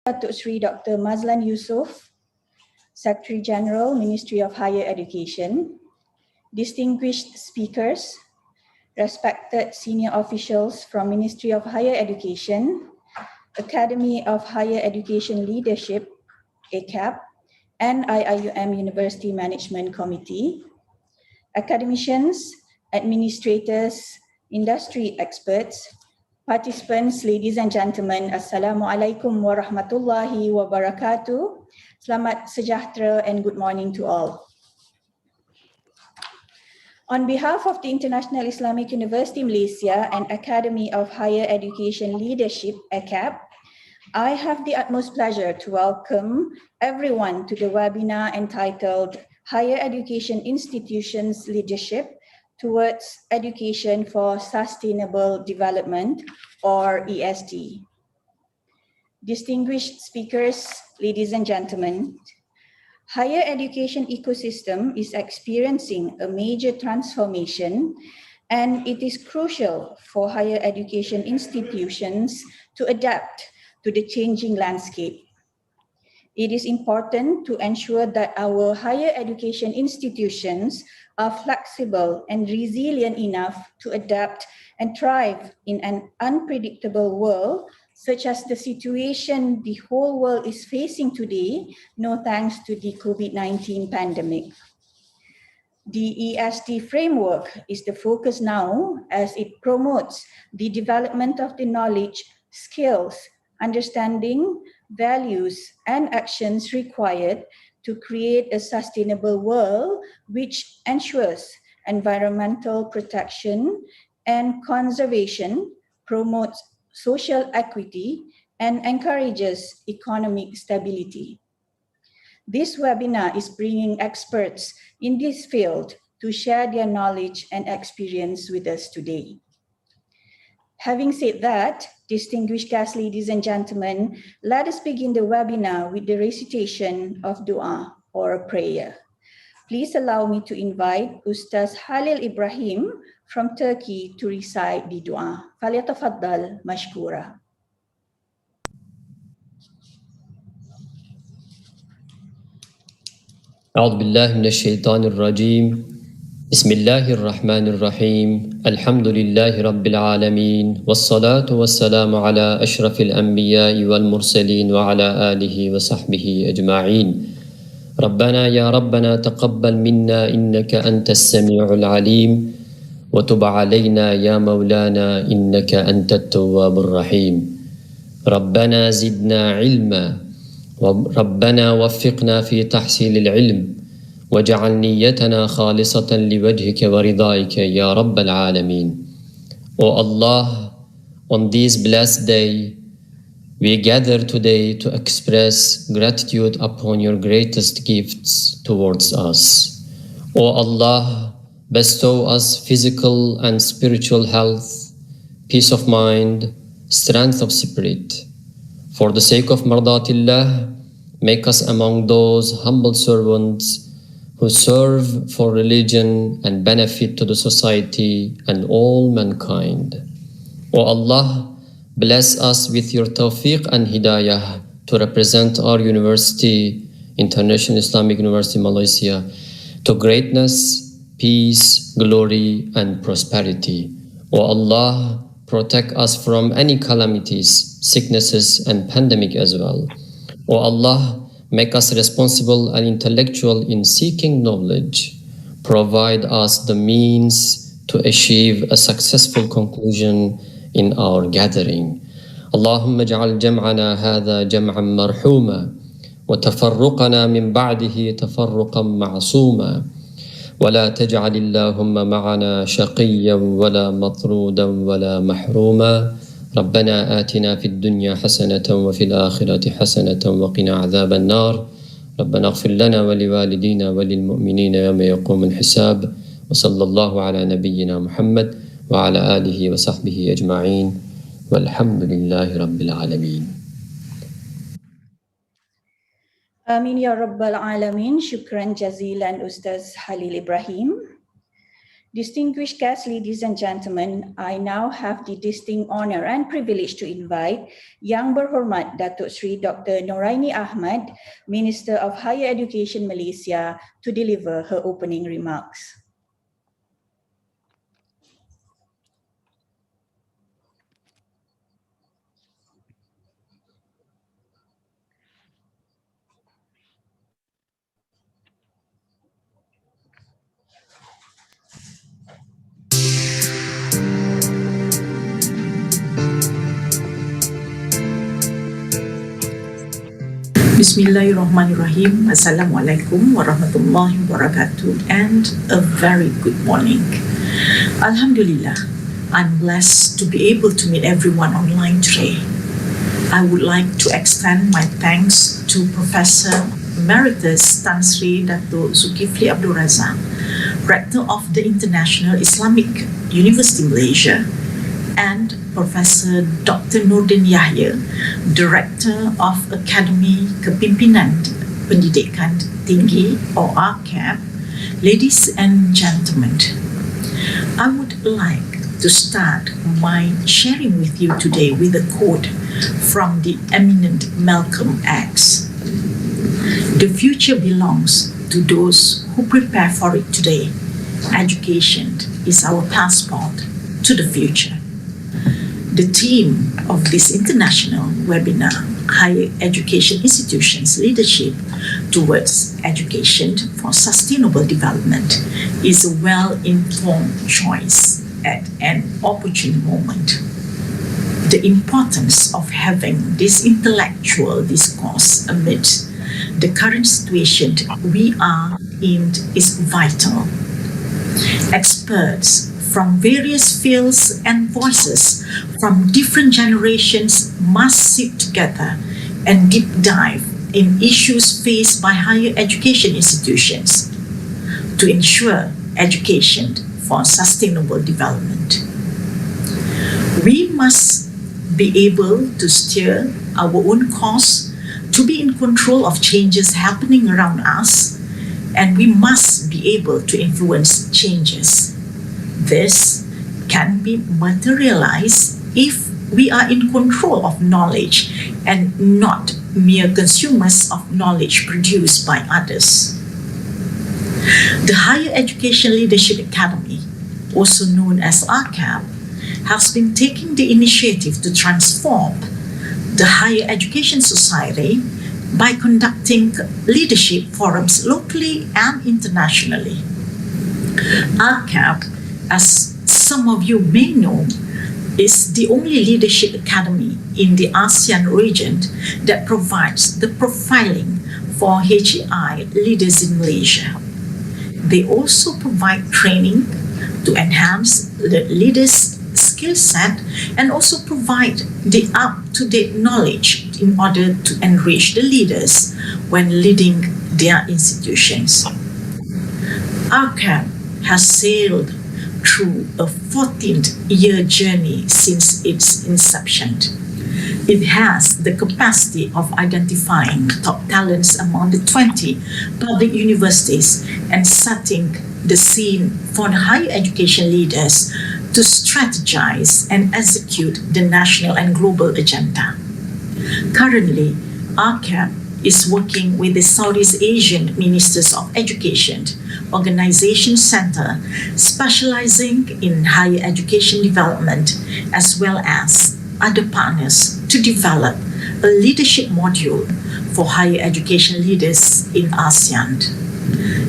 Datuk Sri Dr. Mazlan Yusof, Secretary General, Ministry of Higher Education, distinguished speakers, respected senior officials from Ministry of Higher Education, Academy of Higher Education Leadership, AKEPT, and UIAM University Management Committee, academicians, administrators, industry experts, participants, ladies and gentlemen, Assalamualaikum warahmatullahi wabarakatuh. Selamat sejahtera and good morning to all. On behalf of the International Islamic University Malaysia and Academy of Higher Education Leadership, AKEPT, I have the utmost pleasure to welcome everyone to the webinar entitled Higher Education Institutions Leadership Towards Education for Sustainable Development, or ESD. Distinguished speakers, ladies and gentlemen, higher education ecosystem is experiencing a major transformation, and it is crucial for higher education institutions to adapt to the changing landscape. It is important to ensure that our higher education institutions are flexible and resilient enough to adapt and thrive in an unpredictable world, such as the situation the whole world is facing today, no thanks to the COVID-19 pandemic. The ESD framework is the focus now as it promotes the development of the knowledge, skills, understanding, values, and actions required to create a sustainable world which ensures environmental protection and conservation, promotes social equity, and encourages economic stability. This webinar is bringing experts in this field to share their knowledge and experience with us today. Having said that, distinguished guests, ladies and gentlemen, let us begin the webinar with the recitation of dua or prayer. Please allow me to invite Ustaz Halil Ibrahim from Turkey to recite the dua. Falyatafaddal mashkura. أعوذ بالله من الشيطان الرجيم بسم الله الرحمن الرحيم الحمد لله رب العالمين والصلاة والسلام على أشرف الأنبياء والمرسلين وعلى آله وصحبه أجمعين ربنا يا ربنا تقبل منا إنك أنت السميع العليم وتب علينا يا مولانا إنك أنت التواب الرحيم ربنا زدنا علما ربنا وفقنا في تحصيل العلم واجعل نيتنا خالصة لوجهك ورضائك يا رب العالمين. O Allah, on this blessed day, we gather today to express gratitude upon your greatest gifts towards us. O Allah, bestow us physical and spiritual health, peace of mind, strength of spirit. For the sake of Mardatillah, make us among those humble servants who serve for religion and benefit to the society and all mankind. O Allah, bless us with your tawfiq and hidayah to represent our university, International Islamic University Malaysia, to greatness, peace, glory, and prosperity. O Allah, protect us from any calamities, sicknesses, and pandemic as well. O Allah, make us responsible and intellectual in seeking knowledge. Provide us the means to achieve a successful conclusion in our gathering. Allahumma ja'al jam'ana hadha jam'an marhuma wa tafarruqana min ba'dihi tafarruqan ma'suma wa la taj'al Allahumma ma'ana shaqiyyan wa la matrudan wa la mahruma. ربنا آتنا في الدنيا حسنة وفي الآخرة حسنة وقنا عذاب النار ربنا اغفر لنا ولوالدينا وللمؤمنين يوم يقوم الحساب وصلى الله على نبينا محمد وعلى آله وصحبه أجمعين والحمد لله رب العالمين. Amin ya Rabbal Alamin. Shukran jazilan Ustaz Halil Ibrahim. Distinguished guests, ladies and gentlemen, I now have the distinct honor and privilege to invite Yang Berhormat Datuk Sri Dr. Noraini Ahmad, Minister of Higher Education Malaysia, to deliver her opening remarks. Bismillahirrahmanirrahim. Assalamualaikum warahmatullahi wabarakatuh, and a very good morning. Alhamdulillah, I'm blessed to be able to meet everyone online today. I would like to extend my thanks to Professor Emeritus Tan Sri Dato' Zulkifli Abdul Razak, Rector of the International Islamic University Malaysia, and Professor Dr. Nordin Yahya, Director of Akademi Kepimpinan Pendidikan Tinggi or AKEPT. Ladies and gentlemen, I would like to start my sharing with you today with a quote from the eminent Malcolm X. The future belongs to those who prepare for it today. Education is our passport to the future. The theme of this international webinar, Higher Education Institutions Leadership Towards Education for Sustainable Development, is a well-informed choice at an opportune moment. The importance of having this intellectual discourse amidst the current situation we are in is vital. Experts from various fields and voices from different generations must sit together and deep dive in issues faced by higher education institutions to ensure education for sustainable development. We must be able to steer our own course, to be in control of changes happening around us, and we must be able to influence changes. This can be materialized if we are in control of knowledge and not mere consumers of knowledge produced by others. The Higher Education Leadership Academy, also known as AKEPT, has been taking the initiative to transform the higher education society by conducting leadership forums locally and internationally. AKEPT, as some of you may know, is the only leadership academy in the ASEAN region that provides the profiling for HEI leaders in Malaysia. They also provide training to enhance the leaders' skill set and also provide the up-to-date knowledge in order to enrich the leaders when leading their institutions. AKEPT has sailed through a 14th-year journey since its inception. It has the capacity of identifying top talents among the 20 public universities and setting the scene for the higher education leaders to strategize and execute the national and global agenda. Currently, AKEPT is working with the Southeast Asian Ministers of Education Organization Center, specializing in higher education development, as well as other partners to develop a leadership module for higher education leaders in ASEAN.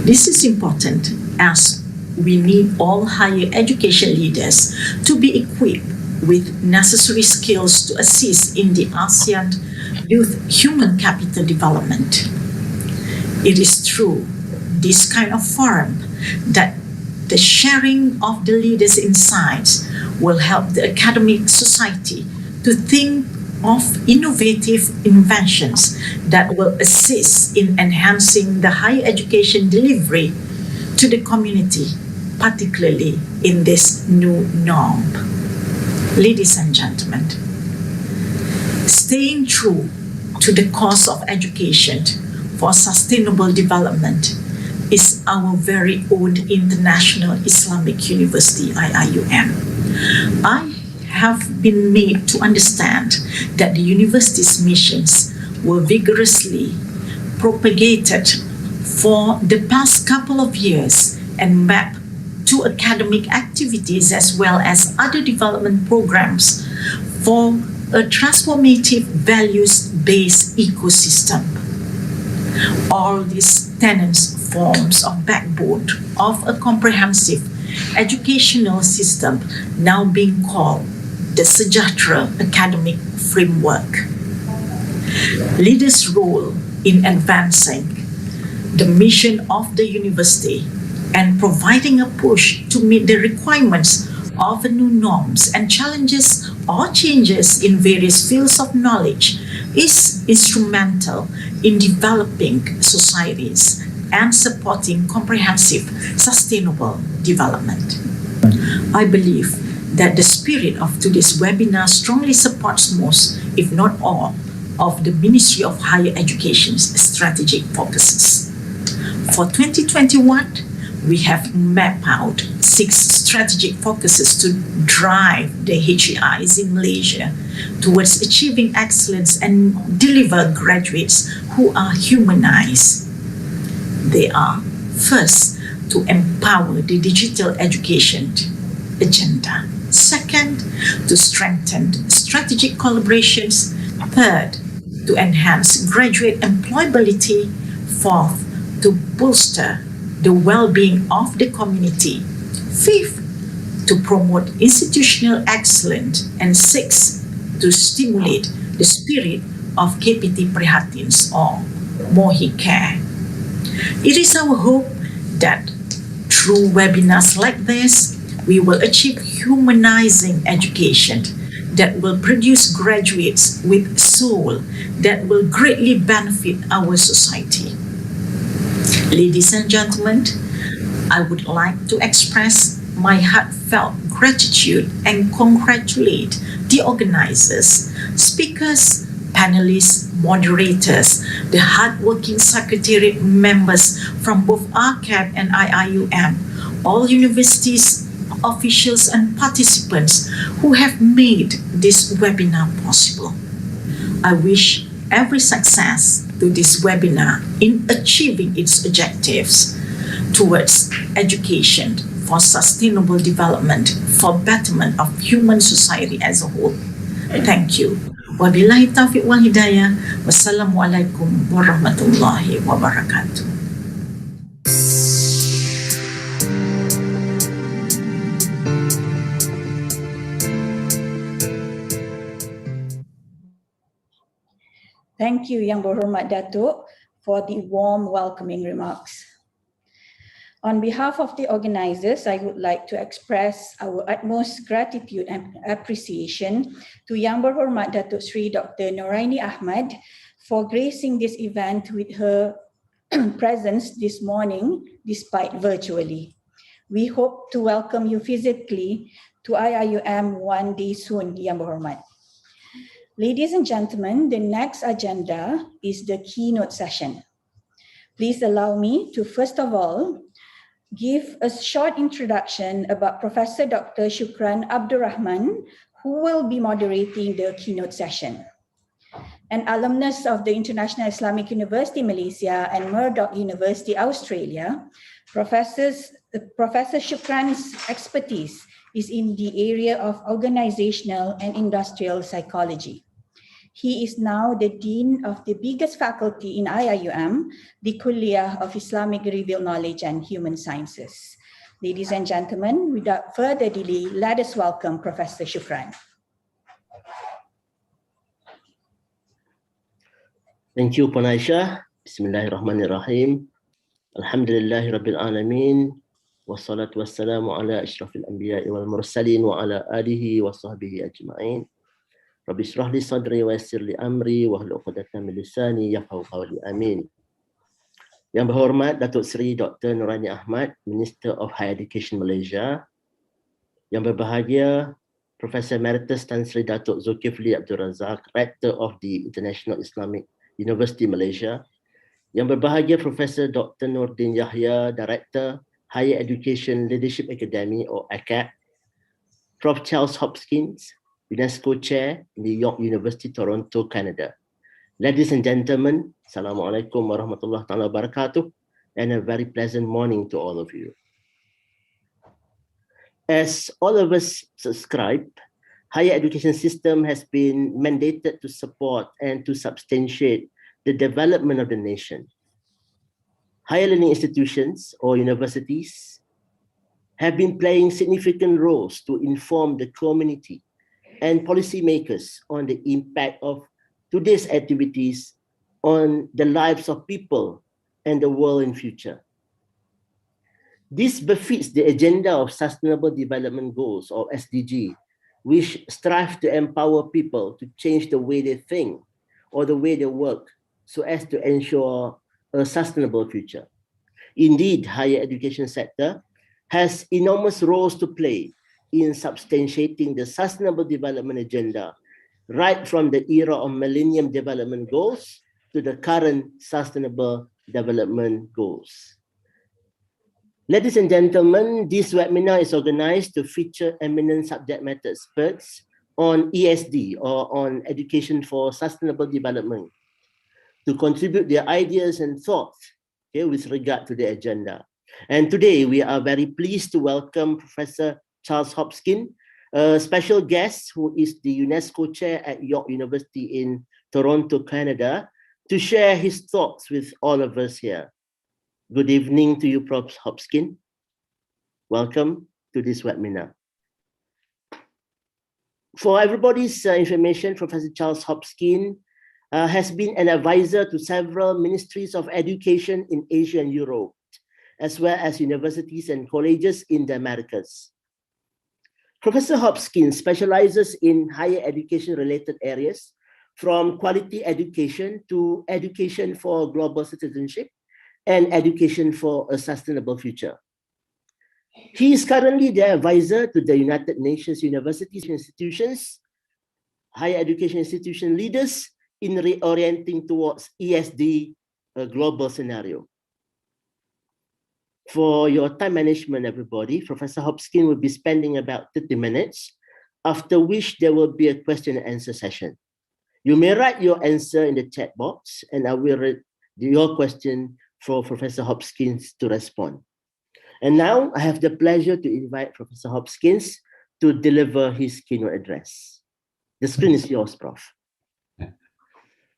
This is important as we need all higher education leaders to be equipped with necessary skills to assist in the ASEAN youth human capital development. It is through this kind of forum that the sharing of the leaders' insights will help the academic society to think of innovative inventions that will assist in enhancing the higher education delivery to the community, particularly in this new norm. Ladies and gentlemen, staying true to the course of education for sustainable development is our very own International Islamic University, IIUM. I have been made to understand that the university's missions were vigorously propagated for the past couple of years and mapped to academic activities as well as other development programs for a transformative values-based ecosystem. All these tenets forms of backbone of a comprehensive educational system now being called the Sejahtera Academic Framework. Leaders' role in advancing the mission of the university and providing a push to meet the requirements of the new norms and challenges or changes in various fields of knowledge is instrumental in developing societies and supporting comprehensive, sustainable development. I believe that the spirit of today's webinar strongly supports most, if not all, of the Ministry of Higher Education's strategic focuses. For 2021, we have mapped out 6 strategic focuses to drive the HEIs in Malaysia towards achieving excellence and deliver graduates who are humanized. They are, first, to empower the digital education agenda. Second, to strengthen strategic collaborations. Third, to enhance graduate employability. Fourth, to bolster the well-being of the community. Fifth, to promote institutional excellence. And sixth, to stimulate the spirit of KPT Prihatins or Mohi Care. It is our hope that through webinars like this, we will achieve humanizing education that will produce graduates with soul that will greatly benefit our society. Ladies and gentlemen, I would like to express my heartfelt gratitude and congratulate the organizers, speakers, panelists, moderators, the hardworking secretariat members from both AKEPT and IIUM, all universities, officials and participants who have made this webinar possible. I wish every success to this webinar in achieving its objectives towards education for sustainable development for betterment of human society as a whole. Thank you. Wabillahi taufiq wal hidayah. Wassalamualaikum warahmatullahi wabarakatuh. Thank you, Yang Berhormat Datuk, for the warm welcoming remarks. On behalf of the organizers, I would like to express our utmost gratitude and appreciation to Yang Berhormat Datuk Sri Dr. Noraini Ahmad for gracing this event with her presence this morning, despite virtually. We hope to welcome you physically to IIUM one day soon, Yang Berhormat. Ladies and gentlemen, the next agenda is the keynote session. Please allow me to first of all give a short introduction about Professor Dr. Shukran Abdurrahman, who will be moderating the keynote session. An alumnus of the International Islamic University Malaysia and Murdoch University Australia, Professor Shukran's expertise is in the area of organizational and industrial psychology. He is now the Dean of the biggest faculty in IIUM, the Kulliyah of Islamic Revealed Knowledge and Human Sciences. Ladies and gentlemen, without further delay, let us welcome Professor Shukran. Thank you, Puan Aisyah. Bismillahirrahmanirrahim. Alhamdulillahi Rabbil Alamin. Wassalatu wassalamu ala ashrafil anbiya'i wal mursalin wa ala alihi wa sahbihi ajma'in. Rabbi shrah li sadri wa yassir li amri wa hlul 'uqdatam min lisani yafqahu qawli. Amin. Yang berhormat Datuk Seri Dr. Noraini Ahmad, Minister of Higher Education Malaysia. Yang berbahagia Professor Emeritus Tan Sri Datuk Zulkifli Abdul Razak, Rector of the International Islamic University Malaysia. Yang berbahagia Profesor Dr. Nordin Yahya, Director, Higher Education Leadership Academy or AKEPT, Prof. Charles Hopkins, UNESCO Chair in New York University, Toronto, Canada. Ladies and gentlemen, Assalamualaikum warahmatullahi wabarakatuh, and a very pleasant morning to all of you. As all of us subscribe, higher education system has been mandated to support and to substantiate the development of the nation. Higher learning institutions or universities have been playing significant roles to inform the community and policymakers on the impact of today's activities on the lives of people and the world in future. This befits the agenda of Sustainable Development Goals or SDG, which strive to empower people to change the way they think or the way they work so as to ensure a sustainable future. Indeed, higher education sector has enormous roles to play in substantiating the Sustainable Development Agenda, right from the era of Millennium Development Goals to the current Sustainable Development Goals. Ladies and gentlemen, this webinar is organized to feature eminent subject matter experts on ESD or on Education for Sustainable Development to contribute their ideas and thoughts with regard to the agenda. And today we are very pleased to welcome Professor Charles Hopkins, a special guest who is the UNESCO Chair at York University in Toronto, Canada, to share his thoughts with all of us here. Good evening to you, Prof. Hopkins. Welcome to this webinar. For everybody's information, Professor Charles Hopkins has been an advisor to several ministries of education in Asia and Europe, as well as universities and colleges in the Americas. Professor Hopkins specializes in higher education-related areas, from quality education to education for global citizenship, and education for a sustainable future. He is currently the advisor to the United Nations universities and institutions, higher education institution leaders in reorienting towards ESD, a global scenario. For your time management, everybody, Professor Hopkins will be spending about 30 minutes, after which there will be a question and answer session. You may write your answer in the chat box, and I will read your question for Professor Hopkins to respond. And now I have the pleasure to invite Professor Hopkins to deliver his keynote address. The screen is yours, Prof.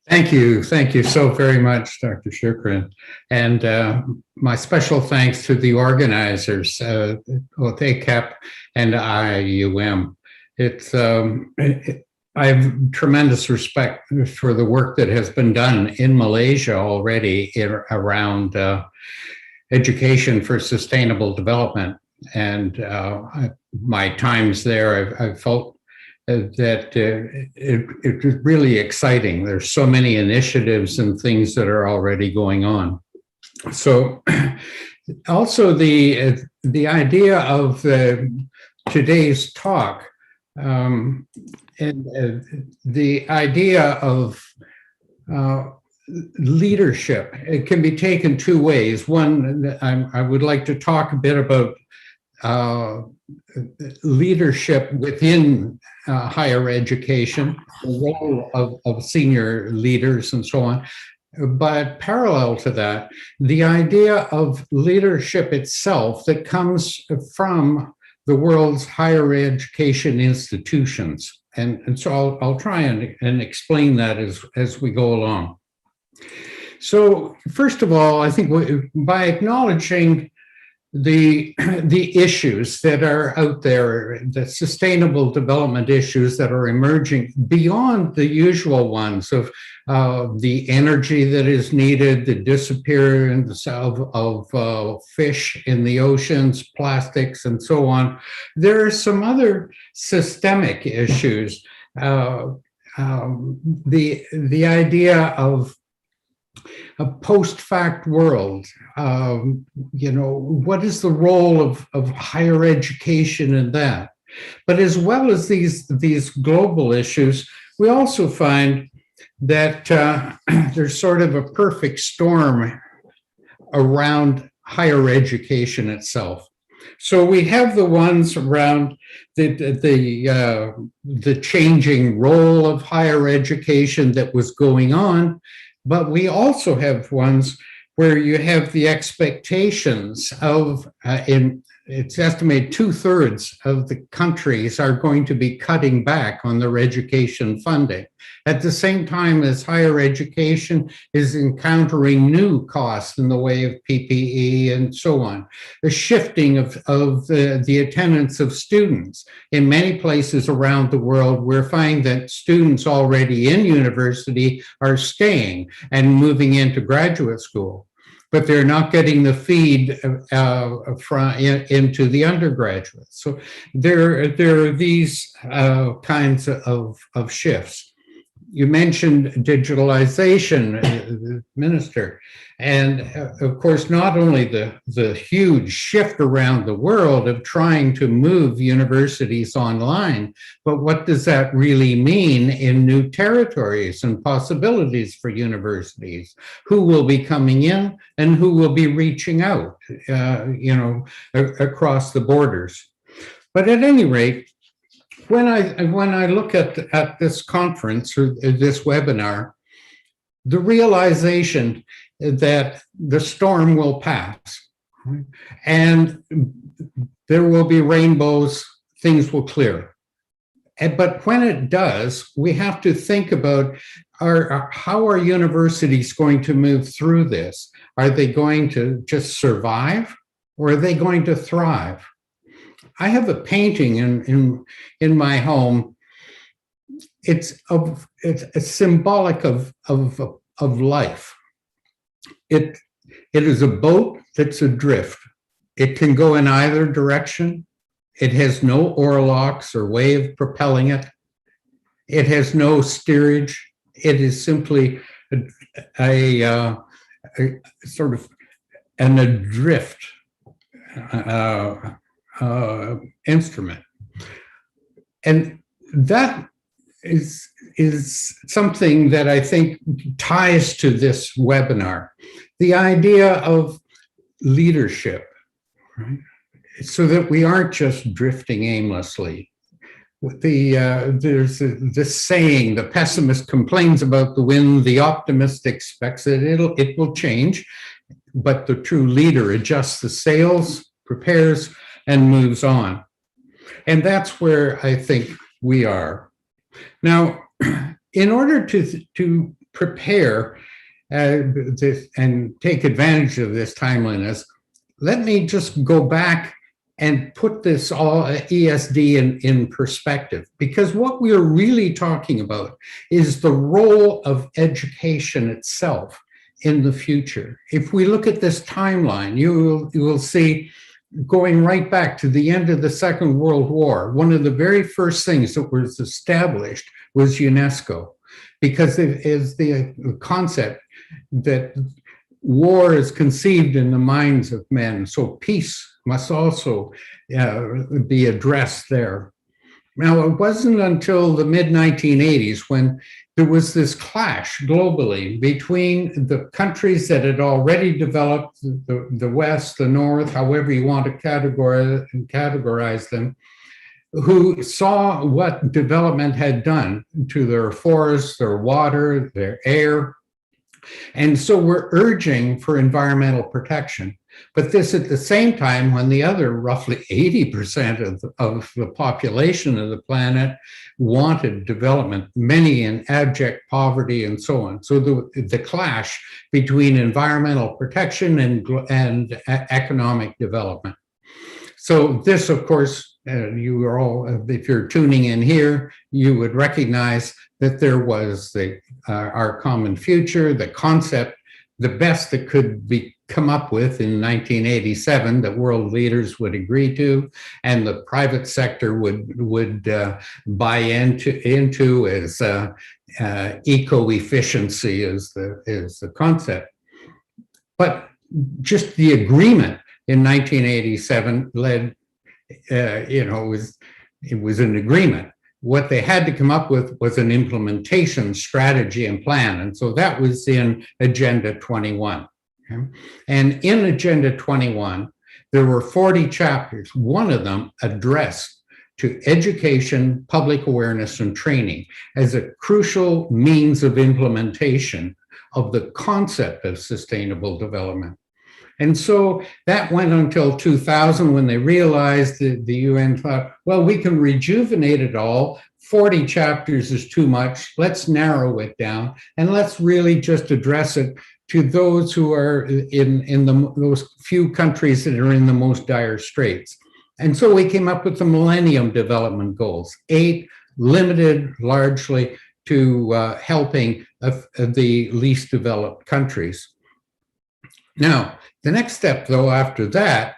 Thank you so very much, Dr. Shukran. And my special thanks to the organizers, both AKEPT and UIAM. I have tremendous respect for the work that has been done in Malaysia already around education for sustainable development. And my times there, I felt that it was really exciting. There's so many initiatives and things that are already going on. So also the idea of today's talk and the idea of leadership, it can be taken two ways. One, I would like to talk a bit about leadership within higher education, the role of senior leaders and so on. But parallel to that, the idea of leadership itself that comes from the world's higher education institutions. And so I'll try and explain that as we go along. So first of all, I think by acknowledging the issues that are out there, the sustainable development issues that are emerging beyond the usual ones of the energy that is needed, the disappearance of fish in the oceans, plastics, and so on. There are some other systemic issues. The idea of a post-fact world, what is the role of higher education in that? But as well as these global issues, we also find that there's sort of a perfect storm around higher education itself. So we have the ones around the changing role of higher education that was going on, but we also have ones where you have the expectations of, it's estimated 2/3 of the countries are going to be cutting back on their education funding. At the same time as higher education is encountering new costs in the way of PPE and so on, the shifting of the attendance of students. In many places around the world, we're finding that students already in university are staying and moving into graduate school, but they're not getting the feed into the undergraduates. So there are these kinds of shifts. You mentioned digitalization, Minister, and of course, not only the huge shift around the world of trying to move universities online, but what does that really mean in new territories and possibilities for universities? Who will be coming in and who will be reaching out, across the borders? But at any rate, when I look at this conference or this webinar, the realization that the storm will pass and there will be rainbows, things will clear. But when it does, we have to think about how are universities going to move through this? Are they going to just survive or are they going to thrive? I have a painting in my home. It's symbolic of life. It is a boat that's adrift. It can go in either direction. It has no oarlocks or way of propelling it. It has no steerage. It is simply a sort of an adrift instrument. And that is something that I think ties to this webinar, the idea of leadership, right? So that we aren't just drifting aimlessly. There's this saying, the pessimist complains about the wind, the optimist expects that it will change, but the true leader adjusts the sails, prepares, and moves on. And that's where I think we are. Now, in order to prepare this and take advantage of this timeliness, let me just go back and put this all ESD in perspective, because what we are really talking about is the role of education itself in the future. If we look at this timeline, you will see, going right back to the end of the Second World War, one of the very first things that was established was UNESCO, because it is the concept that war is conceived in the minds of men, so peace must also be addressed there. Now, it wasn't until the mid-1980s when there was this clash globally between the countries that had already developed, the West, the North, however you want to categorize them, who saw what development had done to their forests, their water, their air. And so we're urging for environmental protection. But this at the same time when the other roughly 80% of the population of the planet wanted development, many in abject poverty and so on. So the clash between environmental protection and economic development. So this, of course, you are all, if you're tuning in here, you would recognize that there was our common future, the concept, the best that could be come up with in 1987 that world leaders would agree to, and the private sector would buy into as eco-efficiency is the concept. But just the agreement in 1987 led, it was an agreement. what they had to come up with was an implementation strategy and plan. And so that was in Agenda 21. Okay? And in Agenda 21, there were 40 chapters, one of them addressed to education, public awareness, and training as a crucial means of implementation of the concept of sustainable development. And so that went until 2000 when they realized that the UN thought, well, we can rejuvenate it all. 40 chapters is too much. Let's narrow it down and let's really just address it to those who are in those few countries that are in the most dire straits. And so we came up with the Millennium Development Goals, 8 limited largely to helping the least developed countries. Now, the next step, though, after that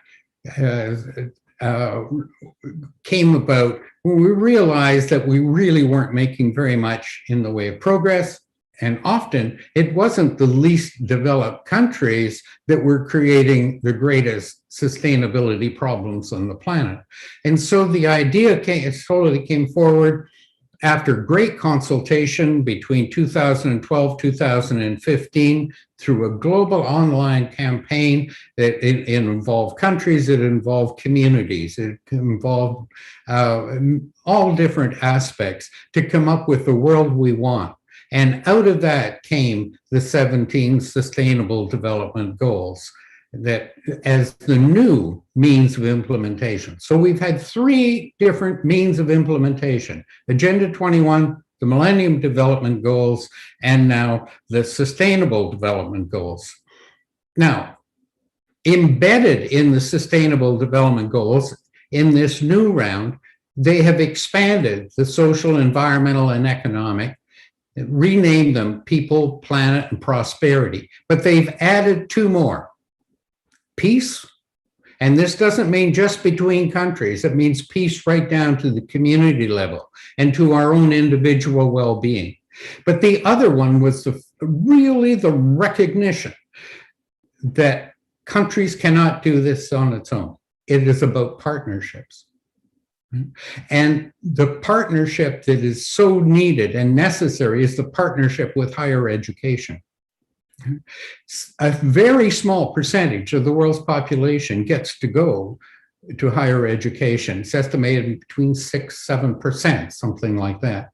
came about when we realized that we really weren't making very much in the way of progress. And often it wasn't the least developed countries that were creating the greatest sustainability problems on the planet. And so the idea came forward after great consultation between 2012, 2015, through a global online campaign that it involved countries, it involved communities, it involved all different aspects to come up with the world we want. And out of that came the 17 Sustainable Development Goals that as the new means of implementation. So we've had 3 different means of implementation: Agenda 21, the Millennium Development Goals, and now the Sustainable Development Goals. Now, embedded in the Sustainable Development Goals in this new round, they have expanded the social, environmental, and economic, renamed them People, Planet, and Prosperity, but they've added 2 more. Peace, and this doesn't mean just between countries, it means peace right down to the community level and to our own individual well-being. But the other one was really the recognition that countries cannot do this on its own. It is about partnerships. And the partnership that is so needed and necessary is the partnership with higher education. A very small percentage of the world's population gets to go to higher education. It's estimated between 6-7%, something like that.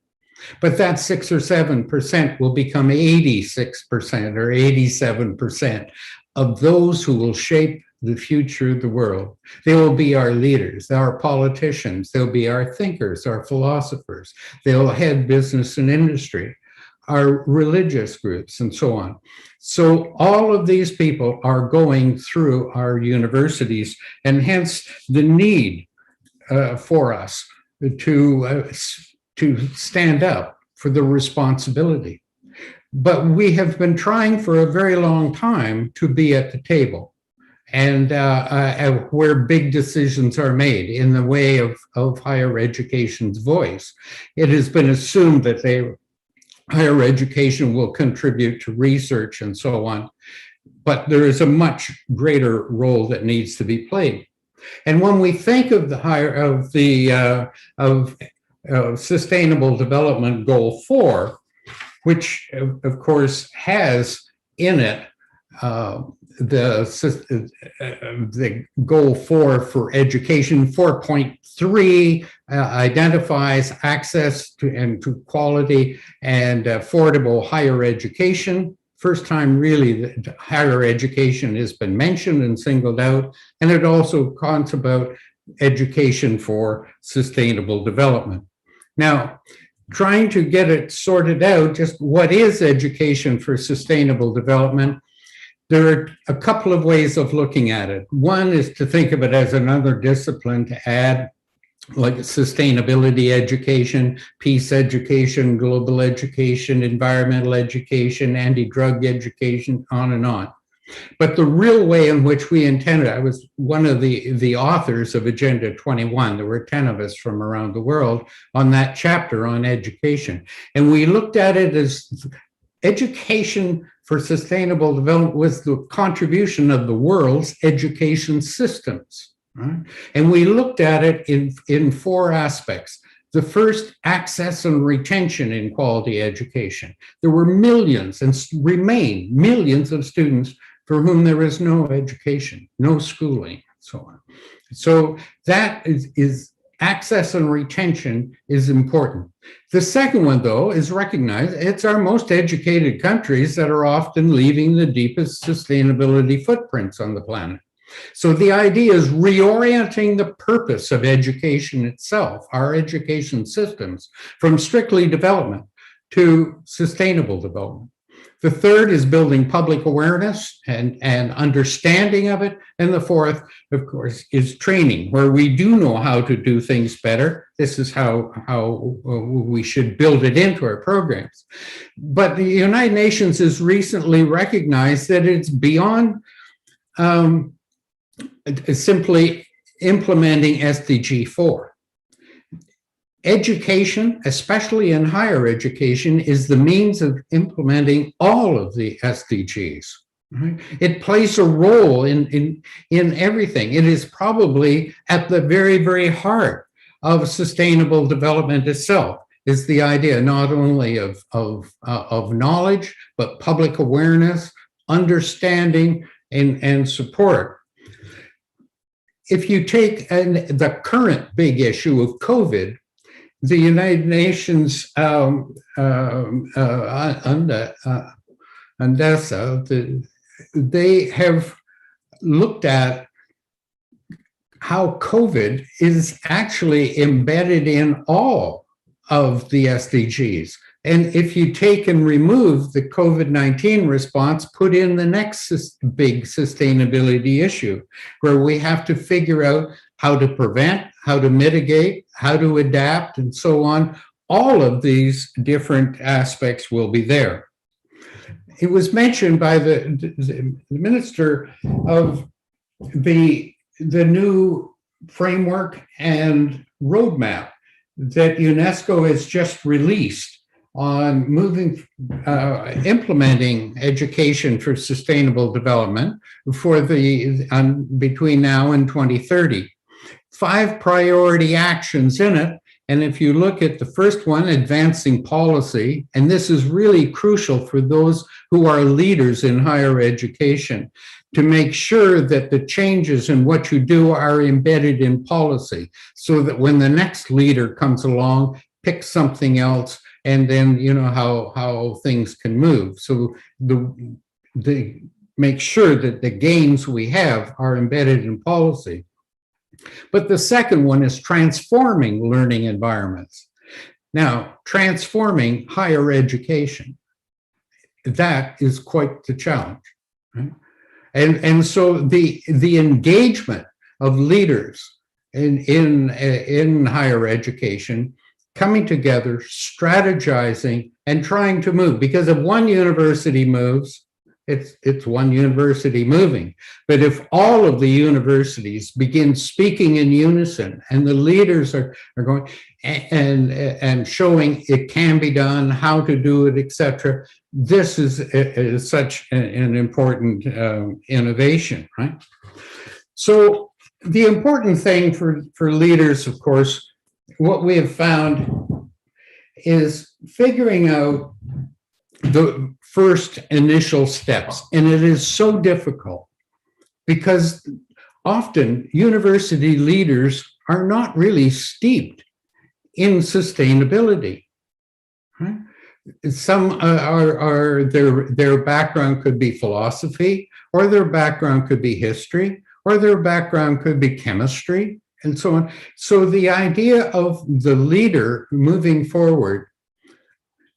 But that 6 or 7% will become 86% or 87% of those who will shape the future of the world. They will be our leaders, our politicians, they'll be our thinkers, our philosophers, they'll head business and industry, our religious groups, and so on. So all of these people are going through our universities, and hence the need for us to stand up for the responsibility. But we have been trying for a very long time to be at the table and where big decisions are made in the way of higher education's voice. It has been assumed that higher education will contribute to research and so on, but there is a much greater role that needs to be played. And when we think of Sustainable Development Goal 4, which of course has in it the goal 4 for education, 4.3 identifies access to quality and affordable higher education. First time really that higher education has been mentioned and singled out, and it also talks about education for sustainable development. Now, trying to get it sorted out, just what is education for sustainable development? There are a couple of ways of looking at it. One is to think of it as another discipline to add, like sustainability education, peace education, global education, environmental education, anti-drug education, on and on. But the real way in which we intended, I was one of the authors of Agenda 21. There were 10 of us from around the world on that chapter on education. And we looked at it as education for sustainable development was the contribution of the world's education systems. Right? And we looked at it in 4 aspects: the first access and retention in quality education. There were millions and remain millions of students for whom there is no education, no schooling, so on. So that is access and retention is important. The second one, though, is recognize it's our most educated countries that are often leaving the deepest sustainability footprints on the planet. So the idea is reorienting the purpose of education itself, our education systems, from strictly development to sustainable development. The third is building public awareness and understanding of it. And the fourth, of course, is training, where we do know how to do things better. This is how we should build it into our programs. But the United Nations has recently recognized that it's beyond simply implementing SDG 4. Education, especially in higher education, is the means of implementing all of the SDGs. Right? It plays a role in everything. It is probably at the very, very heart of sustainable development itself, is the idea not only of knowledge, but public awareness, understanding, and support. If you take the current big issue of COVID, the United Nations they have looked at how COVID is actually embedded in all of the SDGs. And if you take and remove the COVID-19 response, put in the next big sustainability issue, where we have to figure out how to prevent, how to mitigate, how to adapt, and so on. All of these different aspects will be there. It was mentioned by the minister of the new framework and roadmap that UNESCO has just released on implementing education for sustainable development for between now and 2030. 5 priority actions in it. And if you look at the first one, advancing policy, and this is really crucial for those who are leaders in higher education, to make sure that the changes in what you do are embedded in policy, so that when the next leader comes along, pick something else, and then you know how things can move. So the make sure that the gains we have are embedded in policy. But the second one is transforming learning environments. Now, transforming higher education, that is quite the challenge, right? And so the engagement of leaders in higher education, coming together, strategizing, and trying to move. Because if one university moves, it's one university moving. But if all of the universities begin speaking in unison, and the leaders are going and showing it can be done, how to do it, etc., this is such an important innovation, right? So the important thing for leaders, of course, what we have found is figuring out the first initial steps. And it is so difficult because often university leaders are not really steeped in sustainability, right? Some are their background could be philosophy, or their background could be history, or their background could be chemistry, and so on. So the idea of the leader moving forward,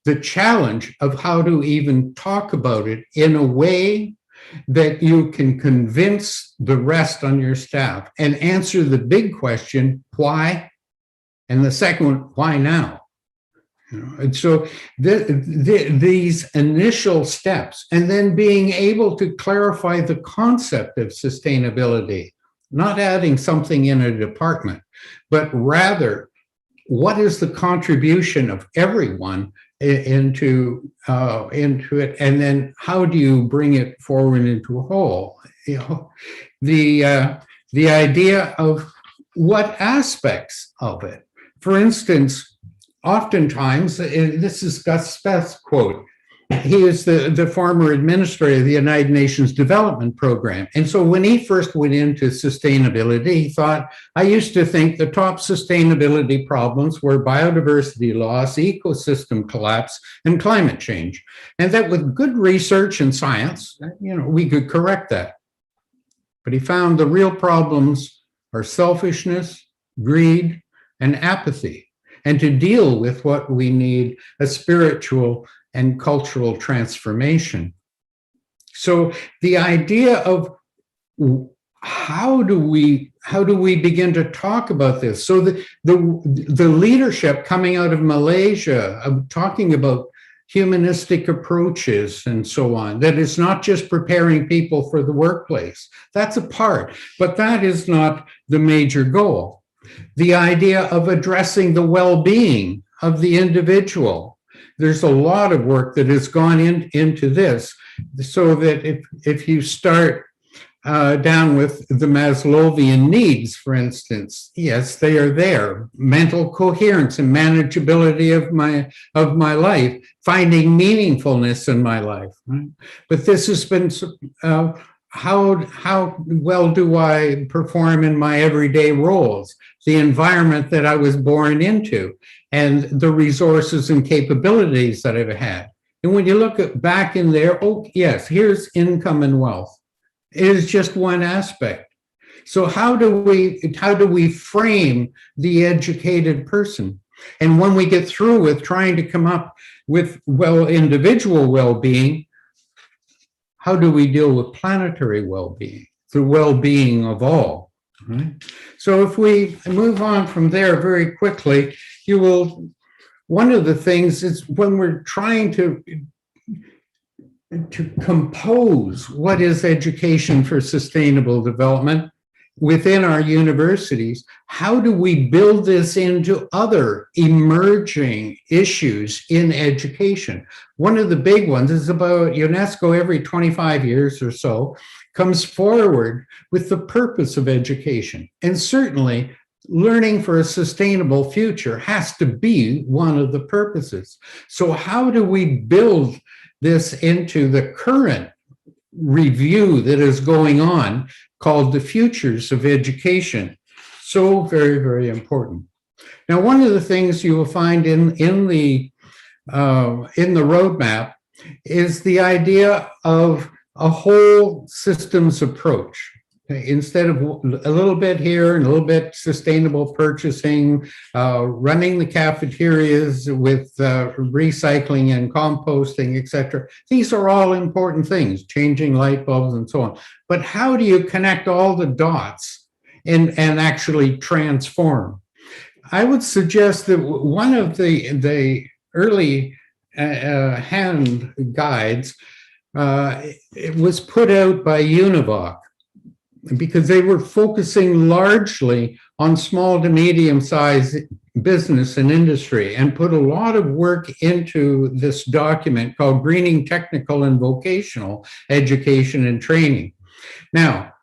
the challenge of how to even talk about it in a way that you can convince the rest on your staff and answer the big question, why? And the second one, why now? And so these initial steps, and then being able to clarify the concept of sustainability, not adding something in a department, but rather what is the contribution of everyone into it, and then how do you bring it forward into a whole? You know, the idea of what aspects of it. for instance, oftentimes, this is Gus Speth's quote, he is the former administrator of the United Nations Development Program. And so when he first went into sustainability, he thought, I used to think the top sustainability problems were biodiversity loss, ecosystem collapse, and climate change. And that with good research and science, we could correct that. But he found the real problems are selfishness, greed, and apathy. And to deal with what we need, a spiritual and cultural transformation. So the idea of how do we begin to talk about this? So the leadership coming out of Malaysia, of talking about humanistic approaches and so on, that is not just preparing people for the workplace. That's a part, but that is not the major goal. The idea of addressing the well-being of the individual. There's a lot of work that has gone into this, so that if you start down with the Maslowian needs, for instance, yes, they are there. Mental coherence and manageability of my life, finding meaningfulness in my life. Right? But this has been how well do I perform in my everyday roles, the environment that I was born into, and the resources and capabilities that I've had. And when you look back in there, oh yes, here's income and wealth. It is just one aspect. So how do we frame the educated person? And when we get through with trying to come up with individual well-being, how do we deal with planetary well-being, the well-being of all? Right? So if we move on from there very quickly, one of the things is when we're trying to compose what is education for sustainable development within our universities, how do we build this into other emerging issues in education? One of the big ones is about UNESCO every 25 years or so comes forward with the purpose of education. And certainly learning for a sustainable future has to be one of the purposes. So how do we build this into the current review that is going on called the Futures of Education? So very, very important. Now, one of the things you will find in the roadmap is the idea of a whole systems approach. Instead of a little bit here and a little bit sustainable purchasing, running the cafeterias with recycling and composting, etc. These are all important things, changing light bulbs and so on. But how do you connect all the dots and actually transform? I would suggest that one of the early hand guides, it was put out by Univoc, because they were focusing largely on small to medium-sized business and industry, and put a lot of work into this document called Greening Technical and Vocational Education and Training. Now,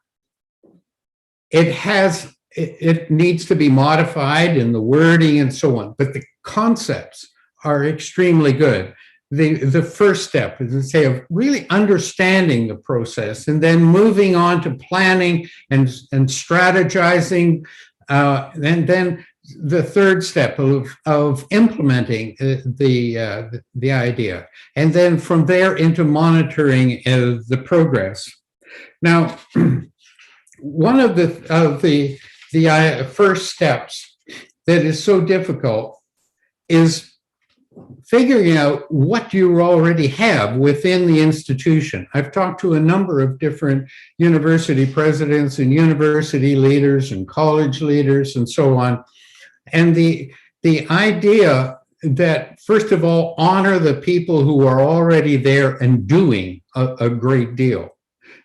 it needs to be modified in the wording and so on, but the concepts are extremely good. The first step is to say of really understanding the process, and then moving on to planning and strategizing, and then the third step of implementing the idea, and then from there into monitoring the progress. Now, one of the first steps that is so difficult is figuring out what you already have within the institution. I've talked to a number of different university presidents and university leaders and college leaders and so on. And the idea that, first of all, honor the people who are already there and doing a great deal.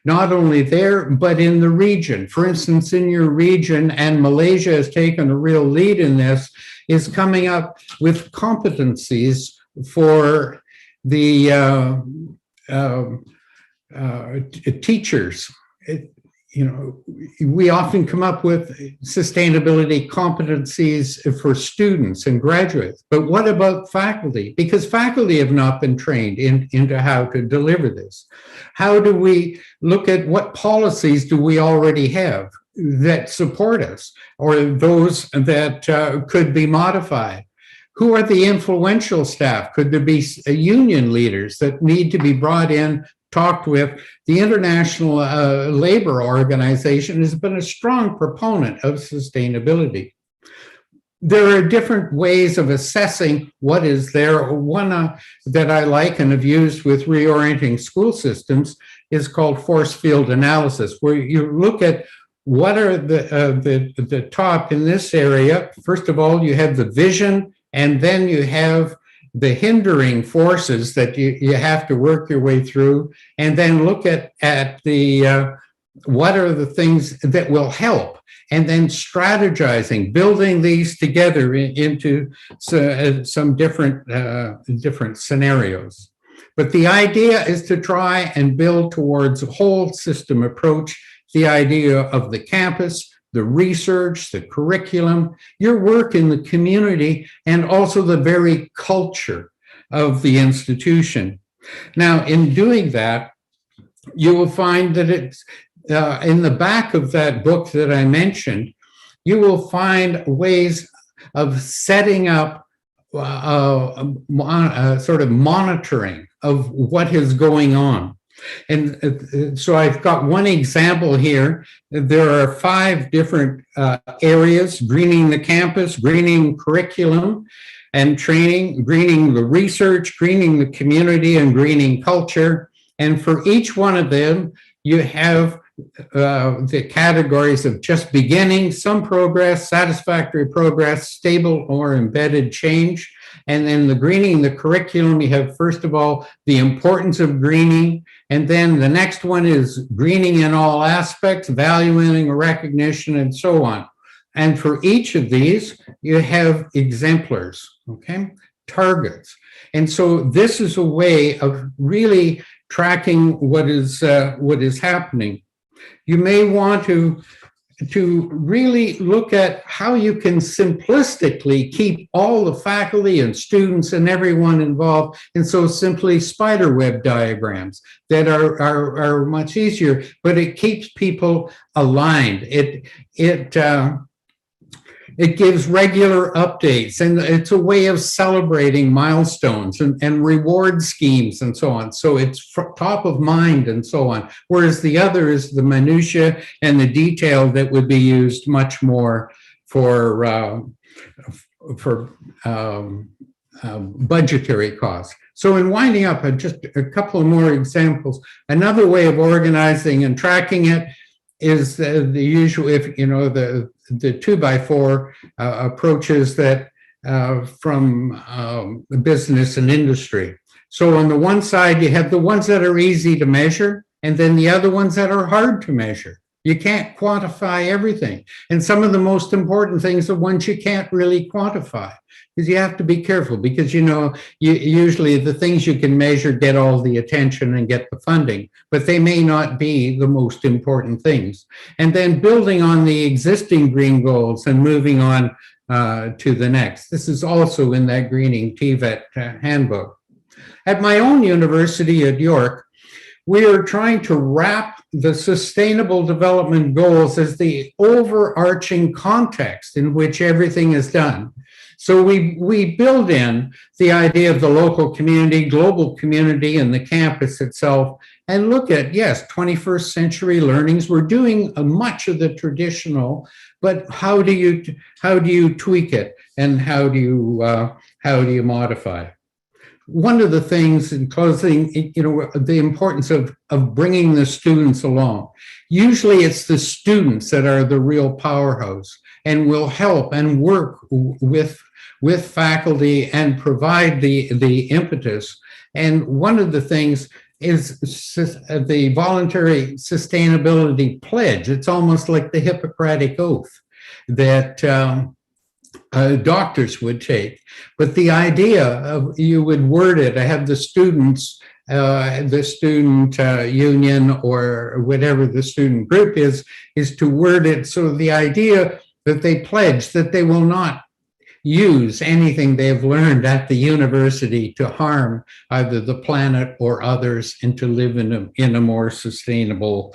Not only there, but in the region. For instance, in your region, and Malaysia has taken a real lead in this, is coming up with competencies for the teachers. we often come up with sustainability competencies for students and graduates, but what about faculty? Because faculty have not been trained into how to deliver this. How do we look at what policies do we already have that support us, or those that could be modified? Who are the influential staff? Could there be union leaders that need to be brought in, talked with? The International Labor Organization has been a strong proponent of sustainability. There are different ways of assessing what is there. One that I like and have used with reorienting school systems is called force field analysis, where you look at what are the top in this area. First of all, you have the vision, and then you have the hindering forces that you have to work your way through, and then look at the what are the things that will help, and then strategizing, building these together into some different scenarios. But the idea is to try and build towards a whole system approach, the idea of the campus, the research, the curriculum, your work in the community, and also the very culture of the institution. Now, in doing that, you will find that it's in the back of that book that I mentioned, you will find ways of setting up sort of monitoring of what is going on. And so I've got one example here. There are 5 different areas: greening the campus, greening curriculum and training, greening the research, greening the community, and greening culture. And for each one of them, you have the categories of just beginning, some progress, satisfactory progress, stable or embedded change. And then the greening the curriculum, you have, first of all, the importance of greening. And then the next one is greening in all aspects, valuing, recognition, and so on. And for each of these, you have exemplars, okay, targets. And so this is a way of really tracking what is happening. You may want to really look at how you can simplistically keep all the faculty and students and everyone involved in so simply spiderweb diagrams that are much easier, but it keeps people aligned. It gives regular updates, and it's a way of celebrating milestones and reward schemes and so on. So it's top of mind and so on. Whereas the other is the minutia and the detail that would be used much more for budgetary costs. So in winding up, just a couple of more examples. Another way of organizing and tracking it is the usual, if you know, the 2x4 approaches that from business and industry. So on the one side, you have the ones that are easy to measure, and then the other ones that are hard to measure. You can't quantify everything. And some of the most important things are ones you can't really quantify, because you have to be careful, because, you know, usually the things you can measure get all the attention and get the funding, but they may not be the most important things. And then building on the existing green goals and moving on to the next. This is also in that Greening TVET handbook. At my own university at York, we are trying to wrap the Sustainable Development Goals as the overarching context in which everything is done. So we build in the idea of the local community, global community, and the campus itself, and look at, yes, 21st century learnings. We're doing much of the traditional, but how do you tweak it, and how do you modify? One of the things in closing, you know, the importance of bringing the students along. Usually it's the students that are the real powerhouse and will help and work with faculty and provide the impetus. And one of the things is the voluntary sustainability pledge. It's almost like the Hippocratic Oath that doctors would take. But the idea of, you would word it, I have the students the student union or whatever the student group is to word it so the idea that they pledge that they will not use anything they've learned at the university to harm either the planet or others and to live in a more sustainable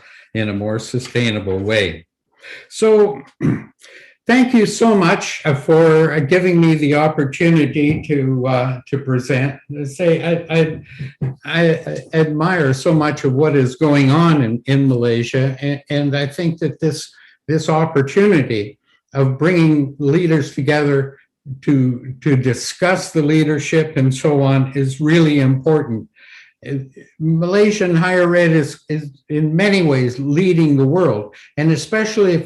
way. So thank you so much for giving me the opportunity to present. I admire so much of what is going on in Malaysia, and I think that this opportunity of bringing leaders together to discuss the leadership and so on is really important. Malaysian higher ed is in many ways leading the world, and especially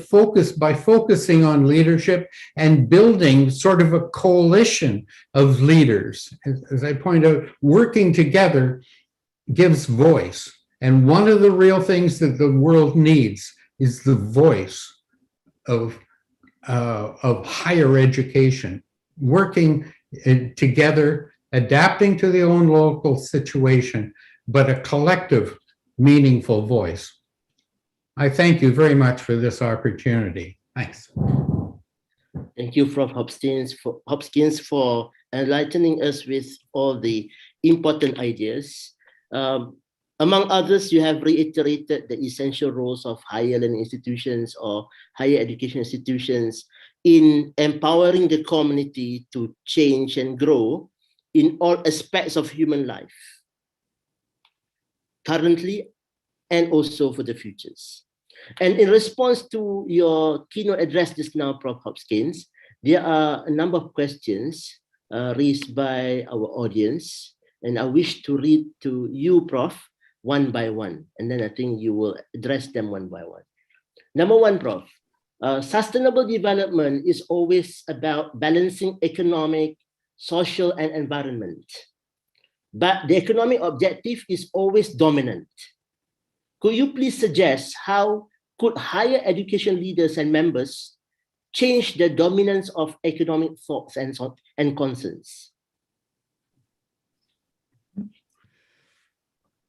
by focusing on leadership and building sort of a coalition of leaders. As I point out, working together gives voice. And one of the real things that the world needs is the voice of higher education, working together, adapting to their own local situation, but a collective, meaningful voice. I thank you very much for this opportunity. Thanks. Thank you, Prof. Hopkins, for enlightening us with all the important ideas. Among others, you have reiterated the essential roles of higher learning institutions or higher education institutions in empowering the community to change and grow in all aspects of human life, currently and also for the futures. And in response to your keynote address just now, Prof. Hopkins, there are a number of questions raised by our audience, and I wish to read to you, Prof, one by one, and then I think you will address them one by one. Number one, Prof, sustainable development is always about balancing economic, social, and environment. But the economic objective is always dominant. Could you please suggest how could higher education leaders and members change the dominance of economic thoughts and concerns?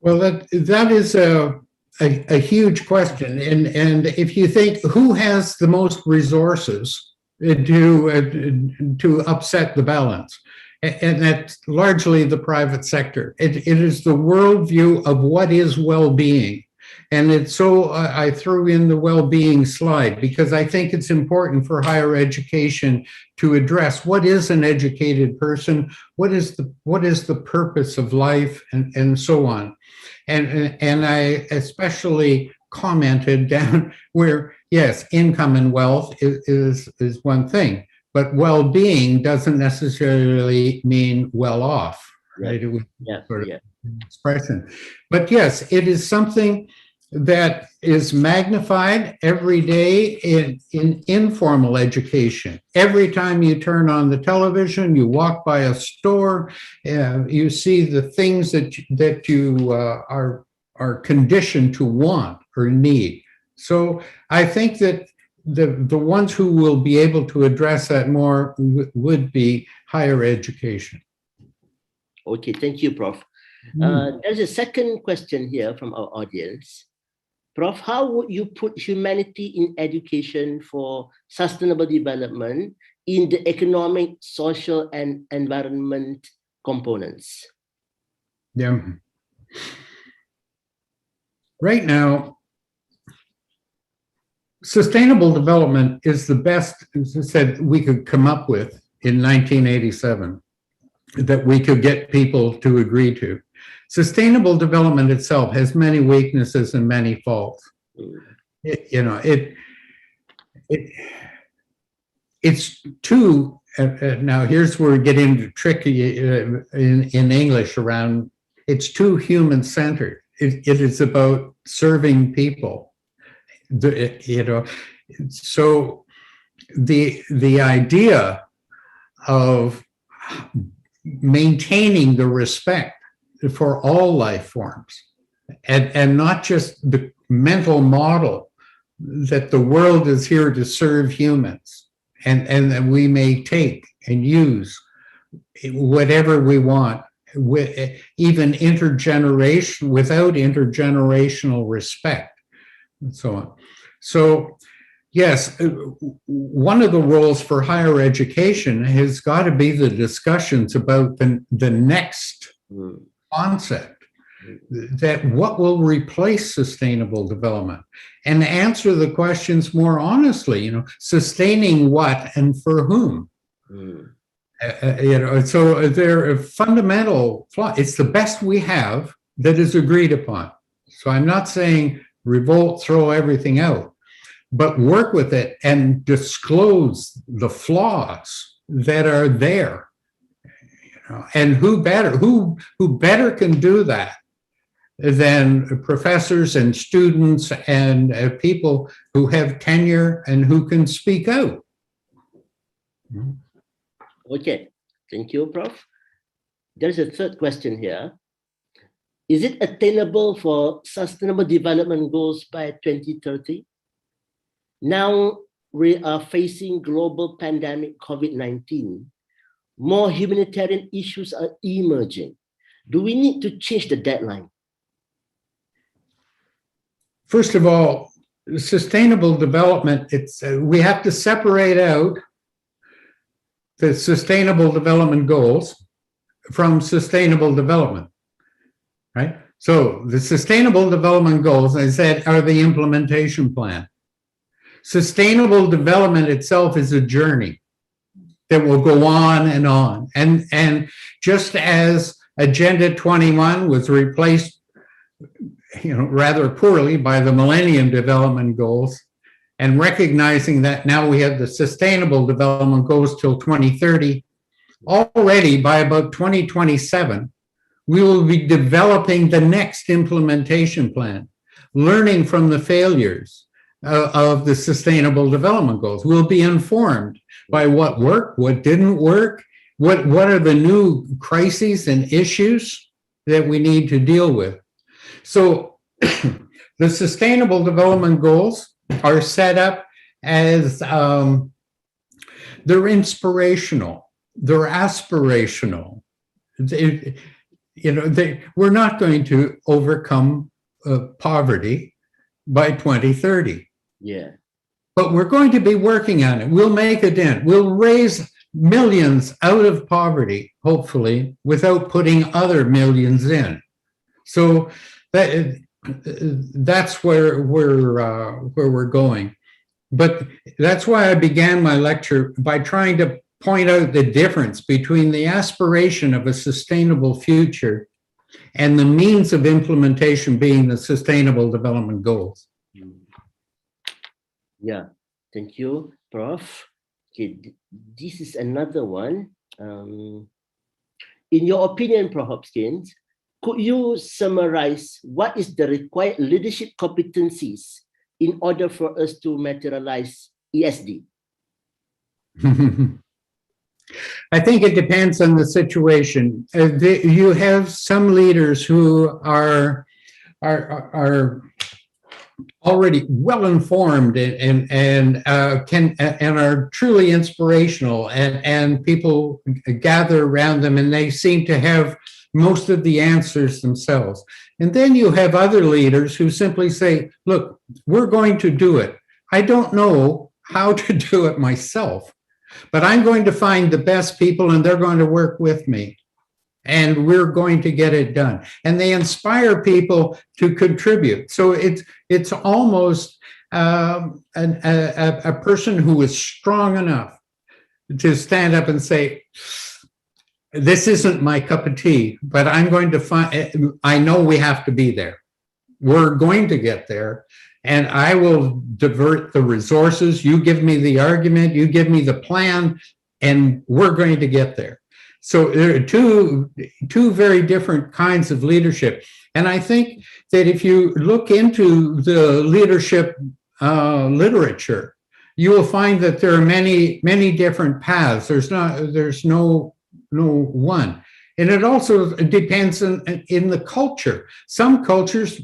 Well, that is a huge question. And if you think who has the most resources to upset the balance, and that's largely the private sector. It is the worldview of what is well-being. And it's so I threw in the well-being slide because I think it's important for higher education to address what is an educated person, what is the purpose of life, and so on. And I especially commented down where, yes, income and wealth is one thing, but well-being doesn't necessarily mean well-off, right? It was sort of expression. But yes, it is something that is magnified every day in informal education. Every time you turn on the television, you walk by a store, you see the things that you are conditioned to want or need. So I think that the ones who will be able to address that more would be higher education. Okay, thank you, Prof. There's a second question here from our audience. Prof, how would you put humanity in education for sustainable development in the economic, social, and environment components? Yeah. Right now, sustainable development is the best, as I said, we could come up with in 1987 that we could get people to agree to. Sustainable development itself has many weaknesses and many faults. It's too, now here's where we get into tricky in English around, it's too human-centered. It is about serving people. So the idea of maintaining the respect for all life forms and not just the mental model that the world is here to serve humans and that we may take and use whatever we want even without intergenerational respect, and so on. So, yes, one of the roles for higher education has got to be the discussions about the next concept, that what will replace sustainable development, and answer the questions more honestly, sustaining what and for whom. So they're a fundamental flaw. It's the best we have that is agreed upon. So I'm not saying revolt, throw everything out, but work with it and disclose the flaws that are there. And who better can do that than professors and students and people who have tenure and who can speak out. Okay, thank you, Prof. There's a third question here. Is it attainable for Sustainable Development Goals by 2030? Now we are facing global pandemic COVID-19. More humanitarian issues are emerging. Do we need to change the deadline? First of all, sustainable development, we have to separate out the Sustainable Development Goals from sustainable development, right? So the Sustainable Development Goals, I said, are the implementation plan. Sustainable development itself is a journey that will go on and on. And just as Agenda 21 was replaced, rather poorly by the Millennium Development Goals, and recognizing that now we have the Sustainable Development Goals till 2030, already by about 2027, we will be developing the next implementation plan, learning from the failures of the Sustainable Development Goals. We'll be informed by what worked, what didn't work, what are the new crises and issues that we need to deal with. So the Sustainable Development Goals are set up as they're inspirational, they're aspirational. We're not going to overcome poverty by 2030. Yeah. But we're going to be working on it. We'll make a dent. We'll raise millions out of poverty, hopefully, without putting other millions in. So that's where we're going. But that's why I began my lecture by trying to point out the difference between the aspiration of a sustainable future and the means of implementation being the Sustainable Development Goals. Yeah, thank you, Prof. Okay, this is another one. In your opinion, Prof. Hopkins, could you summarize what is the required leadership competencies in order for us to materialize ESD? I think it depends on the situation. You have some leaders who are already well informed and are truly inspirational, and people gather around them and they seem to have most of the answers themselves. And then you have other leaders who simply say, look, we're going to do it. I don't know how to do it myself, but I'm going to find the best people and they're going to work with me. And we're going to get it done. And they inspire people to contribute. So it's almost a person who is strong enough to stand up and say, this isn't my cup of tea, but I'm going to I know we have to be there. We're going to get there. And I will divert the resources. You give me the argument, you give me the plan, and we're going to get there. So there are two very different kinds of leadership. And I think that if you look into the leadership literature, you will find that there are many different paths. There's no one. And it also depends in the culture. Some cultures,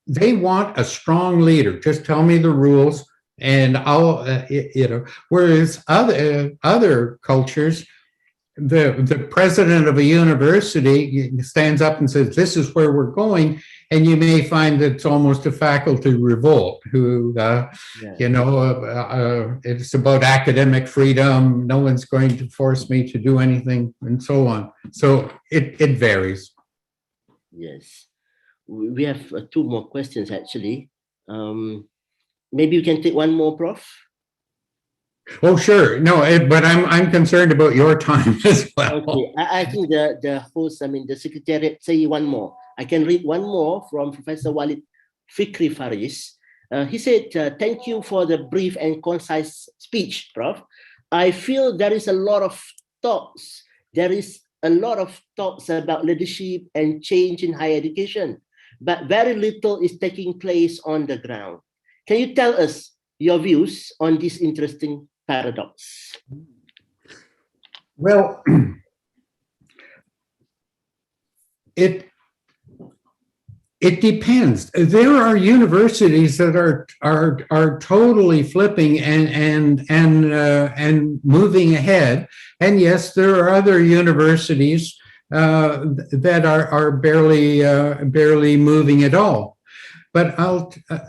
they want a strong leader. Just tell me the rules and I'll, whereas other cultures, the president of a university stands up and says, this is where we're going. And you may find that it's almost a faculty revolt who, it's about academic freedom. No one's going to force me to do anything and so on. So it varies. Yes. We have two more questions, actually. Maybe you can take one more, Prof. Oh, sure. No, but I'm concerned about your time as well. Okay. I think the host, the secretariat, say one more. I can read one more from Professor Walid Fikri Faris. He said, thank you for the brief and concise speech, Prof. I feel there is a lot of talks. There is a lot of talks about leadership and change in higher education, but very little is taking place on the ground. Can you tell us your views on this interesting paradox? Well, it depends. There are universities that are totally flipping and moving ahead, and yes, there are other universities that are barely moving at all. But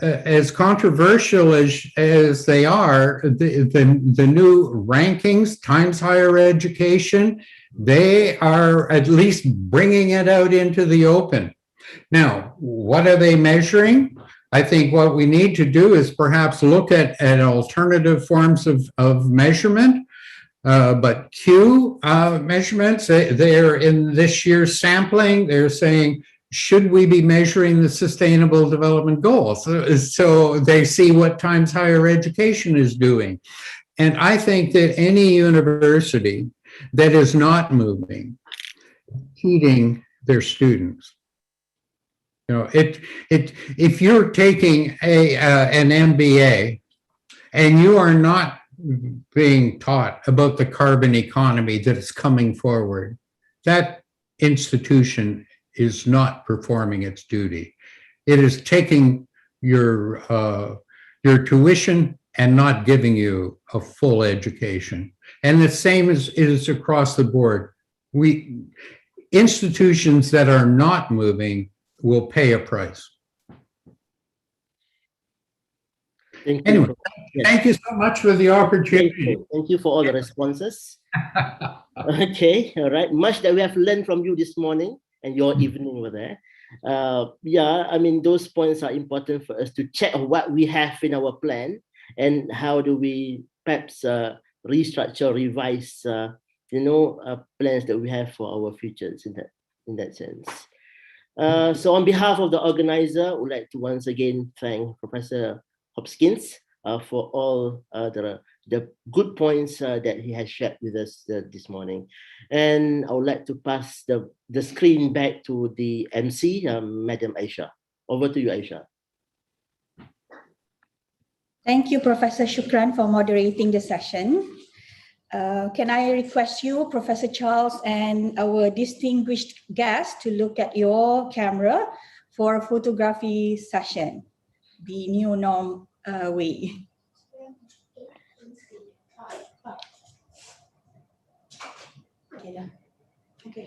as controversial as they are, the new rankings, Times Higher Education, they are at least bringing it out into the open. Now, what are they measuring? I think what we need to do is perhaps look at alternative forms of measurement. But Q measurements, they're in this year's sampling, they're saying, should we be measuring the Sustainable Development Goals? So they see what Times Higher Education is doing. And I think that any university that is not moving, heeding their students, if you're taking an MBA and you are not being taught about the carbon economy that is coming forward, that institution is not performing its duty. It is taking your tuition and not giving you a full education. And the same is across the board. Institutions that are not moving will pay a price. Anyway, thank you so much for the opportunity. Thank you for all the responses. Okay, all right. Much that we have learned from you this morning and your evening over there. Those points are important for us to check what we have in our plan and how do we perhaps restructure, revise, plans that we have for our futures in that sense. So on behalf of the organizer, I would like to once again thank Professor Hopkins for all the good points that he has shared with us this morning. And I would like to pass the screen back to the MC, Madam Aisha. Over to you, Aisha. Thank you, Professor Shukran, for moderating the session. Can I request you, Professor Charles, and our distinguished guest to look at your camera for a photography session, the new norm way.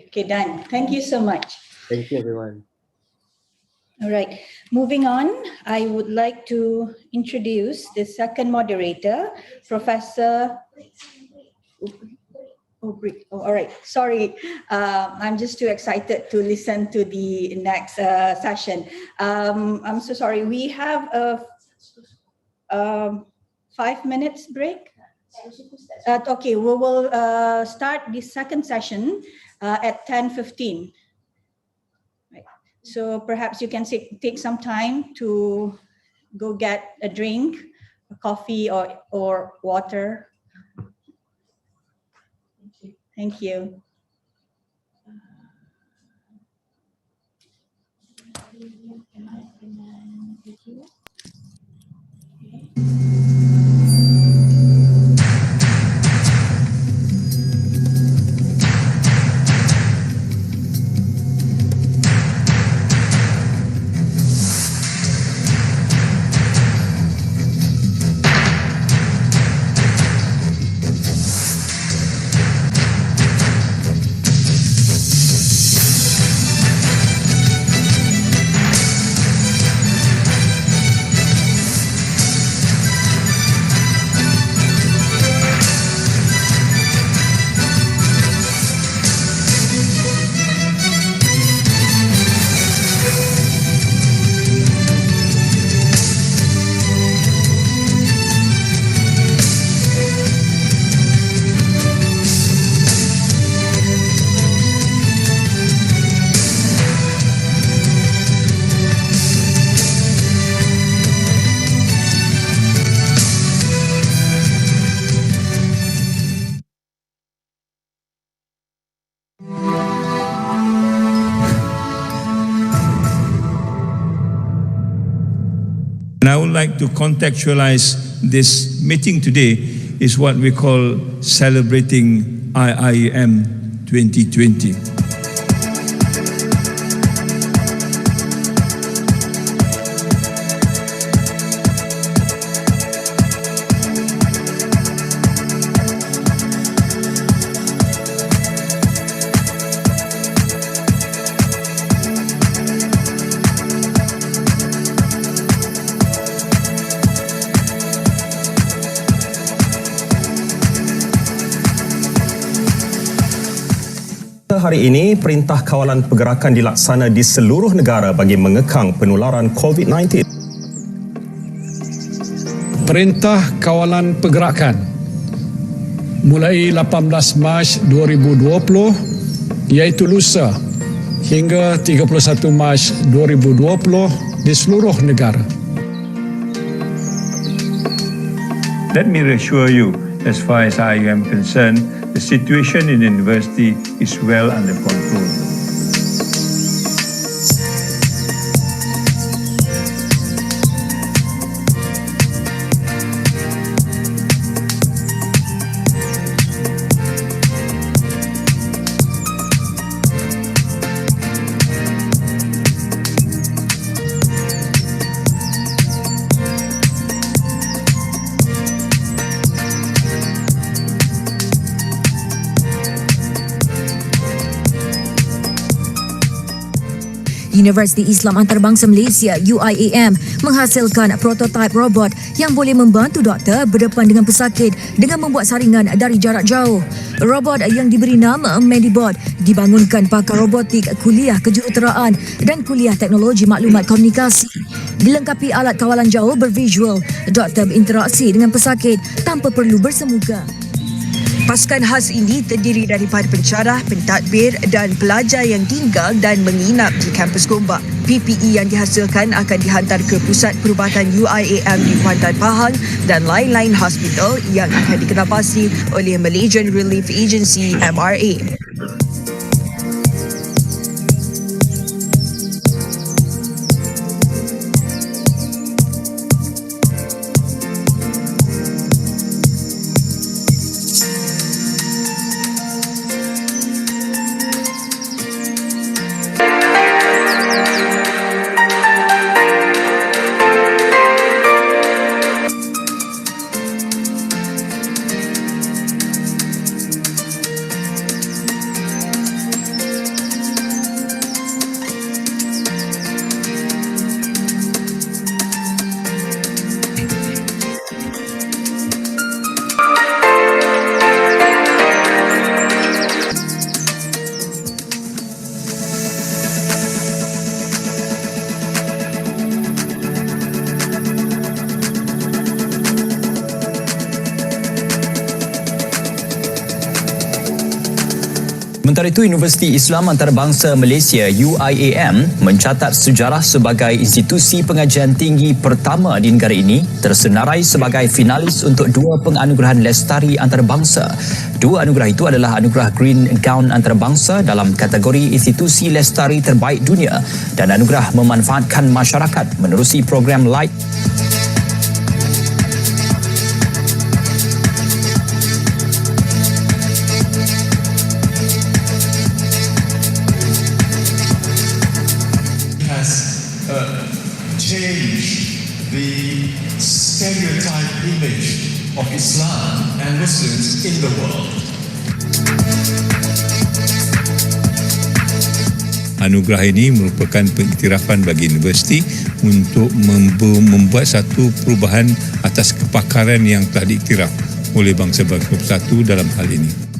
Okay, done. Thank you so much. Thank you, everyone. All right, moving on, I would like to introduce the second moderator, Professor. All right, sorry. I'm just too excited to listen to the next session. I'm so sorry. We have a 5 minutes break. Okay, we will start the second session at 10:15. Right. So perhaps you can take some time to go get a drink, a coffee or water. Thank you. I would like to contextualize this meeting today is what we call celebrating UIAM 2020. Hari ini, Perintah Kawalan Pergerakan dilaksana di seluruh negara bagi mengekang penularan COVID-19. Perintah Kawalan Pergerakan mulai 18 Mac 2020 iaitu lusa hingga 31 Mac 2020 di seluruh negara. Let me reassure you, as far as I am concerned, the situation in the university is well under control. Universiti Islam Antarabangsa Malaysia UIAM menghasilkan prototipe robot yang boleh membantu doktor berdepan dengan pesakit dengan membuat saringan dari jarak jauh. Robot yang diberi nama Medibot dibangunkan pakar robotik kuliah kejuruteraan dan kuliah teknologi maklumat komunikasi. Dilengkapi alat kawalan jauh bervisual, doktor berinteraksi dengan pesakit tanpa perlu bersemuka. Pasukan khas ini terdiri daripada pencarah, pentadbir dan pelajar yang tinggal dan menginap di kampus Gombak. PPE yang dihasilkan akan dihantar ke Pusat Perubatan UIAM di Kuantan Pahang dan lain-lain hospital yang akan dikenalpasti oleh Malaysian Relief Agency MRA. Sementara itu, Universiti Islam Antarabangsa Malaysia UIAM mencatat sejarah sebagai institusi pengajian tinggi pertama di negara ini tersenarai sebagai finalis untuk 2 penganugerahan Lestari Antarabangsa. 2 anugerah itu adalah anugerah Green Gown Antarabangsa dalam kategori institusi lestari terbaik dunia dan anugerah memanfaatkan masyarakat menerusi program Light. Stereotype image of Islam and Muslims in the world. Anugerah ini merupakan pengiktirafan bagi universiti untuk membuat satu perubahan atas kepakaran yang telah diiktiraf oleh bangsa-bangsa bersatu dalam hal ini.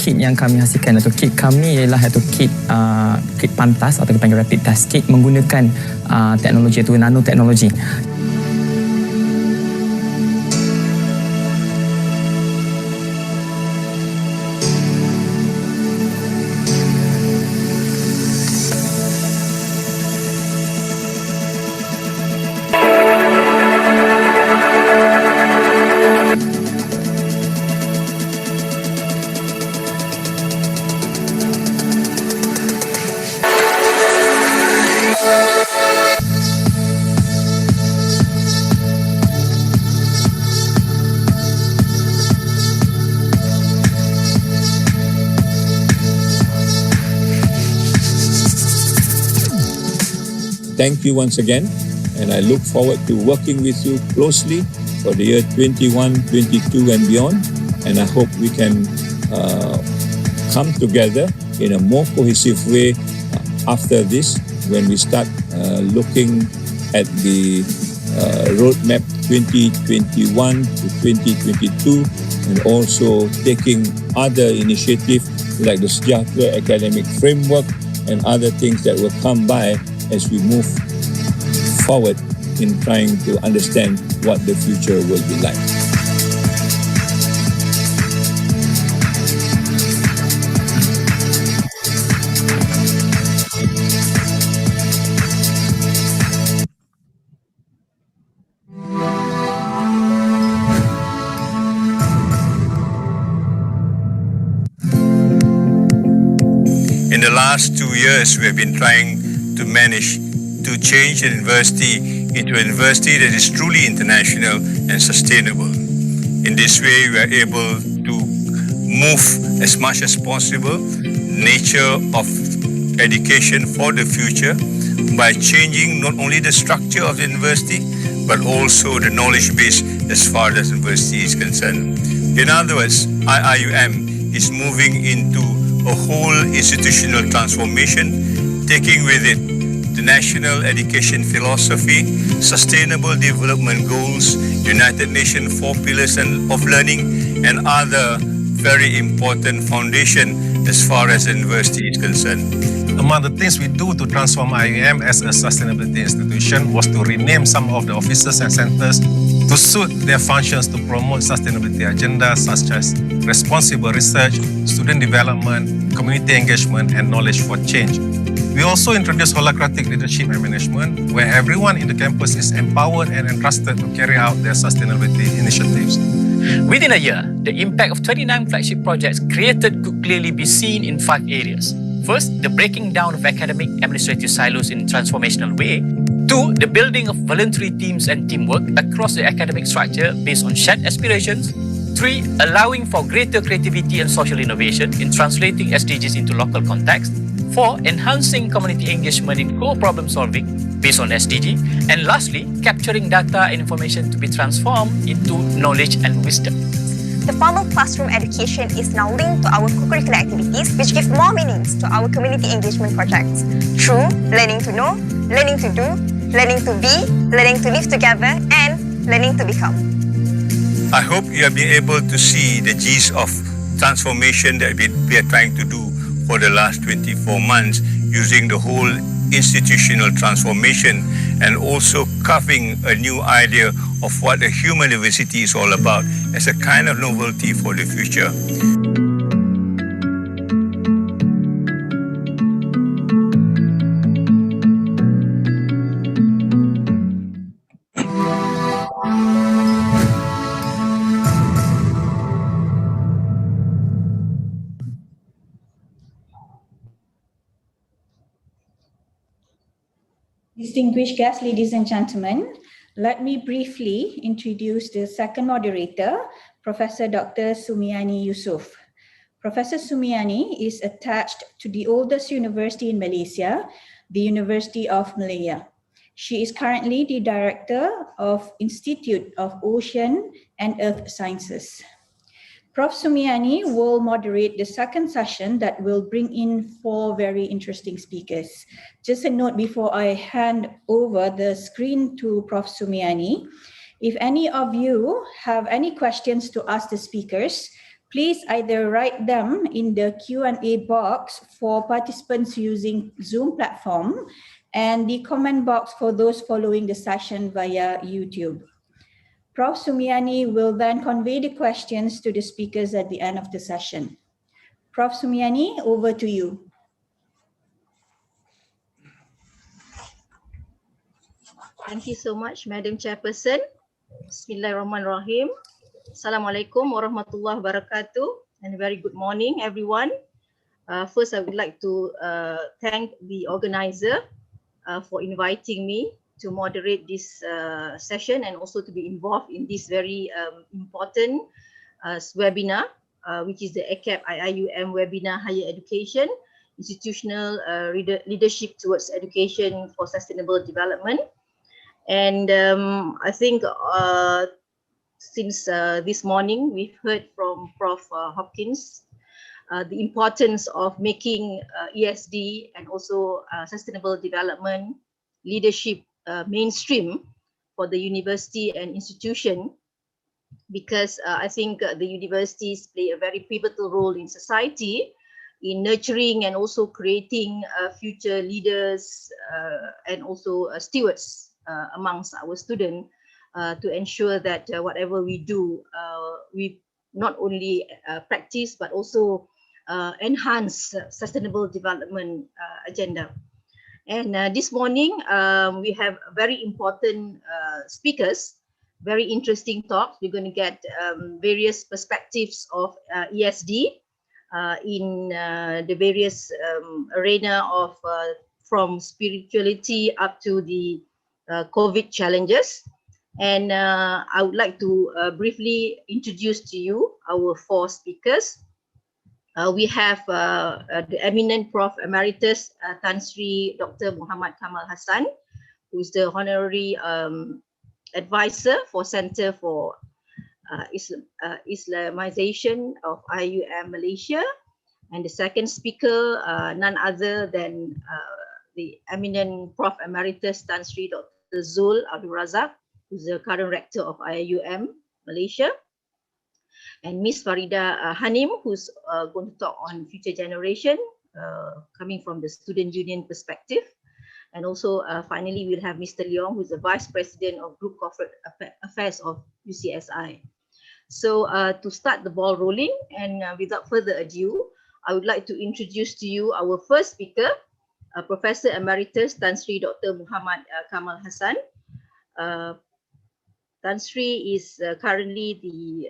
kit yang kami hasilkan atau kit kami ialah kit pantas atau kita panggil rapid test kit menggunakan teknologi iaitu nanoteknologi. Thank you once again, and I look forward to working with you closely for the year 21, 22 and beyond, and I hope we can come together in a more cohesive way after this when we start looking at the roadmap 2021 to 2022 and also taking other initiatives like the Sejahtera Academic Framework and other things that will come by as we move forward in trying to understand what the future will be like. In the last 2 years, we have been trying to manage to change the university into a university that is truly international and sustainable. In this way, we are able to move as much as possible nature of education for the future by changing not only the structure of the university, but also the knowledge base as far as the university is concerned. In other words, UIAM is moving into a whole institutional transformation, taking with it the national education philosophy, sustainable development goals, United Nations 4 pillars of learning, and other very important foundation as far as the university is concerned. Among the things we do to transform UIAM as a sustainability institution was to rename some of the offices and centers to suit their functions to promote sustainability agendas such as responsible research, student development, community engagement, and knowledge for change. We also introduced holacratic leadership and management, where everyone in the campus is empowered and entrusted to carry out their sustainability initiatives. Within a year, the impact of 29 flagship projects created could clearly be seen in 5 areas. First, the breaking down of academic administrative silos in a transformational way. 2, the building of voluntary teams and teamwork across the academic structure based on shared aspirations. 3, allowing for greater creativity and social innovation in translating SDGs into local context. 4, enhancing community engagement in co-problem solving based on SDG. And lastly, capturing data and information to be transformed into knowledge and wisdom. The formal classroom education is now linked to our co-curricular activities, which give more meanings to our community engagement projects through learning to know, learning to do, learning to be, learning to live together, and learning to become. I hope you have been able to see the G's of transformation that we are trying to do for the last 24 months using the whole institutional transformation and also carving a new idea of what a human university is all about as a kind of novelty for the future. Distinguished guests, ladies and gentlemen, let me briefly introduce the second moderator, Professor Dr. Sumiani Yusof. Professor Sumiani is attached to the oldest university in Malaysia, the University of Malaya. She is currently the Director of Institute of Ocean and Earth Sciences. Prof. Sumiani will moderate the second session that will bring in 4 very interesting speakers. Just a note before I hand over the screen to Prof. Sumiani, if any of you have any questions to ask the speakers, Please either write them in the Q&A box for participants using Zoom platform and the comment box for those following the session via YouTube. Prof. Sumiani will then convey the questions to the speakers at the end of the session. Prof. Sumiani, over to you. Thank you so much, Madam Chairperson. Bismillahirrahmanirrahim. Assalamualaikum warahmatullahi wabarakatuh, and a very good morning, everyone. First, I would like to thank the organizer for inviting me to moderate this session and also to be involved in this very important webinar, which is the AKEPT IIUM webinar, Higher Education, Institutional Leadership Towards Education for Sustainable Development. And I think since this morning, we've heard from Prof. Hopkins the importance of making ESD and also sustainable development leadership mainstream for the university and institution, because I think the universities play a very pivotal role in society in nurturing and also creating future leaders and also stewards amongst our students to ensure that whatever we do, we not only practice but also enhance sustainable development agenda. And this morning, we have very important speakers, very interesting talks. We're going to get various perspectives of ESD in the various arena of from spirituality up to the COVID challenges. And I would like to briefly introduce to you our four speakers. We have the eminent Prof. Emeritus Tan Sri Dr. Muhammad Kamal Hassan, who is the honorary advisor for Center for Islamization of IIUM Malaysia. And the second speaker, none other than the eminent Prof. Emeritus Tan Sri Dr. Zul Abdul Razak, who's the current rector of IIUM Malaysia, and Miss Farida Hanim, who's going to talk on future generation, coming from the student union perspective. And also finally, we'll have Mr. Leong, who's the Vice President of Group Corporate Affairs of UCSI. So to start the ball rolling, and without further ado, I would like to introduce to you our first speaker, Professor Emeritus Tan Sri Dr. Muhammad Kamal Hassan. Tan Sri is currently the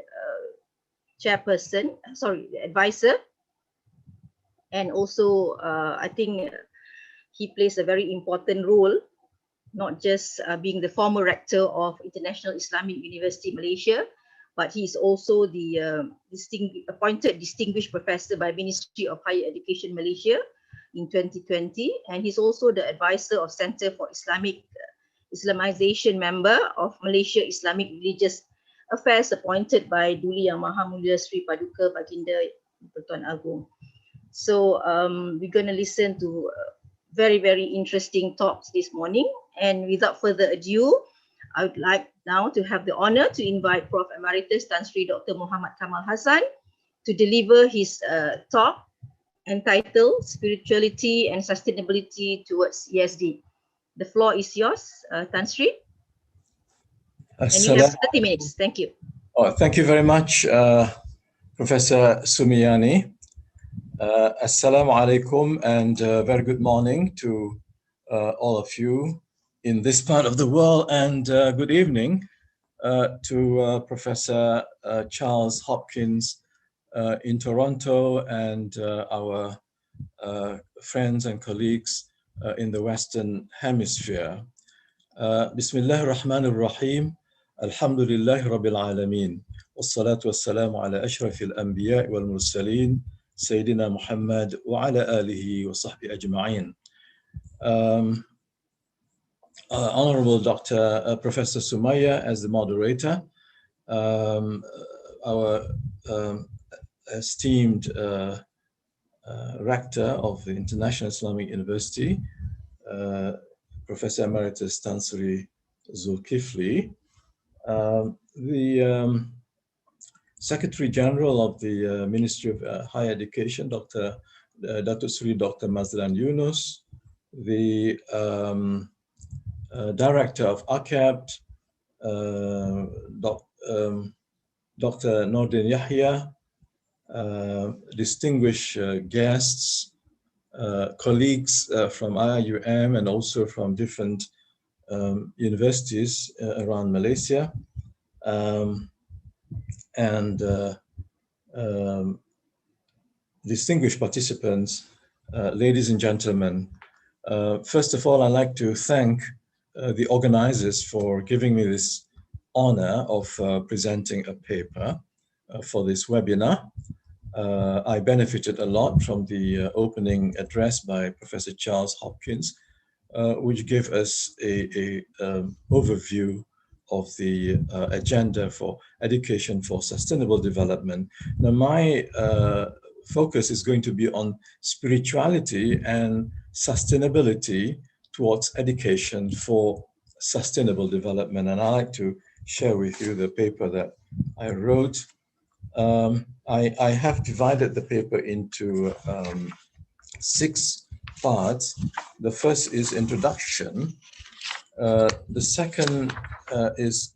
the advisor, and also I think he plays a very important role, not just being the former rector of International Islamic University Malaysia, but he's also the appointed distinguished professor by Ministry of Higher Education Malaysia in 2020, and he's also the advisor of Center for Islamization member of Malaysia Islamic Religious Affairs, appointed by Duli Yang Maha Mulia Sri Paduka Baginda Pertuan Agong. So we're going to listen to very, very interesting talks this morning. And without further ado, I would like now to have the honor to invite Prof. Emeritus Tan Sri Dr. Muhammad Kamal Hassan to deliver his talk entitled Spirituality and Sustainability Towards ESD. The floor is yours, Tan Sri. And you have 30 minutes. Thank you. Oh, thank you very much, Professor Sumiani. Assalamu alaikum, and very good morning to all of you in this part of the world, and good evening to Professor Charles Hopkins in Toronto, and our friends and colleagues in the Western Hemisphere. Bismillahir Rahmanir Rahim. Alhamdulillahi Rabbil Alameen. Wassalatu wassalamu ala ashrafil anbiya wal mursaleen. Sayyidina Muhammad wa ala alihi wa sahbihi ajma'in. Honorable Dr. Professor Sumaya as the moderator, our esteemed rector of the International Islamic University, Professor Emeritus Tan Sri Zulkifli. The Secretary General of the Ministry of Higher Education, Datuk Sri Dr. Mazlan Yunus, the Director of AKEPT, Dr. Nordin Yahya, distinguished guests, colleagues from IIUM and also from different universities around Malaysia, and distinguished participants, ladies and gentlemen. First of all, I'd like to thank the organizers for giving me this honor of presenting a paper for this webinar. I benefited a lot from the opening address by Professor Charles Hopkins, which gave us a overview of the agenda for education for sustainable development. Now, my focus is going to be on spirituality and sustainability towards education for sustainable development. And I'd like to share with you the paper that I wrote. I have divided the paper into 6 parts. The first is introduction. The second is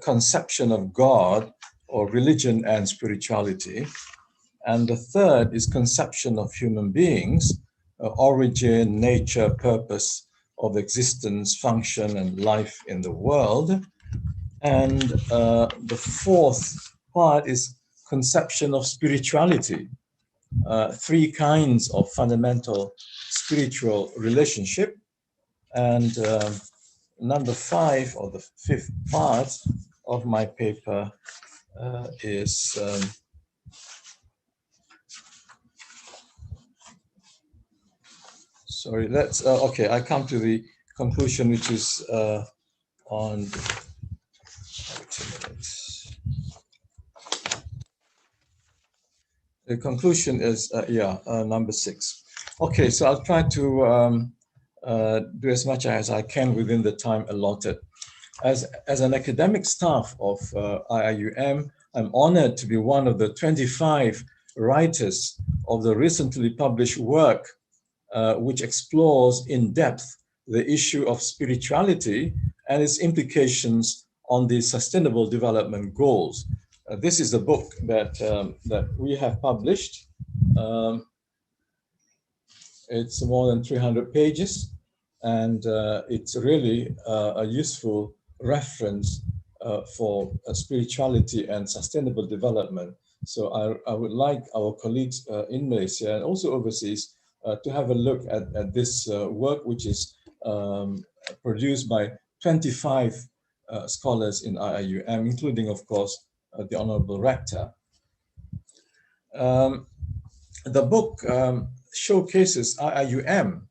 conception of God or religion and spirituality. And the third is conception of human beings, origin, nature, purpose of existence, function, and life in the world. And the fourth part is conception of spirituality, 3 kinds of fundamental spiritual relationship. And number 5, or the 5th part of my paper is sorry, let's, okay, I come to the conclusion, which is on, the conclusion is, number 6. Okay, so I'll try to do as much as I can within the time allotted. As an academic staff of IIUM, I'm honored to be one of the 25 writers of the recently published work which explores in depth the issue of spirituality and its implications on the Sustainable Development Goals. This is a book that we have published. It's more than 300 pages, and it's really a useful reference for spirituality and sustainable development. So I would like our colleagues in Malaysia and also overseas to have a look at this work, which is produced by 25 scholars in IIUM, including, of course, the Honorable Rector. The book showcases IIUM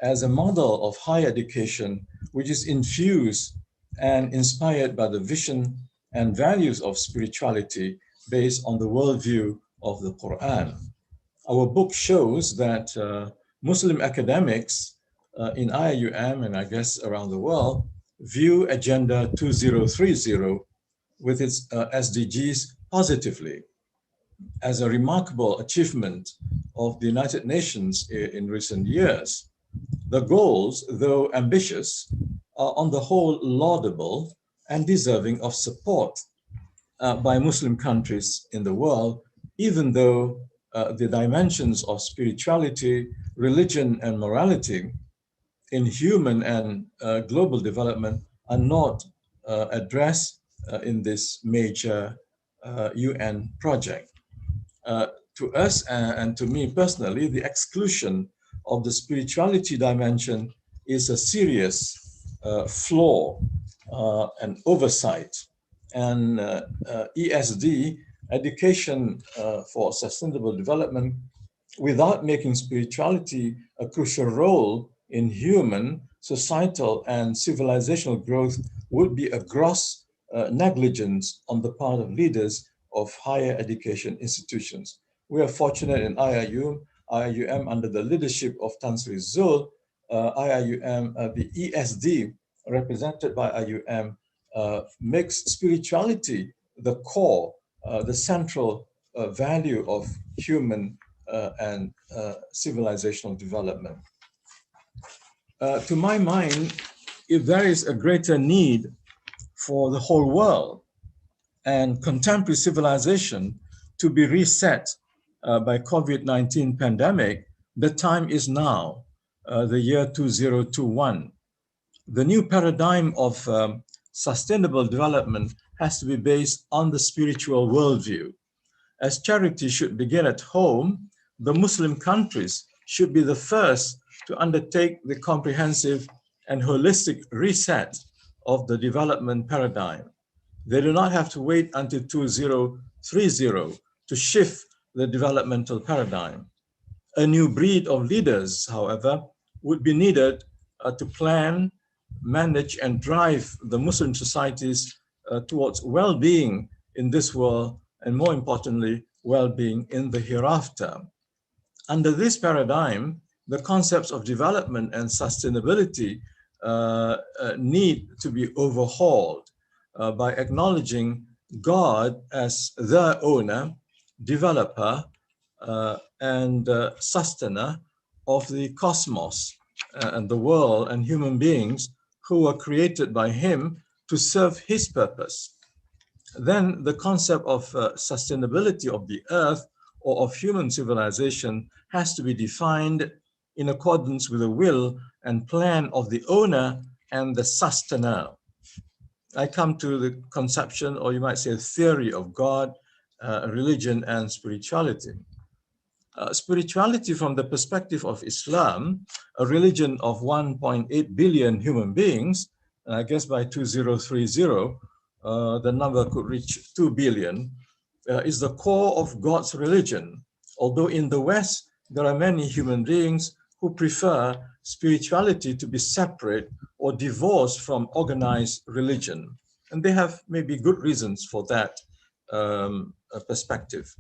as a model of higher education, which is infused and inspired by the vision and values of spirituality based on the worldview of the Quran. Our book shows that Muslim academics in IIUM and I guess around the world view Agenda 2030 with its SDGs positively as a remarkable achievement of the United Nations in recent years. The goals, though ambitious, are on the whole laudable and deserving of support by Muslim countries in the world, even though the dimensions of spirituality, religion, and morality in human and global development are not addressed in this major UN project. To us and to me personally, the exclusion of the spirituality dimension is a serious flaw and oversight. And ESD, education for sustainable development, without making spirituality a crucial role in human, societal, and civilizational growth would be a gross negligence on the part of leaders of higher education institutions. We are fortunate in IIUM under the leadership of Tan Sri Zul, IIUM, the ESD represented by IIUM makes spirituality the core the central value of human and civilizational development. To my mind, if there is a greater need for the whole world and contemporary civilization to be reset by COVID-19 pandemic, the time is now, the year 2021. The new paradigm of sustainable development has to be based on the spiritual worldview. As charity should begin at home, the Muslim countries should be the first to undertake the comprehensive and holistic reset of the development paradigm. They do not have to wait until 2030 to shift the developmental paradigm. A new breed of leaders, however, would be needed to plan, manage, and drive the Muslim societies towards well-being in this world, and more importantly, well-being in the hereafter. Under this paradigm, the concepts of development and sustainability need to be overhauled by acknowledging God as the owner, developer, and sustainer of the cosmos and the world and human beings who were created by him to serve his purpose. Then the concept of sustainability of the earth or of human civilization has to be defined in accordance with the will and plan of the owner and the sustainer. I come to the conception, or you might say theory of God, religion, and spirituality. Spirituality from the perspective of Islam, a religion of 1.8 billion human beings, I guess by 2030, the number could reach 2 billion, is the core of God's religion. Although in the West, there are many human beings who prefer spirituality to be separate or divorced from organized religion. And they have maybe good reasons for that perspective.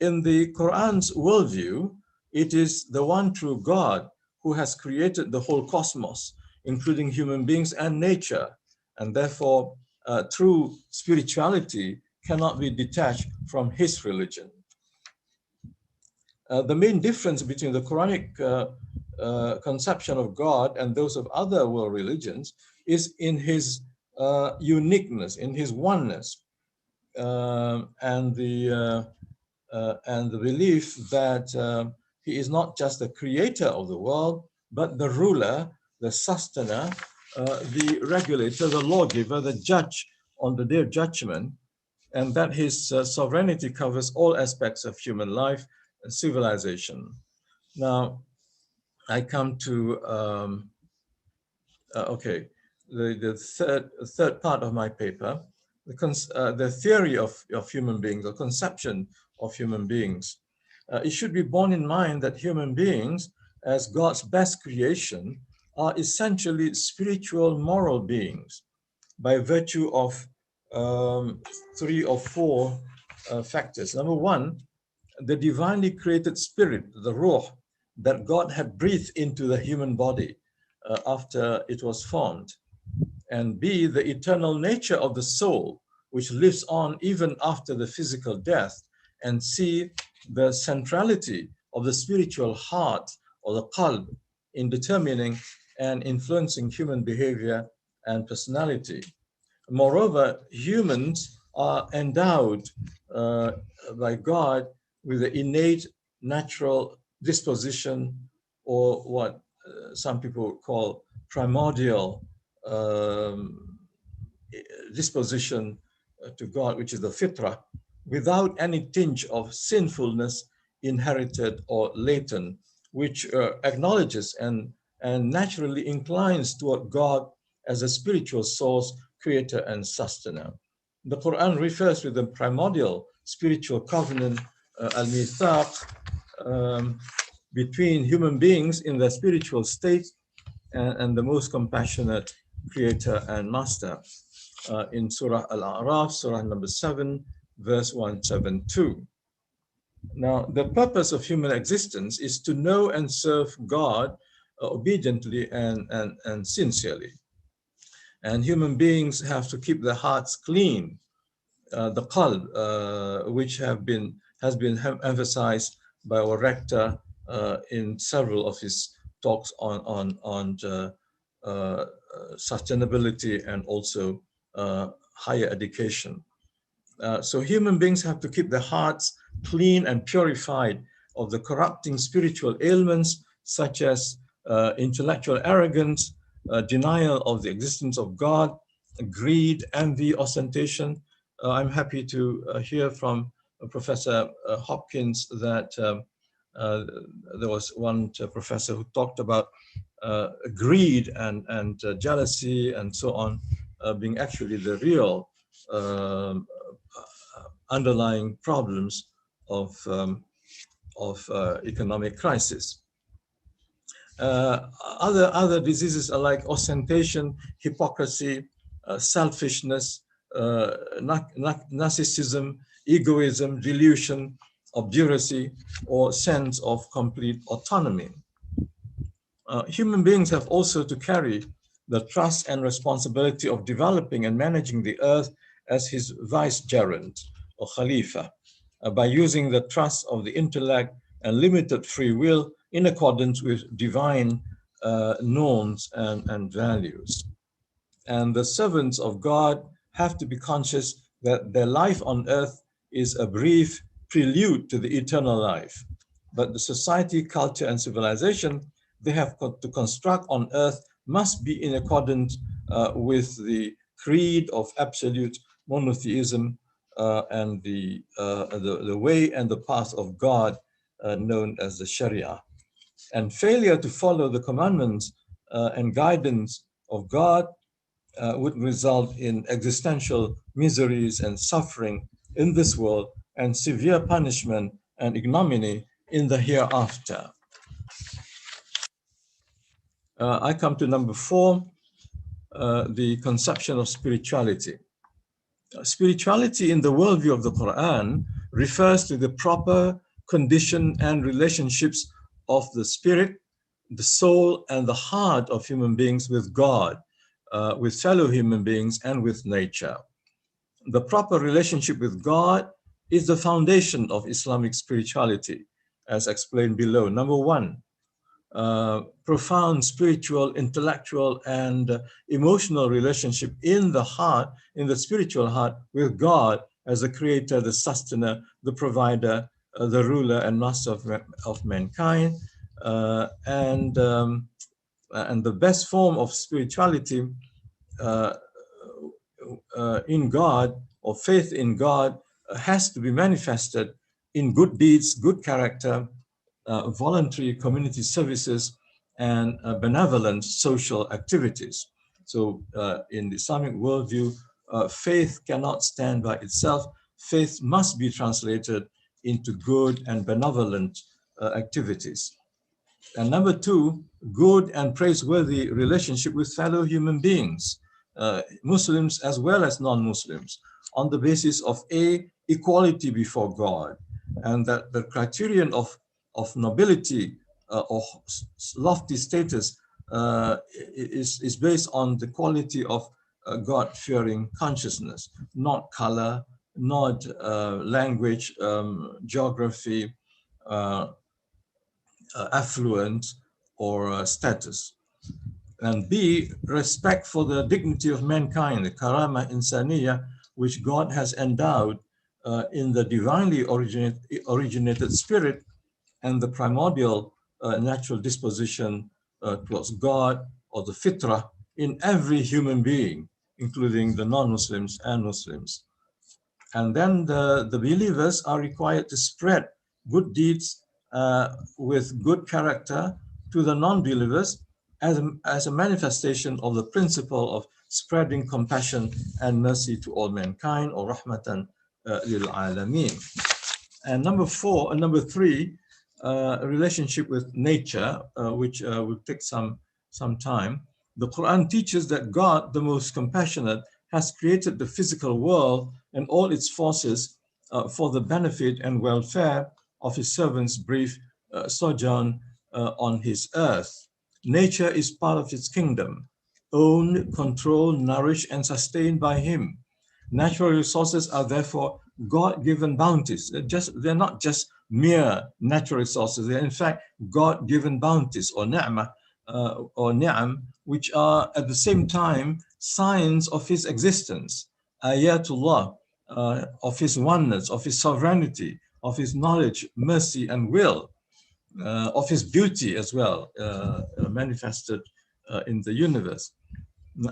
In the Quran's worldview, it is the one true God who has created the whole cosmos, including human beings and nature, and therefore true spirituality cannot be detached from his religion. The main difference between the Quranic conception of God and those of other world religions is in his uniqueness, in his oneness, and the belief that he is not just the creator of the world, but the ruler, the sustainer, the regulator, the lawgiver, the judge on the day of judgment, and that his sovereignty covers all aspects of human life and civilization. Now, I come to, the third part of my paper, the theory of human beings, the conception of human beings. It should be borne in mind that human beings, as God's best creation, are essentially spiritual moral beings by virtue of 3 or 4 factors. Number one, the divinely created spirit, the ruh, that God had breathed into the human body after it was formed. And B, the eternal nature of the soul, which lives on even after the physical death. And C, the centrality of the spiritual heart or the qalb in determining and influencing human behavior and personality. Moreover, humans are endowed by God with the innate natural disposition, or what some people call primordial disposition to God, which is the fitrah, without any tinge of sinfulness inherited or latent, which acknowledges and naturally inclines toward God as a spiritual source, creator, and sustainer. The Quran refers to the primordial spiritual covenant, al-mithaq, between human beings in their spiritual state and the most compassionate creator and master. In Surah Al-A'raf, Surah number 7, verse 172. Now, the purpose of human existence is to know and serve God obediently and sincerely. And human beings have to keep their hearts clean the qalb, which has been emphasized by our rector in several of his talks on sustainability and also higher education. So human beings have to keep their hearts clean and purified of the corrupting spiritual ailments such as intellectual arrogance, denial of the existence of God, greed, envy, ostentation. I'm happy to hear from Professor Hopkins that there was one professor who talked about greed and jealousy and so on being actually the real underlying problems of economic crisis. Other diseases are like ostentation, hypocrisy, selfishness, narcissism, egoism, delusion, obduracy, or sense of complete autonomy. Human beings have also to carry the trust and responsibility of developing and managing the earth as his vicegerent or Khalifa by using the trust of the intellect and limited free will in accordance with divine norms and values. And the servants of God have to be conscious that their life on earth is a brief prelude to the eternal life. But the society, culture, and civilization they have to construct on earth must be in accordance with the creed of absolute monotheism and the way and the path of God known as the Sharia. And failure to follow the commandments and guidance of God would result in existential miseries and suffering in this world and severe punishment and ignominy in the hereafter. I come to number 4, the conception of spirituality. Spirituality in the worldview of the Quran refers to the proper condition and relationships of the spirit, the soul, and the heart of human beings with God, with fellow human beings, and with nature. The proper relationship with God is the foundation of Islamic spirituality, as explained below. Number 1, profound spiritual, intellectual, and emotional relationship in the heart, in the spiritual heart, with God as the creator, the sustainer, the provider, the ruler and master of mankind. And the best form of spirituality in God, or faith in God, has to be manifested in good deeds, good character, voluntary community services, and benevolent social activities. So in the Islamic worldview, faith cannot stand by itself. Faith must be translated into good and benevolent activities. And number 2, good and praiseworthy relationship with fellow human beings, Muslims as well as non-Muslims, on the basis of equality before God, and that the criterion of nobility or lofty status is based on the quality of God-fearing consciousness, not color, not language, geography, affluence, or status. And B, respect for the dignity of mankind, the karama insaniya, which God has endowed in the divinely originated spirit and the primordial natural disposition towards God, or the fitrah, in every human being, including the non-Muslims and Muslims. And then the believers are required to spread good deeds with good character to the non-believers as a manifestation of the principle of spreading compassion and mercy to all mankind, or rahmatan lil alameen. And number 3, relationship with nature, which will take some time. The Quran teaches that God, the most compassionate, has created the physical world and all its forces for the benefit and welfare of his servants' brief sojourn on his earth. Nature is part of his kingdom, owned, controlled, nourished, and sustained by him. Natural resources are therefore God-given bounties. They're not just mere natural resources. They're in fact God-given bounties or ni'mah or ni'am, which are at the same time signs of His existence, ayatullah, of His oneness, of His sovereignty, of His knowledge, mercy, and will, of His beauty as well, manifested in the universe.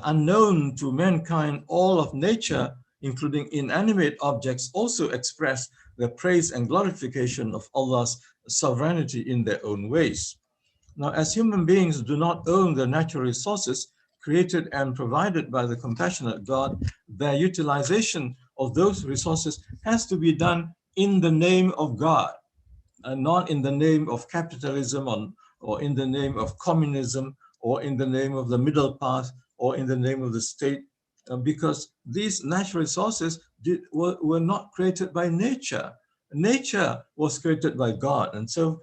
Unknown to mankind, all of nature, including inanimate objects, also express the praise and glorification of Allah's sovereignty in their own ways. Now, as human beings do not own the natural resources created and provided by the compassionate God, their utilization of those resources has to be done in the name of God, and not in the name of capitalism or in the name of communism or in the name of the middle path or in the name of the state, because these natural resources were not created by nature. Nature was created by God, and so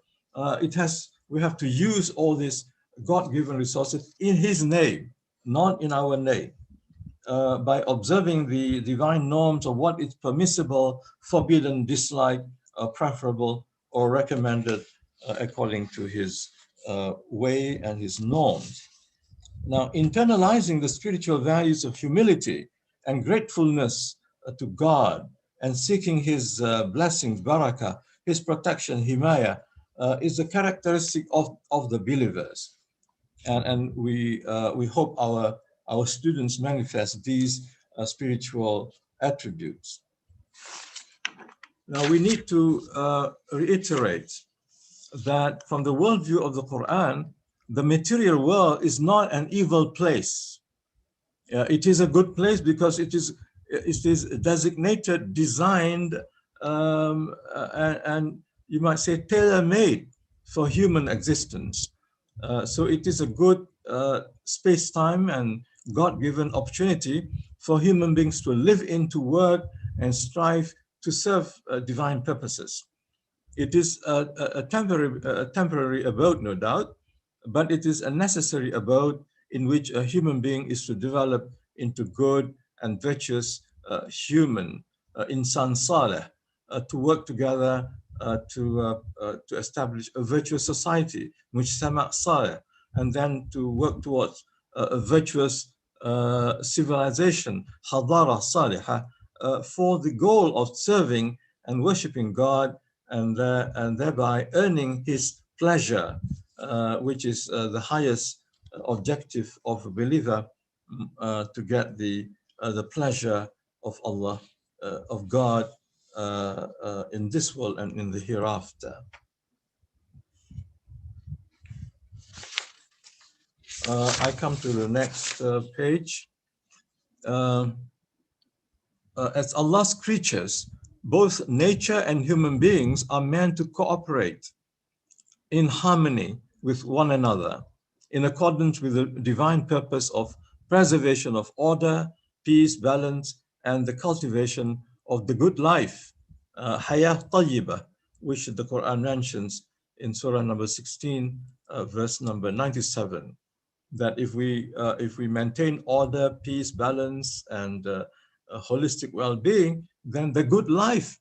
we have to use all these God-given resources in His name, not in our name, by observing the divine norms of what is permissible, forbidden, disliked, preferable, or recommended according to His way and His norms. Now, internalizing the spiritual values of humility and gratefulness to God and seeking His blessings, barakah, His protection, himaya, is a characteristic of the believers. And we hope our students manifest these spiritual attributes. Now, we need to reiterate that from the worldview of the Quran, the material world is not an evil place. It is a good place because it is designated, designed, and you might say tailor-made for human existence. So it is a good space-time and God-given opportunity for human beings to live in, to work, and strive to serve divine purposes. It is a temporary abode, no doubt, but it is a necessary abode in which a human being is to develop into good and virtuous human, insan saleh, to work together to establish a virtuous society, mujtama' saleh, and then to work towards a virtuous civilization, hadara salihah, for the goal of serving and worshiping God and thereby earning His pleasure, which is the highest objective of a believer, to get the pleasure of Allah, of God, in this world and in the hereafter. I come to the next page. As Allah's creatures, both nature and human beings are meant to cooperate in harmony with one another, in accordance with the divine purpose of preservation of order, peace, balance, and the cultivation of the good life, hayah tayyibah, which the Quran mentions in Surah number 16, verse number 97, that if we maintain order, peace, balance, and holistic well-being, then the good life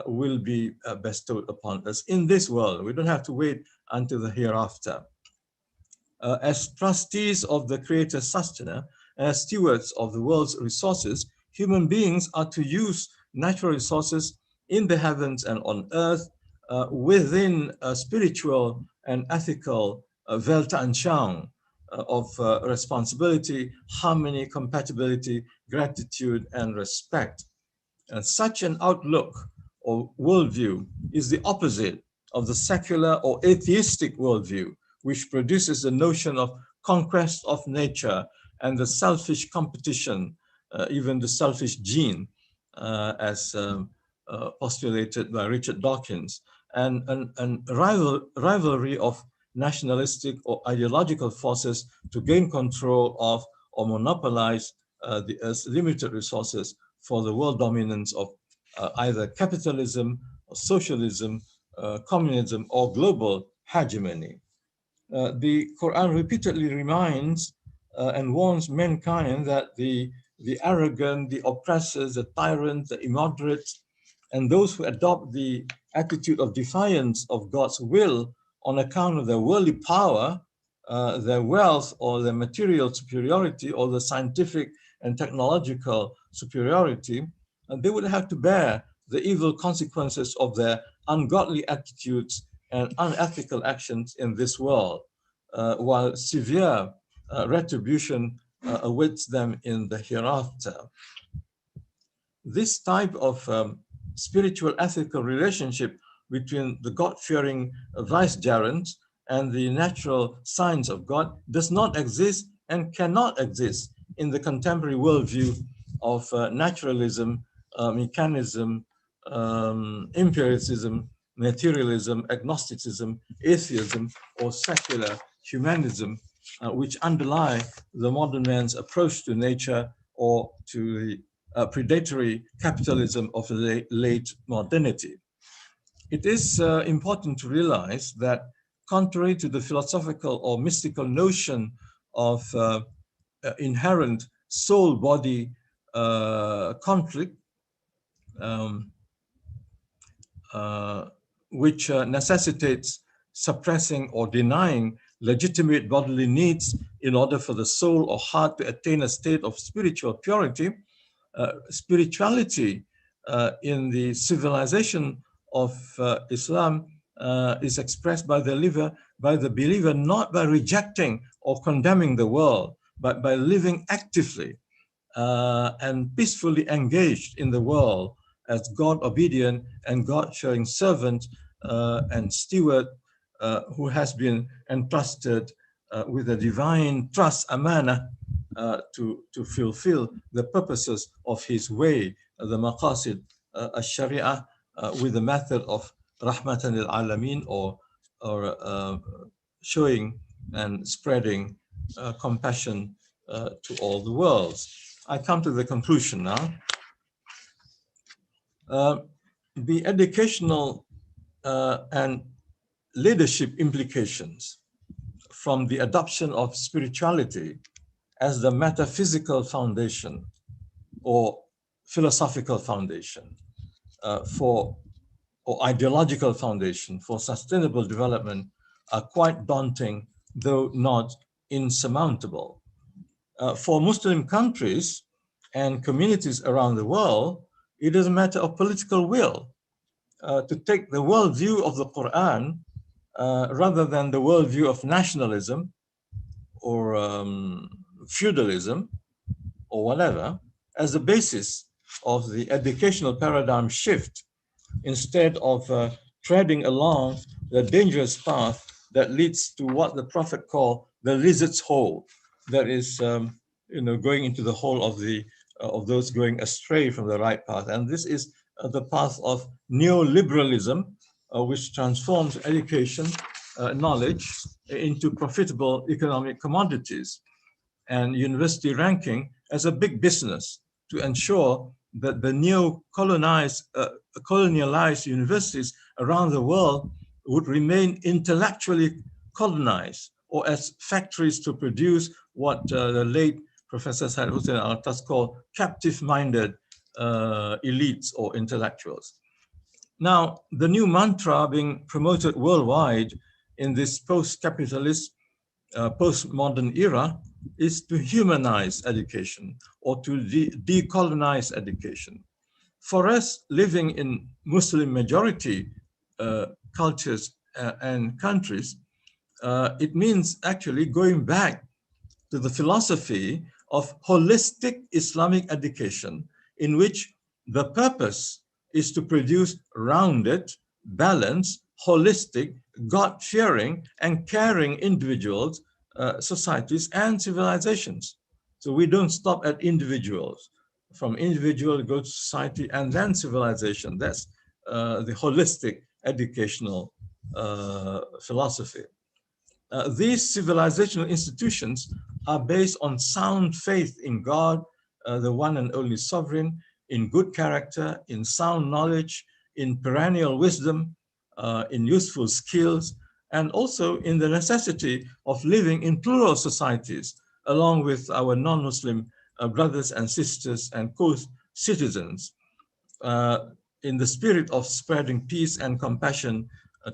will be bestowed upon us in this world. We don't have to wait until the hereafter. As trustees of the Creator's sustainer, as stewards of the world's resources, human beings are to use natural resources in the heavens and on earth within a spiritual and ethical Weltanschauung of responsibility, harmony, compatibility, gratitude, and respect. Such an outlook or worldview is the opposite of the secular or atheistic worldview, which produces the notion of conquest of nature and the selfish competition, even the selfish gene, as postulated by Richard Dawkins, and rivalry of nationalistic or ideological forces to gain control of or monopolize the Earth's limited resources for the world dominance of either capitalism, or socialism, communism, or global hegemony. The Quran repeatedly reminds and warns mankind that the the arrogant, the oppressors, the tyrants, the immoderates, and those who adopt the attitude of defiance of God's will on account of their worldly power, their wealth, or their material superiority, or the scientific and technological superiority, they would have to bear the evil consequences of their ungodly attitudes and unethical actions in this world, while severe retribution awaits them in the hereafter. This type of spiritual ethical relationship between the God-fearing vicegerents and the natural signs of God does not exist and cannot exist in the contemporary worldview of naturalism, mechanism, empiricism, materialism, agnosticism, atheism, or secular humanism, which underlie the modern man's approach to nature or to the predatory capitalism of the late modernity. It is important to realize that contrary to the philosophical or mystical notion of inherent soul-body conflict, which necessitates suppressing or denying legitimate bodily needs in order for the soul or heart to attain a state of spiritual purity, spirituality in the civilization of Islam is expressed by the believer not by rejecting or condemning the world, but by living actively and peacefully engaged in the world as God-obedient and God-fearing servant and steward who has been entrusted with a divine trust, amana, to fulfill the purposes of his way, the maqasid al-sharia, with the method of rahmatan lil-alamin, or showing and spreading compassion to all the worlds. I come to the conclusion now. The educational and leadership implications from the adoption of spirituality as the metaphysical foundation or philosophical foundation or ideological foundation for sustainable development are quite daunting, though not insurmountable. For Muslim countries and communities around the world, it is a matter of political will to take the worldview of the Quran rather than the worldview of nationalism or feudalism or whatever as the basis of the educational paradigm shift, instead of treading along the dangerous path that leads to what the Prophet called the lizard's hole, that is, going into the hole of those going astray from the right path. And this is the path of neoliberalism, which transforms education, knowledge, into profitable economic commodities, and university ranking as a big business to ensure that the colonialized universities around the world would remain intellectually colonized, or as factories to produce what the late Professor Syed Hussein Al-Attas called captive-minded elites or intellectuals. Now, the new mantra being promoted worldwide in this post-capitalist, postmodern era is to humanize education, or to decolonize education. For us living in Muslim majority cultures and countries, it means actually going back to the philosophy of holistic Islamic education, in which the purpose is to produce rounded, balanced, holistic, God-fearing and caring individuals, societies and civilizations. So we don't stop at individuals. From individual, go to society and then civilization. That's the holistic educational philosophy. These civilizational institutions are based on sound faith in God, the one and only sovereign, in good character, in sound knowledge, in perennial wisdom, in useful skills, and also in the necessity of living in plural societies, along with our non-Muslim brothers and sisters and co-citizens in the spirit of spreading peace and compassion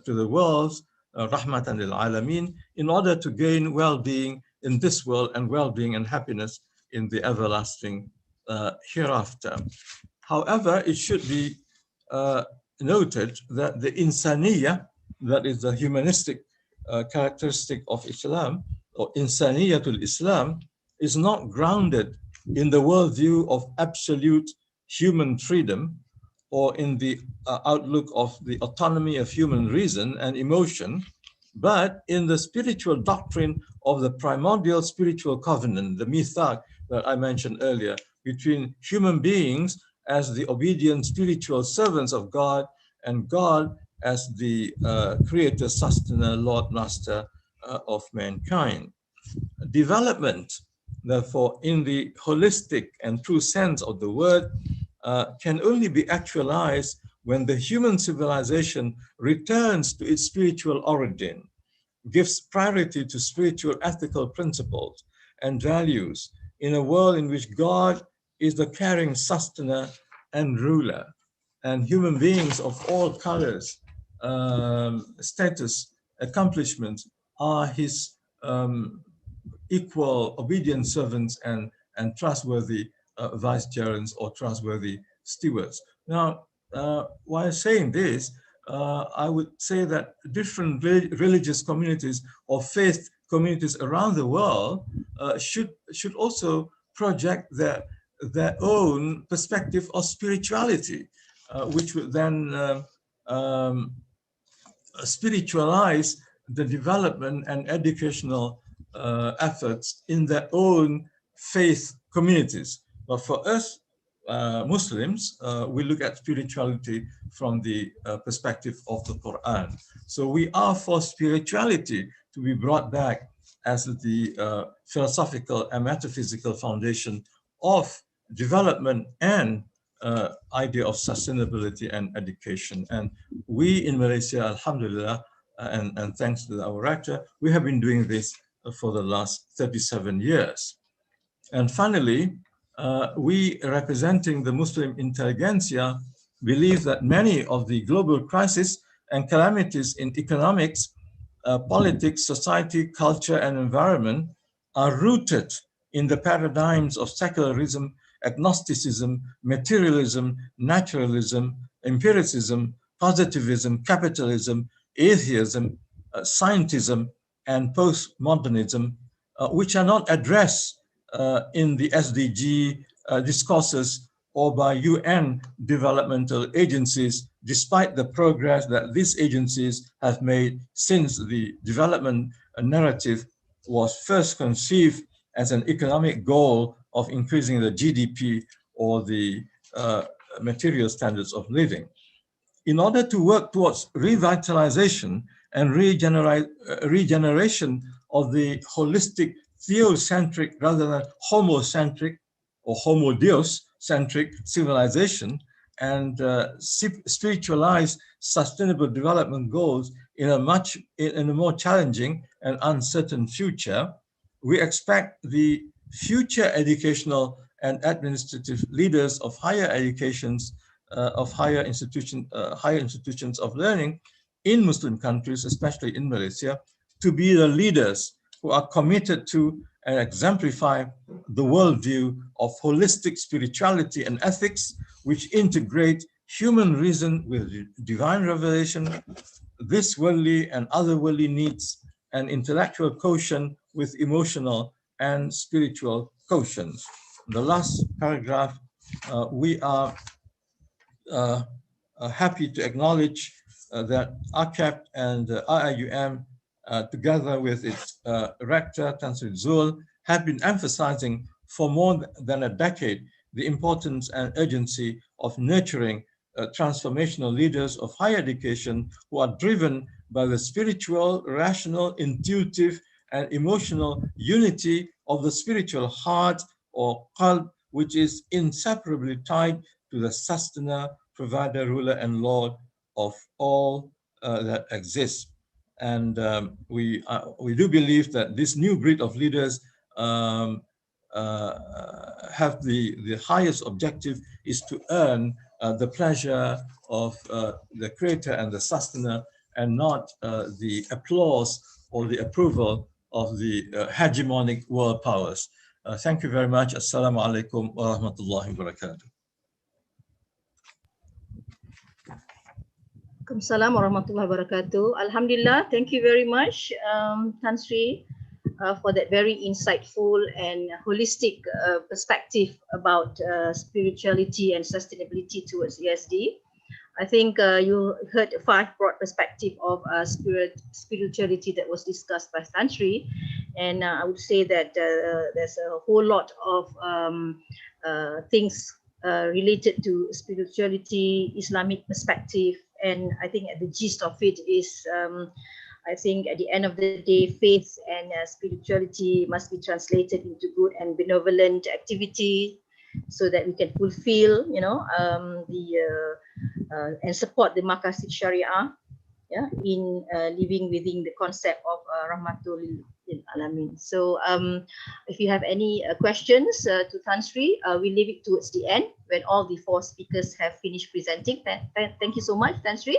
to the world, rahmatan lil alameen, in order to gain well-being in this world and well-being and happiness in the everlasting hereafter. However, it should be noted that the insaniya, that is the humanistic characteristic of Islam, or insaniyatul Islam, is not grounded in the worldview of absolute human freedom or in the outlook of the autonomy of human reason and emotion, but in the spiritual doctrine of the primordial spiritual covenant, the mithaq that I mentioned earlier, between human beings as the obedient spiritual servants of God and God as the creator, sustainer, Lord, master of mankind. Development, therefore, in the holistic and true sense of the word, can only be actualized when the human civilization returns to its spiritual origin, gives priority to spiritual ethical principles and values in a world in which God is the caring sustainer and ruler, and human beings of all colors, status, accomplishments are his equal obedient servants and trustworthy vicegerents or trustworthy stewards. Now, while saying this, I would say that different religious communities or faith communities around the world should also project their own perspective of spirituality, which would then spiritualize the development and educational efforts in their own faith communities. But for us, Muslims, we look at spirituality from the perspective of the Quran. So we are for spirituality to be brought back as the philosophical and metaphysical foundation of development and idea of sustainability and education. And we in Malaysia, alhamdulillah, and thanks to our rector, we have been doing this for the last 37 years. And finally, we representing the Muslim intelligentsia believe that many of the global crises and calamities in economics, politics, society, culture, and environment are rooted in the paradigms of secularism, agnosticism, materialism, naturalism, empiricism, positivism, capitalism, atheism, scientism, and postmodernism, which are not addressed in the SDG discourses or by UN developmental agencies, despite the progress that these agencies have made since the development narrative was first conceived as an economic goal of increasing the GDP or the material standards of living. In order to work towards revitalization and regeneration of the holistic theocentric rather than homocentric or homo deus centric civilization and spiritualized sustainable development goals in a more challenging and uncertain future, we expect the future educational and administrative leaders of higher educations, of higher institutions of learning in Muslim countries, especially in Malaysia, to be the leaders who are committed to and exemplify the worldview of holistic spirituality and ethics, which integrate human reason with divine revelation, this worldly and otherworldly needs, and intellectual quotient with emotional and spiritual quotient. The last paragraph, we are happy to acknowledge that AKEPT and UIAM, together with its rector, Tan Sri Zul, have been emphasizing for more than a decade the importance and urgency of nurturing transformational leaders of higher education who are driven by the spiritual, rational, intuitive, and emotional unity of the spiritual heart or qalb, which is inseparably tied to the sustainer, provider, ruler, and Lord of all that exists. And we do believe that this new breed of leaders have the highest objective is to earn the pleasure of the creator and the sustainer, and not the applause or the approval of the hegemonic world powers. Thank you very much. Assalamu alaikum wa rahmatullahi wa barakatuh. Assalamualaikum warahmatullahi wabarakatuh. Alhamdulillah, thank you very much, Tan Sri, for that very insightful and holistic perspective about spirituality and sustainability towards ESD. I think you heard 5 broad perspective of spirituality that was discussed by Tan Sri, and I would say that there's a whole lot of things related to spirituality, Islamic perspective, and I think the gist of it is I think at the end of the day, faith and spirituality must be translated into good and benevolent activity, so that we can fulfill, and support the maqasid Sharia, in living within the concept of Rahmatul lil Alamin. So if you have any questions to Tan Sri, we leave it towards the end when all the 4 speakers have finished presenting. Thank you so much, Tan Sri,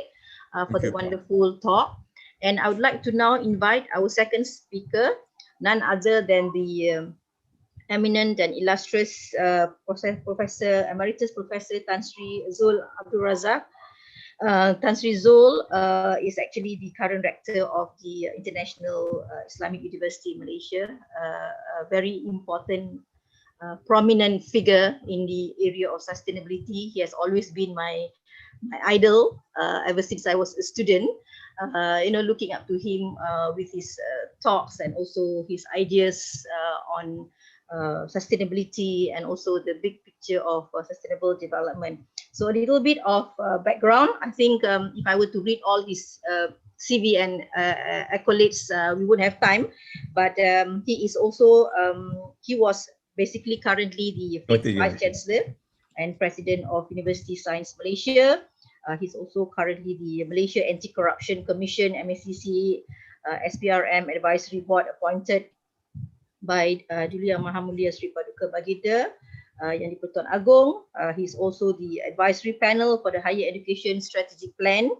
for the wonderful talk. And I would like to now invite our second speaker, none other than the eminent and illustrious Professor Emeritus Professor Tan Sri Zul Abdul Razak. Tan Sri Zul is actually the current rector of the International Islamic University Malaysia, a very important, prominent figure in the area of sustainability. He has always been my idol ever since I was a student. Looking up to him with his talks and also his ideas on sustainability and also the big picture of sustainable development. So a little bit of background. I think if I were to read all his CV and accolades, we wouldn't have time. But he is also, he was basically currently the Vice Chancellor and President of University Science Malaysia. He's also currently the Malaysia Anti-Corruption Commission, MACC, SPRM Advisory Board appointed by Duli Yang Maha Mulia Sri Paduka Baginda Yang di-Pertuan Agong. He's also the advisory panel for the Higher Education Strategic Plan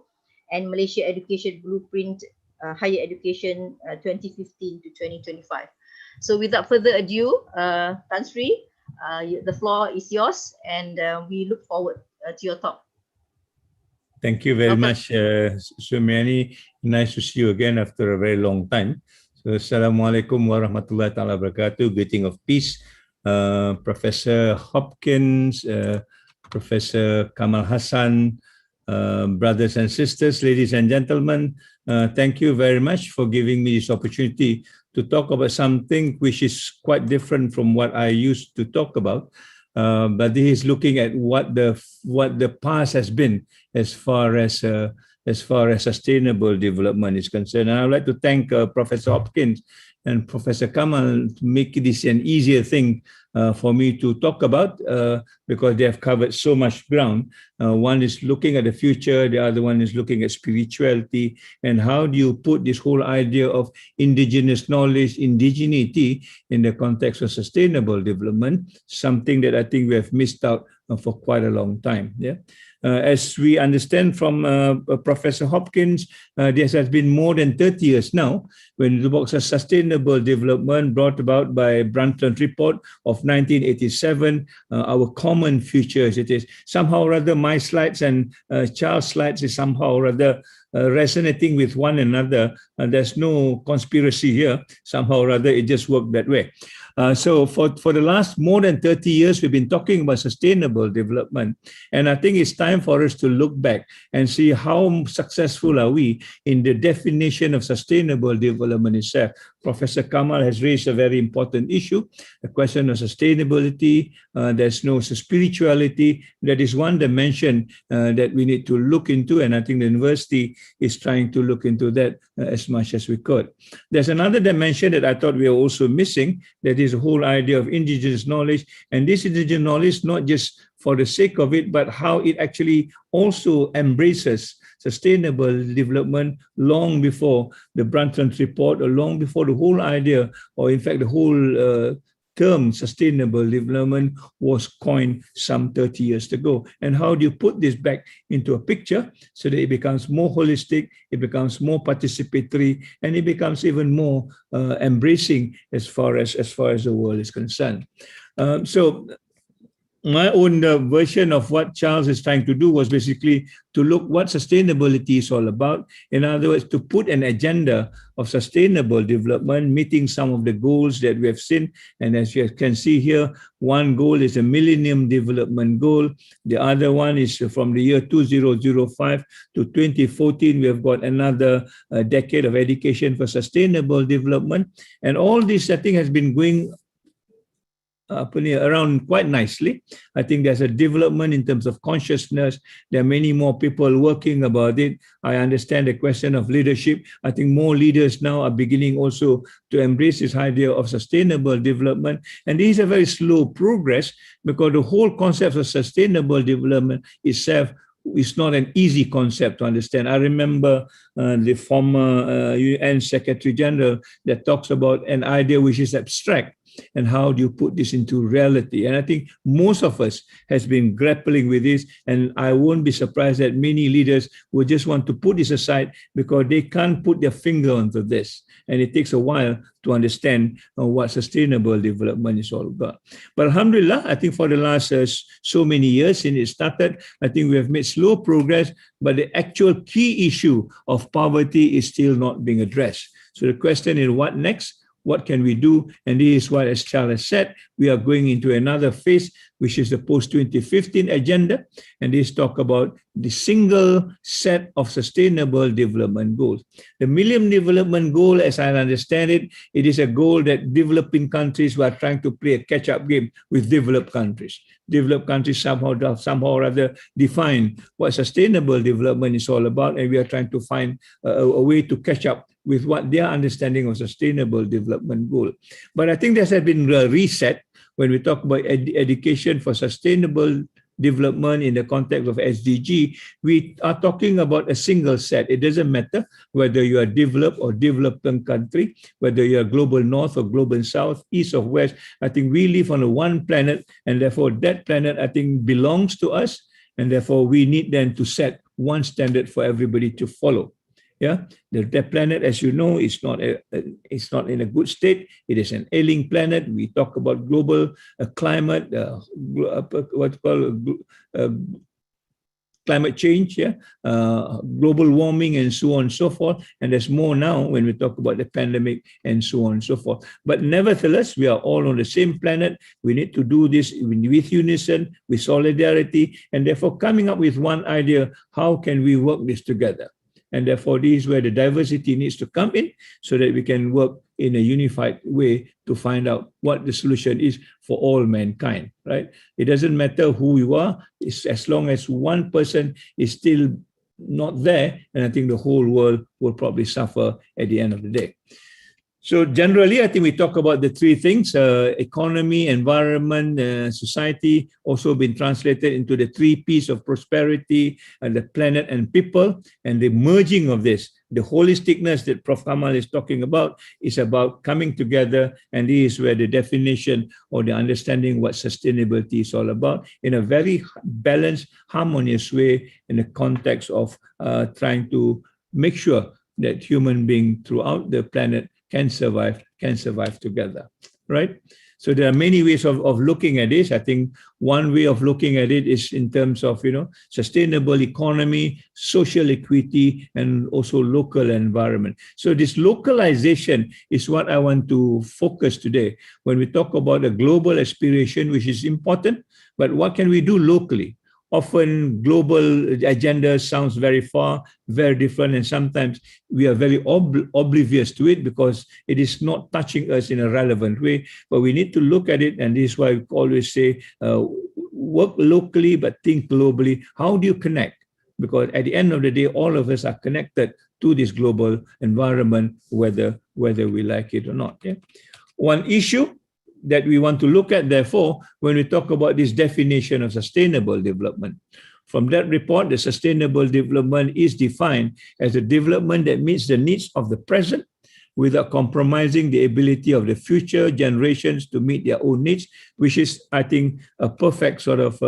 and Malaysia Education Blueprint Higher Education 2015 to 2025. So without further ado, Tan Sri, the floor is yours, and we look forward to your talk. Thank you very much, Sumiani. Nice to see you again after a very long time. So, Assalamualaikum warahmatullahi ta'ala wabarakatuh. Greeting of peace. Professor Hopkins, Professor Kamal Hassan, brothers and sisters, ladies and gentlemen, thank you very much for giving me this opportunity to talk about something which is quite different from what I used to talk about. But this is looking at what the past has been as far as sustainable development is concerned. And I would like to thank Professor Hopkins and Professor Kamal to make this an easier thing for me to talk about because they have covered so much ground. One is looking at the future, the other one is looking at spirituality, and how do you put this whole idea of indigenous knowledge, indigeneity in the context of sustainable development, something that I think we have missed out for quite a long time. As we understand from Professor Hopkins, this has been more than 30 years now when the box of sustainable development brought about by Brundtland Report of 1987, our common futures. It is somehow or other my slides and Charles' slides is somehow or other resonating with one another. There's no conspiracy here. Somehow or other, it just worked that way. So for the last more than 30 years, we've been talking about sustainable development. And I think it's time for us to look back and see how successful are we in the definition of sustainable development itself. Professor Kamal has raised a very important issue, the question of sustainability. There's no spirituality. That is one dimension that we need to look into. And I think the university is trying to look into that as much as we could. There's another dimension that I thought we are also missing, that is the whole idea of indigenous knowledge. And this indigenous knowledge, not just for the sake of it, but how it actually also embraces sustainable development long before the Brundtland Report, or long before the whole idea, or in fact the whole term sustainable development was coined some 30 years ago. And how do you put this back into a picture so that it becomes more holistic, it becomes more participatory, and it becomes even more embracing as far as the world is concerned. So my own version of what Charles is trying to do was basically to look what sustainability is all about. In other words, to put an agenda of sustainable development, meeting some of the goals that we have seen. And as you can see here, one goal is a Millennium Development Goal. The other one is from the year 2005 to 2014. We have got another decade of education for sustainable development. And all this, I think, has been going around quite nicely. I think there's a development in terms of consciousness. There are many more people working about it. I understand the question of leadership. I think more leaders now are beginning also to embrace this idea of sustainable development. And this is a very slow progress because the whole concept of sustainable development itself is not an easy concept to understand. I remember the former UN Secretary General that talks about an idea which is abstract, and how do you put this into reality? And I think most of us has been grappling with this, and I won't be surprised that many leaders will just want to put this aside because they can't put their finger onto this. And it takes a while to understand what sustainable development is all about. But alhamdulillah, I think for the last so many years since it started, I think we have made slow progress, but the actual key issue of poverty is still not being addressed. So the question is, what next? What can we do? And this is what, as Charles said, we are going into another phase, which is the post-2015 agenda. And this talk about the single set of sustainable development goals. The Millennium Development Goal, as I understand it, it is a goal that developing countries were trying to play a catch-up game with developed countries. Developed countries somehow or other define what sustainable development is all about, and we are trying to find a way to catch up with what their understanding of sustainable development goal. But I think this has been reset when we talk about education for sustainable development in the context of SDG. We are talking about a single set. It doesn't matter whether you are developed or developing country, whether you are global north or global south, east or west. I think we live on one planet, and therefore that planet, I think, belongs to us, and therefore we need then to set one standard for everybody to follow. Yeah, the planet, as you know, is not it's not in a good state. It is an ailing planet. We talk about global climate, what's called climate change, global warming, and so on and so forth. And there's more now when we talk about the pandemic and so on and so forth. But nevertheless, we are all on the same planet. We need to do this with unison, with solidarity, and therefore coming up with one idea: how can we work this together? And therefore, this is where the diversity needs to come in so that we can work in a unified way to find out what the solution is for all mankind, right? It doesn't matter who you are, as long as one person is still not there, and I think the whole world will probably suffer at the end of the day. So generally, I think we talk about the three things: economy, environment, society, also been translated into the three P's of prosperity, and the planet and people. And the merging of this, the holisticness that Prof. Kamal is talking about, is about coming together. And this is where the definition or the understanding what sustainability is all about in a very balanced, harmonious way in the context of trying to make sure that human beings throughout the planet can survive together, right? So there are many ways of looking at this. I think one way of looking at it is in terms of, sustainable economy, social equity, and also local environment. So this localization is what I want to focus today when we talk about a global aspiration, which is important, but what can we do locally? Often global agenda sounds very far, very different, and sometimes we are very oblivious to it because it is not touching us in a relevant way. But we need to look at it, and this is why we always say, work locally but think globally. How do you connect? Because at the end of the day, all of us are connected to this global environment, whether we like it or not. Yeah? One issue that we want to look at, therefore, when we talk about this definition of sustainable development. From that report, the sustainable development is defined as a development that meets the needs of the present, without compromising the ability of the future generations to meet their own needs, which is, I think, a perfect sort of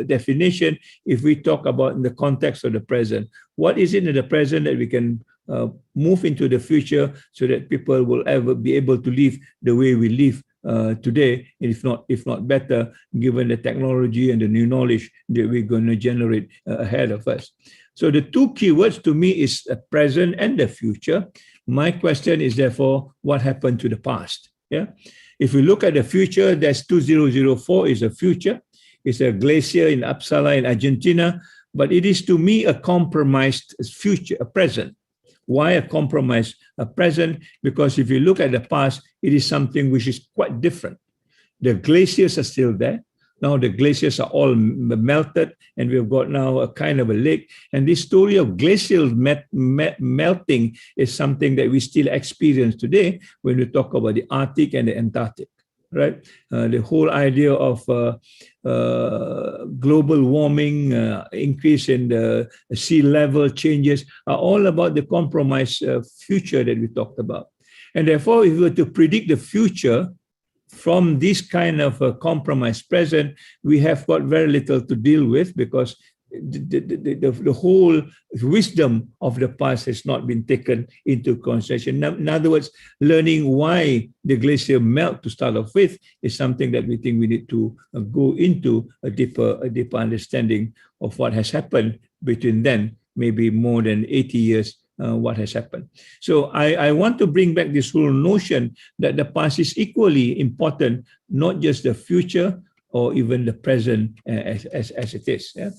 definition if we talk about in the context of the present. What is it in the present that we can move into the future so that people will ever be able to live the way we live today, if not better, given the technology and the new knowledge that we're going to generate ahead of us. So the two keywords to me is the present and the future. My question is therefore, what happened to the past? Yeah, if we look at the future, there's 2004 is a future. It's a glacier in Uppsala in Argentina, but it is to me a compromised future, a present. Why a compromise? A present? Because if you look at the past, it is something which is quite different. The glaciers are still there. Now the glaciers are all melted, and we've got now a kind of a lake. And this story of glacial melting is something that we still experience today when we talk about the Arctic and the Antarctic, right? The whole idea of global warming, increase in the sea level changes are all about the compromised future that we talked about. And therefore, if we were to predict the future from this kind of a compromised present, we have got very little to deal with because the whole wisdom of the past has not been taken into consideration. In other words, learning why the glacier melt to start off with is something that we think we need to go into a deeper understanding of what has happened between then, maybe more than 80 years. What has happened. So I want to bring back this whole notion that the past is equally important, not just the future or even the present as it is. Yeah?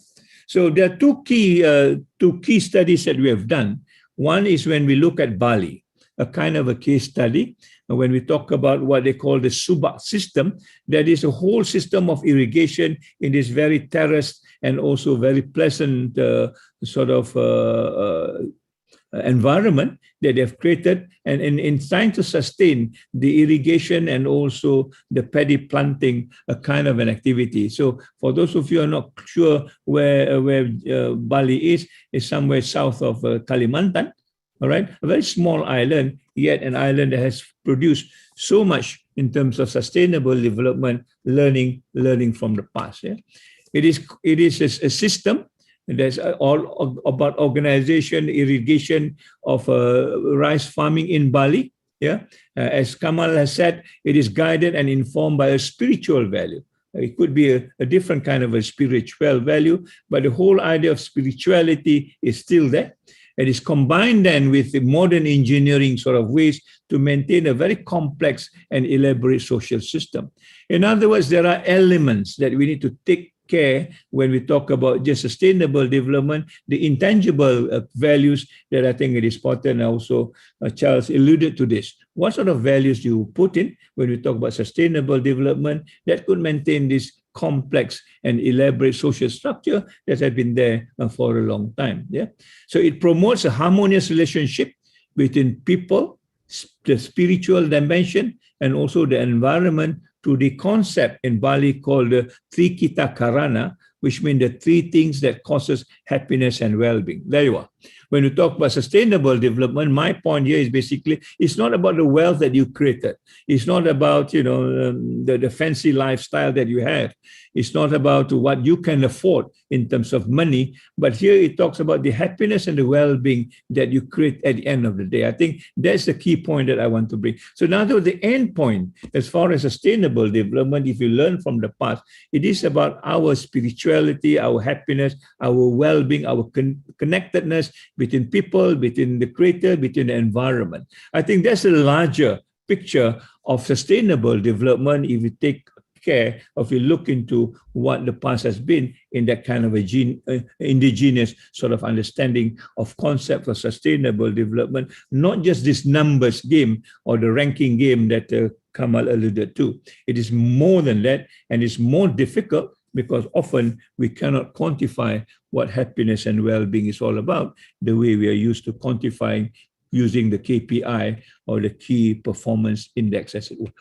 So there are two key studies that we have done. One is when we look at Bali, a kind of a case study. When we talk about what they call the Subak system, that is a whole system of irrigation in this very terraced and also very pleasant sort of environment that they've created, and in trying to sustain the irrigation and also the paddy planting, a kind of an activity. So for those of you who are not sure where Bali is somewhere south of Kalimantan, all right, a very small island, yet an island that has produced so much in terms of sustainable development, learning from the past. Yeah? It is a system. That's all about organization, irrigation of rice farming in Bali. Yeah, as Kamal has said, it is guided and informed by a spiritual value. It could be a different kind of a spiritual value, but the whole idea of spirituality is still there. It is combined then with the modern engineering sort of ways to maintain a very complex and elaborate social system. In other words, there are elements that we need to take care when we talk about just sustainable development, the intangible values that I think it is important. Also, Charles alluded to this. What sort of values do you put in when we talk about sustainable development that could maintain this complex and elaborate social structure that has been there for a long time? Yeah. So it promotes a harmonious relationship between people, the spiritual dimension, and also the environment, to the concept in Bali called the Trikita Karana, which means the three things that causes happiness and well-being. There you are. When we talk about sustainable development, my point here is basically, it's not about the wealth that you created. It's not about, the fancy lifestyle that you have. It's not about what you can afford in terms of money, but here it talks about the happiness and the well-being that you create at the end of the day. I think that's the key point that I want to bring. So now the end point, as far as sustainable development, if you learn from the past, it is about our spirituality, our happiness, our well-being, our connectedness between people, between the creator, between the environment. I think that's a larger picture of sustainable development if you take care of, you look into what the past has been in that kind of a indigenous sort of understanding of concept of sustainable development, not just this numbers game or the ranking game that Kamal alluded to. It is more than that, and it's more difficult because often we cannot quantify what happiness and well-being is all about the way we are used to quantifying using the KPI or the key performance index, as it were.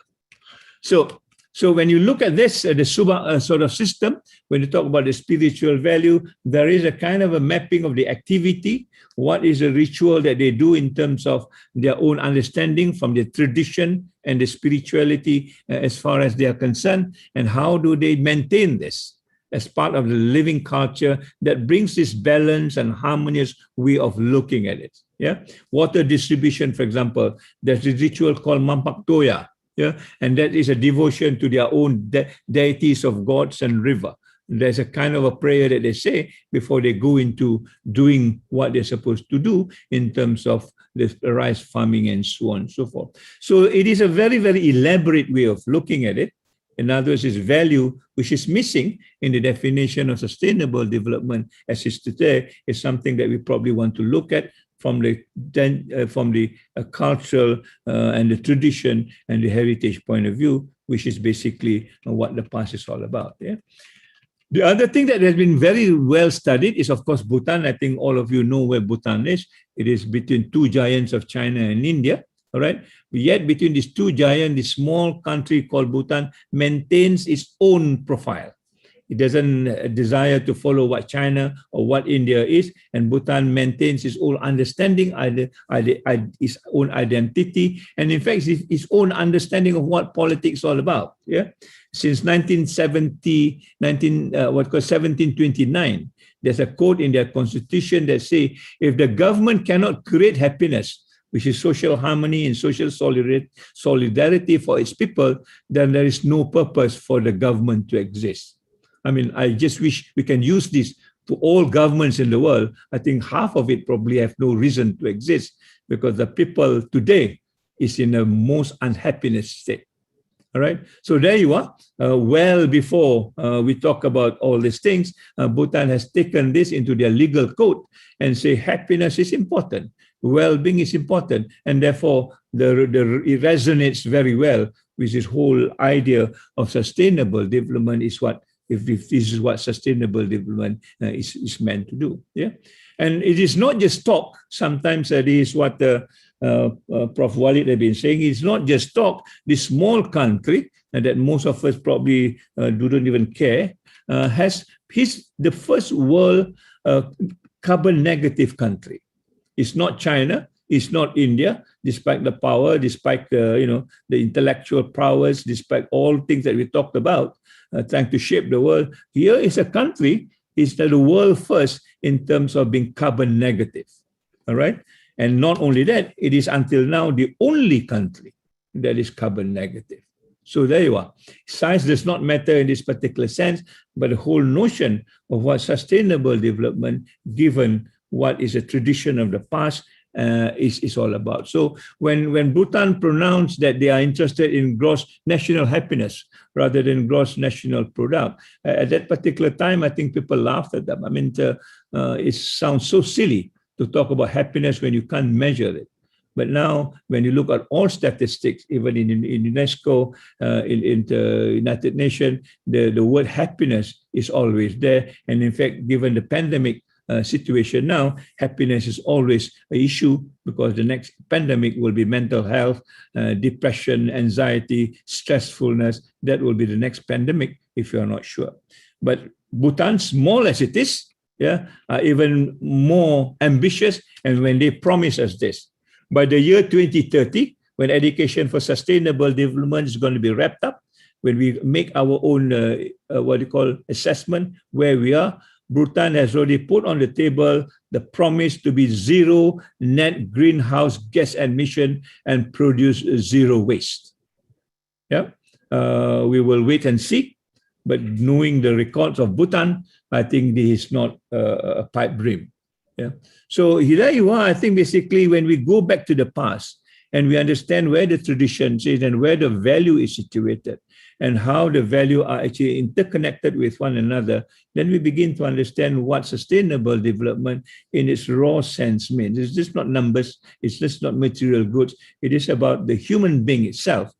So So when you look at this, the sort of system, when you talk about the spiritual value, there is a kind of a mapping of the activity. What is a ritual that they do in terms of their own understanding from the tradition and the spirituality as far as they are concerned, and how do they maintain this as part of the living culture that brings this balance and harmonious way of looking at it. Yeah, water distribution, for example, there's a ritual called Mampak Toya. Yeah, and that is a devotion to their own deities of gods and river. There's a kind of a prayer that they say before they go into doing what they're supposed to do in terms of the rice farming and so on and so forth. So it is a very, very elaborate way of looking at it. In other words, it's value which is missing in the definition of sustainable development as is today is something that we probably want to look at from the cultural and the tradition and the heritage point of view, which is basically what the past is all about. Yeah. The other thing that has been very well studied is, of course, Bhutan. I think all of you know where Bhutan is. It is between two giants of China and India. All right. Yet between these two giants, this small country called Bhutan maintains its own profile. It doesn't desire to follow what China or what India is, and Bhutan maintains its own understanding, its own identity, and in fact, its own understanding of what politics is all about. Yeah, since 1729, there's a quote in their constitution that say, if the government cannot create happiness, which is social harmony and social solidarity for its people, then there is no purpose for the government to exist. I mean, I just wish we can use this to all governments in the world. I think half of it probably have no reason to exist because the people today is in a most unhappiness state. All right. So there you are. Well before we talk about all these things, Bhutan has taken this into their legal code and say happiness is important. Well-being is important. And therefore, it resonates very well with this whole idea of sustainable development is what if this is what sustainable development is meant to do. Yeah, and it is not just talk. Sometimes that is what Prof. Walid has been saying. It's not just talk. This small country that most of us probably don't even care has the first world carbon negative country. It's not China. It's not India, despite the power, despite the intellectual prowess, despite all things that we talked about, trying to shape the world. Here is a country is the world first in terms of being carbon negative. All right, and not only that, it is until now the only country that is carbon negative. So there you are. Size does not matter in this particular sense, but the whole notion of what sustainable development, given what is a tradition of the past, is all about. So when Bhutan pronounced that they are interested in gross national happiness rather than gross national product, at that particular time, I think people laughed at them. I mean, it sounds so silly to talk about happiness when you can't measure it. But now, when you look at all statistics, even in UNESCO, in the United Nations, the word happiness is always there. And in fact, given the pandemic situation now, happiness is always an issue because the next pandemic will be mental health, depression, anxiety, stressfulness. That will be the next pandemic if you're not sure. But Bhutan, small as it is, are even more ambitious. And when they promise us this, by the year 2030, when education for sustainable development is going to be wrapped up, when we make our own assessment where we are, Bhutan has already put on the table the promise to be zero net greenhouse gas emission and produce zero waste. Yeah, we will wait and see. But knowing the records of Bhutan, I think this is not a pipe dream. Yeah. So there you are. I think basically when we go back to the past and we understand where the tradition is and where the value is situated, and how the value are actually interconnected with one another, then we begin to understand what sustainable development in its raw sense means. It's just not numbers, it's just not material goods. It is about the human being itself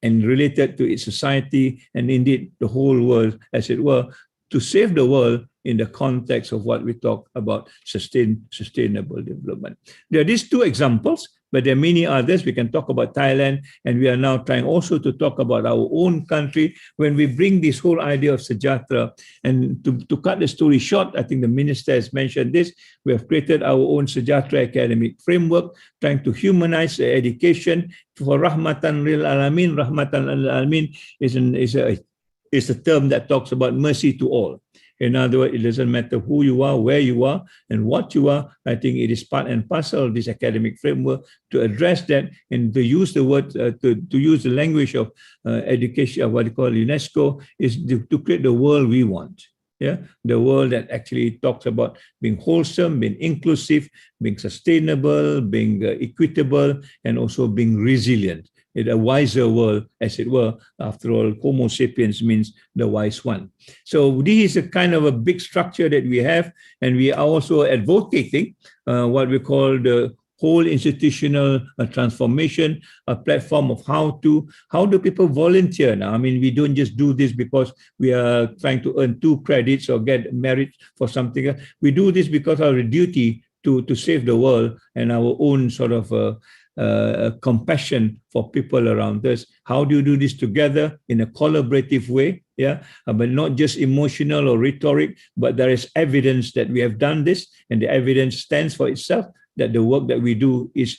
and related to its society and indeed the whole world, as it were, to save the world in the context of what we talk about sustainable development. There are these two examples. but there are many others. We can talk about Thailand, and we are now trying also to talk about our own country when we bring this whole idea of Sejahtera. And to cut the story short, I think the minister has mentioned this. We have created our own Sejahtera academic framework, trying to humanize education for Rahmatan lil Alamin. Rahmatan lil Alamin is a term that talks about mercy to all. In other words, it doesn't matter who you are, where you are, and what you are. I think it is part and parcel of this academic framework to address that and to use the word, to use the language of education, of what you call UNESCO, is to create the world we want. Yeah, the world that actually talks about being wholesome, being inclusive, being sustainable, being equitable, and also being resilient. A wiser world, as it were. After all, Homo sapiens means the wise one. So this is a kind of a big structure that we have, and we are also advocating what we call the whole institutional transformation, a platform of how do people volunteer now. I mean, we don't just do this because we are trying to earn 2 credits or get merit for something. We do this because our duty to save the world and our own sort of compassion for people around us. How do you do this together in a collaborative way? Yeah, but not just emotional or rhetoric, but there is evidence that we have done this, and the evidence stands for itself that the work that we do is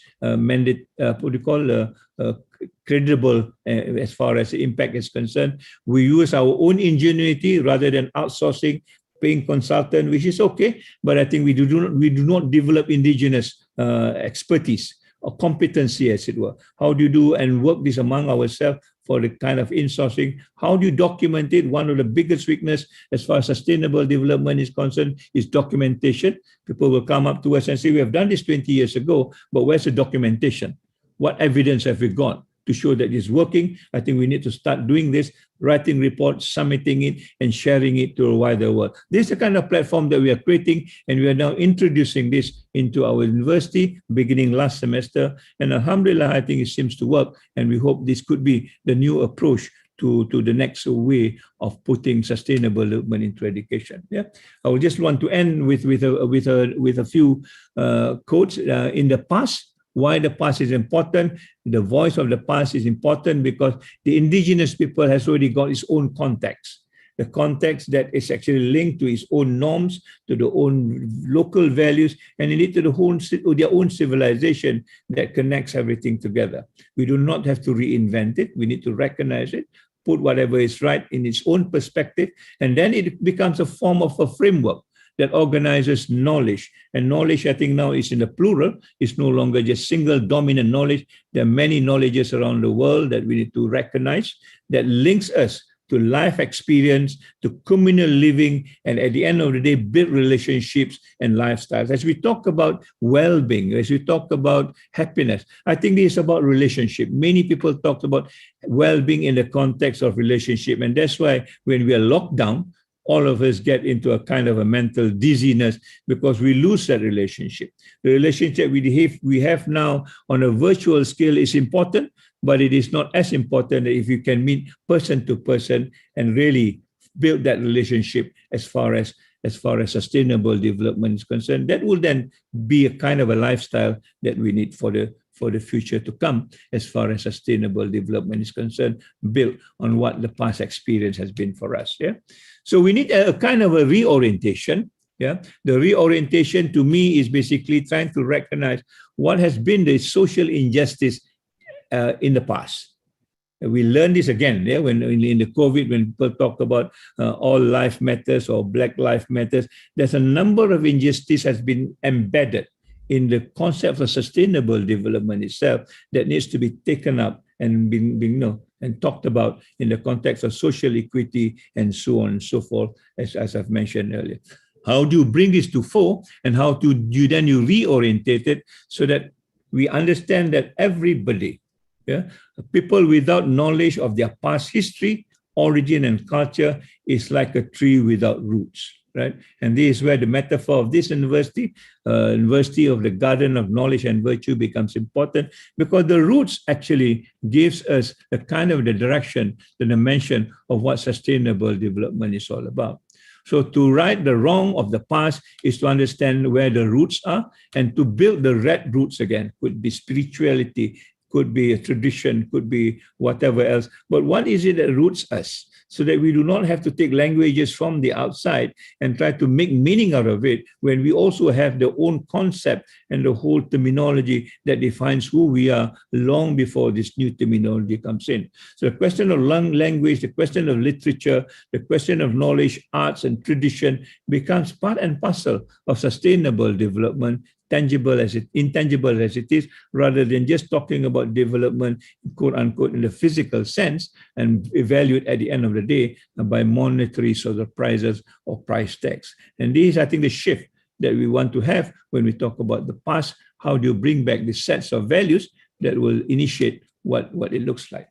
credible as far as the impact is concerned. We use our own ingenuity rather than outsourcing, paying consultant, which is okay, but I think we do not develop indigenous expertise or competency, as it were. How do you do and work this among ourselves for the kind of insourcing? How do you document it? One of the biggest weakness as far as sustainable development is concerned is documentation. People will come up to us and say, we have done this 20 years ago, but where's the documentation? What evidence have we got to show that it's working? I think we need to start doing this, writing reports, submitting it, and sharing it to a wider world. This is the kind of platform that we are creating, and we are now introducing this into our university beginning last semester. And alhamdulillah, I think it seems to work, and we hope this could be the new approach to the next way of putting sustainable development into education. Yeah, I would just want to end with a few quotes. In the past, why the past is important? The voice of the past is important because the indigenous people has already got its own context. The context that is actually linked to its own norms, to the own local values, and indeed to their own civilization that connects everything together. We do not have to reinvent it. We need to recognize it, put whatever is right in its own perspective, and then it becomes a form of a framework that organizes knowledge. And knowledge, I think now is in the plural. It's no longer just single dominant knowledge. There are many knowledges around the world that we need to recognize that links us to life experience, to communal living, and at the end of the day, build relationships and lifestyles. As we talk about well-being, as we talk about happiness, I think this is about relationship. Many people talk about well-being in the context of relationship. And that's why when we are locked down, all of us get into a kind of a mental dizziness because we lose that relationship. The relationship we have now on a virtual scale is important, but it is not as important if you can meet person to person and really build that relationship as far as sustainable development is concerned. That will then be a kind of a lifestyle that we need for the future to come as far as sustainable development is concerned, built on what the past experience has been for us. Yeah. So we need a kind of a reorientation. Yeah. The reorientation to me is basically trying to recognize what has been the social injustice in the past. We learned this again, yeah, when in the COVID, when people talk about all life matters or Black Lives Matters, there's a number of injustice has been embedded in the concept of sustainable development itself that needs to be taken up and being and talked about in the context of social equity and so on and so forth, as I've mentioned earlier. How do you bring this to fore, and how do you then reorientate it so that we understand that everybody, people without knowledge of their past history, origin, and culture is like a tree without roots. Right? And this is where the metaphor of this university, University of the Garden of Knowledge and Virtue, becomes important, because the roots actually gives us a kind of the direction, the dimension of what sustainable development is all about. So to right the wrong of the past is to understand where the roots are and to build the right roots again. Could be spirituality, could be a tradition, could be whatever else. But what is it that roots us? So that we do not have to take languages from the outside and try to make meaning out of it when we also have the own concept and the whole terminology that defines who we are long before this new terminology comes in. So the question of language, the question of literature, the question of knowledge, arts and tradition becomes part and parcel of sustainable development, tangible as it, intangible as it is, rather than just talking about development, quote unquote, in the physical sense and evaluate at the end of the day by monetary sort of prices or price tags. And this, I think, the shift that we want to have when we talk about the past. How do you bring back the sets of values that will initiate what it looks like?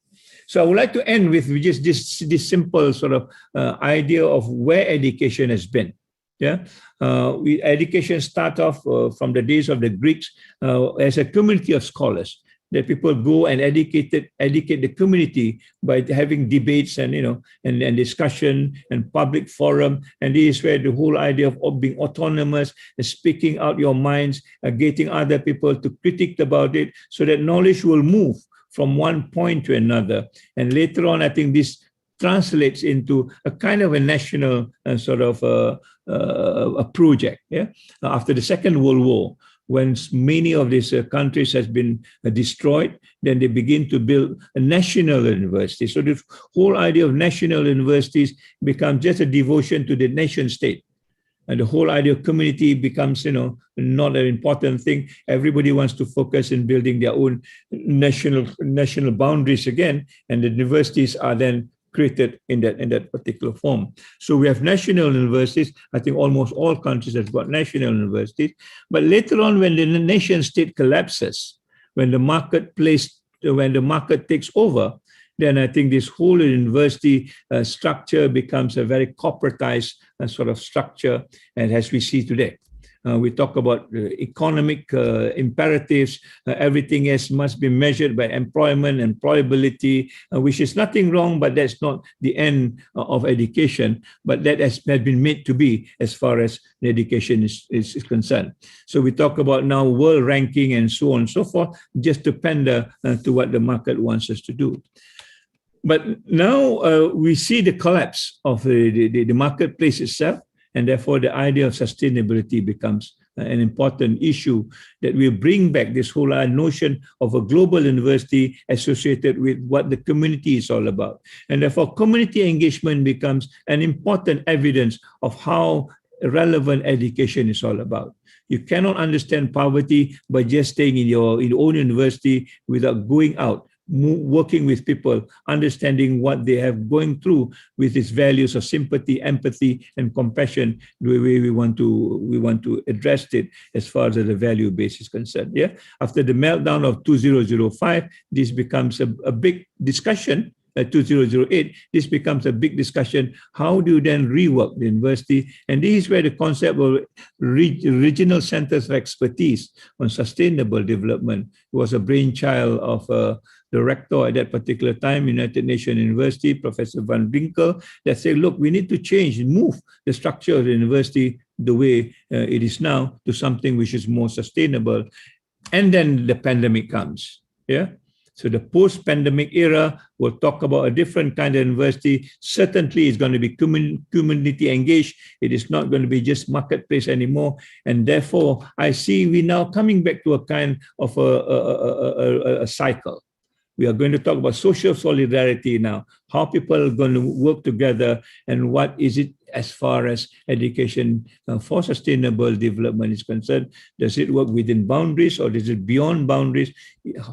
So I would like to end with just this simple sort of idea of where education has been. Yeah, education start off from the days of the Greeks as a community of scholars that people go and educate the community by having debates and and discussion and public forum. And this is where the whole idea of being autonomous and speaking out your minds, getting other people to critique about it, so that knowledge will move from one point to another. And later on, I think this translates into a kind of a national sort of a project. Yeah, after the Second World War, when many of these countries has been destroyed, then they begin to build a national university. So the whole idea of national universities becomes just a devotion to the nation state. And the whole idea of community becomes, not an important thing. Everybody wants to focus in building their own national boundaries again, and the universities are then created in that particular form. So we have national universities. I think almost all countries have got national universities. But later on, when the nation state collapses, when the market takes over, then I think this whole university structure becomes a very corporatized sort of structure, and as we see today. We talk about economic imperatives. Everything else must be measured by employment, employability, which is nothing wrong, but that's not the end of education. But that has been made to be as far as the education is concerned. So we talk about now world ranking and so on and so forth, just to pander to what the market wants us to do. But now we see the collapse of the marketplace itself. And therefore, the idea of sustainability becomes an important issue that will bring back this whole notion of a global university associated with what the community is all about. And therefore, community engagement becomes an important evidence of how relevant education is all about. You cannot understand poverty by just staying in your own university without going out, working with people, understanding what they have going through with these values of sympathy, empathy, and compassion, the way we want to address it as far as the value base is concerned. Yeah, after the meltdown of 2005, this becomes a big discussion. 2008, this becomes a big discussion. How do you then rework the university? And this is where the concept of regional centers of expertise on sustainable development was a brainchild of the rector at that particular time, United Nations University, Professor Van Winkel, that said, look, we need to change and move the structure of the university the way it is now to something which is more sustainable. And then the pandemic comes. Yeah. So the post-pandemic era will talk about a different kind of university. Certainly it's going to be community engaged. It is not going to be just marketplace anymore. And therefore, I see we now coming back to a kind of a cycle. We are going to talk about social solidarity now, how people are going to work together, and what is it as far as education for sustainable development is concerned. Does it work within boundaries or is it beyond boundaries?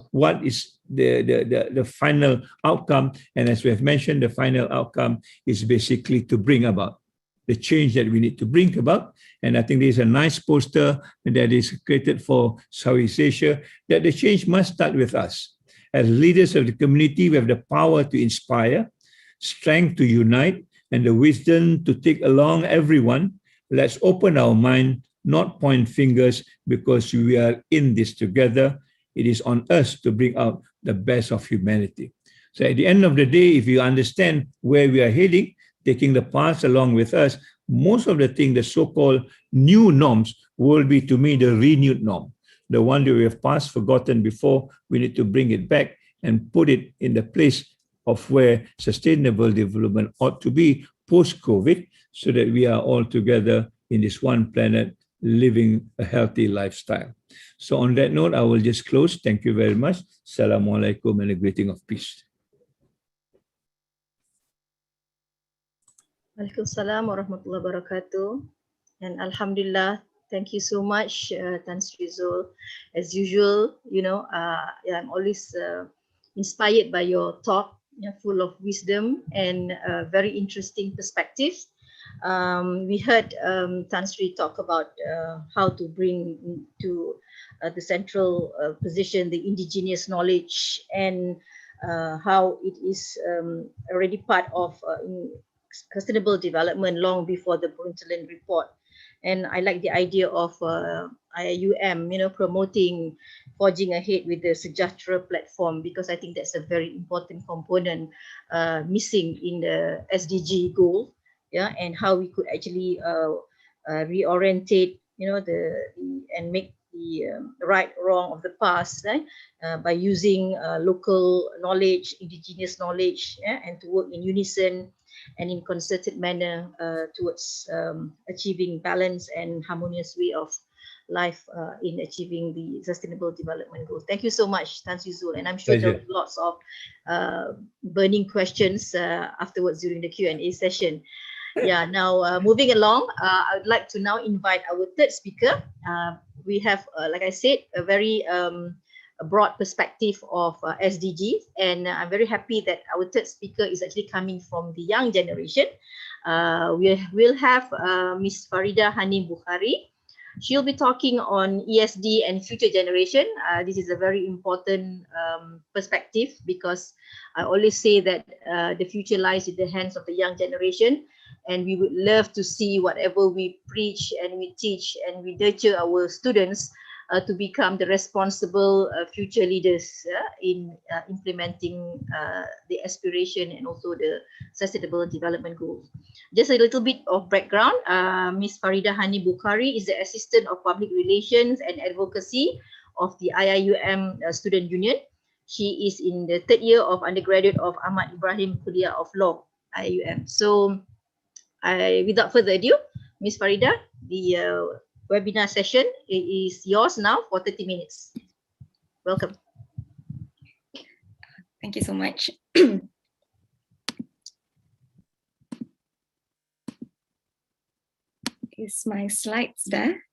What is the final outcome? And as we have mentioned, the final outcome is basically to bring about the change that we need to bring about. And I think there's a nice poster that is created for Southeast Asia, that the change must start with us. As leaders of the community, we have the power to inspire, strength to unite, and the wisdom to take along everyone. Let's open our mind, not point fingers, because we are in this together. It is on us to bring out the best of humanity. So at the end of the day, if you understand where we are heading, taking the past along with us, most of the things, the so-called new norms, will be, to me, the renewed norm. The one that we have passed, forgotten before, we need to bring it back and put it in the place of where sustainable development ought to be post-COVID, so that we are all together in this one planet, living a healthy lifestyle. So on that note, I will just close. Thank you very much. Assalamualaikum and a greeting of peace. Waalaikumsalam warahmatullahi wabarakatuh. And Alhamdulillah, thank you so much, Tan Sri Zul. As usual, I'm always inspired by your talk, full of wisdom and very interesting perspectives. We heard Tan Sri talk about how to bring to the central position the indigenous knowledge, and how it is already part of sustainable development long before the Brundtland report. And I like the idea of UIAM, promoting forging ahead with the Sejahtera platform, because I think that's a very important component missing in the SDG goal, and how we could actually reorientate, and make the right wrong of the past by using local knowledge, indigenous knowledge, and to work in unison and in concerted manner towards achieving balance and harmonious way of life in achieving the sustainable development goals. Thank you so much, Tan Sri Zul, and I'm sure there will be lots of burning questions afterwards during the Q&A session. Now moving along, I would like to now invite our third speaker. We have, like I said, a very a broad perspective of SDGs, and I'm very happy that our third speaker is actually coming from the young generation. We'll have Ms. Farida Hani Bukhari. She'll be talking on ESD and future generation. This is a very important perspective, because I always say that the future lies in the hands of the young generation, and we would love to see whatever we preach and we teach and we nurture our students to become the responsible future leaders in implementing the aspiration and also the sustainable development goals. Just a little bit of background. Ms. Farida Hani Bukhari is the Assistant of Public Relations and Advocacy of the IIUM Student Union. She is in the third year of undergraduate of Ahmad Ibrahim Kuliah of Law, IIUM. So without further ado, Ms. Farida, the webinar session is yours now for 30 minutes. Welcome. Thank you so much. Is my slides there?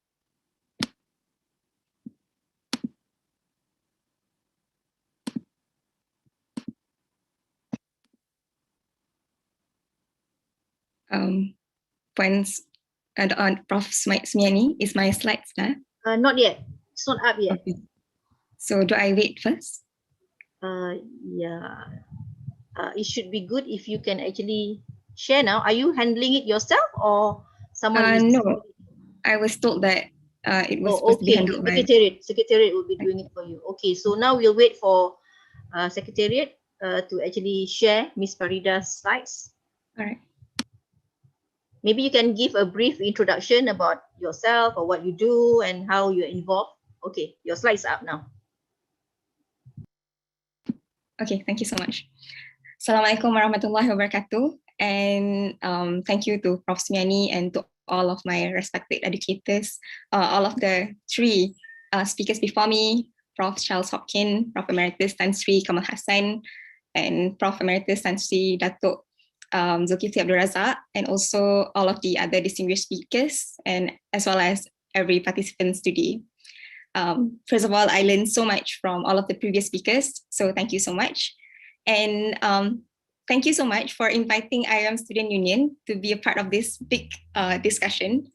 Points on Prof. Sumiani, is my slides there? Not yet. It's not up yet. Okay. So do I wait first? It should be good if you can actually share now. Are you handling it yourself or someone? No, I was told that it was supposed to be handled by Secretariat will be doing it for you. Okay, so now we'll wait for Secretariat to actually share Ms. Farida's slides. All right. Maybe you can give a brief introduction about yourself or what you do and how you're involved. Okay, your slides are up now. Okay, thank you so much. Assalamualaikum warahmatullahi wabarakatuh. And thank you to Prof. Sumiani and to all of my respected educators, all of the three speakers before me, Prof. Charles Hopkins, Prof. Emeritus Tan Sri Kamal Hassan, and Prof. Emeritus Tan Sri Datuk Zulkifli Abdul Razak, and also all of the other distinguished speakers, and as well as every participant today. First of all, I learned so much from all of the previous speakers, so thank you so much. And thank you so much for inviting IIUM Student Union to be a part of this big discussion.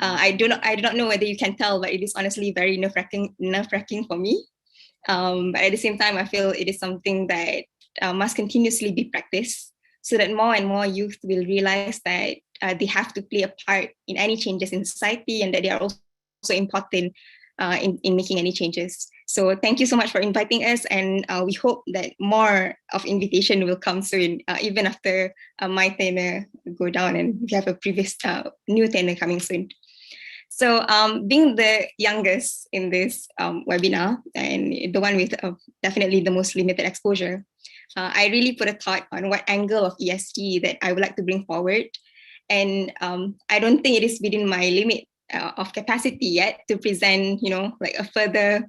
I do not know whether you can tell, but it is honestly very nerve-wracking for me. But at the same time, I feel it is something that must continuously be practiced, so that more and more youth will realize that they have to play a part in any changes in society, and that they are also important in making any changes. So thank you so much for inviting us, and we hope that more of invitation will come soon, even after my tenure go down and we have a previous new tenure coming soon. So being the youngest in this webinar and the one with definitely the most limited exposure, I really put a thought on what angle of ESG that I would like to bring forward. And I don't think it is within my limit of capacity yet to present, like a further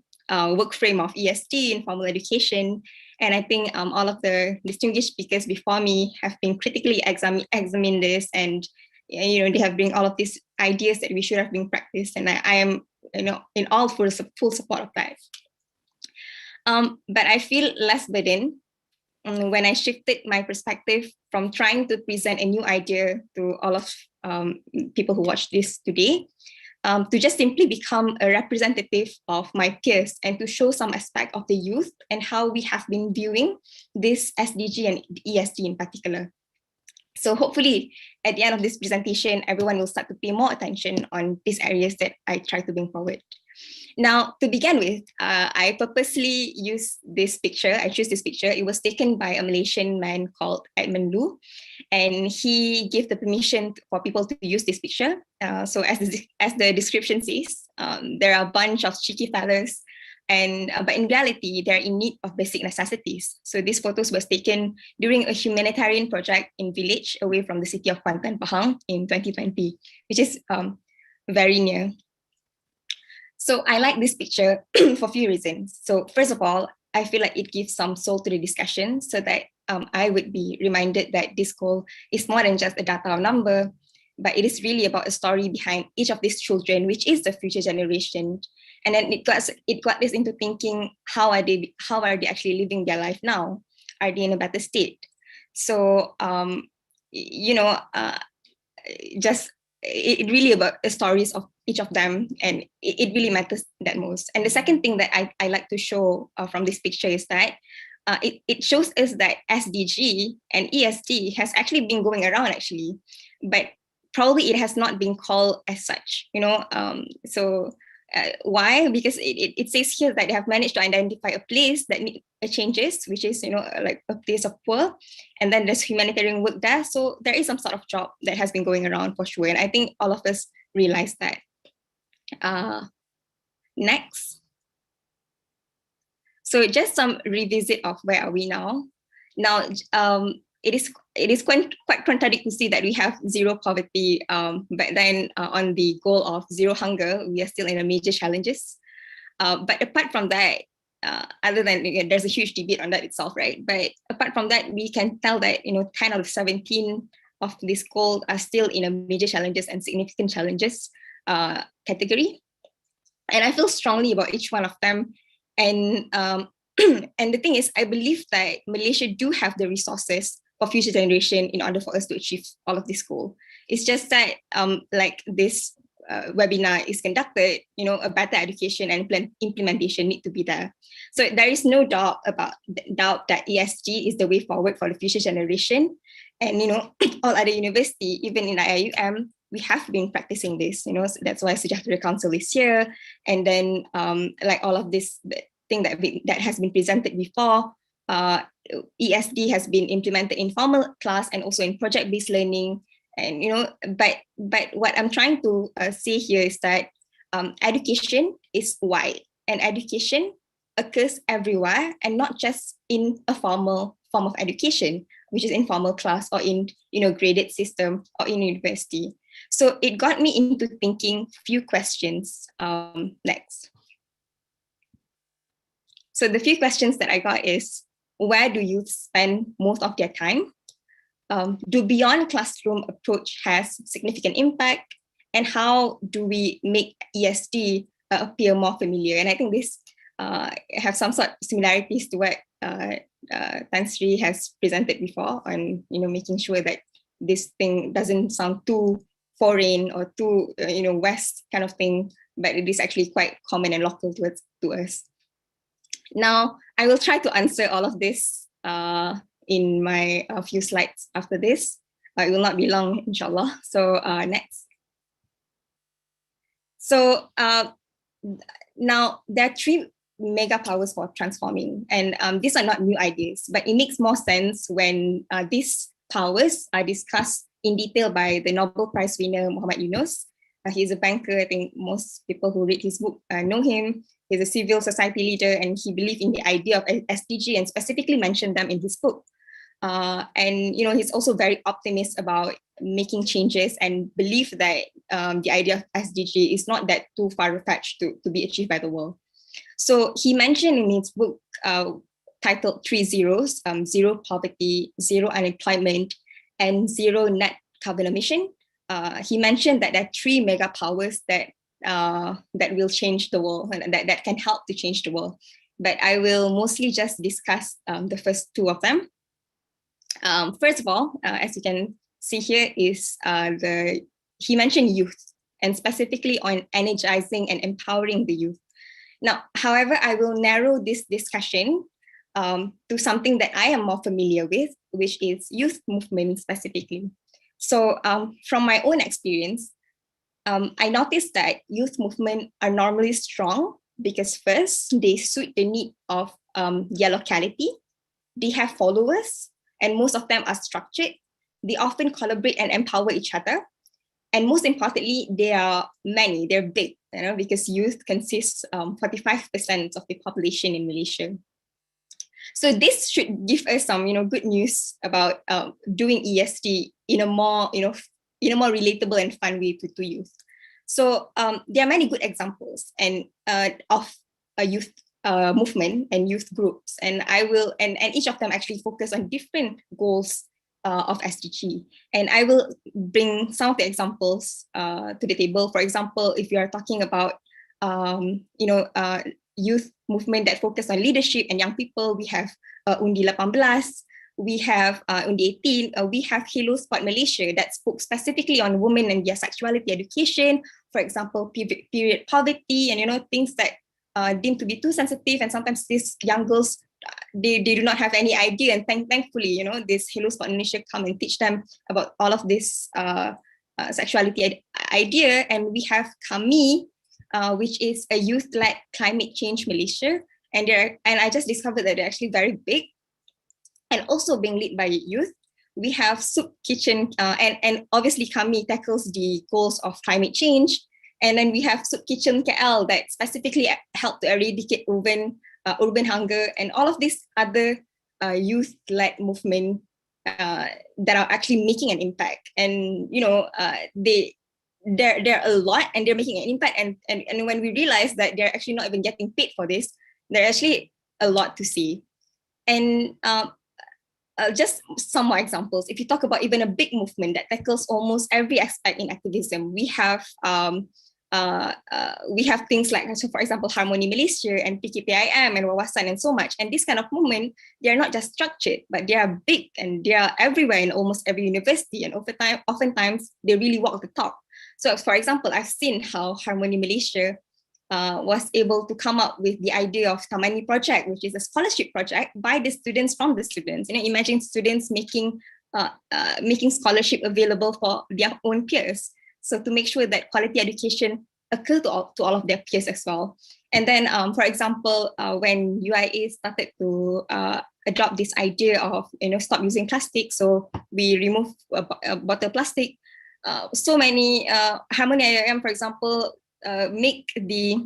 work frame of ESG in formal education. And I think all of the distinguished speakers before me have been critically examined this, and they have bring all of these ideas that we should have been practiced. And I am, in all full support of that. But I feel less burdened when I shifted my perspective from trying to present a new idea to all of people who watch this today, to just simply become a representative of my peers and to show some aspect of the youth and how we have been viewing this SDG and ESG in particular. So hopefully at the end of this presentation, everyone will start to pay more attention on these areas that I try to bring forward. Now, to begin with, I purposely used this picture. I chose this picture. It was taken by a Malaysian man called Edmund Lu, and he gave the permission for people to use this picture. So as the description says, there are a bunch of cheeky fellas, but in reality, they're in need of basic necessities. So these photos was taken during a humanitarian project in village away from the city of Kuantan, Pahang in 2020, which is very near. So I like this picture for a few reasons. So first of all, I feel like it gives some soul to the discussion, so that I would be reminded that this goal is more than just a data number, but it is really about a story behind each of these children, which is the future generation. And then it got this into thinking, how are they actually living their life now? Are they in a better state? So it really about the stories of each of them, and it really matters that most. And the second thing that I like to show from this picture is that it shows us that SDG and ESG has actually been going around actually, but probably it has not been called as such, why? Because it says here that they have managed to identify a place that needs changes, which is, like a place of poor, and then there's humanitarian work there. So there is some sort of job that has been going around for sure. And I think all of us realize that. Next. So just some revisit of where are we now. Now, it is quite contradictory to see that we have zero poverty, but then on the goal of zero hunger, we are still in a major challenges. But apart from that, other than there's a huge debate on that itself, right? But apart from that, we can tell that 10 out of 17 of this goal are still in a major challenges and significant challenges category. And I feel strongly about each one of them. And and the thing is, I believe that Malaysia do have the resources for future generation in order for us to achieve all of this goal. It's just that like this webinar is conducted, a better education and implementation need to be there. So there is no doubt that ESG is the way forward for the future generation. And all other university, even in UIAM, we have been practicing this. So that's why Sejahtera Council is here. And then like all of this thing that has been presented before, ESD has been implemented in formal class and also in project-based learning. And but what I'm trying to say here is that education is wide, and education occurs everywhere, and not just in a formal form of education, which is in formal class or in graded system or in university. So it got me into thinking few questions. Next. So the few questions that I got is, where do youth spend most of their time? Do beyond classroom approach has significant impact? And how do we make ESD appear more familiar? And I think this have some sort of similarities to what Tan Sri has presented before on making sure that this thing doesn't sound too foreign or too West kind of thing, but it is actually quite common and local to us. Now, I will try to answer all of this in my few slides after this. It will not be long, inshallah. So next. So now there are three mega powers for transforming. And these are not new ideas, but it makes more sense when these powers are discussed in detail by the Nobel Prize winner Muhammad Yunus. He's a banker. I think most people who read his book know him. He's a civil society leader, and he believed in the idea of SDG and specifically mentioned them in his book. And he's also very optimistic about making changes and believe that the idea of SDG is not that too far-fetched to be achieved by the world. So he mentioned in his book titled 3 Zeros, zero poverty, zero unemployment, and zero net carbon emission. He mentioned that there are 3 mega powers that will change the world and that can help to change the world. But I will mostly just discuss the first 2 of them. First of all, as you can see here, is he mentioned youth, and specifically on energizing and empowering the youth. Now, however, I will narrow this discussion to something that I am more familiar with, which is youth movement specifically. So from my own experience, I noticed that youth movement are normally strong because first, they suit the need of their locality, they have followers, and most of them are structured. They often collaborate and empower each other. And most importantly, they are many, they're big, because youth consists 45% of the population in Malaysia. So this should give us some, good news about doing ESD in a more, relatable and fun way to youth. So there are many good examples of a youth movement and youth groups, and each of them actually focus on different goals of SDG. And I will bring some of the examples to the table. For example, if you are talking about youth movement that focus on leadership and young people, we have Undi 18, we have Undi 18, we have Halo Sport Malaysia that spoke specifically on women and their sexuality education, for example, period poverty, and things that deemed to be too sensitive, and sometimes these young girls, they do not have any idea, and thankfully, this Halo Sport Malaysia come and teach them about all of this sexuality idea. And we have Kami, which is a youth-led climate change Malaysia, and I just discovered that they're actually very big and also being led by youth. We have Soup Kitchen, and obviously Kami tackles the goals of climate change. And then we have Soup Kitchen KL that specifically help to eradicate urban hunger, and all of these other youth-led movement that are actually making an impact. And there are a lot, and they're making an impact. And when we realize that they're actually not even getting paid for this, there's actually a lot to see. And just some more examples. If you talk about even a big movement that tackles almost every aspect in activism, we have things like, so for example, Harmony Malaysia and PKPIM and Wawasan and so much. And this kind of movement, they are not just structured, but they are big and they are everywhere in almost every university. And oftentimes they really walk the talk. So for example, I've seen how Harmony Malaysia was able to come up with the idea of Tamani Project, which is a scholarship project by the students from the students. Imagine students making scholarship available for their own peers. So to make sure that quality education occur to all of their peers as well. And then, for example, when UIA started to adopt this idea of stop using plastic, so we remove bottle plastic. So many Harmony IIM, for example, make the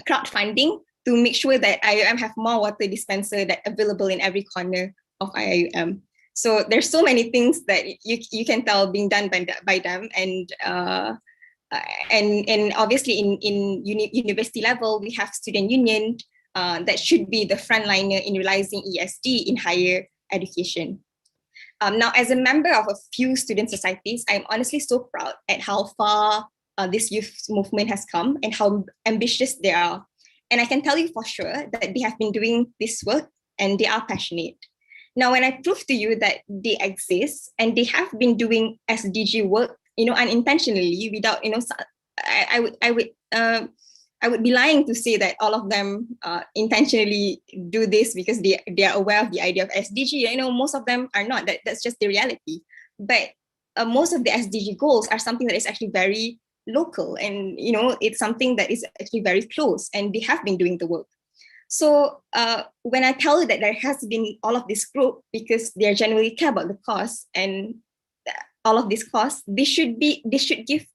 crowdfunding to make sure that IIM have more water dispenser that available in every corner of IIM. So there's so many things that you can tell being done by them, and obviously in university level we have student union that should be the frontliner in realizing ESD in higher education. Now, as a member of a few student societies, I'm honestly so proud at how far this youth movement has come and how ambitious they are. And I can tell you for sure that they have been doing this work and they are passionate. Now, when I prove to you that they exist and they have been doing SDG work, unintentionally, without, I would be lying to say that all of them intentionally do this because they are aware of the idea of SDG. Most of them are not. That's just the reality. But most of the SDG goals are something that is actually very local, and it's something that is actually very close, and they have been doing the work. So when I tell you that there has been all of this group because they are genuinely care about the cause and all of this cause, they should give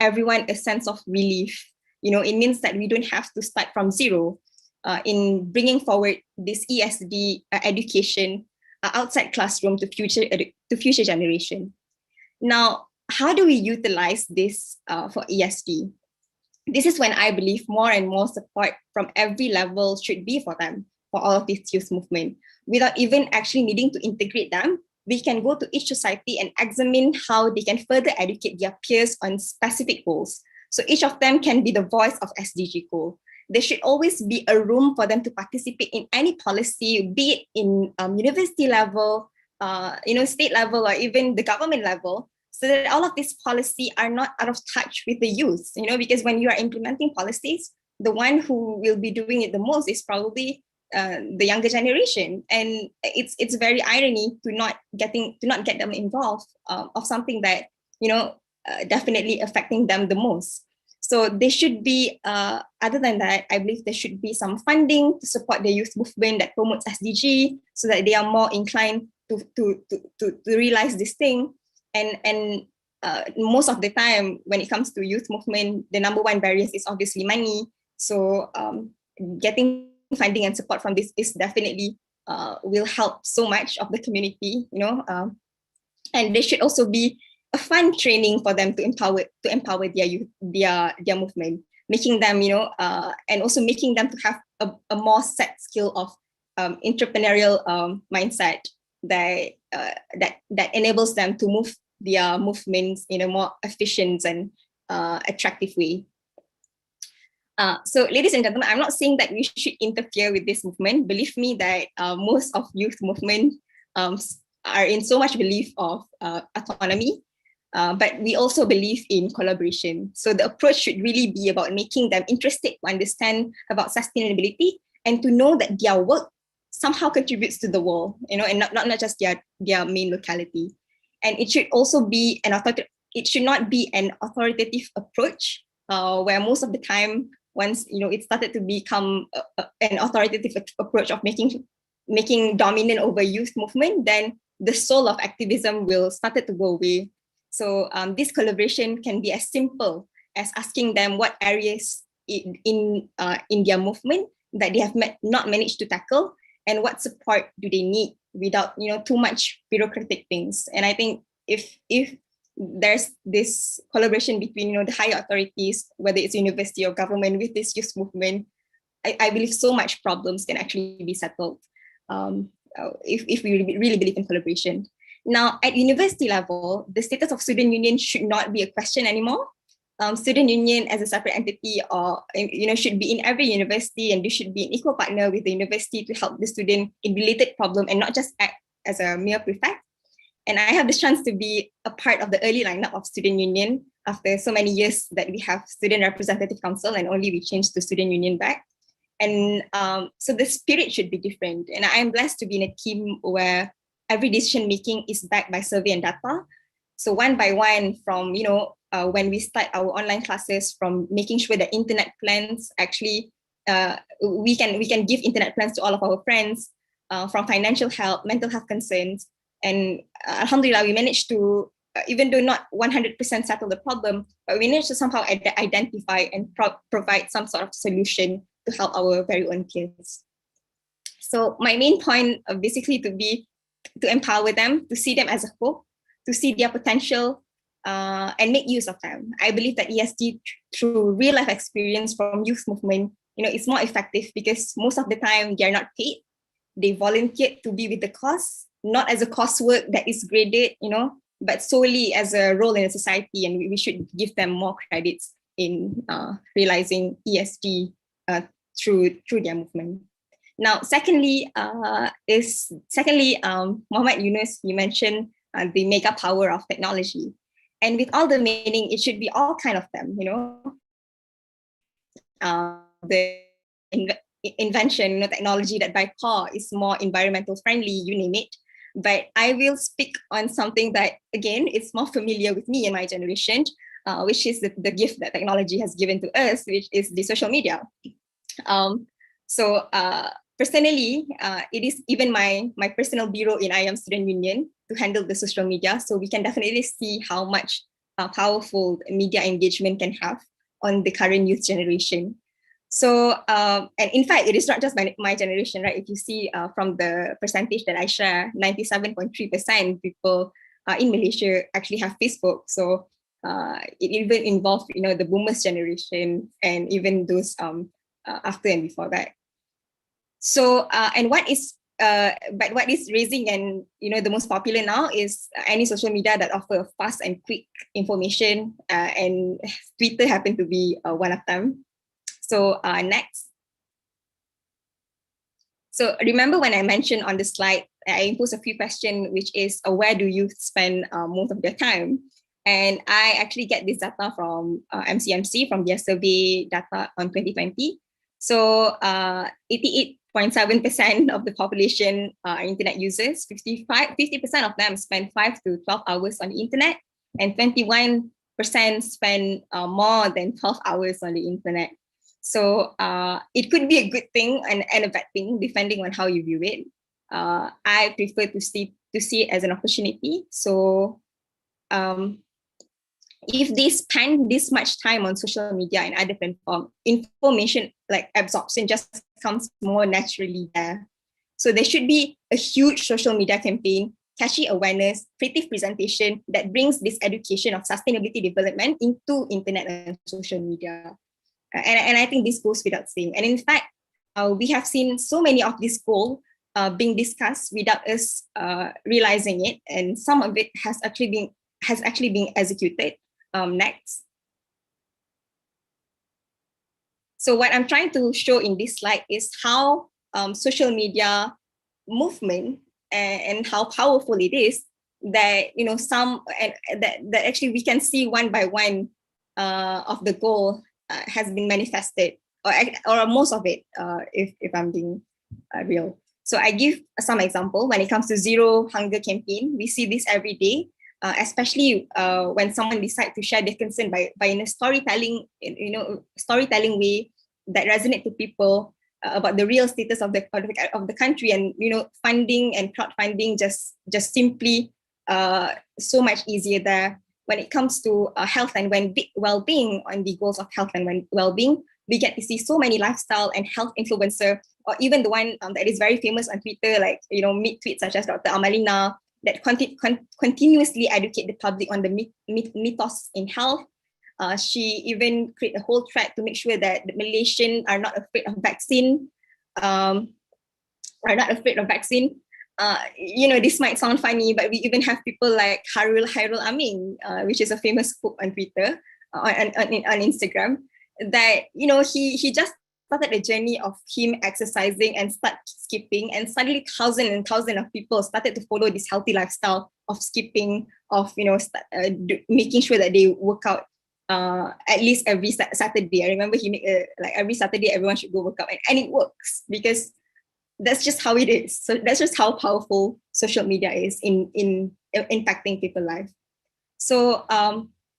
everyone a sense of relief. It means that we don't have to start from zero in bringing forward this ESD education outside classroom to future generation. Now, how do we utilize this for ESD? This is when I believe more and more support from every level should be for them, for all of this youth movement. Without even actually needing to integrate them, we can go to each society and examine how they can further educate their peers on specific goals. So each of them can be the voice of SDG goal. There should always be a room for them to participate in any policy, be it in university level, state level, or even the government level, so that all of these policies are not out of touch with the youth, because when you are implementing policies, the one who will be doing it the most is probably the younger generation. And it's very irony to not get them involved of something that, definitely affecting them the most. So there should be, other than that, I believe there should be some funding to support the youth movement that promotes SDG so that they are more inclined to realize this thing. And most of the time, when it comes to youth movement, the number one barrier is obviously money. So getting funding and support from this is definitely will help so much of the community, and there should also be a fun training for them to empower their youth, their movement, making them, and also making them to have a more set skill of entrepreneurial mindset that enables them to move their movements in a more efficient and attractive way. So ladies and gentlemen, I'm not saying that we should interfere with this movement. Believe me that most of youth movement are in so much belief of autonomy, but we also believe in collaboration. So the approach should really be about making them interested to understand about sustainability and to know that their work somehow contributes to the world, and not just their main locality. And it should also be it should not be an authoritative approach where most of the time, once it started to become an authoritative approach of making dominant over youth movement, then the soul of activism will start to go away. So this collaboration can be as simple as asking them what areas in their movement that they have not managed to tackle, and what support do they need without too much bureaucratic things. And I think if there's this collaboration between the higher authorities, whether it's university or government, with this youth movement, I believe so much problems can actually be settled if we really believe in collaboration. Now, at university level, the status of student union should not be a question anymore. Student union as a separate entity, or should be in every university, and they should be an equal partner with the university to help the student in related problem and not just act as a mere prefect. And I have the chance to be a part of the early lineup of student union after so many years that we have student representative council, and only we changed to student union back. And so the spirit should be different. And I am blessed to be in a team where every decision making is backed by survey and data. So one by one, from when we start our online classes, from making sure that internet plans actually we can give internet plans to all of our friends, from financial help, mental health concerns, and alhamdulillah, we managed to, even though not 100% settle the problem, but we managed to somehow identify and provide some sort of solution to help our very own peers. So my main point basically to empower them, to see them as a hope, to see their potential, and make use of them. I believe that ESD through real life experience from youth movement, is more effective because most of the time they are not paid. They volunteered to be with the cause, not as a coursework that is graded, but solely as a role in a society, and we should give them more credits in realizing ESG through their movement. Now, secondly, Muhammad Yunus, you mentioned the mega power of technology. And with all the meaning, it should be all kind of them, the invention, technology that by core is more environmental friendly, you name it. But I will speak on something that, again, it's more familiar with me and my generation, which is the gift that technology has given to us, which is the social media. So personally, it is even my personal bureau in UIAM Student Union to handle the social media. So we can definitely see how much powerful media engagement can have on the current youth generation. So, and in fact, it is not just my generation, right? If you see from the percentage that I share, 97.3% people in Malaysia actually have Facebook. So it even involved, the boomers generation and even those after and before that. So, and what is raising and the most popular now is any social media that offer fast and quick information, and Twitter happened to be one of them. So next. So remember when I mentioned on the slide, I imposed a few questions, which is where do you spend most of their time? And I actually get this data from MCMC, from their survey data on 2020. So 88.7% of the population are internet users. 50% of them spend 5 to 12 hours on the internet, and 21% spend more than 12 hours on the internet. So it could be a good thing and a bad thing, depending on how you view it. I prefer to see it as an opportunity. So if they spend this much time on social media and other platforms, information like absorption just comes more naturally there. So there should be a huge social media campaign, catchy awareness, creative presentation that brings this education of sustainability development into internet and social media. And I think this goes without saying. And in fact, we have seen so many of these goals being discussed without us realizing it, and some of it has actually been executed. Next. So what I'm trying to show in this slide is how social media movement and how powerful it is that that actually we can see one by one of the goal has been manifested, or most of it, if I'm being real. So I give some example. When it comes to Zero Hunger campaign, we see this every day, especially when someone decides to share their concern by in a storytelling way that resonate to people about the real status of the country, and funding and crowdfunding just simply so much easier there. When it comes to health and well-being, on the goals of health and well-being, we get to see so many lifestyle and health influencer, or even the one that is very famous on Twitter, like mid-tweets such as Dr. Amalina, that continuously educate the public on the mythos in health. She even create a whole thread to make sure that the Malaysians are not afraid of vaccine. This might sound funny, but we even have people like Hairul Amin, which is a famous cook on Twitter, on Instagram, that he just started a journey of him exercising and start skipping, and suddenly thousands and thousands of people started to follow this healthy lifestyle of skipping, of making sure that they work out at least every Saturday. I remember he made like every Saturday everyone should go work out, and it works because that's just how it is. So that's just how powerful social media is in impacting people's life. So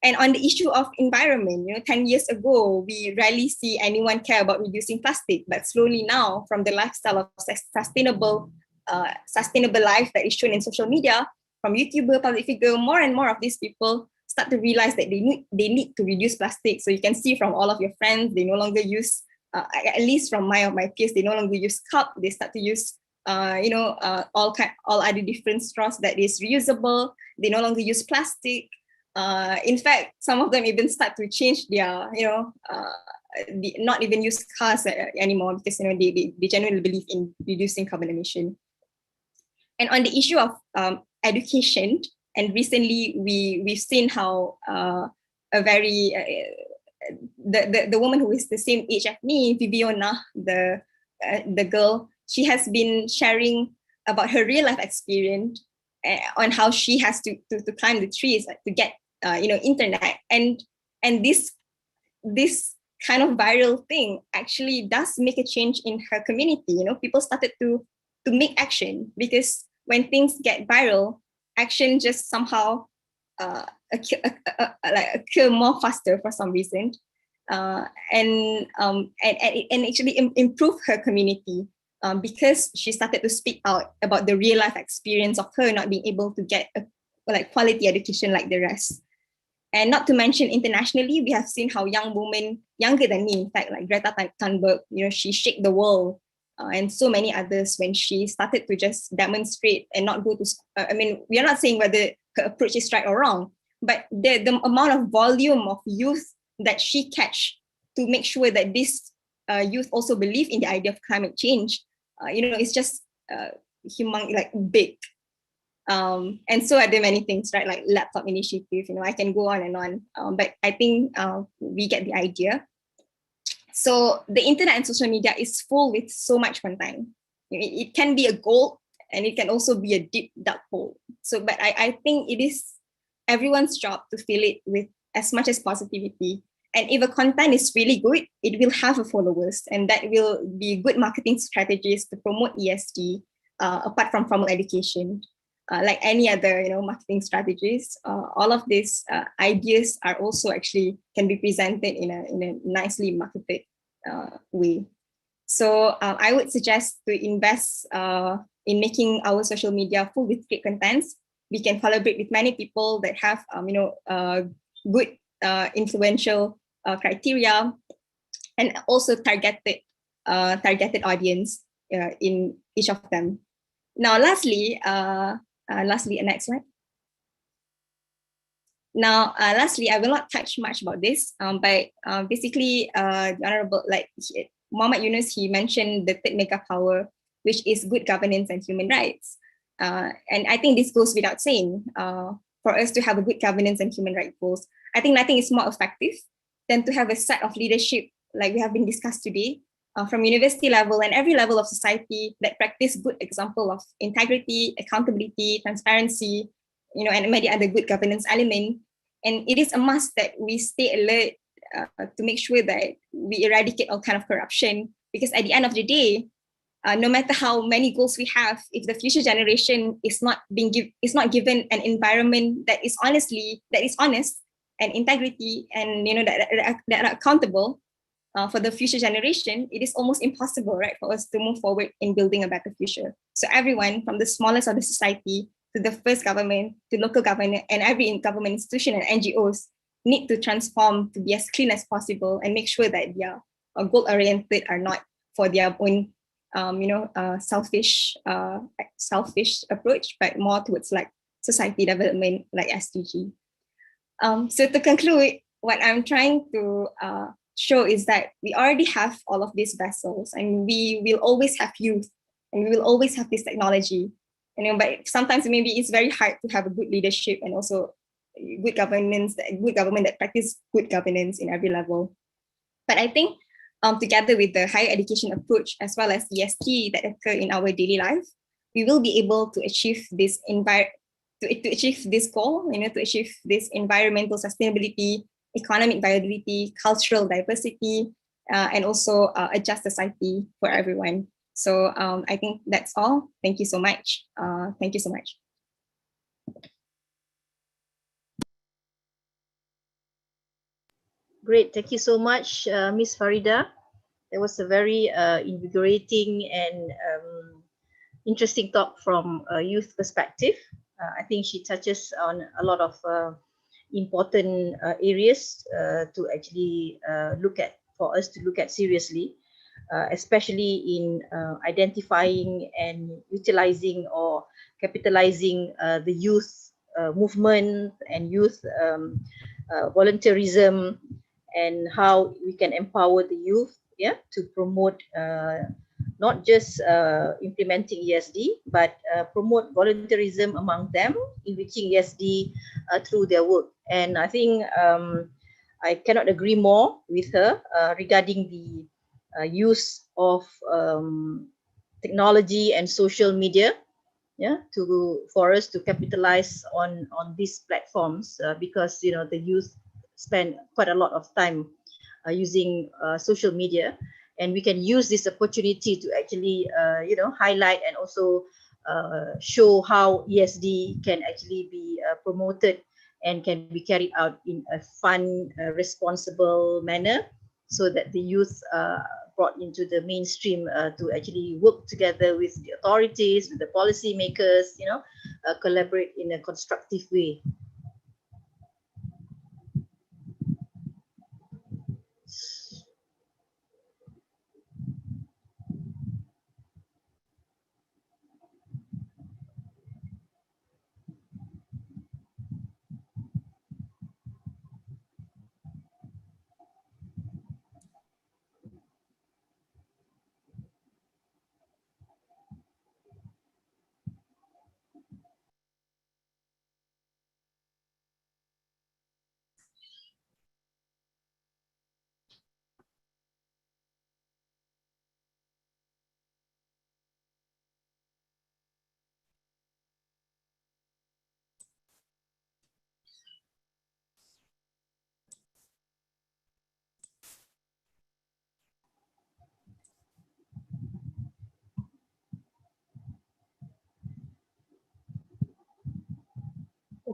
and on the issue of environment, 10 years ago, we rarely see anyone care about reducing plastic, but slowly now, from the lifestyle of sustainable life that is shown in social media, from YouTuber, public figure, more and more of these people start to realize that they need to reduce plastic. So you can see from all of your friends, they no longer use, at least from my peers, they no longer use cup. They start to use all other different straws that is reusable. They no longer use plastic. In fact, some of them even start to change their, not even use cars anymore, because they genuinely believe in reducing carbon emission. And on the issue of education, and recently we've seen how the woman who is the same age as me, Viviana, the girl, she has been sharing about her real life experience on how she has to climb the trees to get internet, and this kind of viral thing actually does make a change in her community. People started to make action, because when things get viral, action just somehow occur more faster for some reason. and actually improve her community because she started to speak out about the real life experience of her not being able to get a quality education like the rest. And not to mention internationally, we have seen how young women, younger than me, in fact, like Greta Thunberg, she shook the world, and so many others when she started to just demonstrate and not go to. We are not saying whether her approach is right or wrong, but the amount of volume of youth that she catch to make sure that this youth also believe in the idea of climate change, it's just big. And so are there many things, right? Like laptop initiative, I can go on and on. But I think we get the idea. So the internet and social media is full with so much content. It can be a gold and it can also be a deep dark hole. So, but I think it is everyone's job to fill it with as much as positivity. And if a content is really good, it will have a followers, and that will be good marketing strategies to promote ESG apart from formal education. Like any other, marketing strategies, all of these ideas are also actually can be presented in a nicely marketed way. So I would suggest to invest in making our social media full with great contents. We can collaborate with many people that have, good influential criteria, and also targeted audience in each of them. Now, lastly, next slide. Now, lastly, I will not touch much about this, but basically, the Honorable, Muhammad Yunus, he mentioned the third mega power, which is good governance and human rights. And I think this goes without saying, for us to have a good governance and human rights goals, I think nothing is more effective than to have a set of leadership like we have been discussed today, from university level and every level of society that practice good example of integrity, accountability, transparency, and many other good governance elements. And it is a must that we stay alert to make sure that we eradicate all kind of corruption, because at the end of the day, no matter how many goals we have, if the future generation is not given an environment that is honest and integrity, and that are accountable for the future generation, it is almost impossible, right, for us to move forward in building a better future. So everyone, from the smallest of the society to the first government to local government and every government institution and NGOs, need to transform to be as clean as possible and make sure that they are goal-oriented, are not for their own selfish approach, but more towards like society development, like SDG. So to conclude, what I'm trying to show is that we already have all of these vessels, and we will always have youth, and we will always have this technology. But sometimes maybe it's very hard to have a good leadership and also good governance, good government that practice good governance in every level. But I think together with the higher education approach as well as ESG that occur in our daily life, we will be able to achieve this to achieve this goal, to achieve this environmental sustainability, economic viability, cultural diversity, and also a just society for everyone. So I think that's all. Thank you so much. Thank you so much. Great. Thank you so much, Ms. Farida. That was a very invigorating and interesting talk from a youth perspective. I think she touches on a lot of important areas to actually for us to look at seriously, especially in identifying and utilizing or capitalizing the youth movement and youth volunteerism, and how we can empower the youth, to promote not just implementing ESD, but promote volunteerism among them, enriching ESD through their work. And I think I cannot agree more with her regarding the use of technology and social media, for us to capitalize on these platforms, because the youth spend quite a lot of time using social media, and we can use this opportunity to actually highlight and also show how ESD can actually be promoted and can be carried out in a fun, responsible manner, so that the youth are brought into the mainstream to actually work together with the authorities, with the policy makers, collaborate in a constructive way.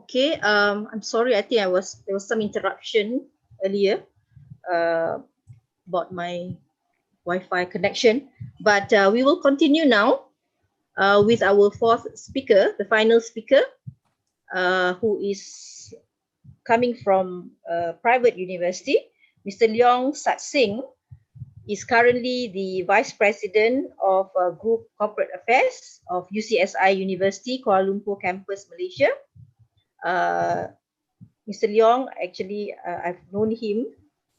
Okay, I'm sorry. I think there was some interruption earlier about my Wi-Fi connection, but we will continue now with our fourth speaker, the final speaker, who is coming from a private university. Mr. Leong Sat Singh is currently the Vice President of Group Corporate Affairs of UCSI University, Kuala Lumpur Campus, Malaysia. Mr. Leong, actually, I've known him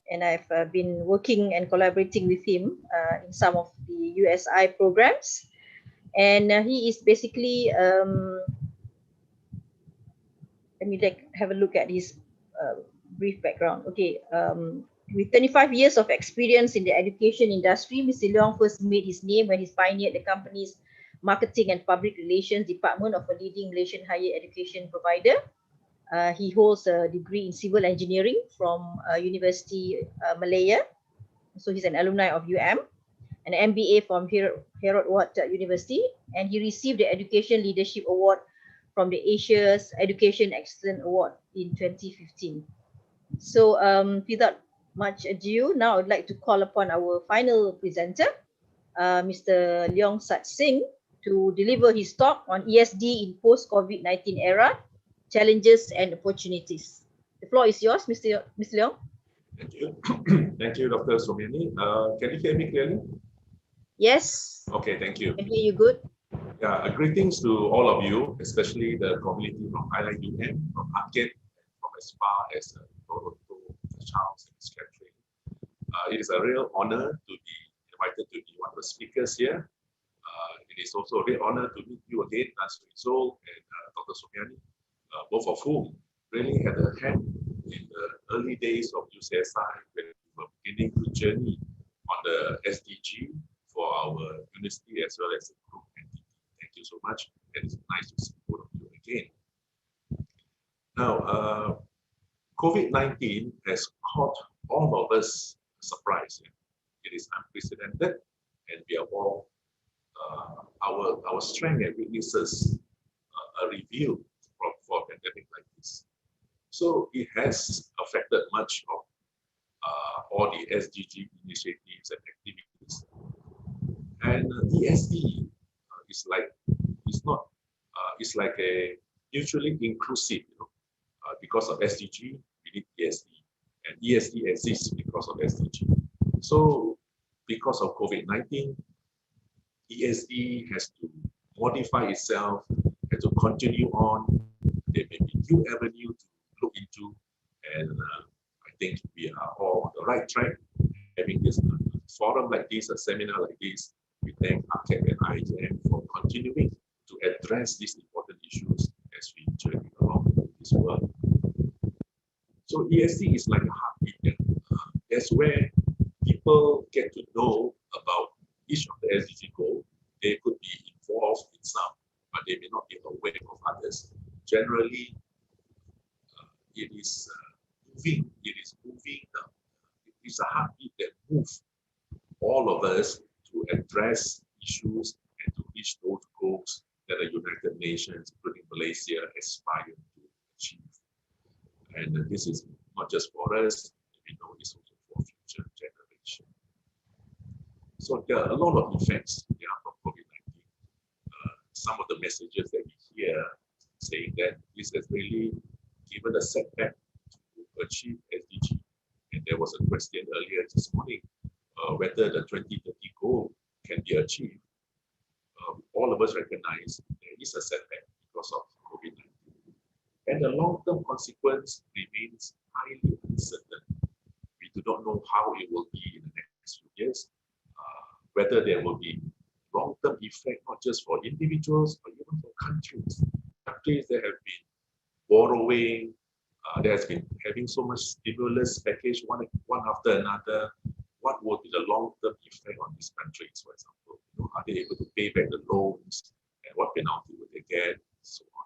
and I've been working and collaborating with him in some of the USI programs. And he is basically, let me have a look at his brief background. Okay, with 25 years of experience in the education industry, Mr. Leong first made his name when he pioneered the company's marketing and public relations department of a leading Malaysian higher education provider. He holds a degree in civil engineering from Universiti Malaya. So he's an alumni of UIAM, an MBA from Herod Watt University, and he received the Education Leadership Award from the Asia's Education Excellence Award in 2015. So without much ado, now I'd like to call upon our final presenter, Mr. Leong Sat Singh, to deliver his talk on ESD in post-COVID-19 era, challenges and opportunities. The floor is yours, Mr. Leong. Thank you. Thank you, Dr. Somiani. Can you hear me clearly? Yes. Okay, thank you. I can hear you good. Yeah, greetings to all of you, especially the community from UIAM, from AKEPT, from as far as Toronto, Charles, and Secretary. It is a real honor to be invited to be one of the speakers here. It is also a real honor to meet you again, Nasri Zul and Dr. Somiani, both of whom really had a hand in the early days of UCSI when we were beginning to journey on the SDG for our university as well as the group entity. Thank you so much, and it's nice to see both of you again. Now, COVID-19 has caught all of us a surprise. It is unprecedented, and we are all our strength and weaknesses are revealed for a pandemic like this. So it has affected much of all the SDG initiatives and activities. And ESD is like a mutually inclusive, because of SDG, we need ESD, and ESD exists because of SDG. So because of COVID-19, ESD has to modify itself, has to continue on. There may be new avenue to look into, and I think we are all on the right track. Having this forum like this, a seminar like this, we thank AKEPT and UIAM for continuing to address these important issues as we journey along this world. So ESD is like a heartbeat. That's where people get to know about each of the SDG goals. They could be involved in some, but they may not be aware of others. Generally, it is moving. It is moving. It is a heartbeat that moves all of us to address issues and to reach those goals that the United Nations, including Malaysia, aspire to achieve. And this is not just for us, we know it's also for future generation. So there are a lot of effects from COVID-19. Some of the messages that we hear saying that this has really given a setback to achieve SDG. And there was a question earlier this morning whether the 2030 goal can be achieved. All of us recognize there is a setback because of COVID-19. And the long-term consequence remains highly uncertain. We do not know how it will be in the next few years, whether there will be long-term effect, not just for individuals, but even for countries. Countries that have been borrowing, that has been having so much stimulus package one after another. What will be the long-term effect on these countries, for example? Are they able to pay back the loans, and what penalty will they get, and so on.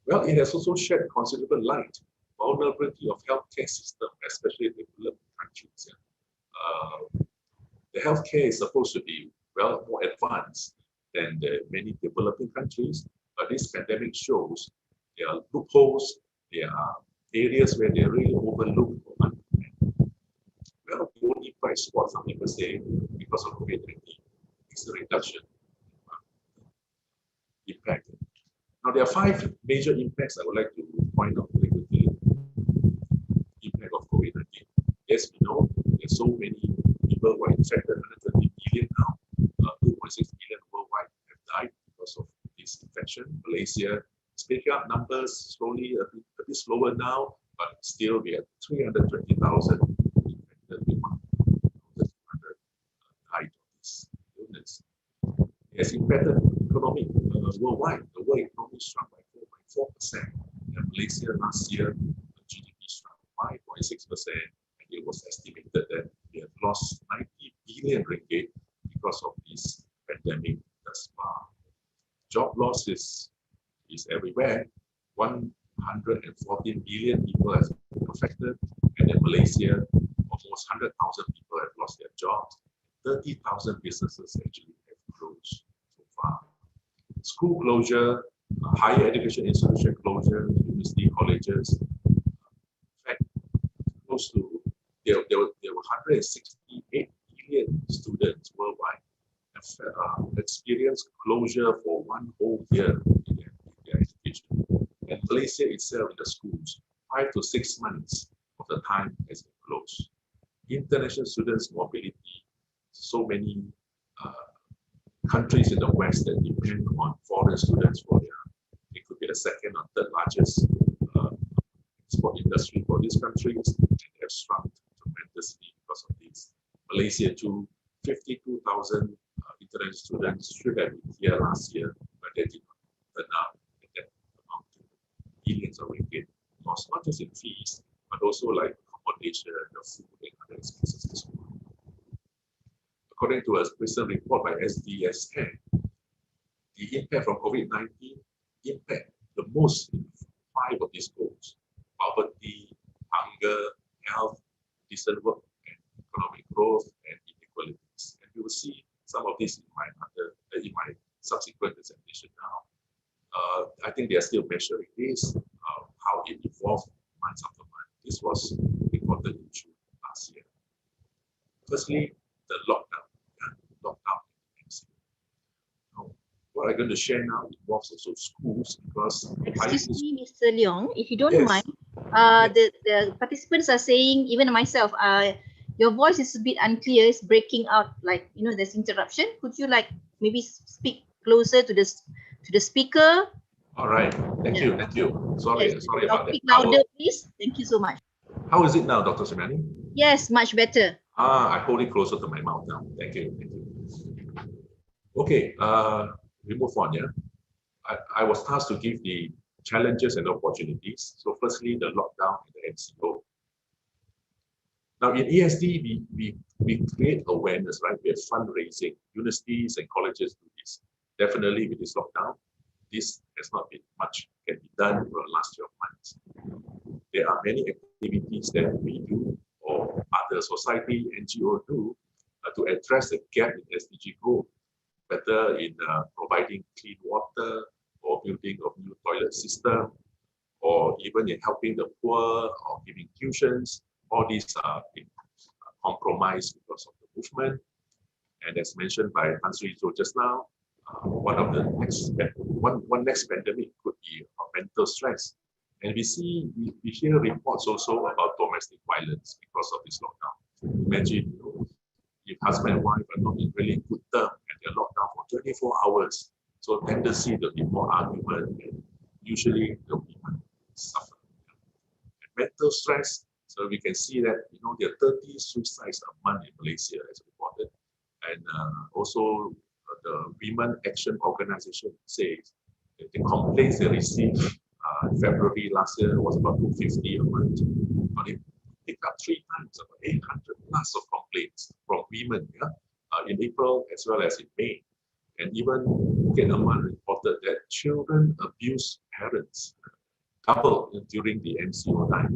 Well, it has also shed considerable light on vulnerability of healthcare system, especially in developed countries. The healthcare is supposed to be more advanced than the many developing countries, but this pandemic shows there are loopholes, there are areas where they are really overlooked or underfunded. Well, the only bright spot, some people say, because of COVID-19, is the reduction in impact. Now, there are 5 major impacts I would like to point out very quickly. Impact of COVID-19. Yes, we know there's so many people who are infected, 120 million now, 2.6 million worldwide have died because of this infection. Malaysia is picking up numbers slowly, a bit slower now, but still we have 320,000 infected people. 200 died of this illness. It has impacted economy worldwide. The world economy shrunk by 4.4%. And Malaysia last year, the GDP shrunk 5.6%. And it was estimated that we have lost 90 billion ringgit because of this pandemic thus far. Job loss is everywhere. 114 million people have been affected. And in Malaysia, almost 100,000 people have lost their jobs. 30,000 businesses actually have closed so far. School closure, higher education institution closure, university colleges. In fact, close to there were 168 million students worldwide have experienced closure for 1 whole year in their education. And Malaysia itself, in the schools, 5 to 6 months of the time has been closed. International students' mobility, so many countries in the West that depend on foreign students for it could be the second or third largest export industry for these countries, and they have shrunk tremendously because of this. Malaysia too, 52,000 international students should have been here last year, but they did not turn up, and that amounted to billions of ringgit lost, not just in fees, but also like accommodation, the food, and other expenses as well. According to a recent report by SDS10, the impact from COVID-19 impact the most in 5 of these goals: poverty, hunger, health, decent work, and economic growth, and inequalities. And you will see some of this in my subsequent presentation now. I think they are still measuring this, how it evolved month after month. This was reported in June last year. Firstly, the lockdown. What I'm going to share now involves also schools, because Excuse me, Mr. Leong, if you don't Yes. mind, the participants are saying, even myself, your voice is a bit unclear, it's breaking out, like, there's interruption. Could you maybe speak closer to the speaker? All right, thank you. Sorry about that. Speak louder, please. Thank you so much. How is it now, Dr. Sumiani? Yes, much better. I hold it closer to my mouth now. Thank you. Okay, we move on. I was tasked to give the challenges and opportunities. So firstly, the lockdown and the MCO. Now in ESD, we create awareness, right? We have fundraising. Universities and colleges do this. Definitely with this lockdown, this has not been much can be done for the last 12 months. There are many activities that we do or other society, NGO do to address the gap in SDG goal, whether in providing clean water or building of new toilet system, or even in helping the poor or giving tuitions. All these are being compromised because of the movement. And as mentioned by Tan Sri Jo just now, one next pandemic could be mental stress. And we hear reports also about domestic violence because of this lockdown. Imagine, if husband and wife are not in really good terms and they're locked down for 24 hours, so tendency there'll be more argument, and usually the women suffer. And mental stress, so we can see that there are 30 suicides a month in Malaysia as reported, and also the Women Action Organization says that the complaints they received in February last year was about 250 a month, but it picked up 3 times, about 800 plus of complaints from women in April as well as in May. And even Bukit Aman reported that children abuse parents doubled during the MCO time.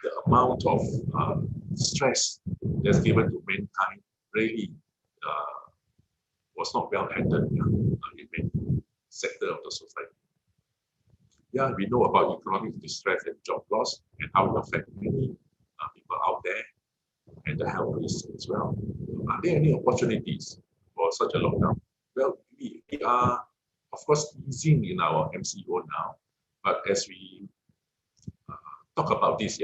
The amount of stress that's given to mankind really was not well handled in many sectors of the society. Yeah, we know about economic distress and job loss and how it affects many people out there, and the health risk as well. Are there any opportunities for such a lockdown? Well, we are, of course, easing in our MCO now, but as we talk about this,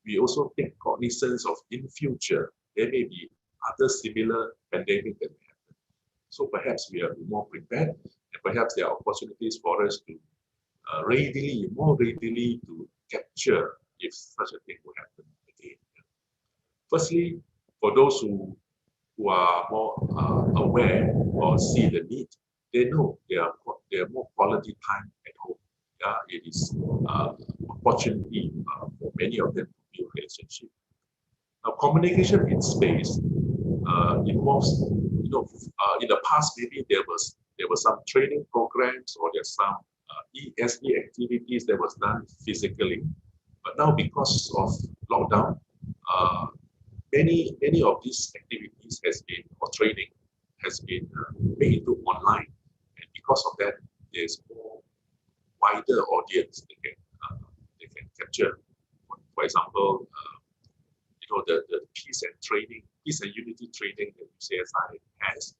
we also take cognizance of in future, there may be other similar pandemic that may happen. So perhaps we are more prepared, and perhaps there are opportunities for us to more readily to capture if such a thing will happen again. Firstly, for those who are more aware or see the need, they know there are more quality time at home. It is opportunity for many of them to build relationship. Now, communication in space involves, in the past maybe there was some training programs or there's some ESE activities that was done physically, but now because of lockdown, many of these activities or training has been made into online, and because of that, there's more wider audience they can capture. For example, the peace and unity training that UCSI has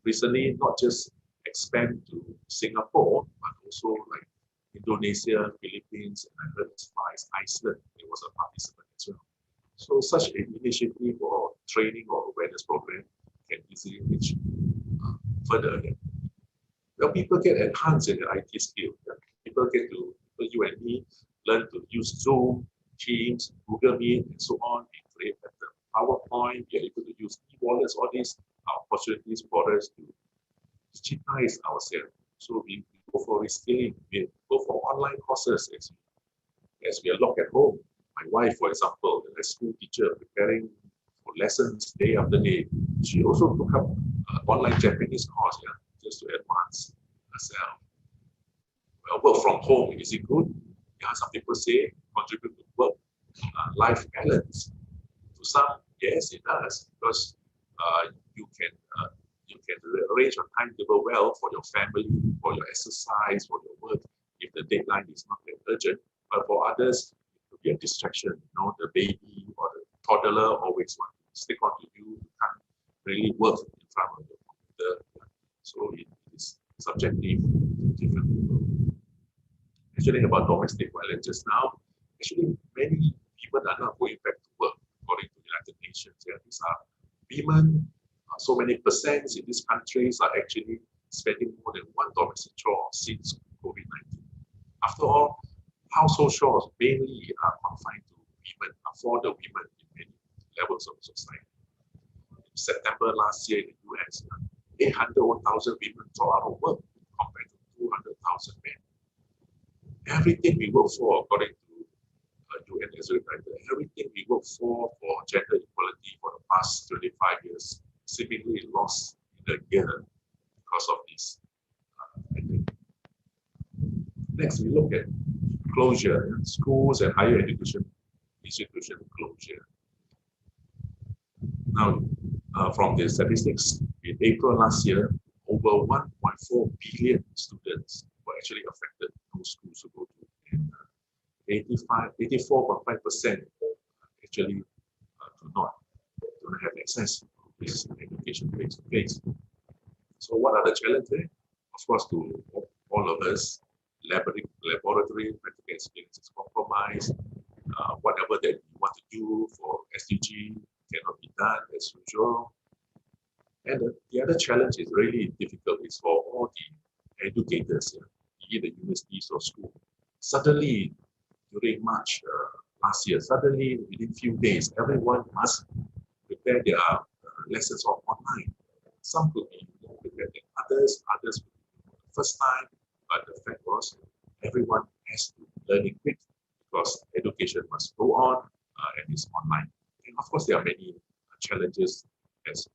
recently not just expand to Singapore, but also like Indonesia, Philippines, and I heard as far as Iceland, there was a participant as well. So such an initiative or training or awareness program can easily reach further again. Well, people get enhanced in their IT skill. People you and me, learn to use Zoom, Teams, Google Meet, and so on, and create better PowerPoint. We are able to use e-wallets. All these are opportunities for us to digitize ourselves. So we go for reskilling, we go for online courses as we are locked at home. My wife, for example, a school teacher preparing for lessons day after day, she also took up online Japanese course just to advance herself. Well, work from home, is it good? Yeah, some people say contribute to work-life balance. To some, yes, it does, because you can arrange your timetable well for your family, for your exercise, for your work, if the deadline is not that urgent. But for others, it could be a distraction. The baby or the toddler always want to stick on to you. You can't really work in front of your computer. So it is subjective to different people. Actually, about domestic violence just now, actually many women are not going back to work according to the United Nations. These are women. So many percents in these countries are actually spending more than one domestic chore since COVID-19. After all, household chores mainly are confined to women, for the women in many levels of society. In September last year in the US, 800,000 women are out of work compared to 200,000 men. Everything we work for, according to UN everything we work for gender equality for the past 25 years, seemingly lost in a year because of this pandemic. Next, we look at closure, schools and higher education institution closure. Now, from the statistics, in April last year, over 1.4 billion students were actually affected, no schools to go to. And 84.5% actually do not have access to this education face to face. So what are the challenges? Of course, to all of us, laboratory practical experience is compromised. Whatever that you want to do for SDG cannot be done as usual. And the other challenge is really difficult is for all the educators, be it the universities or school. Suddenly, during March last year, suddenly within few days, everyone must prepare their lessons online. Some could be more prepared than others will be the first time, but the fact was everyone has to learn it quick because education must go on and it's online. And of course, there are many challenges as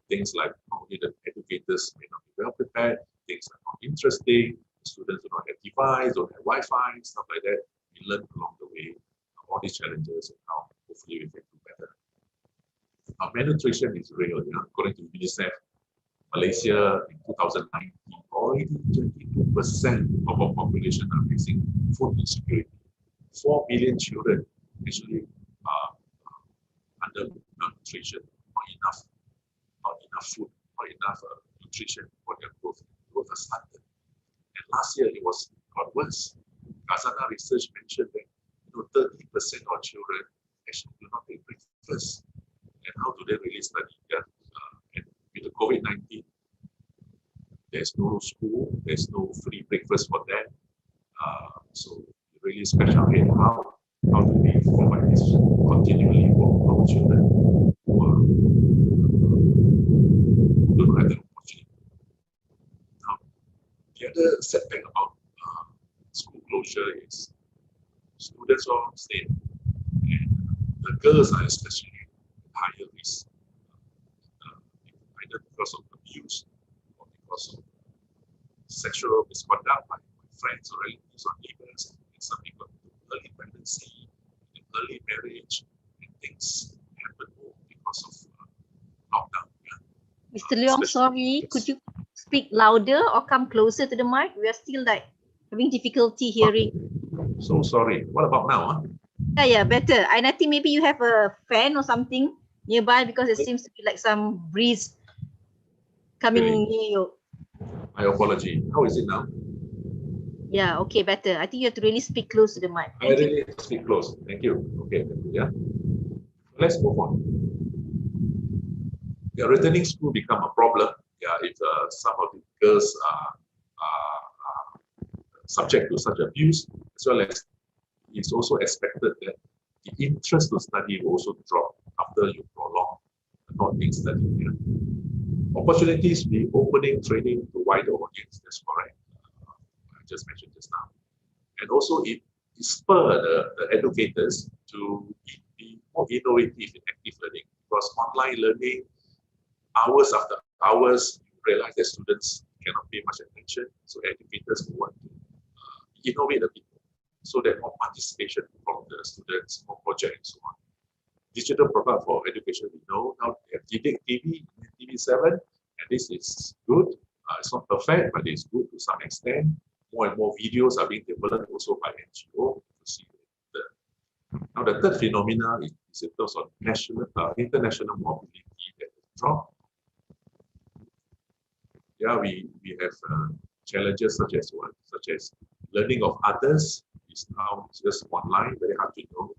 things like only the educators may not be well prepared, things are not interesting, students do not have device, don't have Wi-Fi, stuff like that. We learn along the way all these challenges and how hopefully we can do better. Malnutrition is real. According to UNICEF, Malaysia in 2019, already 22% of our population are facing food insecurity. 4 million children actually are under malnutrition, not enough food, not enough nutrition for their growth. Growth has stunted. And last year it got worse. Kazana research mentioned that 30% of children actually do not take breakfast. And how do they really study? And with the COVID-19, there's no school, there's no free breakfast for them. So really scratch our head how do we provide this continually for our children who don't have the opportunity. Now, the other setback about school closure is students are staying, and the girls are especially higher risk, either because of abuse or because of sexual misconduct by friends or relatives or neighbors, and some people early pregnancy, early marriage, and things happen more because of lockdown. Mr. Leong, sorry, could you speak louder or come closer to the mic? We are still having difficulty hearing. So sorry. What about now? Yeah, better. And I think maybe you have a fan or something nearby because it seems to be like some breeze coming near you. My apology. How is it now? Yeah, okay, better. I think you have to really speak close to the mic. I really speak close. Thank you. Okay, thank you. Yeah. Let's move on. Yeah, returning school become a problem. Yeah, if some of the girls are subject to such abuse, as well as it's also expected that the interest to study will also drop after you prolong not being studying. Yeah. Opportunities be opening training to wider audience. That's correct. I just mentioned just now, and also it spur the educators to be more innovative in active learning, because online learning, hours after hours, you realize that students cannot pay much attention. So educators want to innovate a bit so that more participation from the students, more projects, and so on. Digital product for education, we know now they have TV, TV7, and this is good. It's not perfect, but it's good to some extent. More and more videos are being developed also by NGO to see now the third phenomena is in terms of international mobility that has dropped. Yeah, we have challenges such as learning of others is now just online, very hard to know.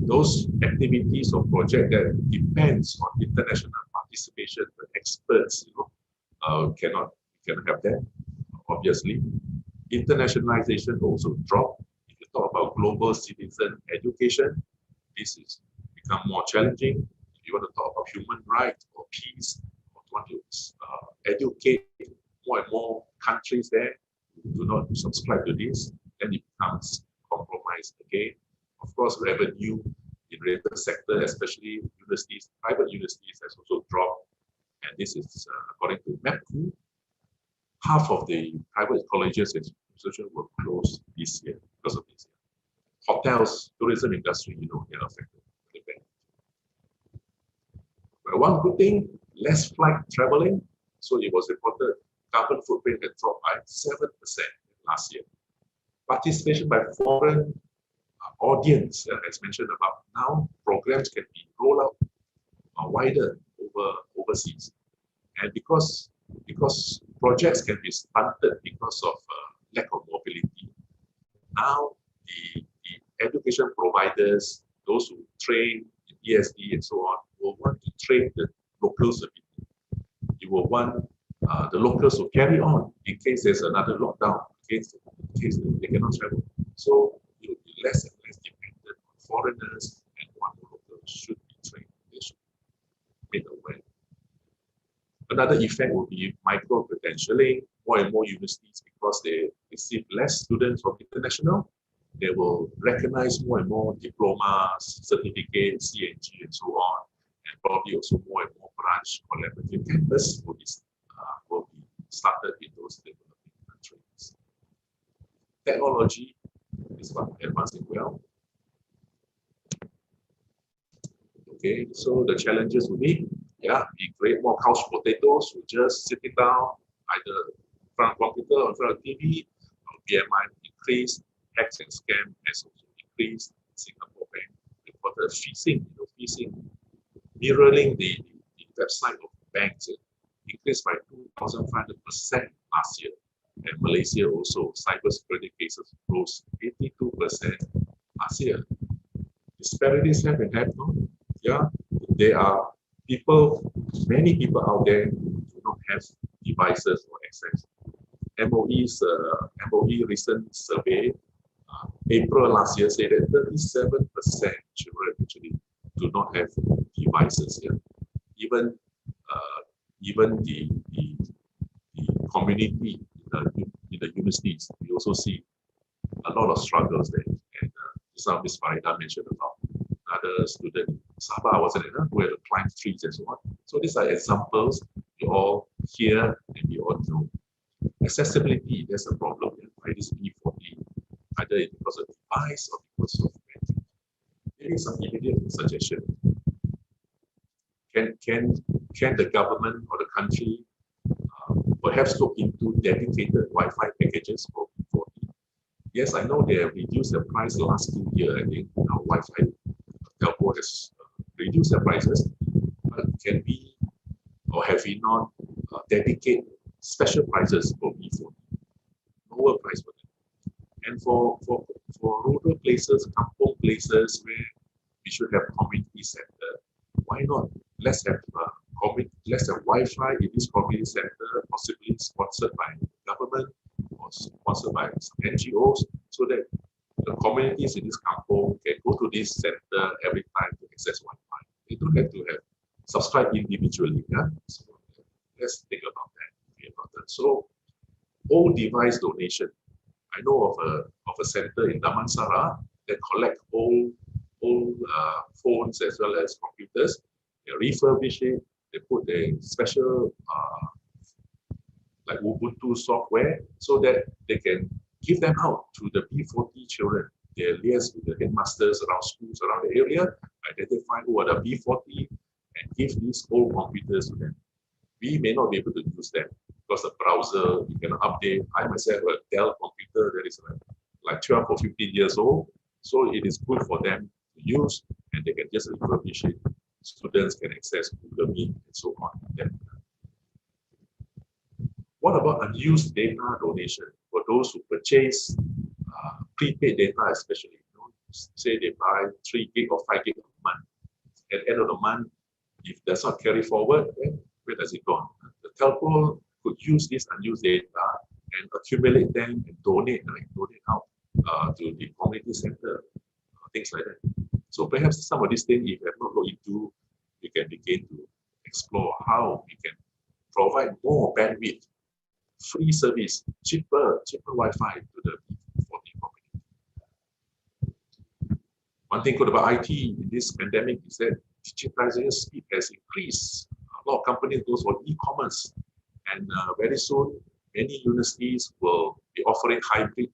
Those activities or projects that depends on international participation, the experts, cannot have that. Obviously, internationalization also dropped. If you talk about global citizen education, this is become more challenging. If you want to talk about human rights or peace, or want to educate more and more countries there who do not subscribe to this, then it becomes compromised again. Of course, revenue in related sector, especially universities, private universities, has also dropped. And this is according to MEPCU. Half of the private colleges and institutions were closed this year because of this. Hotels, tourism industry, they are affected. But one good thing, less flight traveling. So it was reported carbon footprint had dropped by 7% last year. Participation by foreign audience, as mentioned above, now programs can be rolled out wider overseas. And because projects can be stunted because of lack of mobility, now the education providers, those who train in ESD and so on, will want to train the locals a bit. You will want the locals to carry on in case there's another lockdown, in case they cannot travel. So you will be less and less dependent on foreigners, and more locals should be trained. They should be made aware. Another effect will be micro-credentialing. More and more universities, because they receive less students from international, they will recognize more and more diplomas, certificates, CNG, and so on, and probably also more and more branch collaborative campus will be started in those developing countries. Technology is advancing well. Okay, so the challenges will be, we create more couch potatoes who just sitting down, either in front of computer or in front of TV, BMI increased, hacks and scam has also increased. Singapore Bank reported phishing, mirroring the website of banks, increased by 2,500% last year. And Malaysia also, cybersecurity cases rose 82% last year. Disparities have and have not. There are many people out there who do not have devices or access. MOE recent survey, April last year, said that 37% children actually do not have devices here. Even the community in the universities, we also see a lot of struggles there. And some Ms. Farida mentioned about another student in Sabah, wasn't it, who had to climb trees and so on. So these are examples we all hear and we all know. Accessibility, there's a problem by this P40, either because of device or because of battery. Maybe some immediate suggestion. Can the government or the country perhaps look into dedicated Wi-Fi packages for P40? Yes, I know they have reduced the price last 2 years. I think now Wi-Fi telco has reduced their prices, but can we or have we not dedicate special prices for P40, lower price for them? And for rural places, kampung places where we should have community center, why not? Let's have Wi-Fi in this community center, possibly sponsored by the government or sponsored by some NGOs, so that the communities in this kampung can go to this center every time to access Wi-Fi. They don't have to have subscribe individually. So let's think about that. So, all device donation. I know of a center in Damansara that collect all phones as well as computers. They refurbish it. They put a special like Ubuntu software so that they can give them out to the P40 children. They liaise with the headmasters around schools around the area, identify who are the P40, and give these old computers to them. We may not be able to use them because the browser, you cannot update. I myself have a Dell computer that is like 12 or 15 years old. So it is good for them to use, and they can just refurbish it. Students can access Google Meet and so on. Then, what about unused data donation for those who purchase prepaid data, especially? Say they buy 3 gig or 5 gig a month. At the end of the month, if that's not carry forward, then where does it go? The telco could use this unused data and accumulate them and donate out to the community center, things like that. So perhaps some of these things, if you have not looked into, we can begin to explore how we can provide more bandwidth, free service, cheaper Wi-Fi to the P40 community. One thing good about IT in this pandemic is that digitization speed has increased. A lot of companies go for e-commerce, and very soon many universities will be offering hybrid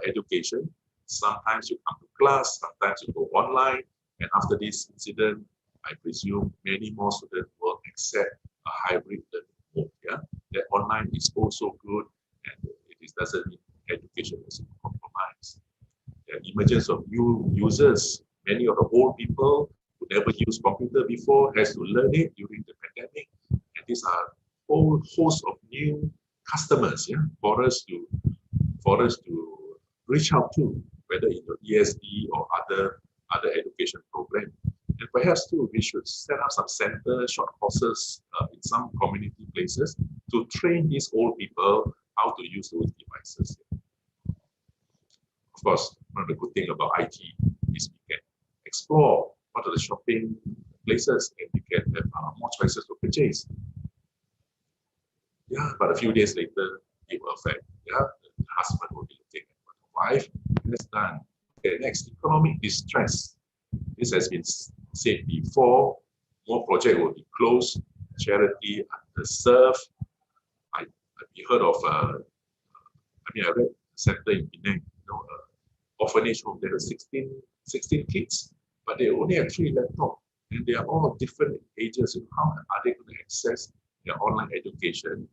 education. Sometimes you come to class, sometimes you go online, and after this incident, I presume many more students will accept a hybrid learning. home. Yeah, that online is also good, and it doesn't mean education is compromised. The emergence of new users, many of the old people who never used computer before has to learn it during the pandemic, and these are whole host of new customers, yeah, for us to reach out to, whether in the ESD or other education program. And perhaps too, we should set up some centers, short courses in some community places to train these old people how to use those devices. Of course, one of the good things about IT is we can explore what are the shopping places and we can have more choices to purchase. Yeah, but a few days later, it will affect. Yeah, the husband will be looking at what the wife has done. Okay, next, economic distress. This has been said before. More projects will be closed. Charity underserved. You heard of? I read a center in Penang. Orphanage home. There are 16 kids, but they only have 3 laptops, and they are all different ages. How are they going to access their online education?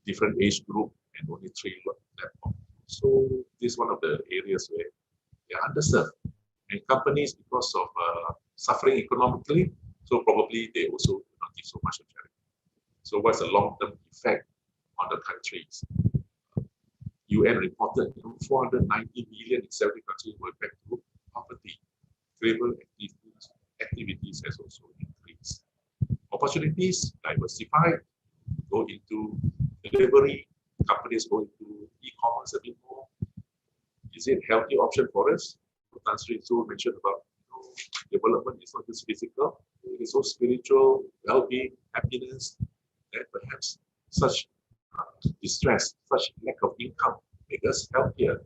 Different age group and only 3 laptops. So this is one of the areas where they are underserved. And companies, because of suffering economically, so probably they also do not give so much of charity. So what's the long-term effect on the countries? UN reported 490 million in 70 countries were back to poverty. Global activities has also increased. Opportunities diversified, go into delivery, companies go into e-commerce a bit more. Is it a healthy option for us? Tan Sri Su mentioned about development is not just physical, it is also spiritual, well-being, happiness, and perhaps such distress, such lack of income make us healthier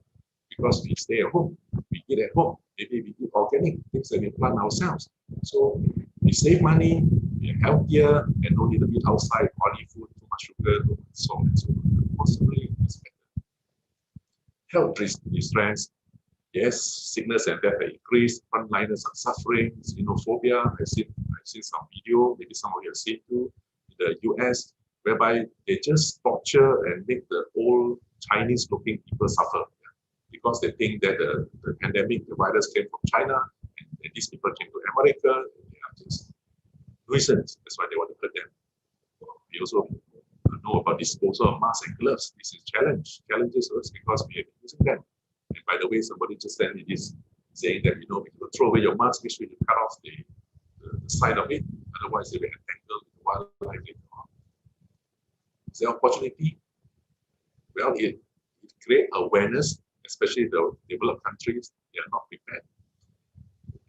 because we stay at home, we eat at home, maybe we eat organic things that we plant ourselves. So we save money, we are healthier, and don't need to eat outside oily food, too much sugar, too much salt, and so on. Possibly it's better. Health distress. Yes, sickness and death have increased. Frontliners are suffering. Xenophobia. I've seen some video. Maybe some of you have seen too. In the US, whereby they just torture and make the old Chinese-looking people suffer because they think that the pandemic, the virus came from China, and these people came to America. They are just nuisance. That's why they want to hurt them. We also know about disposal of masks and gloves. This is challenges us because we have been using them. And by the way, somebody just sent me this saying that, if you throw away your mask, make sure you cut off the side of it. Otherwise, they will entangle with wildlife later on. Is there opportunity? Well, it creates awareness, especially the developed countries. They are not prepared.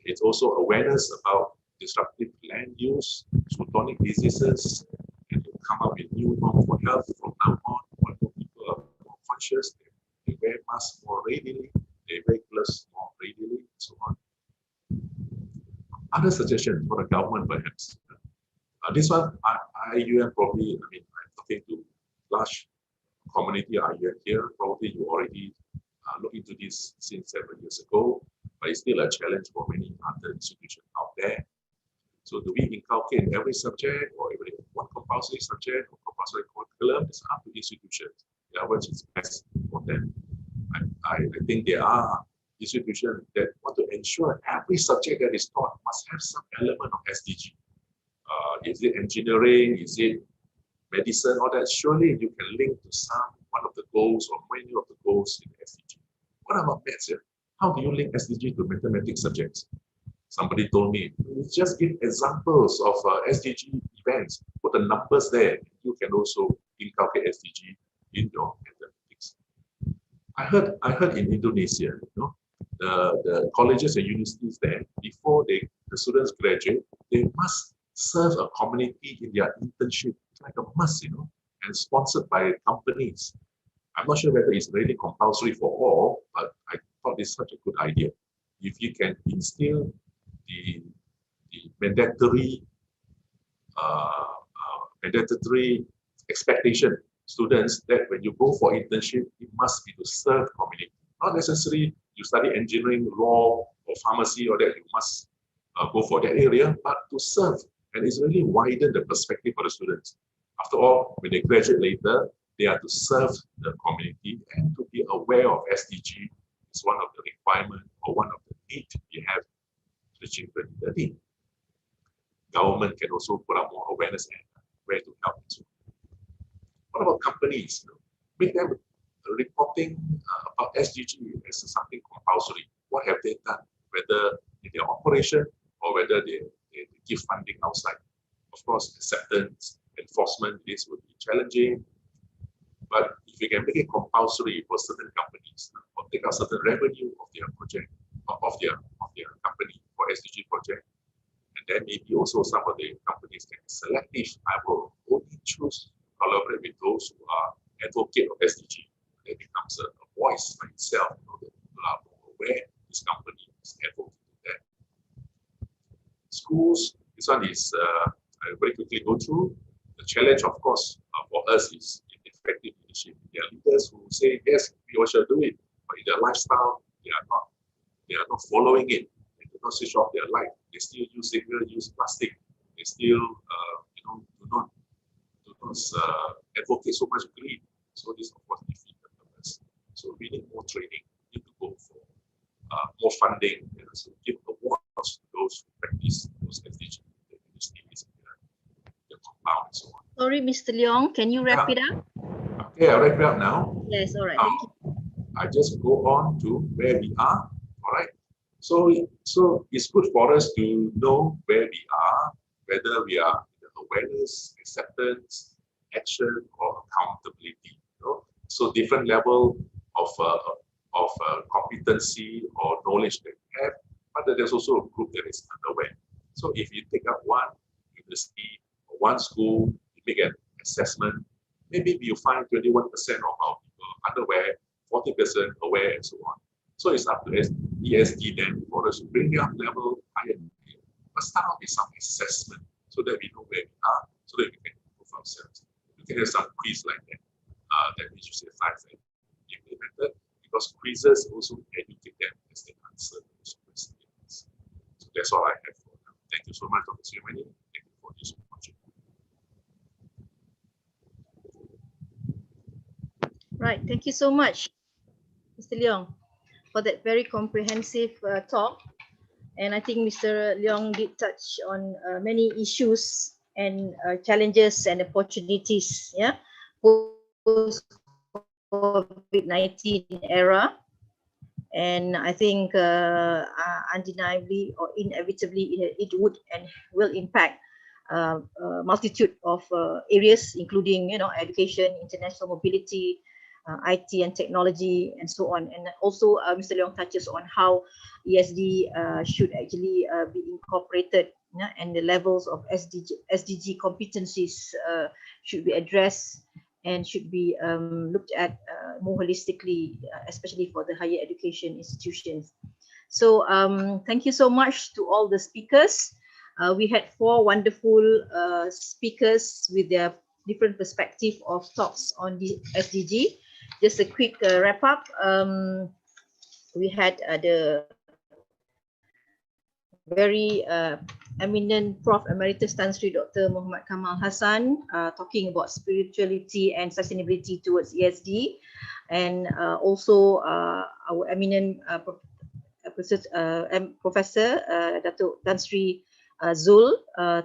It's also awareness about disruptive land use, zoonotic diseases, and to come up with new norms for health from now on. When people are more conscious, they wear masks more readily, they wear gloves more readily, and so on. Other suggestions for the government, perhaps. This one, IUM probably, I'm talking to large community IUM here, probably you already looked into this since 7 years ago, but it's still a challenge for many other institutions out there. So do we inculcate in every subject or every one compulsory subject or compulsory curriculum? It's up to institutions. What is best for them. I think there are institutions that want to ensure every subject that is taught must have some element of SDG. Is it engineering? Is it medicine? All that? Surely you can link to one of the goals or many of the goals in SDG. What about maths? How do you link SDG to mathematics subjects? Somebody told me, just give examples of SDG events, put the numbers there. You can also inculcate SDG in your mathematics. I heard in Indonesia, the colleges and universities there, before the students graduate, they must serve a community in their internship, like a must, and sponsored by companies. I'm not sure whether it's really compulsory for all, but I thought it's such a good idea. If you can instill the mandatory expectation students that when you go for internship, it must be to serve community. Not necessarily you study engineering, law, or pharmacy, or that you must go for that area, but to serve. And it's really widen the perspective for the students. After all, when they graduate later, they are to serve the community and to be aware of SDG is one of the requirements or one of the needs we have reaching 2030. Government can also put up more awareness and where to help. What about companies? Make them reporting about SDG as something compulsory. What have they done? Whether in their operation or whether they give funding outside. Of course, acceptance, enforcement, this would be challenging. But if you can make it compulsory for certain companies or take out certain revenue of their project, of their company for SDG project, and then maybe also some of the companies can be selective. I will only choose to collaborate with those who are advocate of SDG. It becomes a voice by itself. That people are more aware this company is advocating that. Schools, this one is I very quickly go through. The challenge, of course, for us is effective leadership. There are leaders who say, yes, we all shall do it, but in their lifestyle, they are not following it. They do not switch off their light. They still use single-use plastic. They still, do not advocate so much green. So this, of course, defeats the purpose. So we need more training. We need to go for more funding. So give awards to those who practice those SDGs, the compound and so on. Sorry, Mr. Leong, can you wrap it up? Okay, I'll wrap it up now. Yes, all right, thank you. I just go on to where we are, all right? So it's good for us to know where we are, whether we are in awareness, acceptance, action, or accountability. So different level of competency or knowledge that we have, but there's also a group that is unaware. So if you take up one university or one school, you make an assessment, maybe you find 21% of our people unaware, 40% aware, and so on. So it's up to ESD then for us to bring up level higher. But start off with some assessment so that we know where we are, so that we can improve ourselves. We can have some quiz like that, that we should say facts and implemented, because quizzes also educate them as they answer those questions. So that's all I have for now. Thank you so much, Dr. Sriwani. Thank you for this opportunity. Right, thank you so much, Mr. Leong, for that very comprehensive talk. And I think Mr. Leong did touch on many issues and challenges and opportunities, yeah, post-COVID-19 era. And I think undeniably or inevitably it would and will impact a multitude of areas, including, education, international mobility, IT and technology, and so on. And also Mr. Leong touches on how ESD should actually be incorporated, and the levels of SDG competencies should be addressed and should be looked at more holistically, especially for the higher education institutions. So thank you so much to all the speakers. We had 4 wonderful speakers with their different perspective of talks on the SDG. Just a quick wrap up. We had the very eminent Prof. Emeritus Tan Sri Dr. Muhammad Kamal Hassan talking about spirituality and sustainability towards ESD, and also our eminent Professor Dato' Tan Sri Zul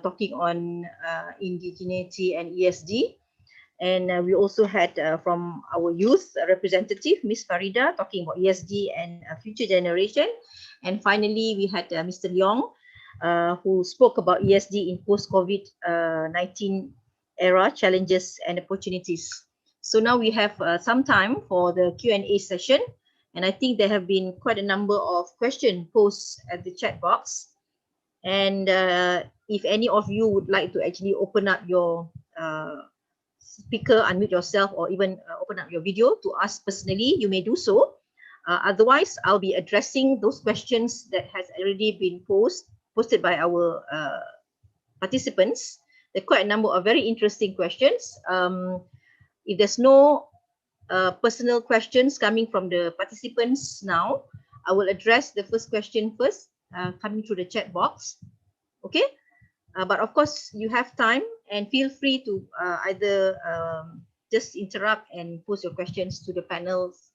talking on indigeneity and ESD. And we also had from our youth representative, Ms. Farida, talking about ESD and future generation. And finally, we had Mr. Leong, who spoke about ESD in post-COVID-19 era, challenges and opportunities. So now we have some time for the Q&A session. And I think there have been quite a number of questions posed at the chat box. And if any of you would like to actually open up your speaker, unmute yourself, or even open up your video to ask personally, you may do so. Otherwise, I'll be addressing those questions that has already been posted by our participants. There are quite a number of very interesting questions. If there's no personal questions coming from the participants now, I will address the first question first, coming through the chat box. Okay? But of course, you have time and feel free to either just interrupt and pose your questions to the panels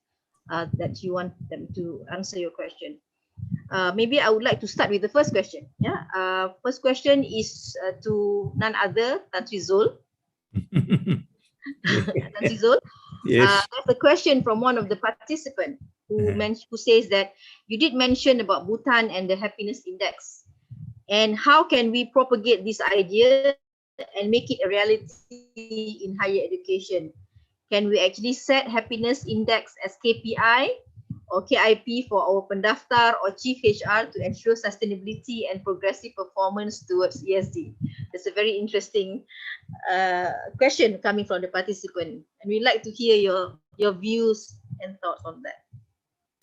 that you want them to answer your question. Maybe I would like to start with the first question. Yeah, first question is to none other Tan Sri Zul. Tan Sri Zul. Yes. There's a question from one of the participants who says that you did mention about Bhutan and the happiness index, and how can we propagate this idea and make it a reality in higher education? Can we actually set happiness index as KPI or KIP for our pendaftar or chief HR to ensure sustainability and progressive performance towards ESG? That's a very interesting question coming from the participant, and we'd like to hear your views and thoughts on that.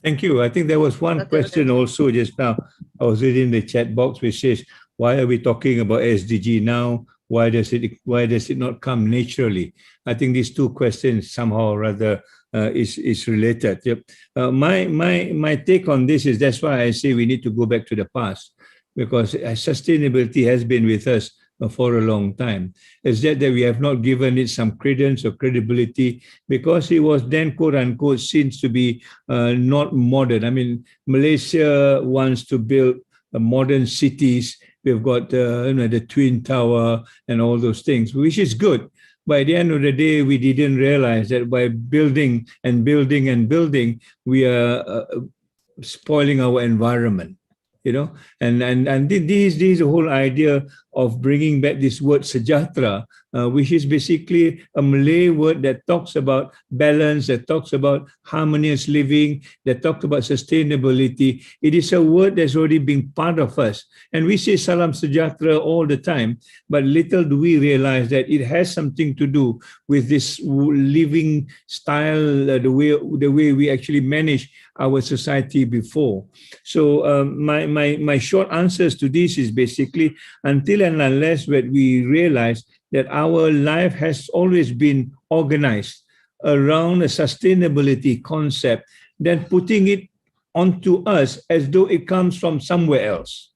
Thank you. I think there was one question also just now. I was reading the chat box which says, why are we talking about SDG now? Why does it not come naturally? I think these two questions somehow rather is related. Yep. My take on this is, that's why I say we need to go back to the past, because sustainability has been with us for a long time. It's that we have not given it some credence or credibility, because it was then quote unquote seen to be not modern. I mean, Malaysia wants to build modern cities. We've got the Twin Tower and all those things, which is good. By the end of the day, we didn't realize that by building and building and building, we are spoiling our environment. And this is the whole idea of bringing back this word sejahtera, which is basically a Malay word that talks about balance, that talks about harmonious living, that talks about sustainability. It is a word that's already been part of us. And we say salam sejahtera all the time, but little do we realize that it has something to do with this living style, the way we actually manage our society before. So my short answers to this is basically, until and unless when we realize that our life has always been organized around a sustainability concept, then putting it onto us as though it comes from somewhere else.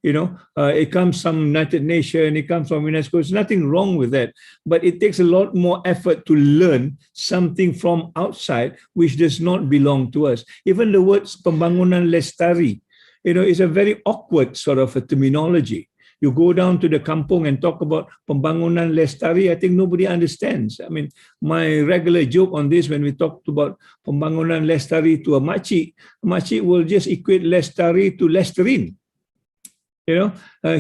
It comes from United Nations, it comes from UNESCO. There's nothing wrong with that, but it takes a lot more effort to learn something from outside which does not belong to us. Even the words pembangunan lestari, is a very awkward sort of a terminology. You go down to the kampung and talk about pembangunan lestari, I think nobody understands. I mean, my regular joke on this, when we talk about pembangunan lestari to a makcik will just equate lestari to Listerine.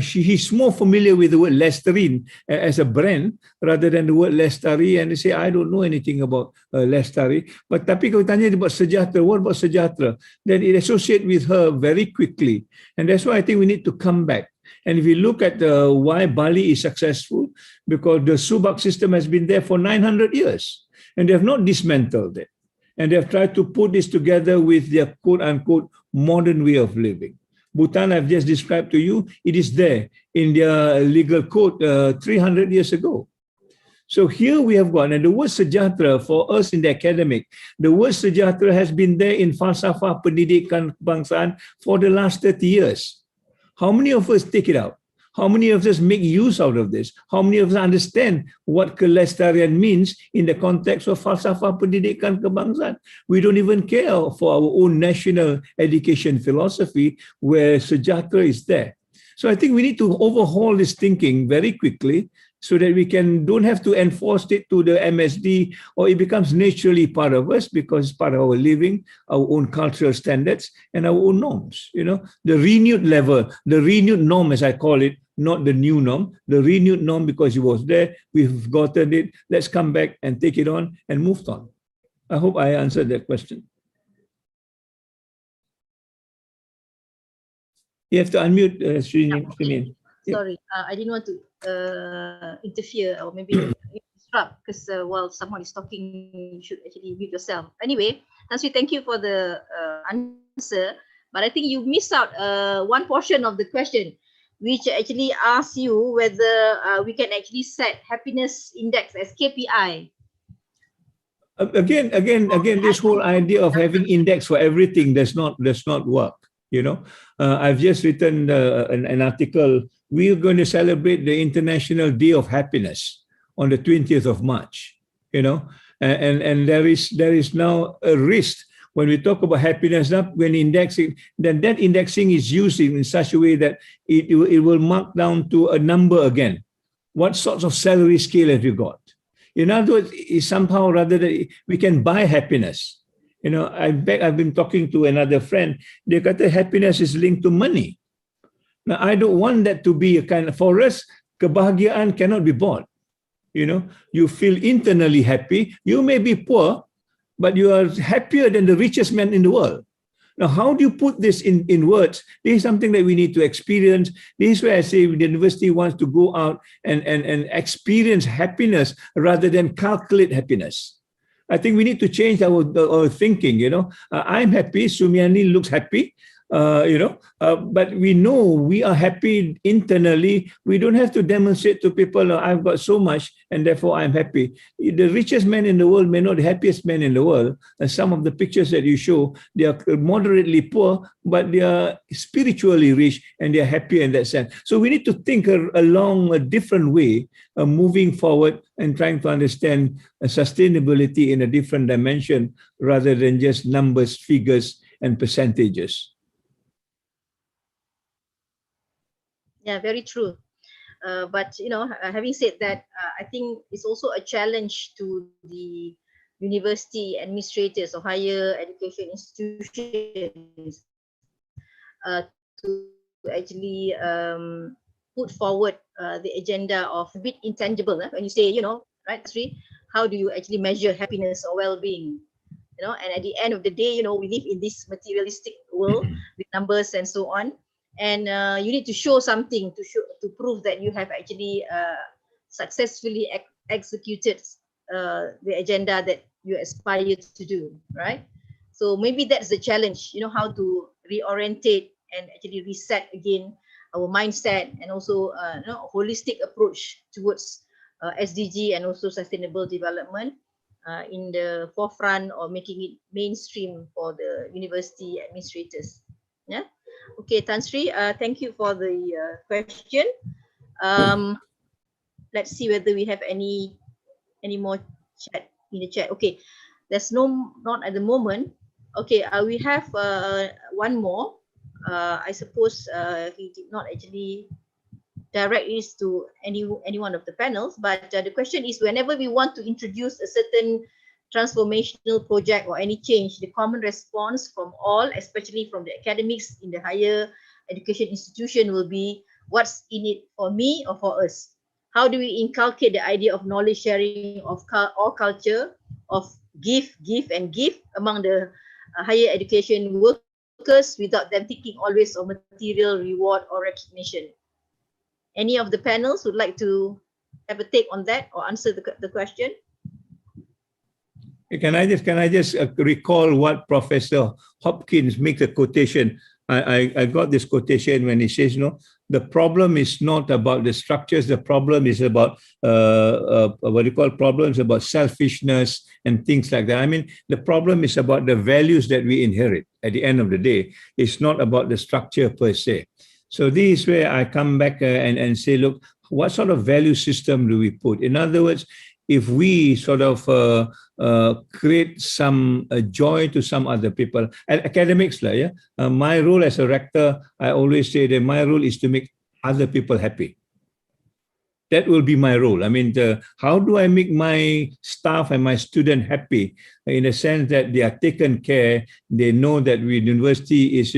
He's more familiar with the word Listerine as a brand rather than the word Lestari, and they say, I don't know anything about Lestari. But tapi kalau tanya about sejahtera, what about sejahtera? Then it associates with her very quickly. And that's why I think we need to come back. And if you look at why Bali is successful, because the Subak system has been there for 900 years, and they have not dismantled it. And they have tried to put this together with their quote-unquote modern way of living. Bhutan, I've just described to you, it is there in their legal code 300 years ago. So here we have got, and the word sejahtera for us in the academic, the word sejahtera has been there in falsafah pendidikan kebangsaan for the last 30 years. How many of us take it out? How many of us make use out of this? How many of us understand what kelestarian means in the context of falsafah pendidikan kebangsaan? We don't even care for our own national education philosophy where sejahtera is there. So I think we need to overhaul this thinking very quickly so that we don't have to enforce it to the MSD, or it becomes naturally part of us because it's part of our living, our own cultural standards and our own norms. The renewed level, the renewed norm, as I call it, not the new norm, the renewed norm, because it was there, we've gotten it, let's come back and take it on and move on. I hope I answered that question. You have to unmute, Srini. Sorry, I didn't want to interfere or maybe disrupt, because while someone is talking, you should actually mute yourself. Anyway, Tansri, thank you for the answer, but I think you missed out one portion of the question, which actually asks you whether we can actually set happiness index as KPI. Again, this whole idea of having index for everything does not work. I've just written an article. We're going to celebrate the International Day of Happiness on the 20th of March, and there is now a risk when we talk about happiness, when indexing, then that indexing is used in such a way that it will mark down to a number again. What sorts of salary scale have you got? In other words, somehow rather that we can buy happiness. I've been talking to another friend. They got the happiness is linked to money. Now, I don't want that to be a kind of, for us, kebahagiaan cannot be bought. You feel internally happy. You may be poor, but you are happier than the richest man in the world. Now, how do you put this in words? This is something that we need to experience. This is where I say the university wants to go out and experience happiness rather than calculate happiness. I think we need to change our thinking, I'm happy, Sumiani looks happy, but we know we are happy internally. We don't have to demonstrate to people, I've got so much and therefore I'm happy. The richest man in the world may not be the happiest man in the world. And some of the pictures that you show, they are moderately poor, but they are spiritually rich and they are happy in that sense. So we need to think along a different way, moving forward and trying to understand sustainability in a different dimension rather than just numbers, figures, and percentages. Yeah, very true. But having said that, I think it's also a challenge to the university administrators or higher education institutions to actually put forward the agenda of a bit intangible. When you say, right, Sri, how do you actually measure happiness or well-being? And at the end of the day, we live in this materialistic world with numbers and so on. And you need to show something to prove that you have actually successfully executed the agenda that you aspire to do, right? So maybe that's the challenge, how to reorientate and actually reset again our mindset and also a holistic approach towards SDG and also sustainable development in the forefront or making it mainstream for the university administrators. Yeah. Okay, Tan Sri, thank you for the question. Let's see whether we have any more chat in the chat. Okay, there's not at the moment. Okay, we have one more. I suppose he did not actually direct this to any one of the panels, but the question is, whenever we want to introduce a certain transformational project or any change, the common response from all, especially from the academics in the higher education institution, will be, what's in it for me or for us? How do we inculcate the idea of knowledge sharing, of all culture, of give among the higher education workers without them thinking always of material reward or recognition? Any of the panels would like to have a take on that or answer the question? Can I just recall what Professor Hopkins makes a quotation? I got this quotation when he says, the problem is not about the structures. The problem is about problems about selfishness and things like that. I mean, the problem is about the values that we inherit at the end of the day. It's not about the structure per se. So this is where I come back and say, look, what sort of value system do we put? In other words, if we sort of create some joy to some other people, academics, my role as a rector, I always say that my role is to make other people happy. That will be my role. I mean, how do I make my staff and my student happy in a sense that they are taken care, they know that the university is,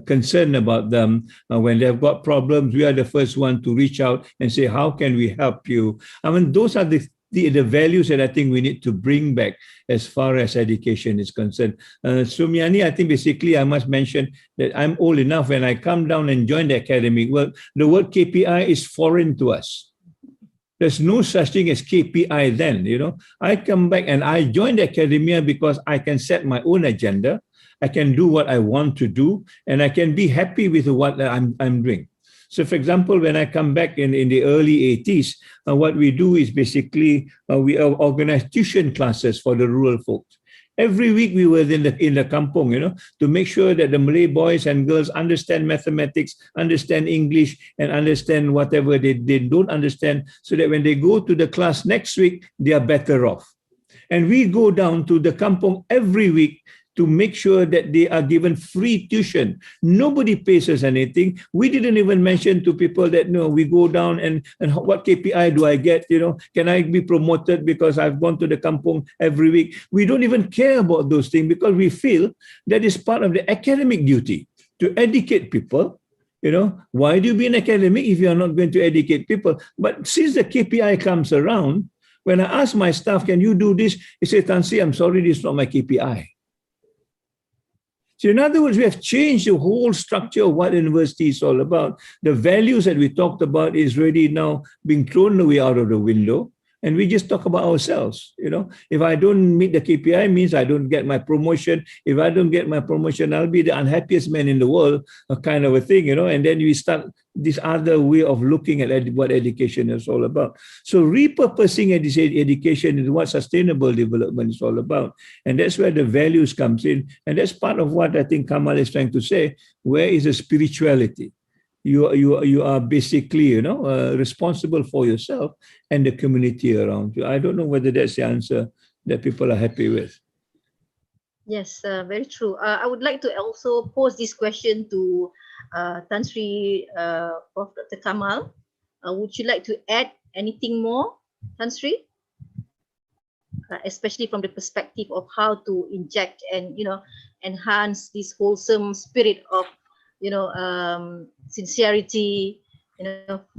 concerned about them. When they've got problems, we are the first one to reach out and say, how can we help you? I mean, those are the values that I think we need to bring back as far as education is concerned. Sumiani, I think basically I must mention that I'm old enough when I come down and join the academic work, the word KPI is foreign to us. There's no such thing as KPI then, I come back and I join the academia because I can set my own agenda, I can do what I want to do, and I can be happy with what I'm doing. So, for example, when I come back in the early 80s, what we do is basically we organize tuition classes for the rural folks. Every week we were in the kampong, to make sure that the Malay boys and girls understand mathematics, understand English, and understand whatever they don't understand, so that when they go to the class next week, they are better off. And we go down to the kampong every week to make sure that they are given free tuition. Nobody pays us anything. We didn't even mention to people that, no, we go down and what KPI do I get? Can I be promoted because I've gone to the kampong every week? We don't even care about those things because we feel that is part of the academic duty to educate people. Why do you be an academic if you are not going to educate people? But since the KPI comes around, when I ask my staff, can you do this? They say, Tansi, I'm sorry, this is not my KPI. So in other words, we have changed the whole structure of what university is all about. The values that we talked about is really now being thrown away out of the window. And we just talk about ourselves. If I don't meet the KPI, means I don't get my promotion. If I don't get my promotion, I'll be the unhappiest man in the world, a kind of a thing, And then we start this other way of looking at what education is all about. So repurposing education is what sustainable development is all about. And that's where the values comes in. And that's part of what I think Kamal is trying to say. Where is the spirituality? You are basically, responsible for yourself and the community around you. I don't know whether that's the answer that people are happy with. Yes, very true. I would like to also pose this question to Tan Sri Prof. Dr. Kamal. Would you like to add anything more, Tan Sri? Especially from the perspective of how to inject and enhance this wholesome spirit of sincerity,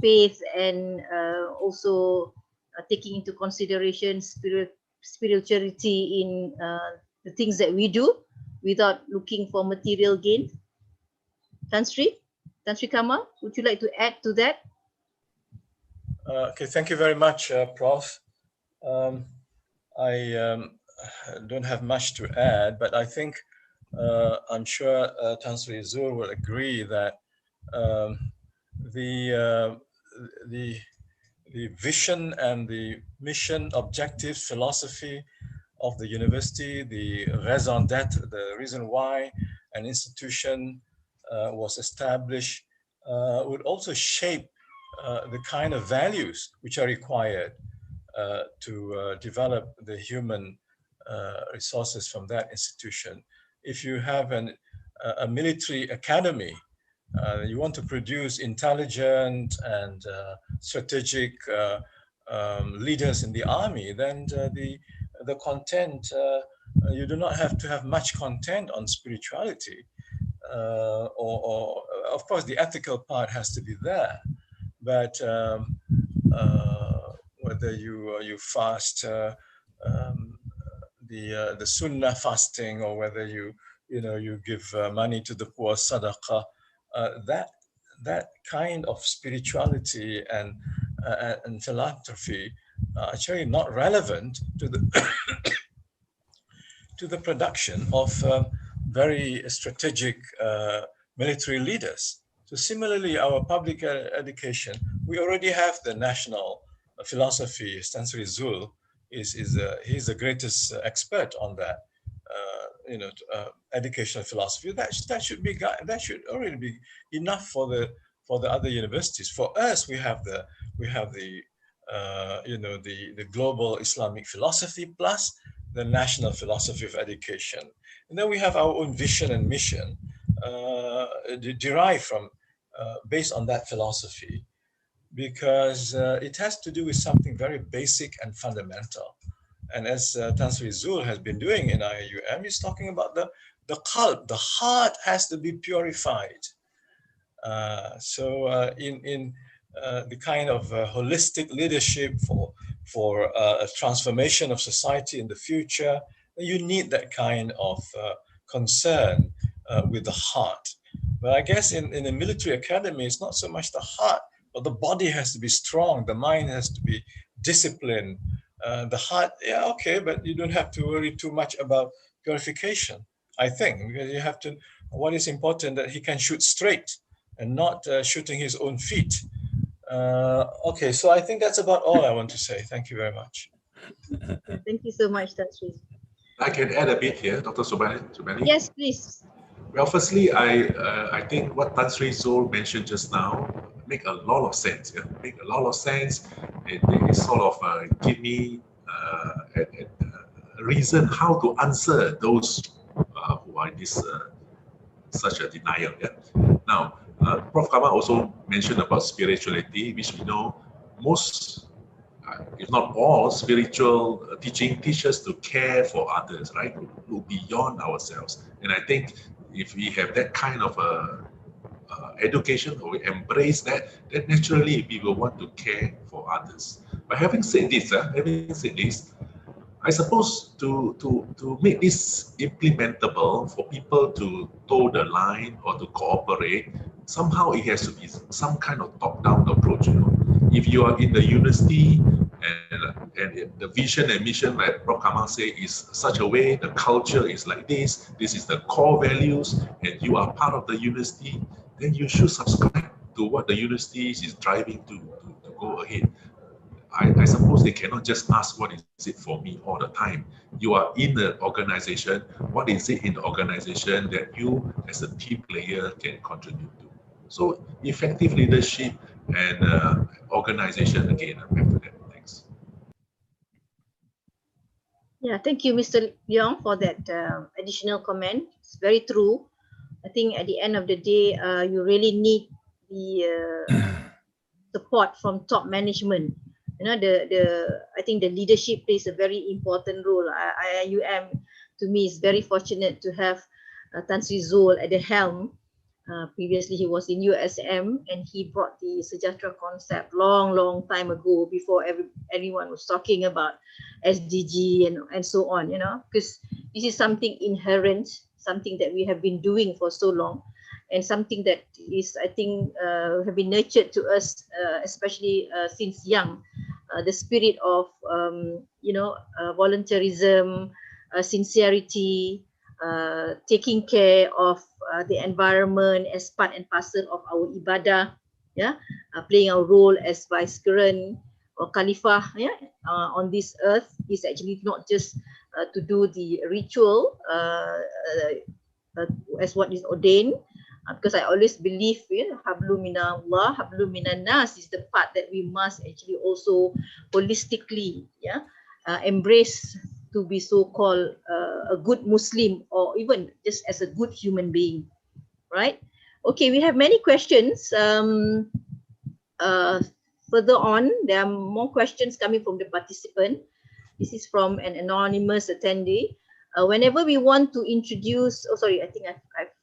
faith, and also taking into consideration spirituality in the things that we do without looking for material gain. Tan Sri Kamal, would you like to add to that? Okay, thank you very much, Prof. I don't have much to add, but I think I'm sure Tan Sri Zul will agree that the vision and the mission, objectives, philosophy of the university, the raison d'être, the reason why an institution was established, would also shape the kind of values which are required to develop the human resources from that institution. If you have a military academy, you want to produce intelligent and strategic leaders in the army, then the content, you do not have to have much content on spirituality. Or of course, the ethical part has to be there. But whether you fast the sunnah fasting, or whether you give money to the poor, sadaqah, that kind of spirituality and philanthropy are actually not relevant to the to the production of very strategic military leaders. So similarly, our public education, we already have the national philosophy. Tan Sri Zul he's the greatest expert on that. Educational philosophy. That should already be enough for the other universities. For us, we have the global Islamic philosophy plus the national philosophy of education, and then we have our own vision and mission derived from based on that philosophy, because it has to do with something very basic and fundamental. And as Tan Sri Zul has been doing in IUM, he's talking about the qalb, the heart has to be purified. In the kind of holistic leadership for a transformation of society in the future, you need that kind of concern with the heart. But I guess in a military academy, it's not so much the heart, but the body has to be strong, the mind has to be disciplined. The heart, yeah, okay, but you don't have to worry too much about purification, I think, because you have to, what is important that he can shoot straight and not shooting his own feet. Okay, so I think that's about all I want to say. Thank you very much. Thank you so much, Tan Sri. I can add a bit here, Dr. Subani. Yes, please. Well, firstly, I think what Tan Sri Zul mentioned just now make a lot of sense. Yeah? Make a lot of sense. It sort of give me a reason how to answer those who are in this such a denial. Yeah. Now, Prof. Kama also mentioned about spirituality, which we know most, if not all, spiritual teaching teaches to care for others, right? To look beyond ourselves. And I think if we have that kind of education, or we embrace that, then naturally we will want to care for others. But having said this, I suppose to make this implementable for people to toe the line or to cooperate, somehow it has to be some kind of top-down approach. You know, if you are in the university and the vision and mission, like Prof. Kamal say, is such a way, the culture is like this is the core values, and you are part of the university, then you should subscribe to what the university is driving to go ahead. I suppose they cannot just ask what is it for me all the time. You are in the organization. What is it in the organization that you as a team player can contribute to? So effective leadership and organization, again, I'm back to that. Thanks. Yeah, thank you, Mr. Leong, for that additional comment. It's very true. I think at the end of the day, you really need the support from top management. You know, I think the leadership plays a very important role. IUM, to me, is very fortunate to have Tan Sri Zul at the helm. Previously, he was in USM, and he brought the Sejahtera concept long time ago, before anyone was talking about SDG and so on, you know, because this is something inherent, something that we have been doing for so long, and something that is, I think, have been nurtured to us, especially since young. The spirit of, volunteerism, sincerity, taking care of the environment as part and parcel of our ibadah, playing our role as vicegerent or khalifah, on this earth, is actually not just to do the ritual as what is ordained, because I always believe, hablu minallah, hablu minan nas is the part that we must actually also holistically embrace to be so-called a good Muslim, or even just as a good human being, right? Okay, we have many questions. Further on, there are more questions coming from the participant. This is from an anonymous attendee. Whenever we want to introduce, I think I've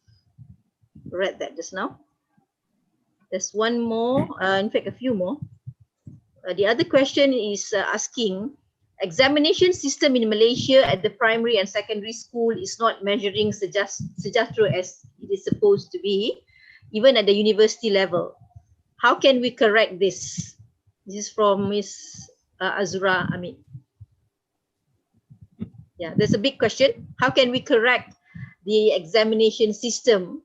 read that just now. There's one more, in fact, a few more. The other question is asking, examination system in Malaysia at the primary and secondary school is not measuring Sejahtera as it is supposed to be, even at the university level. How can we correct this? This is from Ms. Azura Amin. Yeah, there's a big question. How can we correct the examination system,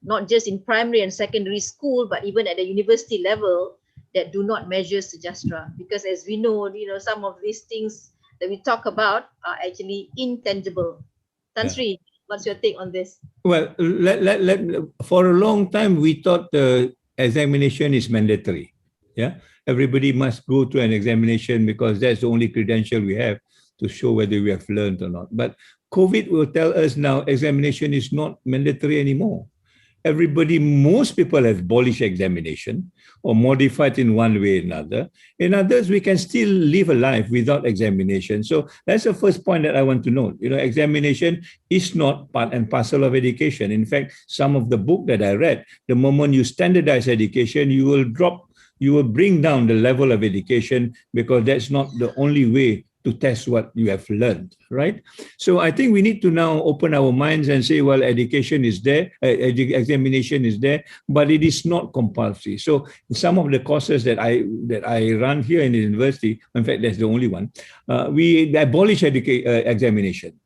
not just in primary and secondary school, but even at the university level, that do not measure Sejahtera? Because as we know, some of these things that we talk about are actually intangible. Tan Sri, what's your take on this? Well, for a long time, we thought the examination is mandatory. Yeah, everybody must go to an examination because that's the only credential we have to show whether we have learned or not. But COVID will tell us now examination is not mandatory anymore. Most people have abolished examination or modified in one way or another. In others, we can still live a life without examination. So that's the first point that I want to note. Examination is not part and parcel of education. In fact, some of the book that I read, the moment you standardize education, you will bring down the level of education, because that's not the only way to test what you have learned, right? So I think we need to now open our minds and say, well, education is there, examination is there, but it is not compulsory. So some of the courses that I run here in the university, in fact, that's the only one, we abolish examination.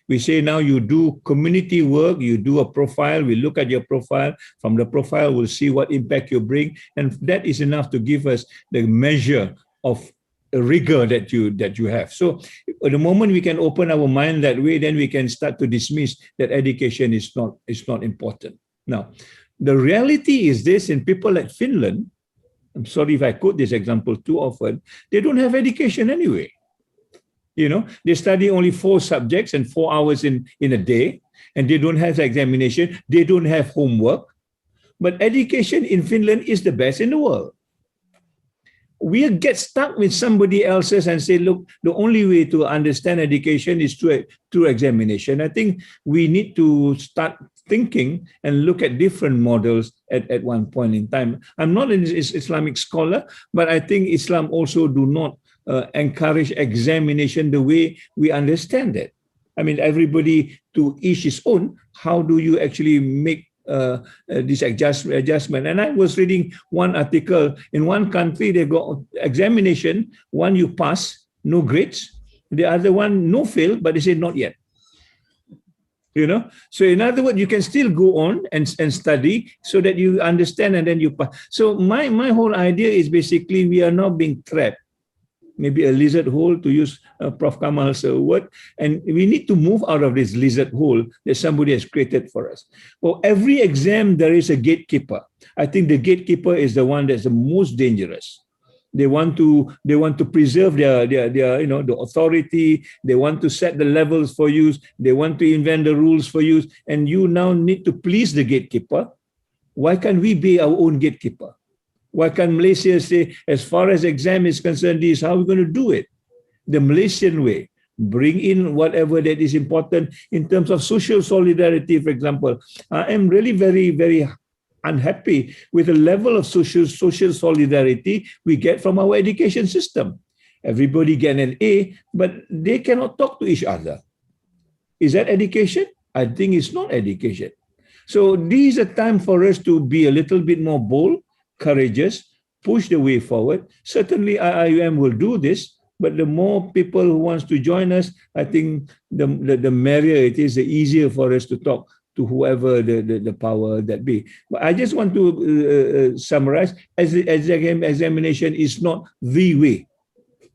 We say now you do community work, you do a profile, we look at your profile. From the profile, we'll see what impact you bring. And that is enough to give us the measure of rigor that you have. So the moment we can open our mind that way, then we can start to dismiss that education is not important. Now, the reality is this: in people like Finland, I'm sorry if I quote this example too often, they don't have education anyway. They study only 4 subjects and 4 hours in a day, and they don't have examination, they don't have homework. But education in Finland is the best in the world. We get stuck with somebody else's and say, look, the only way to understand education is through examination. I think we need to start thinking and look at different models at one point in time. I'm not an Islamic scholar, but I think Islam also do not encourage examination the way we understand it. I mean, everybody to each his own. How do you actually make this adjustment? And I was reading one article. In one country, they got examination. One you pass, no grades. The other one, no fail, but they say not yet. So in other words, you can still go on and study so that you understand and then you pass. So my whole idea is basically we are not being trapped. Maybe a lizard hole, to use Prof. Kamal's word, and we need to move out of this lizard hole that somebody has created for us. For every exam, there is a gatekeeper. I think the gatekeeper is the one that's the most dangerous. They want to preserve their the authority. They want to set the levels for use. They want to invent the rules for use, and you now need to please the gatekeeper. Why can't we be our own gatekeeper? Why can't Malaysia say, as far as exam is concerned, this is how we're going to do it? The Malaysian way. Bring in whatever that is important in terms of social solidarity, for example. I am really very, very unhappy with the level of social solidarity we get from our education system. Everybody get an A, but they cannot talk to each other. Is that education? I think it's not education. So this is a time for us to be a little bit more bold, courageous, push the way forward. Certainly IIUM will do this, but the more people who wants to join us, I think the merrier it is, the easier for us to talk to whoever the power that be. But I just want to summarize, as examination is not the way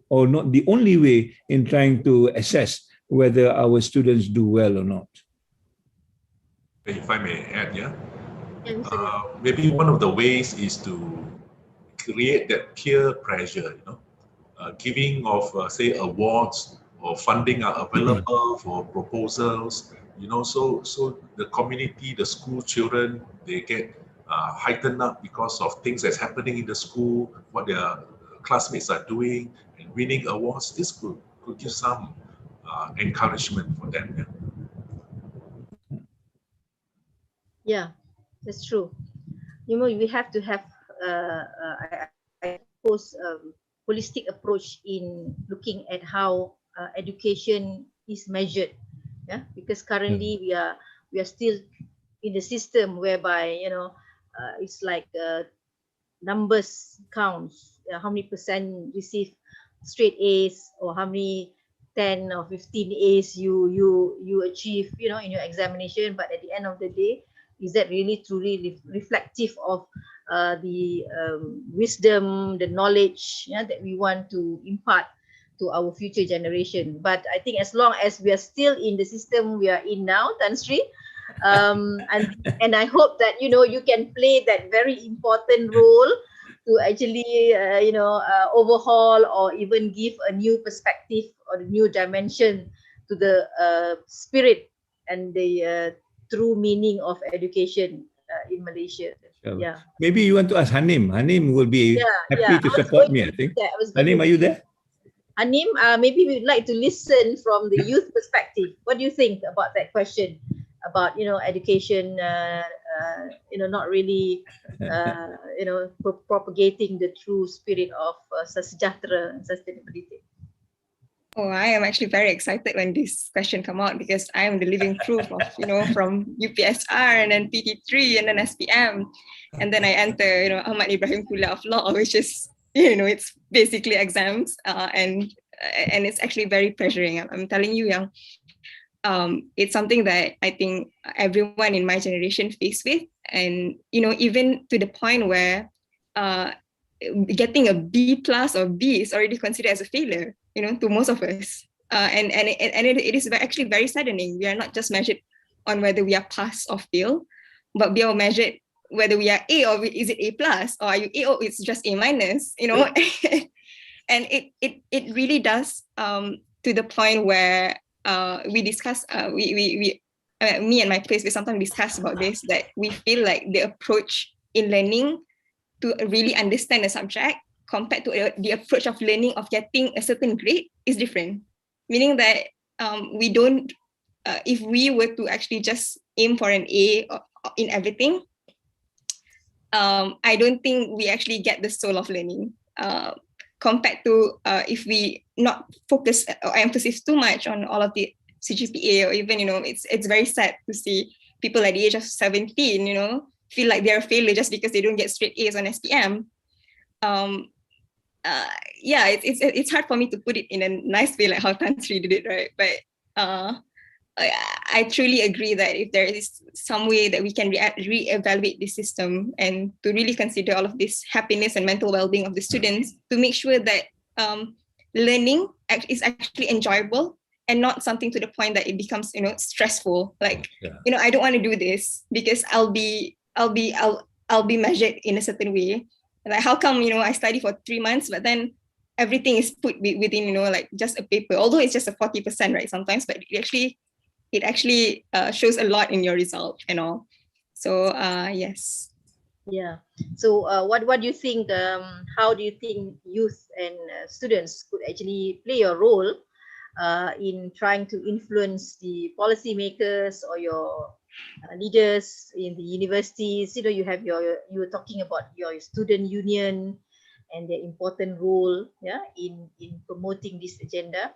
or not the only way in trying to assess whether our students do well or not. If I may add, maybe one of the ways is to create that peer pressure, giving of say awards or funding are available for proposals, so the community, the school children, they get heightened up because of things that's happening in the school, what their classmates are doing, and winning awards. This could give some encouragement for them. Yeah, that's true. We have to have I suppose holistic approach in looking at how education is measured. Yeah, because currently we are still in the system whereby it's like numbers counts. How many percent receive straight A's, or how many 10 or 15 A's you achieve in your examination. But at the end of the day, is that really truly reflective of the wisdom, the knowledge that we want to impart to our future generation? But I think as long as we are still in the system we are in now, Tan Sri, and I hope that you can play that very important role to actually overhaul or even give a new perspective or a new dimension to the spirit and the true meaning of education in Malaysia. Yeah. Maybe you want to ask Hanim. Hanim will be happy to support me, I think. Hanim, are you there? Hanim, maybe we'd like to listen from the youth perspective. What do you think about that question? About education, not really, propagating the true spirit of sejahtera and sustainability. Oh, I am actually very excited when this question come out, because I am the living proof of, from UPSR and then PT3 and then SPM. And then I enter, Ahmad Ibrahim Kuliah of Law, which is, it's basically exams. And it's actually very pressuring. I'm telling you, it's something that I think everyone in my generation faced with. And, even to the point where getting a B plus or B is already considered as a failure, to most of us. And it is actually very saddening. We are not just measured on whether we are pass or fail, but we are measured whether we are A or is it A plus, or are you A or it's just A minus, And it really does to the point where we discuss, me and my place, we sometimes discuss about this, that we feel like the approach in learning to really understand the subject compared to the approach of learning of getting a certain grade is different. Meaning that we don't, if we were to actually just aim for an A in everything, I don't think we actually get the soul of learning. Compared to if we not focus or emphasize too much on all of the CGPA, or even, it's very sad to see people at the age of 17, feel like they're a failure just because they don't get straight A's on SPM. It's hard for me to put it in a nice way, like how Tan Sri did it, right? But I truly agree that if there is some way that we can re-evaluate the system and to really consider all of this happiness and mental well-being of the students, to make sure that learning is actually enjoyable and not something to the point that it becomes, stressful. Like, I don't want to do this because I'll be measured in a certain way. Like, how come, I study for 3 months, but then everything is put within, like just a paper, although it's just a 40%, right? Sometimes, but it actually shows a lot in your result and all. So yes. Yeah. So what do you think? How do you think youth and students could actually play a role in trying to influence the policymakers or your leaders in the universities? You have you were talking about your student union and their important role, in promoting this agenda.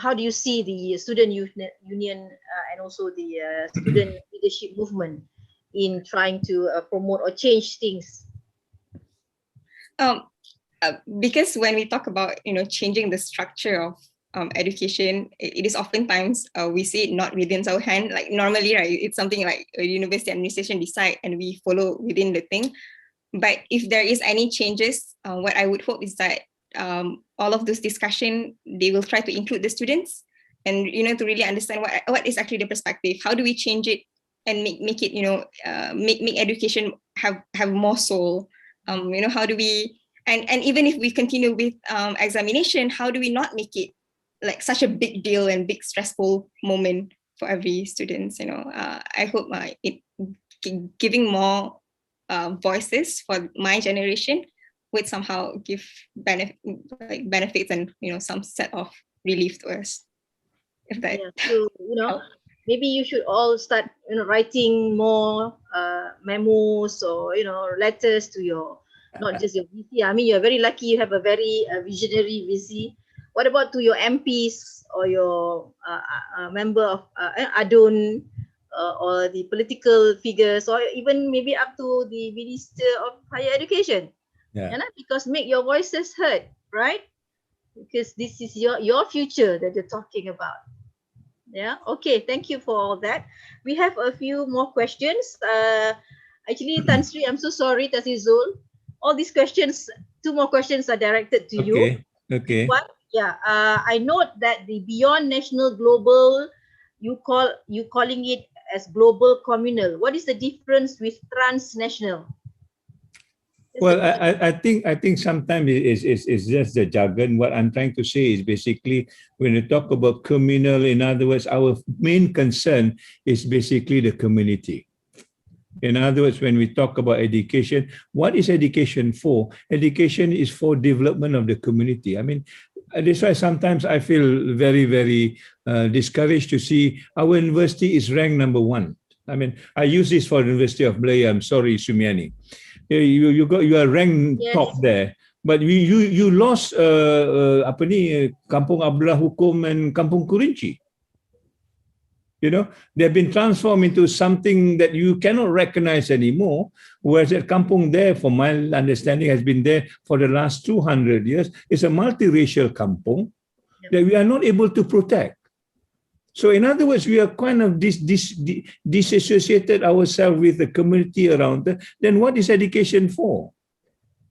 How do you see the student union and also the student leadership movement in trying to promote or change things? Because when we talk about changing the structure of education, it is oftentimes we see it not within our hand. Like normally, right, it's something like a university administration decide and we follow within the thing. But if there is any changes, what I would hope is that all of this discussion, they will try to include the students and to really understand what is actually the perspective. How do we change it and make it make education have more soul? How do we and even if we continue with examination, how do we not make it like such a big deal and big stressful moment for every student? I hope it giving more voices for my generation would somehow give benefits and some set of relief to us. If that so maybe you should all start writing more memos or letters to your, not just your VC. I mean, you're very lucky, you have a very visionary VC. What about to your MPs or your member of ADUN or the political figures, or even maybe up to the Minister of Higher Education? Because make your voices heard, right? Because this is your future that you're talking about. Okay, thank you for all that. We have a few more questions. Actually, Tan Sri, I'm so sorry, Tazizul. All these questions, 2 more questions are directed to you. Okay. One, I note that the beyond national global, you calling it as global communal. What is the difference with transnational? Well, I think sometimes it's just the jargon. What I'm trying to say is basically when you talk about communal, in other words, our main concern is basically the community. In other words, when we talk about education, what is education for? Education is for development of the community. I mean, that's why sometimes I feel very, very discouraged to see our university is ranked number 1. I mean, I use this for the University of Malaya. I'm sorry, Sumiani. You are ranked top there, but you lost Kampung Abdullah Hukum and Kampung Kurinci. They've been transformed into something that you cannot recognize anymore. Whereas at Kampung there, from my understanding, has been there for the last 200 years. It's a multiracial Kampung that we are not able to protect. So in other words, we are kind of disassociated ourselves with the community around it. Then what is education for?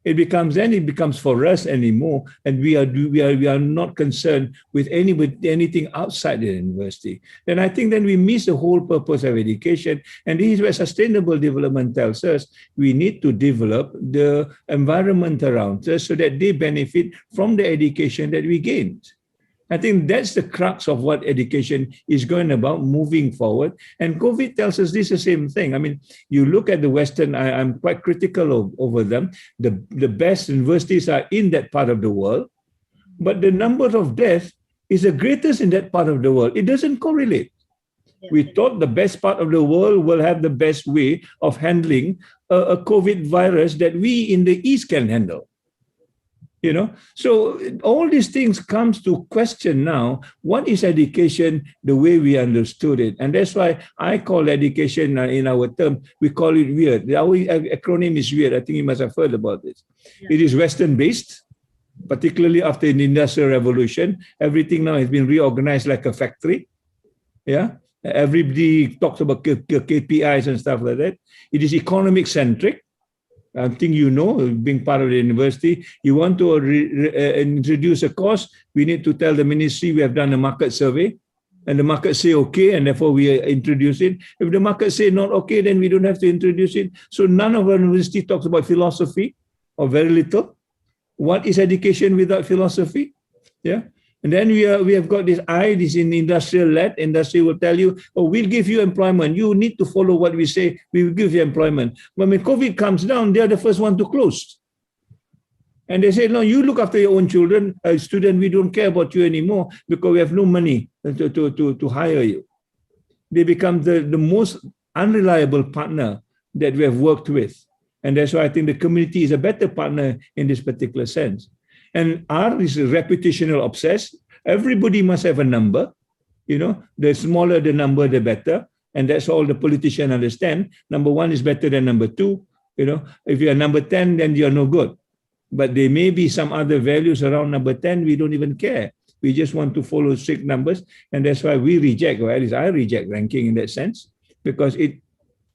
It becomes for us anymore, and we are not concerned with anything outside the university. Then I think then we miss the whole purpose of education, and this is where sustainable development tells us we need to develop the environment around us so that they benefit from the education that we gained. I think that's the crux of what education is going about moving forward. And COVID tells us this the same thing. I mean, you look at the Western, I'm quite critical over them. The best universities are in that part of the world, but the number of deaths is the greatest in that part of the world. It doesn't correlate. We thought the best part of the world will have the best way of handling a COVID virus that we in the East can handle. You know, so all these things comes to question now, what is education the way we understood it? And that's why I call education in our term, we call it weird. Our acronym is weird. I think you must have heard about this. Yeah. It is Western based, particularly after the Industrial Revolution. Everything now has been reorganized like a factory. Yeah. Everybody talks about KPIs and stuff like that. It is economic centric. I think you know, being part of the university, you want to introduce a course, we need to tell the ministry we have done a market survey, and the market say okay, and therefore we introduce it. If the market say not okay, then we don't have to introduce it. So none of our university talks about philosophy, or very little. What is education without philosophy? Yeah. And then we have got this in industrial-led. Industry will tell you, oh, we'll give you employment. You need to follow what we say. We will give you employment. But when COVID comes down, they're the first one to close. And they say, no, you look after your own children. Student, we don't care about you anymore because we have no money to hire you. They become the most unreliable partner that we have worked with. And that's why I think the community is a better partner in this particular sense. And R is reputational obsessed. Everybody must have a number. You know, the smaller the number, the better. And that's all the politicians understand. Number one is better than number two. You know, if you're number 10, then you're no good. But there may be some other values around number 10. We don't even care. We just want to follow strict numbers. And that's why we reject, or at least I reject ranking in that sense, because it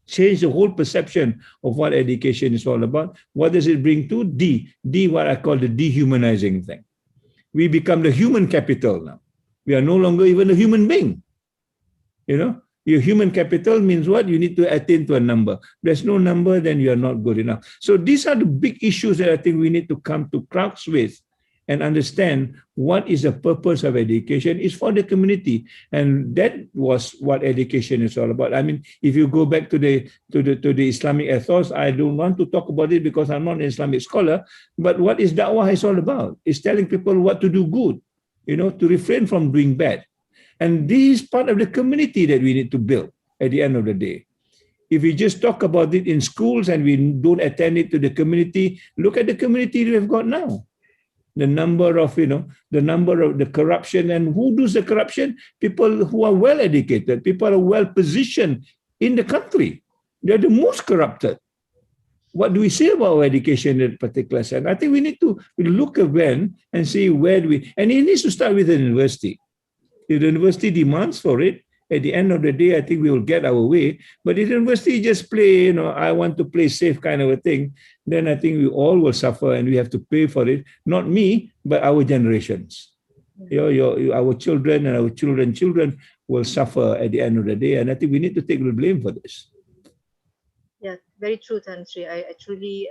changed the whole perception of what education is all about. What does it bring to D? D, what I call the dehumanizing thing. We become the human capital now. We are no longer even a human being. You know, your human capital means what? You need to attain to a number. There's no number, then you are not good enough. So these are the big issues that I think we need to come to crux with and understand what is the purpose of education is for the community. And that was what education is all about. I mean, if you go back to the Islamic ethos, I don't want to talk about it because I'm not an Islamic scholar, but what is da'wah is all about? It's telling people what to do good, you know, to refrain from doing bad. And this is part of the community that we need to build at the end of the day. If we just talk about it in schools and we don't attend it to the community, look at the community we've got now. The number of, the corruption, and who does the corruption? People who are well educated, people are well positioned in the country. They're the most corrupted. What do we say about our education in a particular sense? I think we need to look again and see where do we, and it needs to start with the university. If the university demands for it, at the end of the day, I think we will get our way. But if the university just play, I want to play safe kind of a thing, then I think we all will suffer and we have to pay for it. Not me, but our generations. Our children and our children will suffer at the end of the day. And I think we need to take the blame for this. Yeah, very true, Tan Sri. I truly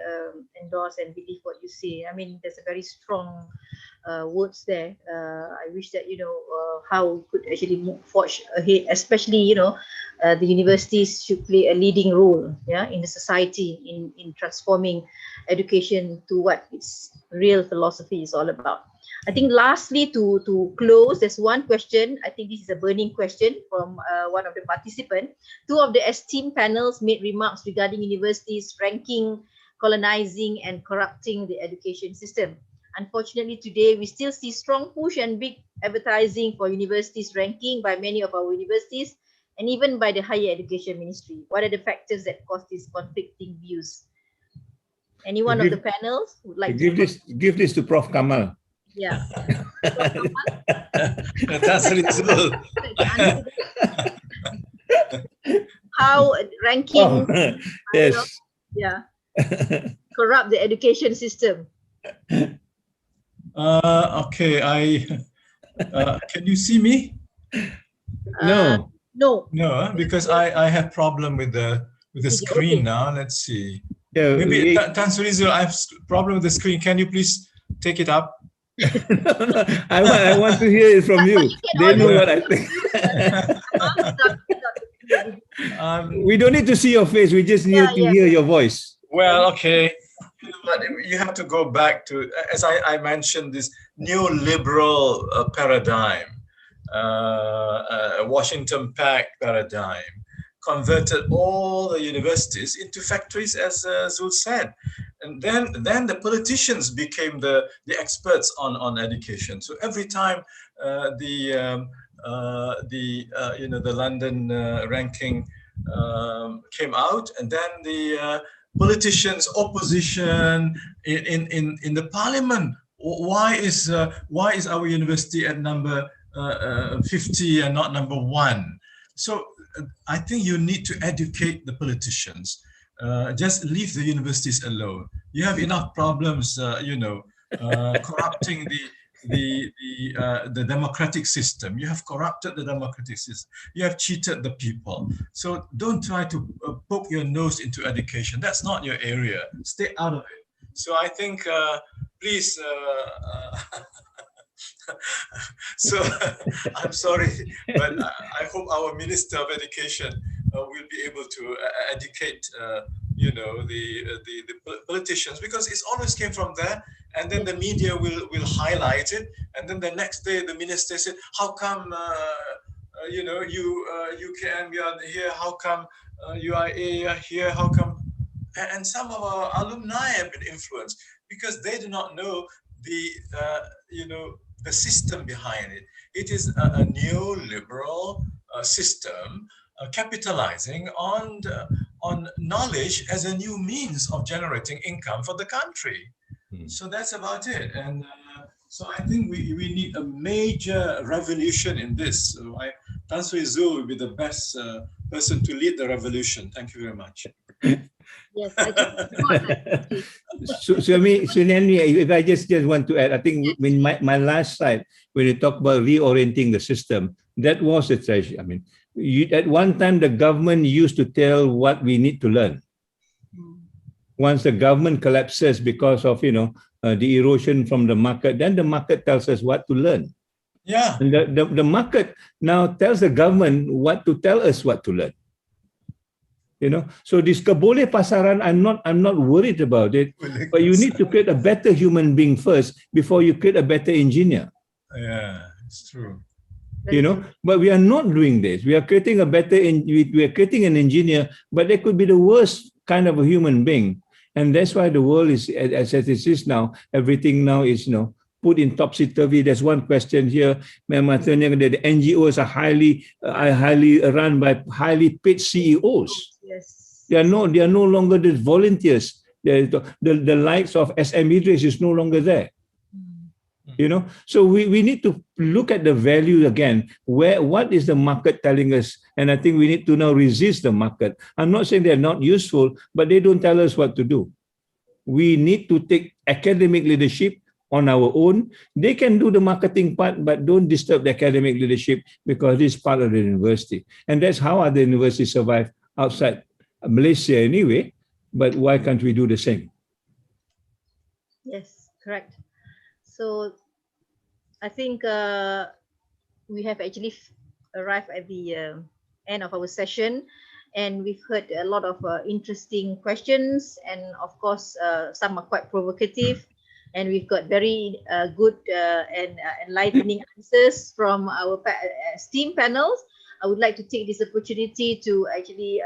endorse and believe what you say. I mean, there's a very strong words there. I wish that, how we could actually forge ahead, especially, the universities should play a leading role, in the society in transforming education to what its real philosophy is all about. I think lastly, to close, there's one question. I think this is a burning question from one of the participants. Two of the esteemed panels made remarks regarding universities ranking, colonizing, and corrupting the education system. Unfortunately, today, we still see strong push and big advertising for universities ranking by many of our universities and even by the Higher Education Ministry. What are the factors that cause these conflicting views? Any one of the panels would like to give this to Prof. Kamal. Yeah. That's reasonable. How ranking? Yes. Yeah. corrupt the education system? Okay, can you see me? No. No. No, because I have problem with the screen now. Let's see. Yeah, Maybe Tan Sri Zul, I have problem with the screen. Can you please take it up? I want to hear it from you. They know what I think. We don't need to see your face. We just need to hear your voice. Well, okay. You know what, you have to go back to, as I mentioned, this neoliberal paradigm, Washington Pact paradigm, converted all the universities into factories, as Zul said. And then the politicians became the experts on education. So every time the London ranking came out, and then the politicians, opposition in the parliament, why is our university at number 50 and not number 1? So I think you need to educate the politicians. Just leave the universities alone. You have enough problems, corrupting the democratic system. You have corrupted the democratic system. You have cheated the people. So don't try to poke your nose into education. That's not your area. Stay out of it. So I think, please. So I'm sorry, but I hope our Minister of Education will be able to educate, the politicians, because it's always came from there, and then the media will highlight it, and then the next day the minister said, "How come, UKM are here? How come UIA are here? How come?" And some of our alumni have been influenced because they do not know the system behind it. It is a neoliberal system capitalizing on knowledge as a new means of generating income for the country. So that's about it. And so I think we need a major revolution in this. So Tan Sri Zul will be the best person to lead the revolution. Thank you very much. Yes, I just Sunyani, if I just want to add, I think in my last slide, when you talk about reorienting the system, that was the treasure. I mean, at one time, the government used to tell what we need to learn. Once the government collapses because of, the erosion from the market, then the market tells us what to learn. Yeah. And the market now tells the government what to tell us what to learn. So this kabole pasaran, I'm not worried about it, but you need to create a better human being first before you create a better engineer. Yeah, it's true. But we are not doing this. We are creating we are creating an engineer, but they could be the worst kind of a human being. And that's why the world is as it is now. Everything now is, put in topsy-turvy. There's one question here. The NGOs are highly run by highly paid CEOs. Yes. They are no longer the volunteers. The likes of SM Idris is no longer there. So we need to look at the value again. What is the market telling us? And I think we need to now resist the market. I'm not saying they're not useful, but they don't tell us what to do. We need to take academic leadership on our own. They can do the marketing part, but don't disturb the academic leadership because it's part of the university. And that's how other universities survive outside Malaysia anyway. But why can't we do the same? Yes, correct. So I think we have actually arrived at the end of our session, and we've heard a lot of interesting questions, and of course some are quite provocative, and we've got very good and enlightening answers from our esteemed panels. I would like to take this opportunity to actually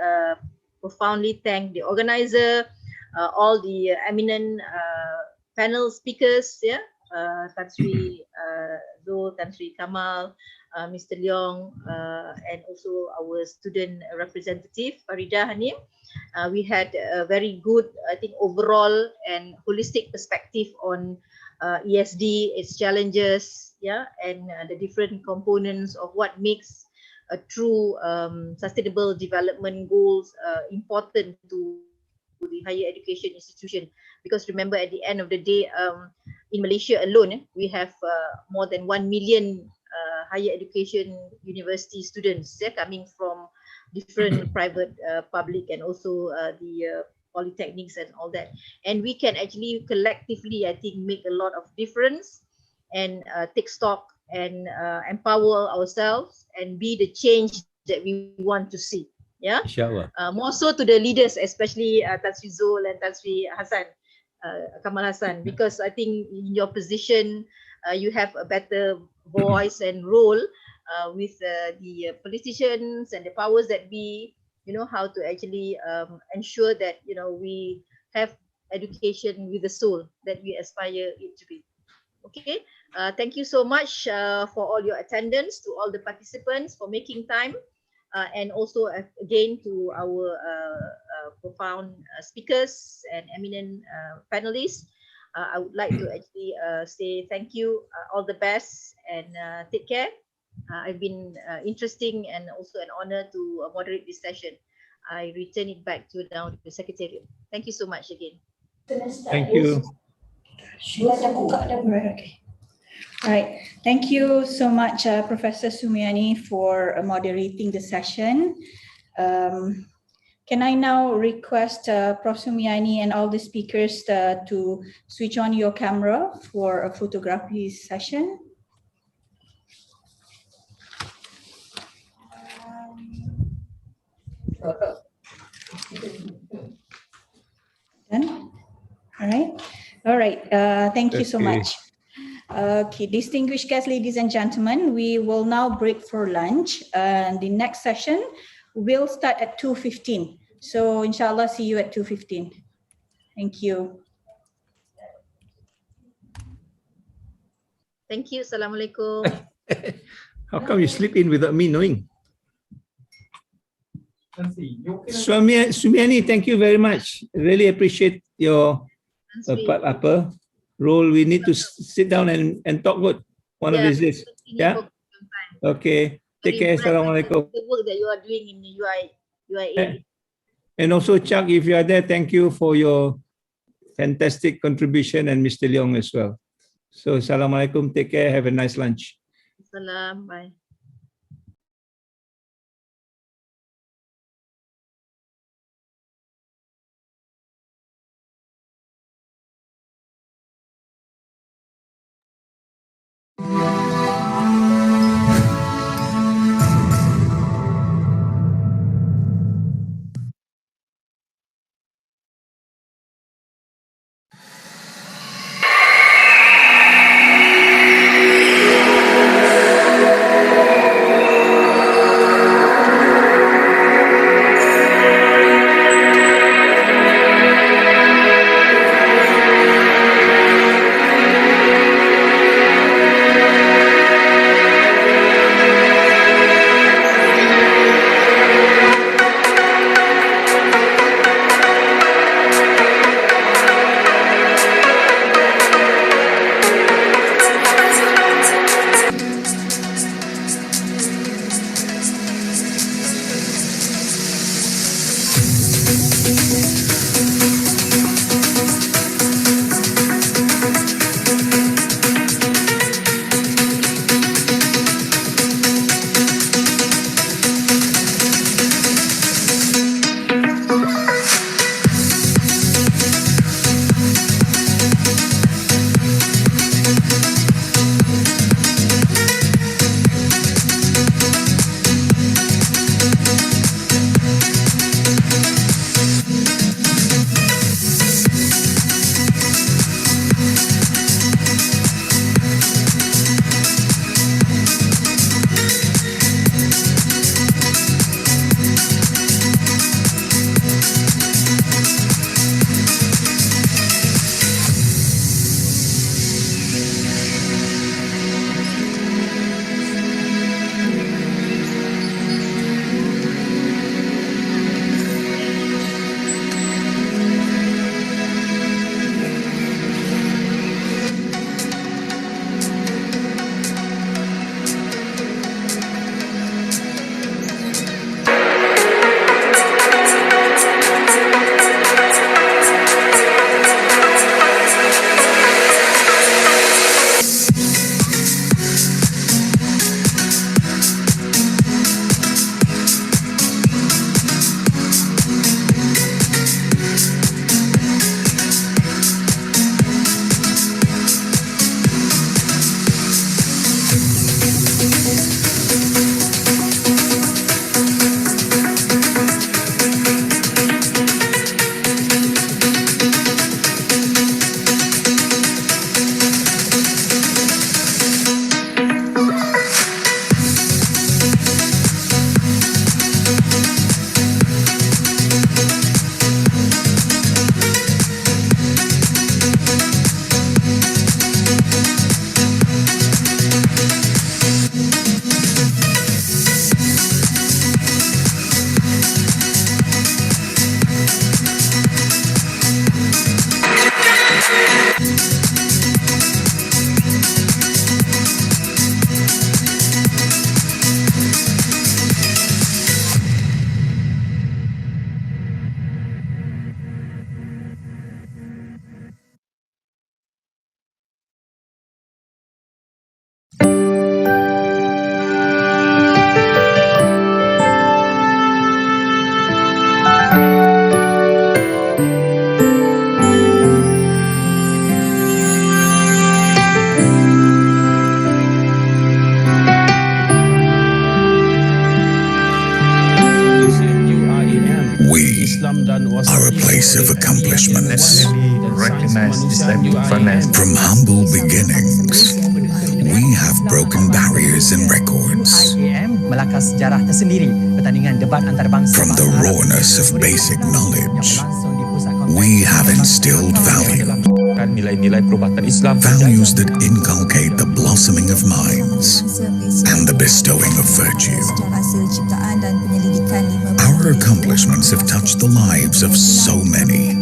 profoundly thank the organizer, all the eminent panel speakers, Tan Sri Zul, Tan Sri Kamal, Mr. Leong, and also our student representative, Farida Hanim. We had a very good, I think, overall and holistic perspective on ESD, its challenges, and the different components of what makes a true sustainable development goals important to the higher education institution, because remember at the end of the day, in Malaysia alone, we have more than 1 million higher education university students coming from different private, public, and also the polytechnics and all that. And we can actually collectively, I think, make a lot of difference and take stock and empower ourselves and be the change that we want to see. Yeah, Inshallah. More so to the leaders, especially Tan Sri Zul and Tan Sri Hassan, Kamal Hassan, because I think in your position, you have a better voice and role with the politicians and the powers that be, how to actually ensure that, we have education with the soul that we aspire it to be. Okay, thank you so much for all your attendance, to all the participants for making time, and also again to our profound speakers and eminent panelists. I would like to actually say thank you, all the best, and take care. I've been interesting and also an honor to moderate this session. I return it back to now the Secretariat. Thank you so much again. Thank you. Right. Thank you so much, Professor Sumiani, for moderating the session. Can I now request Prof. Sumiani and all the speakers to switch on your camera for a photography session? Done? All right. Thank you so much. Okay, distinguished guests, ladies and gentlemen, we will now break for lunch. The next session will start at 2:15. So inshallah, see you at 2:15. Thank you. Thank you. Assalamualaikum. How come you sleep in without me knowing? Sumiani, thank you very much. Really appreciate your role. We need to sit down and talk good one of these days. Yeah. Okay. Take care. Assalamualaikum. The work that you are doing in the UIA. And also, Chuck, if you are there, thank you for your fantastic contribution, and Mr. Leong as well. So, Assalamualaikum. Take care. Have a nice lunch. Salam. Bye. From humble beginnings, we have broken barriers and records. From the rawness of basic knowledge, we have instilled values. Values that inculcate the blossoming of minds and the bestowing of virtue. Our accomplishments have touched the lives of so many.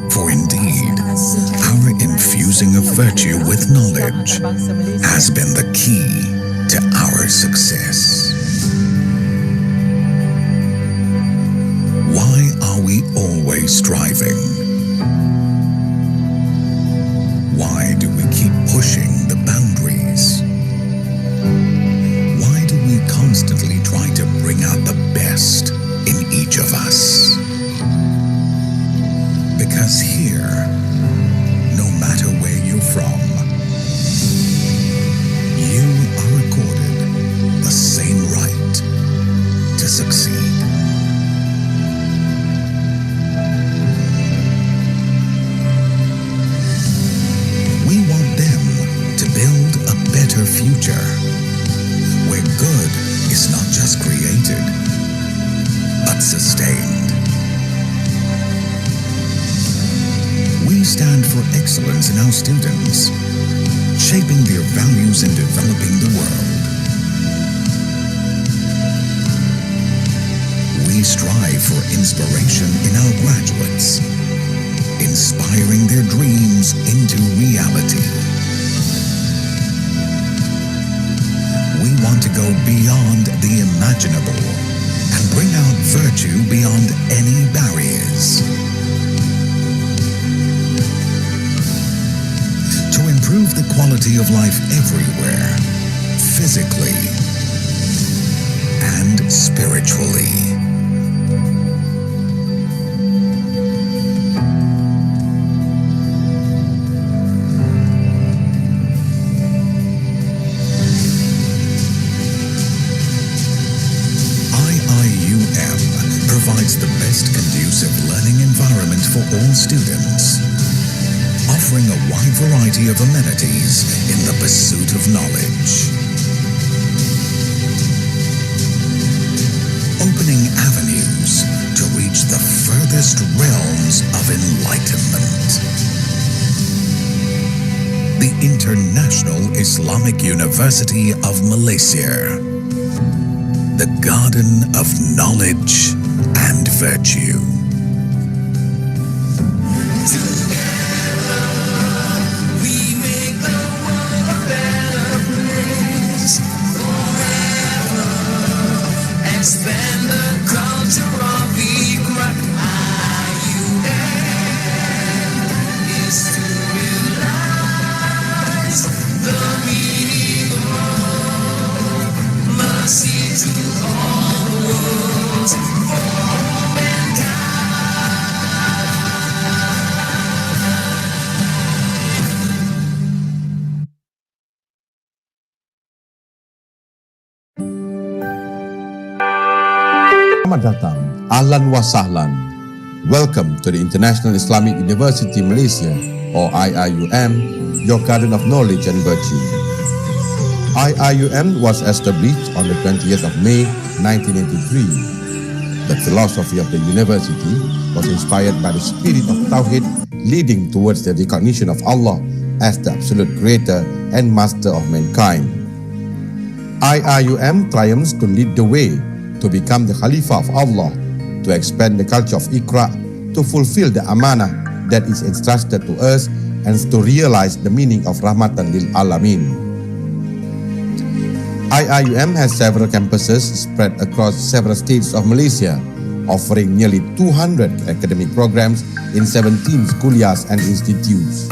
For indeed, our infusing of virtue with knowledge has been the key to our success. Why are we always striving? Why do we keep pushing the boundaries? Why do we constantly try to bring out the best in each of us? Because here, no matter where you're from, you are accorded the same right to succeed. We want them to build a better future, where good is not just created, but sustained. We stand for excellence in our students, shaping their values and developing the world. We strive for inspiration in our graduates, inspiring their dreams into reality. We want to go beyond the imaginable and bring out virtue beyond any barriers. To improve the quality of life everywhere, physically and spiritually. UIAM provides the best conducive learning environment for all students, offering a wide variety of amenities in the pursuit of knowledge. Opening avenues to reach the furthest realms of enlightenment. The International Islamic University of Malaysia. The garden of knowledge and virtue. Expand the culture of Iqra. IUM is to realize the meaning of mercy to all worlds for Selamat datang, ahlan wa sahlan. Welcome to the International Islamic University Malaysia, or IIUM, your garden of knowledge and virtue. IIUM was established on the 20th of May 1983. The philosophy of the university was inspired by the spirit of Tawhid, leading towards the recognition of Allah as the absolute creator and master of mankind. IIUM triumphs to lead the way to become the Khalifah of Allah, to expand the culture of Iqra, to fulfill the amanah that is entrusted to us, and to realize the meaning of Rahmatan lil Alamin. IIUM has several campuses spread across several states of Malaysia, offering nearly 200 academic programs in 17 kuliahs and institutes.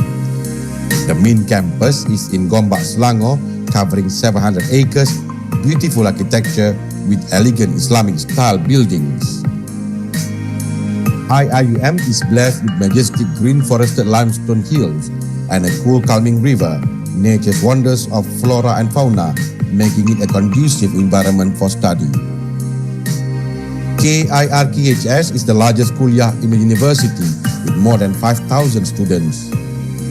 The main campus is in Gombak, Selangor, covering 700 acres, beautiful architecture with elegant Islamic style buildings. IIUM is blessed with majestic green forested limestone hills and a cool calming river, nature's wonders of flora and fauna, making it a conducive environment for study. KIRKHS is the largest kuliah in the university with more than 5,000 students.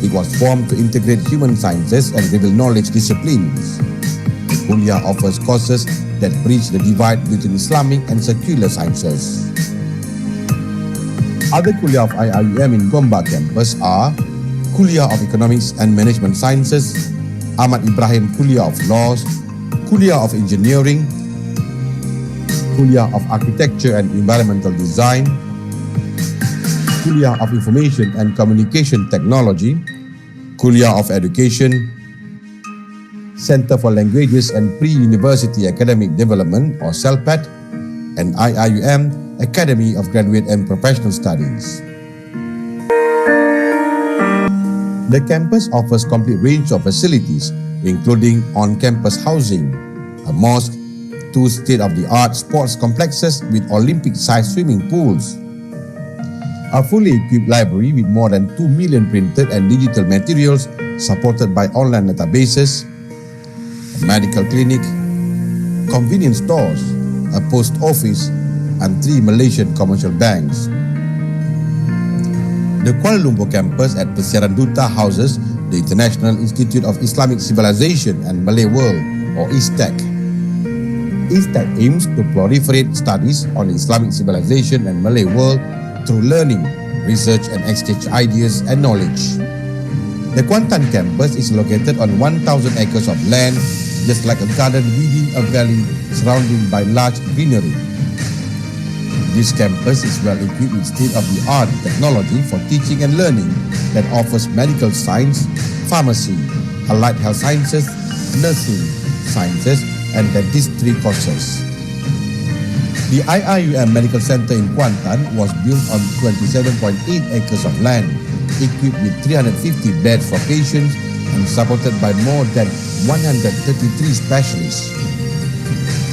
It was formed to integrate human sciences and reveal knowledge disciplines. The Kuliah offers courses that bridge the divide between Islamic and secular sciences. Other Kuliah of IIUM in Gombak campus are Kuliah of Economics and Management Sciences, Ahmad Ibrahim Kuliah of Laws, Kuliah of Engineering, Kuliah of Architecture and Environmental Design, Kuliah of Information and Communication Technology, Kuliah of Education, Center for Languages and Pre-University Academic Development or CELPAD, and IIUM Academy of Graduate and Professional Studies. The campus offers complete range of facilities, including on-campus housing, a mosque, 2 state-of-the-art sports complexes with Olympic-sized swimming pools, a fully equipped library with more than 2 million printed and digital materials supported by online databases, a medical clinic, convenience stores, a post office, and 3 Malaysian commercial banks. The Kuala Lumpur campus at Persiaran Duta houses the International Institute of Islamic Civilization and Malay World, or ISTAC. ISTAC aims to proliferate studies on Islamic civilization and Malay world through learning, research, and exchange ideas and knowledge. The Kuantan campus is located on 1,000 acres of land, just like a garden within a valley surrounded by large greenery. This campus is well equipped with state-of-the-art technology for teaching and learning that offers medical science, pharmacy, allied health sciences, nursing sciences, and dentistry courses. The IIUM Medical Center in Kuantan was built on 27.8 acres of land, equipped with 350 beds for patients and supported by more than 133 specialists.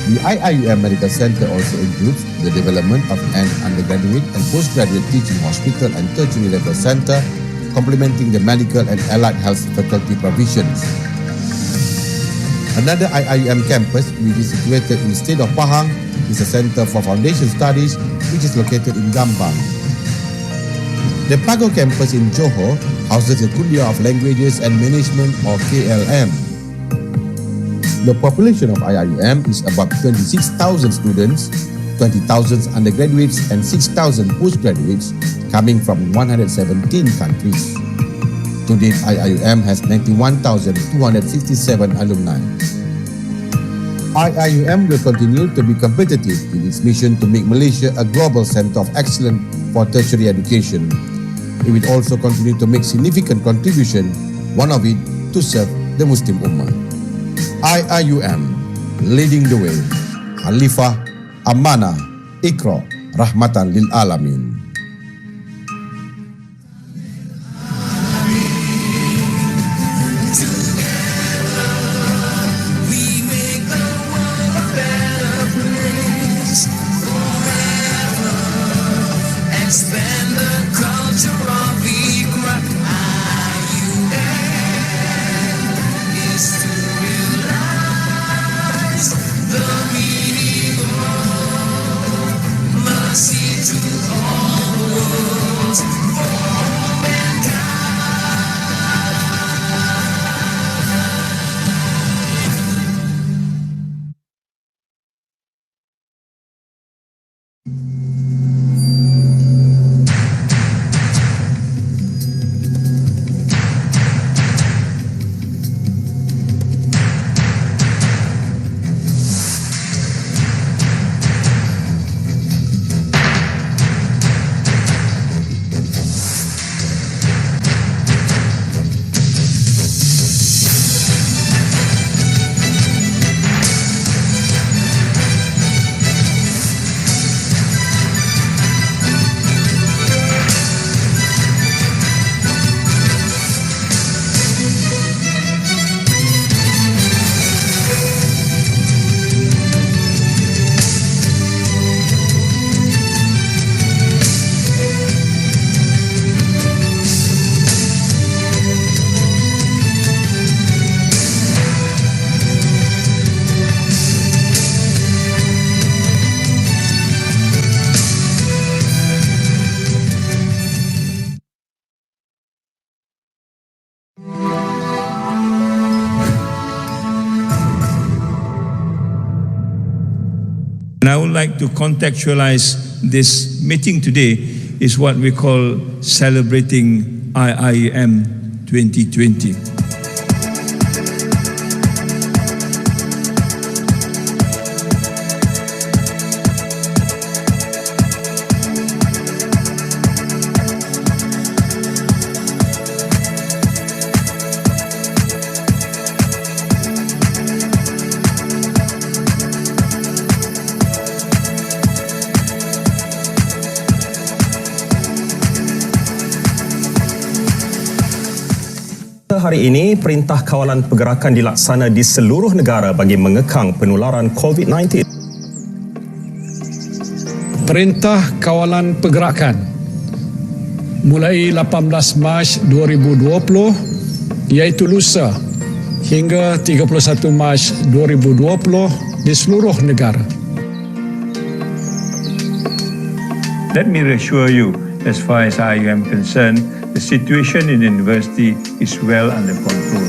The IIUM Medical Center also includes the development of an undergraduate and postgraduate teaching hospital and tertiary level center, complementing the medical and allied health faculty provisions. Another IIUM campus, which is situated in the state of Pahang, is a Center for Foundation Studies, which is located in Gambang. The Pago campus in Johor houses the Kuliah of Languages and Management, or KLM. The population of IIUM is about 26,000 students, 20,000 undergraduates, and 6,000 postgraduates coming from 117 countries. To date, IIUM has 91,267 alumni. IIUM will continue to be competitive in its mission to make Malaysia a global center of excellence for tertiary education. It will also continue to make significant contribution, one of it to serve the Muslim Ummah. IIUM, leading the way. Khalifah, Amanah, Iqra, Rahmatan lil Alamin. To all like to contextualize this meeting today is what we call celebrating UIAM 2020. Hari ini, Perintah Kawalan Pergerakan dilaksana di seluruh negara bagi mengekang penularan COVID-19. Perintah Kawalan Pergerakan mulai 18 Mac 2020 iaitu lusa hingga 31 Mac 2020 di seluruh negara. Let me reassure you, as far as I am concerned, the situation in the university is well under control.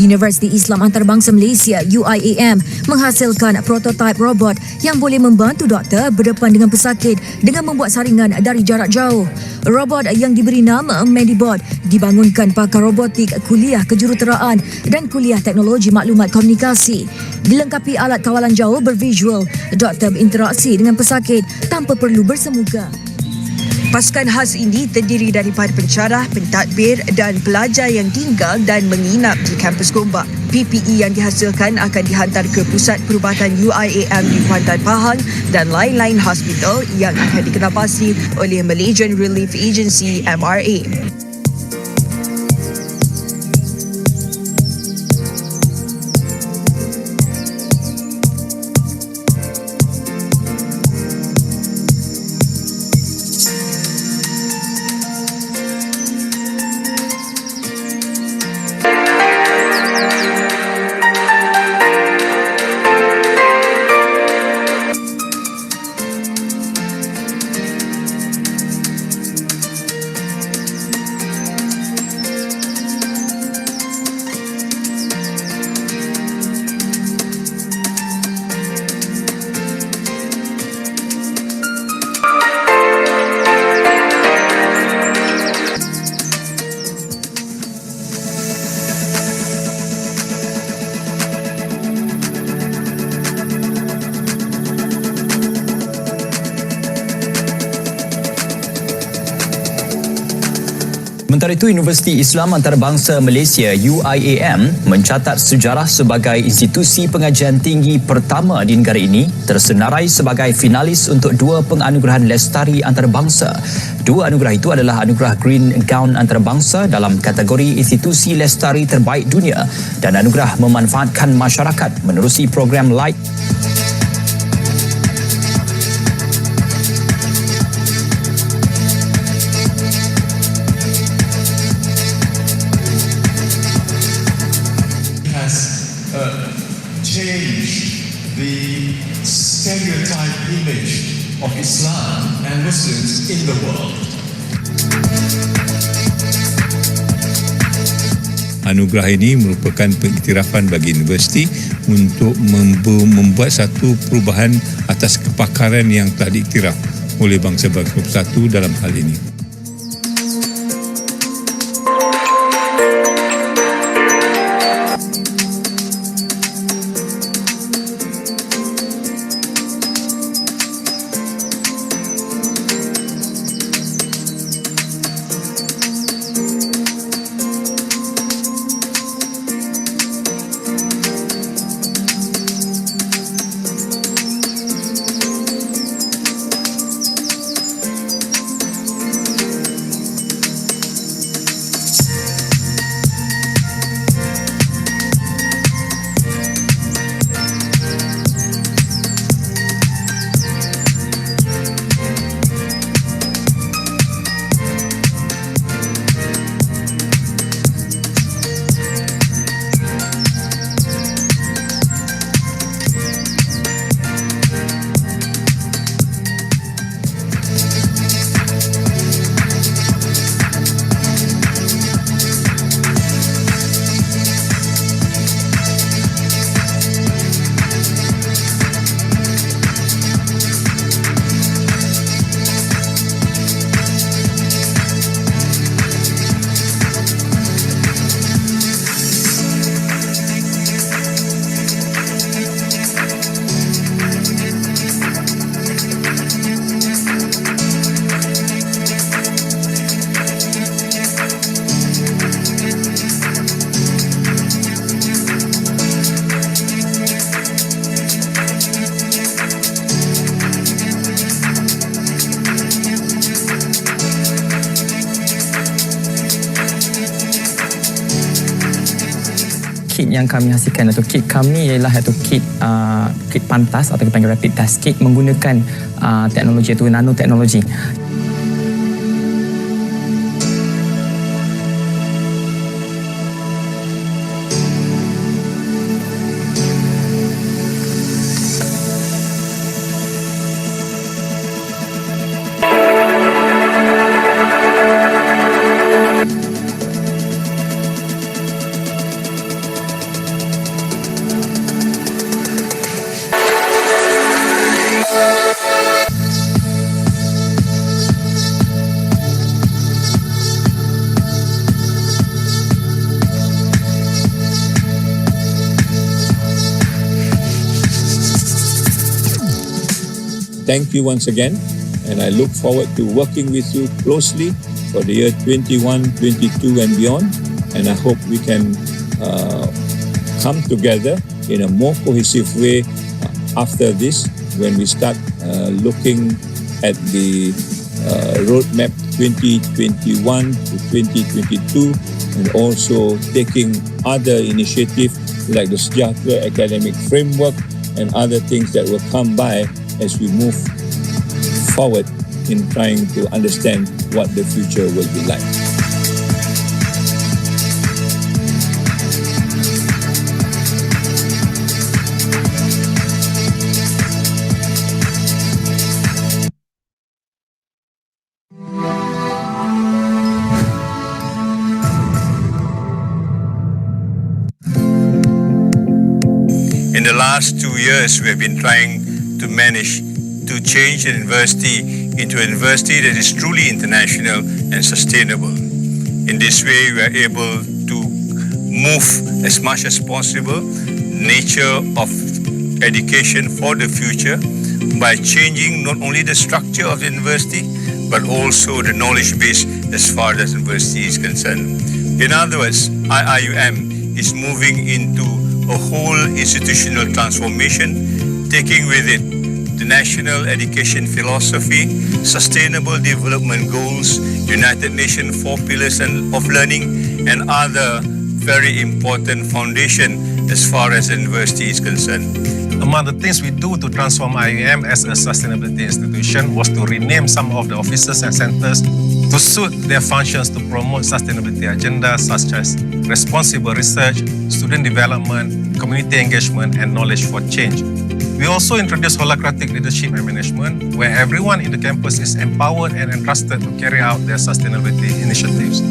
Universiti Islam Antarabangsa Malaysia UIAM menghasilkan prototipe robot yang boleh membantu doktor berdepan dengan pesakit dengan membuat saringan dari jarak jauh. Robot yang diberi nama Medibot dibangunkan pakar robotik kuliah kejuruteraan dan kuliah teknologi maklumat komunikasi. Dilengkapi alat kawalan jauh bervisual, doktor berinteraksi dengan pesakit tanpa perlu bersemuka. Pasukan khas ini terdiri daripada pencarah, pentadbir dan pelajar yang tinggal dan menginap di kampus Gombak. PPE yang dihasilkan akan dihantar ke Pusat Perubatan UIAM di Kuantan Pahang dan lain-lain hospital yang akan dikenalpasti oleh Malaysian Relief Agency MRA. Sementara itu, Universiti Islam Antarabangsa Malaysia UIAM mencatat sejarah sebagai institusi pengajian tinggi pertama di negara ini tersenarai sebagai finalis untuk 2 penganugerahan lestari antarabangsa. 2 anugerah itu adalah anugerah Green Gown Antarabangsa dalam kategori institusi lestari terbaik dunia dan anugerah memanfaatkan masyarakat menerusi program Light. Stereotype image of Islam and Muslims in the world. Anugerah ini merupakan pengiktirafan bagi universiti untuk membuat satu perubahan atas kepakaran yang telah diiktiraf oleh bangsa-bangsa bersatu dalam hal ini. kit yang kami hasilkan atau kit kami ialah iaitu kit pantas atau kita panggil rapid test kit menggunakan teknologi iaitu nanoteknologi. Thank you once again, and I look forward to working with you closely for the year 21, 22 and beyond, and I hope we can come together in a more cohesive way after this when we start looking at the roadmap 2021 to 2022 and also taking other initiatives like the Sejahtera Academic Framework and other things that will come by as we move forward in trying to understand what the future will be like. In the last 2 years, we have been trying to manage to change an university into a university that is truly international and sustainable. In this way, we are able to move as much as possible nature of education for the future by changing not only the structure of the university, but also the knowledge base as far as the university is concerned. In other words, UIAM is moving into a whole institutional transformation, taking with it the national education philosophy, sustainable development goals, United Nations 4 pillars of learning, and other very important foundation as far as the university is concerned. Among the things we do to transform UIAM as a sustainability institution was to rename some of the offices and centers to suit their functions to promote sustainability agenda such as responsible research, student development, community engagement, and knowledge for change. We also introduced holacratic leadership and management, where everyone in the campus is empowered and entrusted to carry out their sustainability initiatives.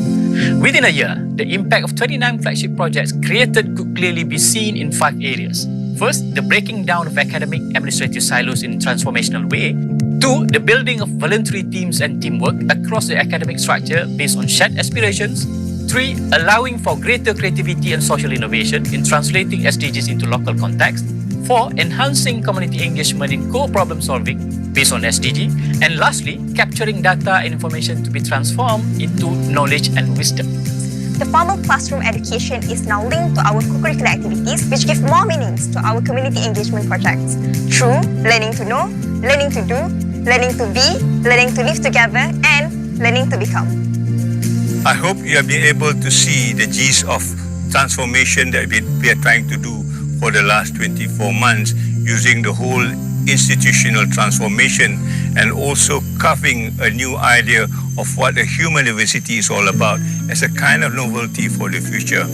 Within a year, the impact of 29 flagship projects created could clearly be seen in 5 areas. First, the breaking down of academic administrative silos in a transformational way. 2, the building of voluntary teams and teamwork across the academic structure based on shared aspirations. 3, allowing for greater creativity and social innovation in translating SDGs into local context. 4, enhancing community engagement in co-problem solving based on SDG. And lastly, capturing data and information to be transformed into knowledge and wisdom. The formal classroom education is now linked to our co-curricular activities, which give more meanings to our community engagement projects through learning to know, learning to do, learning to be, learning to live together, and learning to become. I hope you have been able to see the gist of transformation that we are trying to do for the last 24 months using the whole institutional transformation and also carving a new idea of what a human university is all about as a kind of novelty for the future.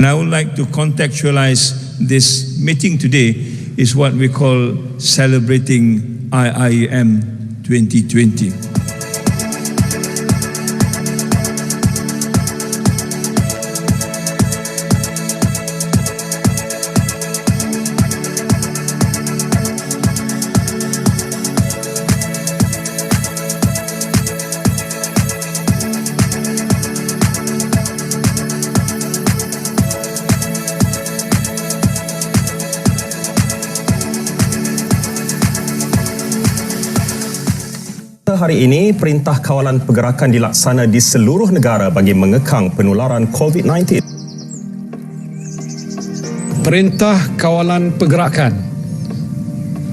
And I would like to contextualize this meeting today is what we call celebrating UIAM 2020. Hari ini, Perintah Kawalan Pergerakan dilaksana di seluruh negara bagi mengekang penularan COVID-19. Perintah Kawalan Pergerakan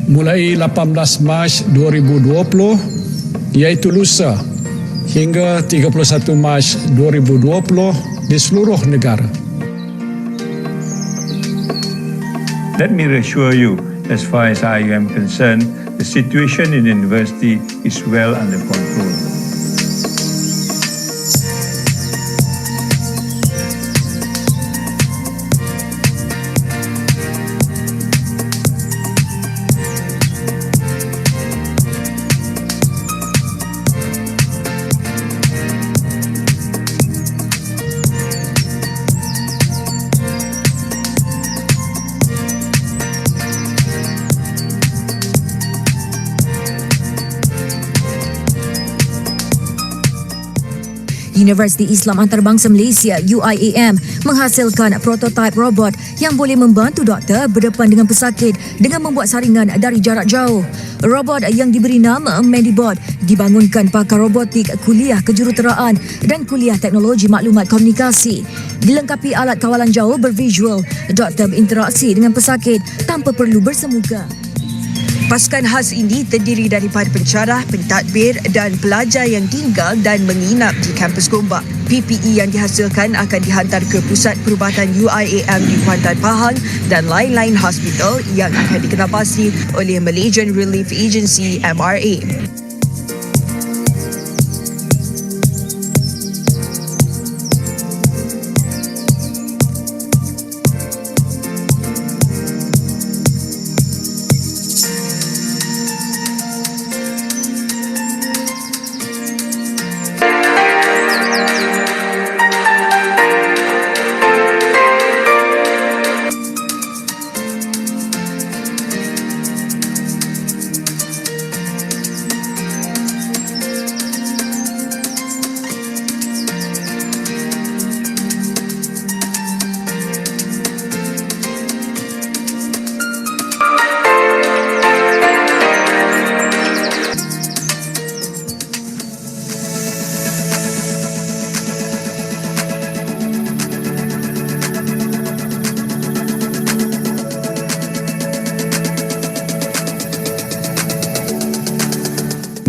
mulai 18 Mac 2020 iaitu lusa hingga 31 Mac 2020 di seluruh negara. Let me reassure you, as far as I am concerned, the situation in the university is well under control. Universiti Islam Antarabangsa Malaysia UIAM menghasilkan prototipe robot yang boleh membantu doktor berdepan dengan pesakit dengan membuat saringan dari jarak jauh. Robot yang diberi nama Medibot dibangunkan pakar robotik kuliah kejuruteraan dan kuliah teknologi maklumat komunikasi. Dilengkapi alat kawalan jauh bervisual, doktor berinteraksi dengan pesakit tanpa perlu bersemuka. Pasukan khas ini terdiri daripada pencarah, pentadbir dan pelajar yang tinggal dan menginap di kampus Gombak. PPE yang dihasilkan akan dihantar ke Pusat Perubatan UIAM di Kuantan Pahang dan lain-lain hospital yang akan dikenalpasti oleh Malaysian Relief Agency MRA.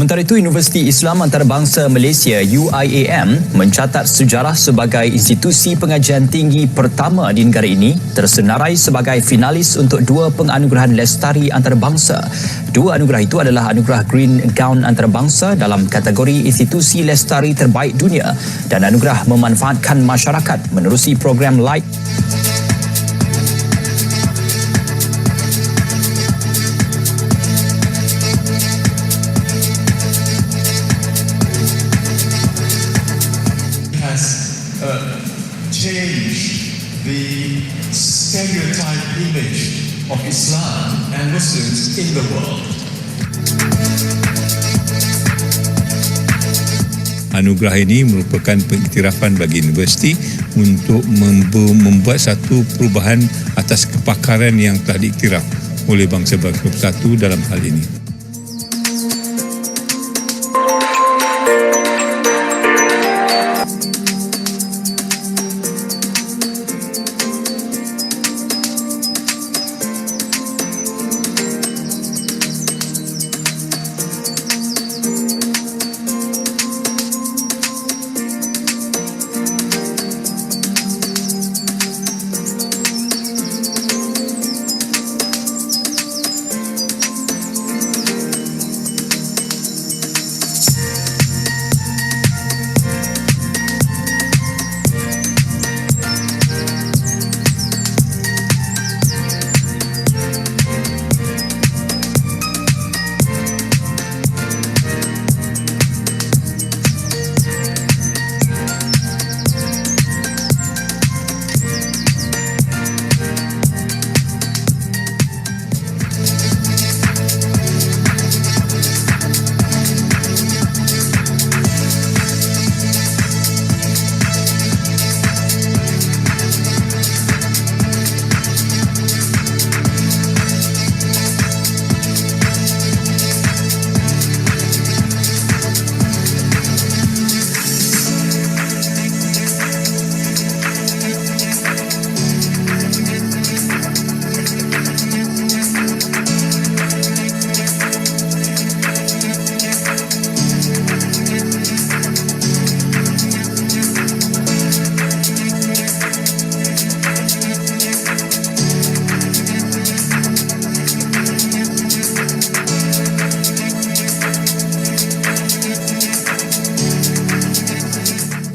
Sementara itu, Universiti Islam Antarabangsa Malaysia UIAM mencatat sejarah sebagai institusi pengajian tinggi pertama di negara ini tersenarai sebagai finalis untuk 2 penganugerahan lestari antarabangsa. 2 anugerah itu adalah anugerah Green Gown Antarabangsa dalam kategori institusi lestari terbaik dunia dan anugerah memanfaatkan masyarakat menerusi program Light. Change the stereotype image of Islam and Muslims in the world. Anugerah ini merupakan pengiktirafan bagi universiti untuk membuat satu perubahan atas kepakaran yang telah diiktiraf oleh bangsa-bangsa bersatu dalam hal ini.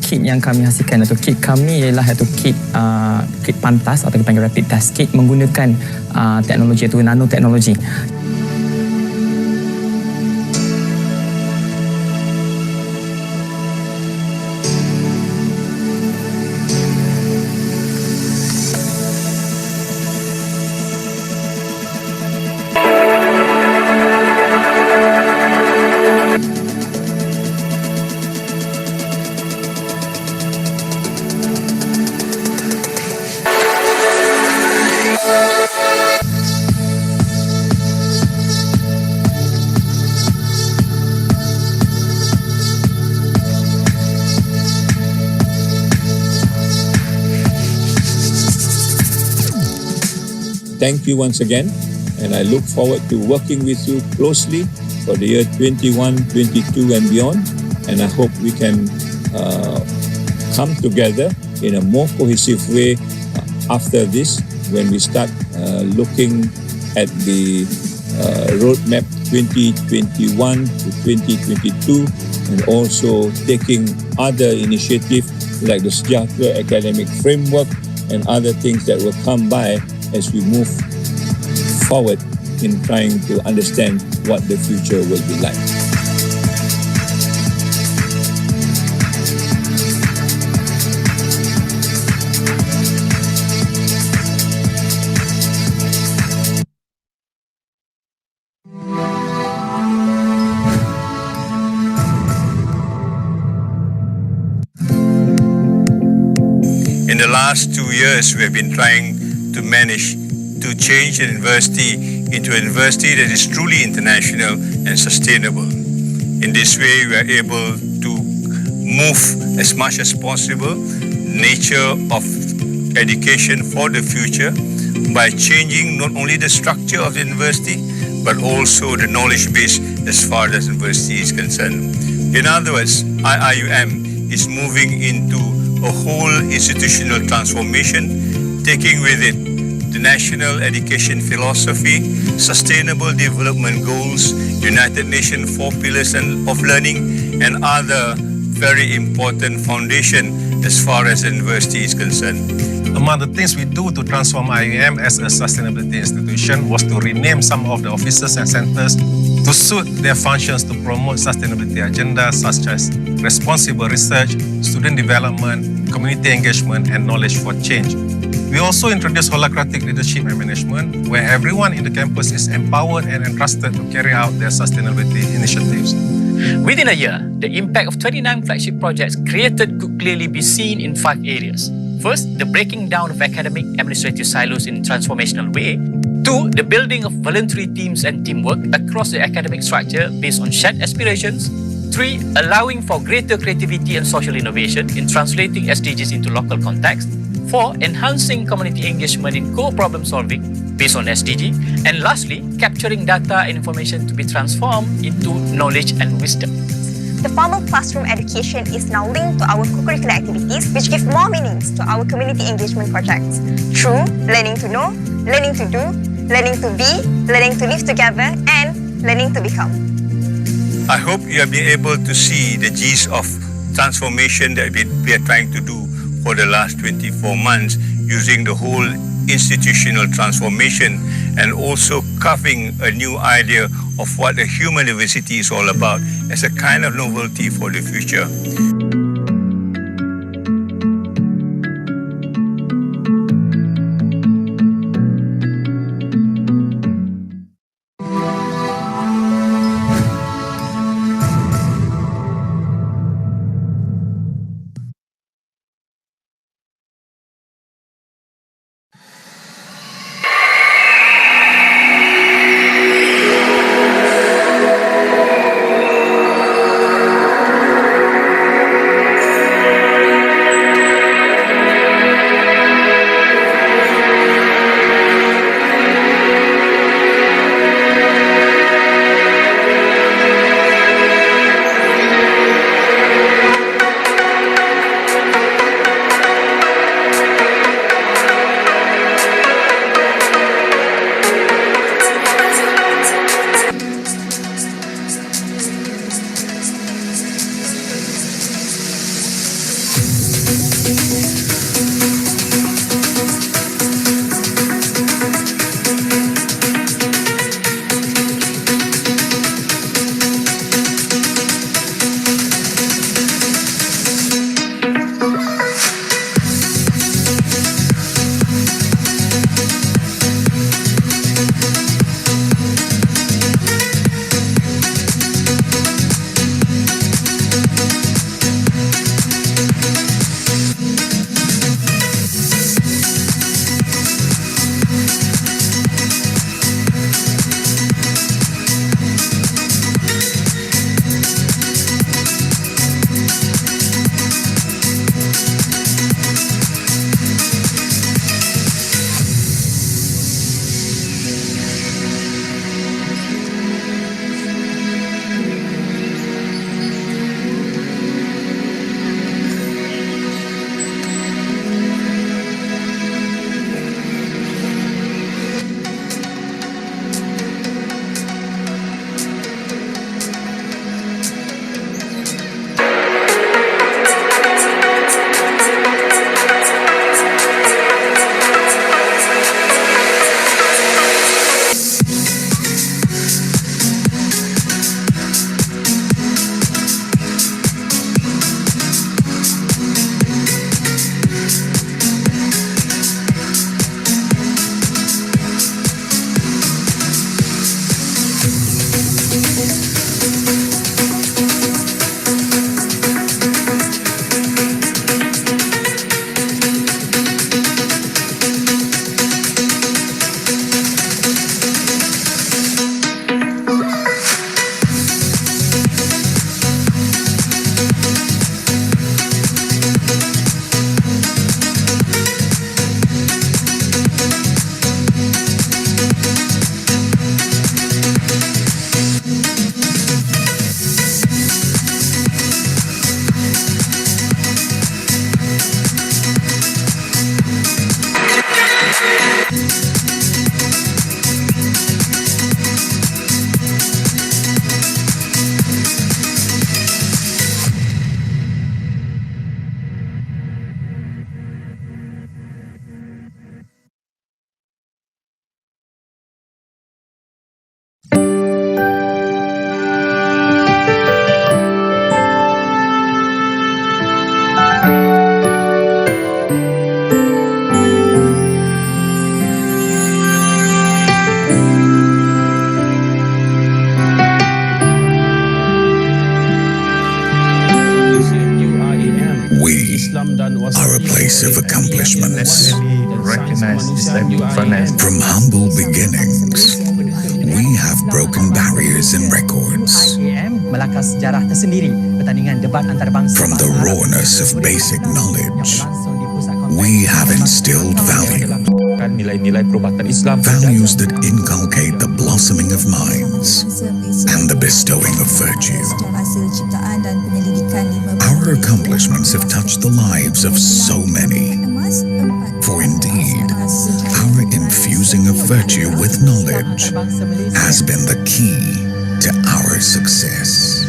kit yang kami hasilkan atau kit kami ialah iaitu kit pantas atau kita panggil rapid test kit menggunakan teknologi iaitu nanoteknologi. Thank you once again, and I look forward to working with you closely for the year 21, 22 and beyond, and I hope we can come together in a more cohesive way after this when we start looking at the roadmap 2021 to 2022 and also taking other initiatives like the Sejahtera Academic Framework and other things that will come by as we move forward in trying to understand what the future will be like. In the last 2 years, we have been trying to manage to change an university into a university that is truly international and sustainable. In this way, we are able to move as much as possible nature of education for the future by changing not only the structure of the university, but also the knowledge base as far as the university is concerned. In other words, IIUM is moving into a whole institutional transformation, taking with it the national education philosophy, sustainable development goals, United Nations 4 pillars of learning, and other very important foundation as far as the university is concerned. Among the things we do to transform IUM as a sustainability institution was to rename some of the offices and centers to suit their functions to promote sustainability agendas such as responsible research, student development, community engagement, and knowledge for change. We also introduced holacratic leadership and management, where everyone in the campus is empowered and entrusted to carry out their sustainability initiatives. Within a year, the impact of 29 flagship projects created could clearly be seen in 5 areas. First, the breaking down of academic administrative silos in a transformational way. 2, the building of voluntary teams and teamwork across the academic structure based on shared aspirations. 3, allowing for greater creativity and social innovation in translating SDGs into local context. 4, enhancing community engagement in co-problem solving based on SDG. And lastly, capturing data and information to be transformed into knowledge and wisdom. The formal classroom education is now linked to our co-curricular activities, which give more meanings to our community engagement projects through learning to know, learning to do, learning to be, learning to live together, and learning to become. I hope you have been able to see the G's of transformation that we are trying to do for the last 24 months using the whole institutional transformation and also carving a new idea of what a human university is all about as a kind of novelty for the future. impressive accomplishments. Recognize Islamic finance. From humble beginnings, we have broken barriers and records. Melangkah sejarah tersendiri pertandingan debat antarabangsa. From the rawness of basic knowledge, we have instilled value. Nilai-nilai perubatan Islam. Values that inculcate the blossoming of minds and the bestowing of virtue. Our accomplishments have touched the lives of so many. For indeed, our infusing of virtue with knowledge has been the key to our success.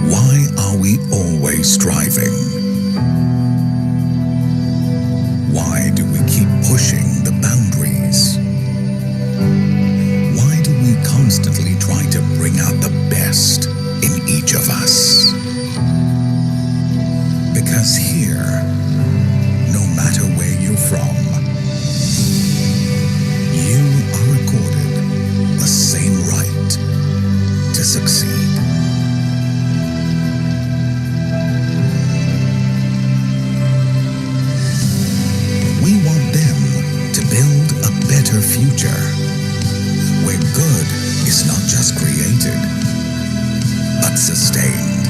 Why are we always striving? Why do we keep pushing the boundaries? Why do we constantly try to bring out the best in each of us? Because here, no matter where you're from, you are accorded the same right to succeed. We want them to build a better future, where good is not just created, but sustained.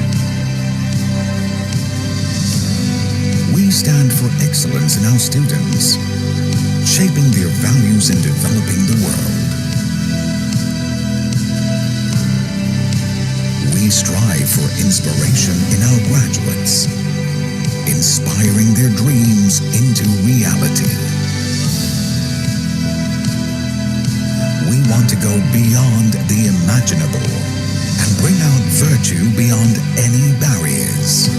We stand for excellence in our students, shaping their values and developing the world. We strive for inspiration in our graduates, inspiring their dreams into reality. We want to go beyond the imaginable and bring out virtue beyond any barriers.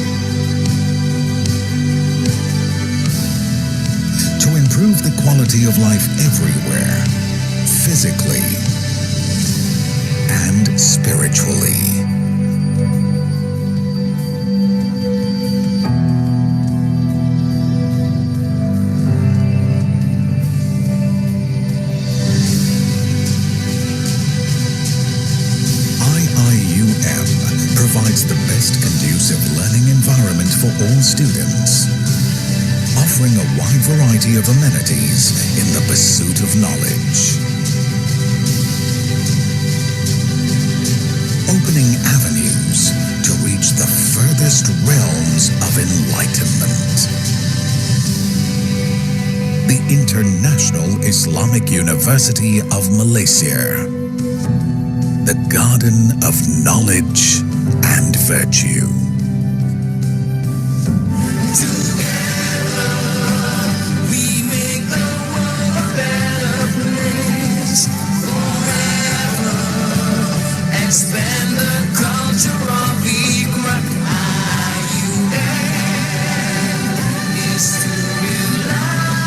To improve the quality of life everywhere, physically and spiritually. UIAM provides the best conducive learning environment for all students, offering a wide variety of amenities in the pursuit of knowledge. Opening avenues to reach the furthest realms of enlightenment. The International Islamic University of Malaysia. The garden of knowledge and virtue. Expand the culture of Iqra. IUM is to realize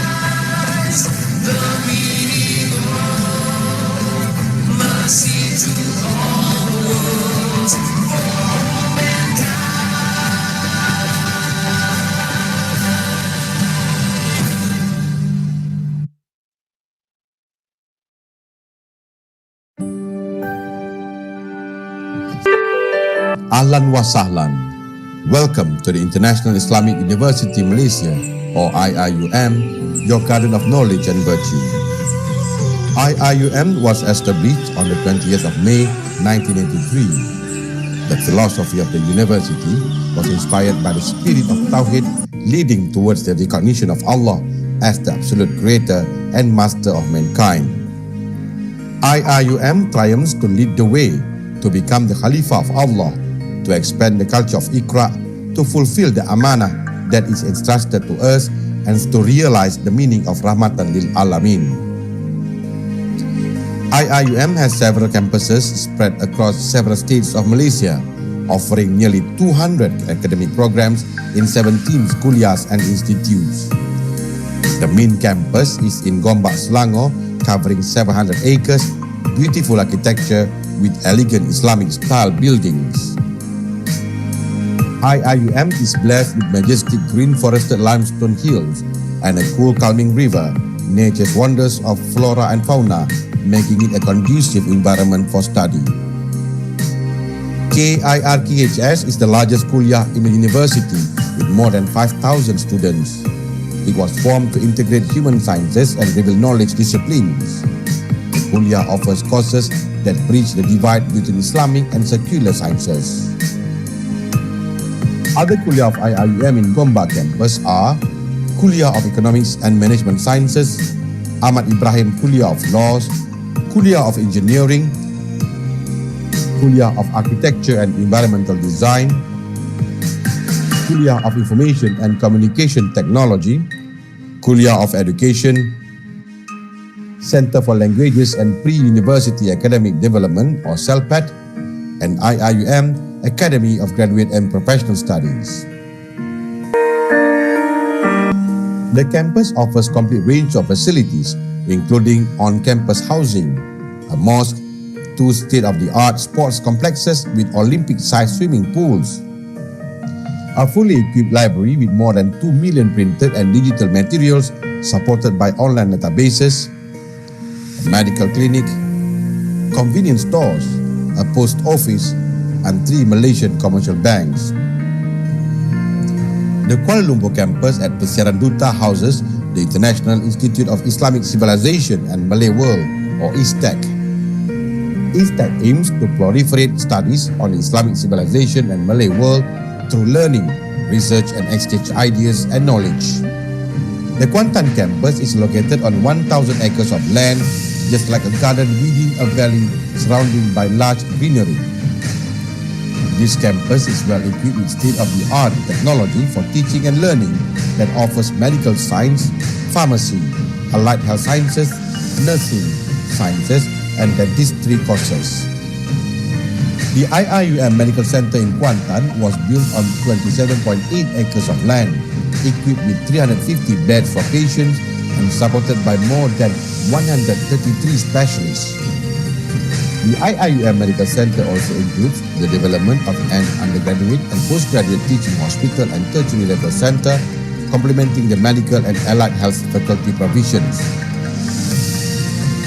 the meaning of mercy to all the worlds, for all Ahlan wa sahlan. Welcome to the International Islamic University Malaysia, or IIUM, your garden of knowledge and virtue. IIUM was established on the 20th of May 1983. The philosophy of the university was inspired by the spirit of Tawhid, leading towards the recognition of Allah as the absolute creator and master of mankind. IIUM triumphs to lead the way to become the Khalifah of Allah, to expand the culture of Iqra, to fulfill the amanah that is entrusted to us, and to realize the meaning of Rahmatan lil Alamin. IIUM has several campuses spread across several states of Malaysia, offering nearly 200 academic programs in 17 schoolyards and institutes. The main campus is in Gombak, Selangor, covering 700 acres, beautiful architecture with elegant Islamic style buildings. IIUM is blessed with majestic green forested limestone hills and a cool calming river, nature's wonders of flora and fauna, making it a conducive environment for study. KIRKHS is the largest kuliah in the university with more than 5,000 students. It was formed to integrate human sciences and reveal knowledge disciplines. The kuliah offers courses that bridge the divide between Islamic and secular sciences. Other kuliah of IIUM in Gombak campus are Kuliah of Economics and Management Sciences, Ahmad Ibrahim Kuliah of Laws, Kuliah of Engineering, Kuliah of Architecture and Environmental Design, Kuliah of Information and Communication Technology, Kuliah of Education, Center for Languages and Pre-University Academic Development or CELPAD, and IIUM Academy of Graduate and Professional Studies. The campus offers complete range of facilities, including on-campus housing, a mosque, 2 state-of-the-art sports complexes with Olympic-sized swimming pools, a fully equipped library with more than 2 million printed and digital materials supported by online databases, a medical clinic, convenience stores, a post office, and 3 Malaysian commercial banks. The Kuala Lumpur campus at Persiaran Duta houses the International Institute of Islamic Civilization and Malay World, or ISTAC. ISTAC aims to proliferate studies on Islamic civilization and Malay world through learning, research, and exchange ideas and knowledge. The Kuantan campus is located on 1,000 acres of land, just like a garden within a valley surrounded by large greenery. This campus is well equipped with state-of-the-art technology for teaching and learning that offers medical science, pharmacy, allied health sciences, nursing sciences, and dentistry courses. The IIUM Medical Center in Kuantan was built on 27.8 acres of land, equipped with 350 beds for patients and supported by more than 133 specialists. The IIUM Medical Center also includes the development of an undergraduate and postgraduate teaching hospital and tertiary level center, complementing the medical and allied health faculty provisions.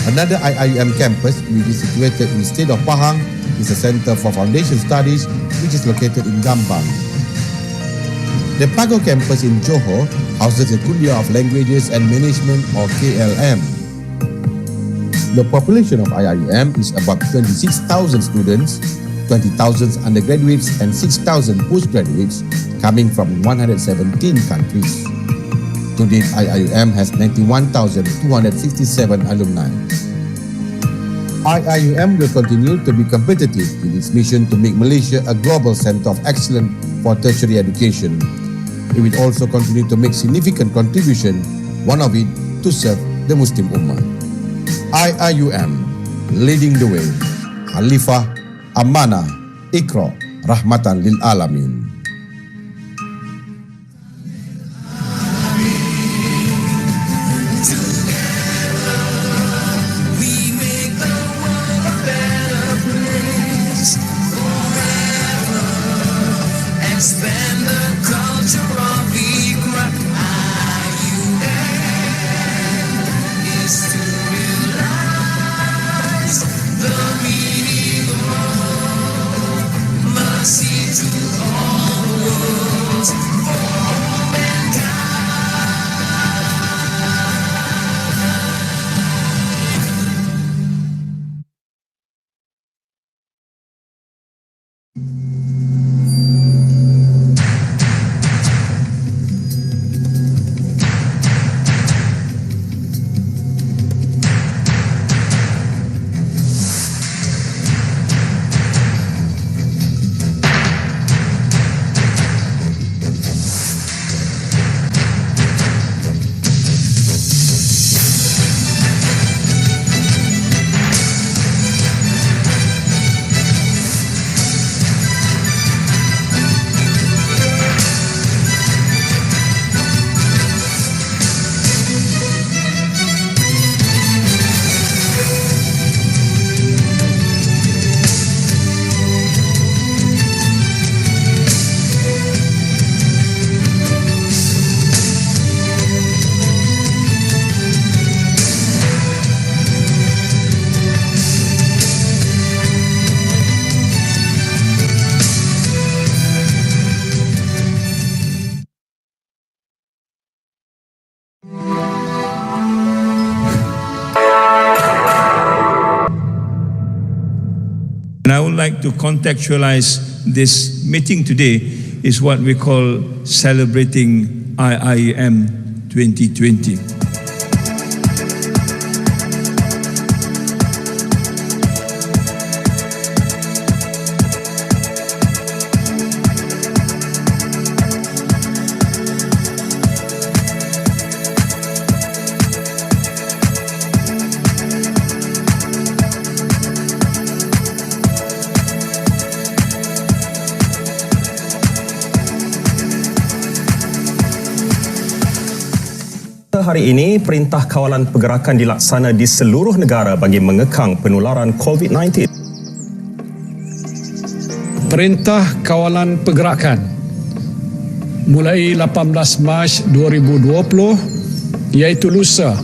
Another IIUM campus, which is situated in the state of Pahang, is a center for foundation studies, which is located in Gambang. The Pago campus in Johor houses the Kuliah of Languages and Management, or KLM. The population of IIUM is about 26,000 students, 20,000 undergraduates and 6,000 postgraduates coming from 117 countries. To date, IIUM has 91,267 alumni. IIUM will continue to be competitive in its mission to make Malaysia a global center of excellence for tertiary education. It will also continue to make significant contribution, one of it to serve the Muslim Ummah. IIUM, leading the way. Khalifah, Amanah, Iqra, Rahmatan lil Alamin. Expand the culture of Iqra. IIUM is to realize the meaning of mercy to all. like to contextualize this meeting today is what we call celebrating UIAM 2020. Hari ini, Perintah Kawalan Pergerakan dilaksana di seluruh negara bagi mengekang penularan COVID-19. Perintah Kawalan Pergerakan mulai 18 Mac 2020 iaitu lusa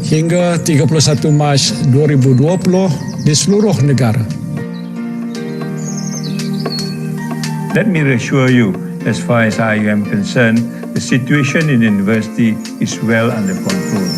hingga 31 Mac 2020 di seluruh negara. Let me reassure you, as far as I am concerned, the situation in the university is well under control.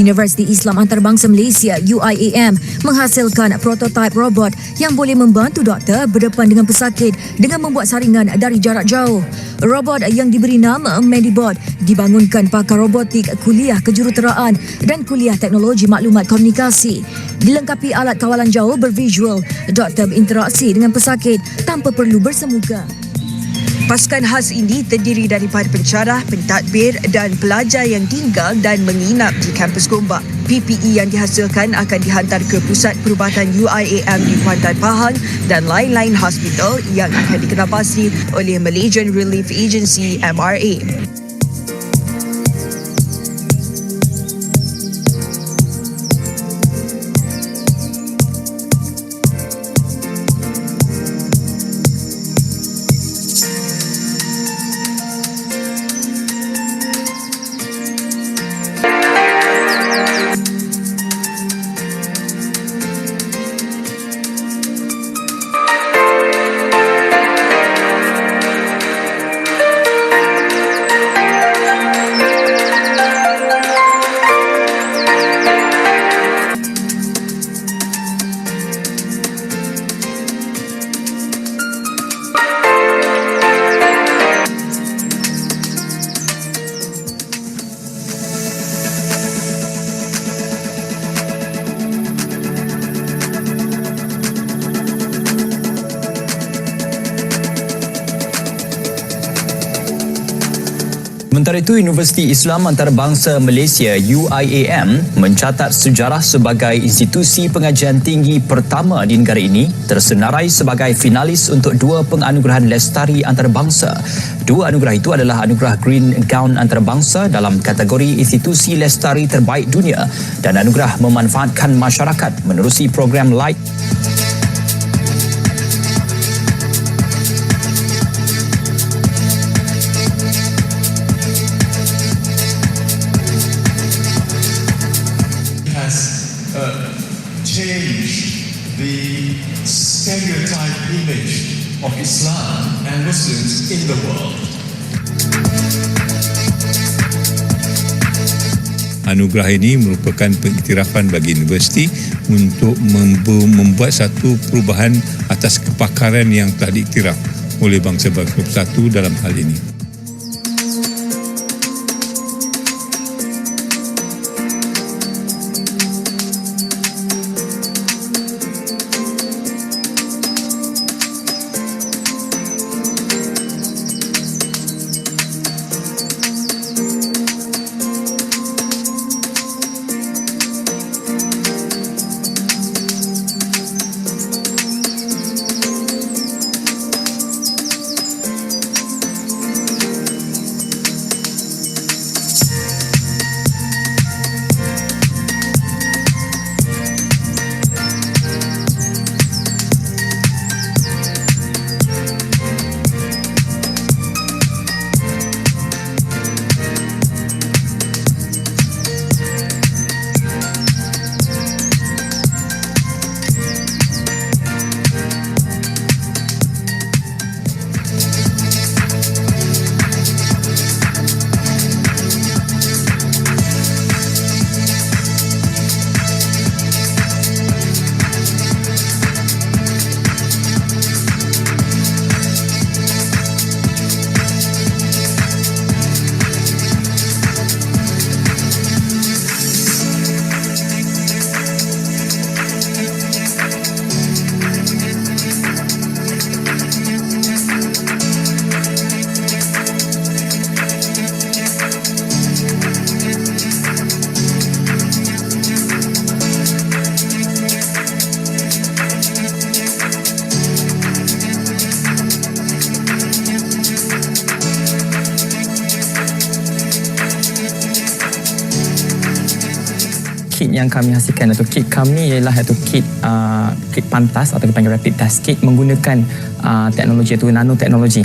Universiti Islam Antarabangsa Malaysia UIAM menghasilkan prototipe robot yang boleh membantu doktor berdepan dengan pesakit dengan membuat saringan dari jarak jauh. Robot yang diberi nama Medibot dibangunkan pakar robotik kuliah kejuruteraan dan kuliah teknologi maklumat komunikasi. Dilengkapi alat kawalan jauh bervisual, doktor berinteraksi dengan pesakit tanpa perlu bersemuka. Pasukan khas ini terdiri daripada pencarah, pentadbir dan pelajar yang tinggal dan menginap di kampus Gombak. PPE yang dihasilkan akan dihantar ke Pusat Perubatan UIAM di Pantai Pahang dan lain-lain hospital yang akan dikenalpasti oleh Malaysian Relief Agency MRA. Sementara itu, Universiti Islam Antarabangsa Malaysia UIAM mencatat sejarah sebagai institusi pengajian tinggi pertama di negara ini tersenarai sebagai finalis untuk 2 penganugerahan lestari antarabangsa. 2 anugerah itu adalah anugerah Green Gown Antarabangsa dalam kategori institusi lestari terbaik dunia dan anugerah memanfaatkan masyarakat menerusi program Light. Stereotype image of Islam and Muslims in the world. Anugerah ini merupakan pengiktirafan bagi universiti untuk membuat satu perubahan atas kepakaran yang telah diiktiraf oleh bangsa-bangsa bersatu dalam hal ini. kit yang kami hasilkan atau kit kami ialah iaitu kit pantas atau dipanggil rapid test kit menggunakan teknologi iaitu nanoteknologi.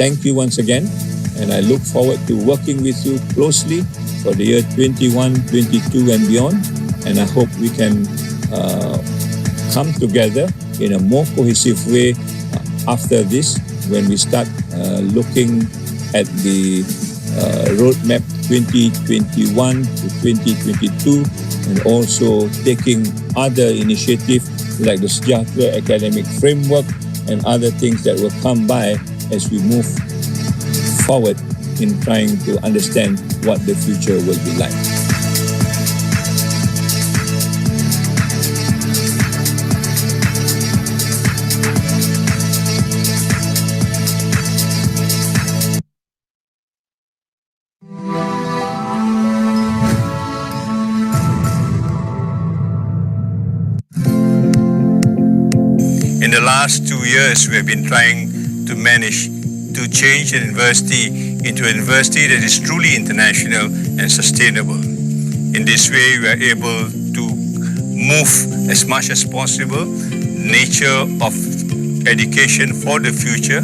Thank you once again, and I look forward to working with you closely for the year 21, 22 and beyond, and I hope we can come together in a more cohesive way after this when we start looking at the roadmap 2021 to 2022 and also taking other initiatives like the Sejahtera Academic Framework and other things that will come by as we move forward in trying to understand what the future will be like. In the last 2 years, we have been trying to manage to change an university into a university that is truly international and sustainable. In this way, we are able to move as much as possible nature of education for the future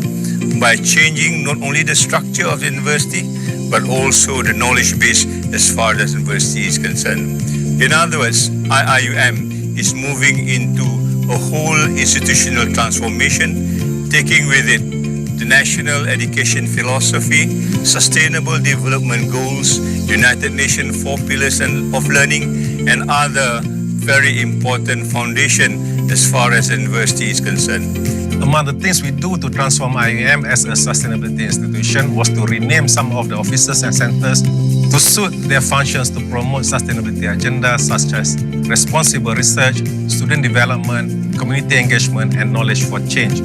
by changing not only the structure of the university, but also the knowledge base as far as the university is concerned. In other words, UIAM is moving into a whole institutional transformation, taking with it the national education philosophy, sustainable development goals, United Nations 4 pillars of learning, and other very important foundation as far as the university is concerned. Among the things we do to transform UIAM as a sustainability institution was to rename some of the offices and centers to suit their functions to promote sustainability agendas such as responsible research, student development, community engagement, and knowledge for change.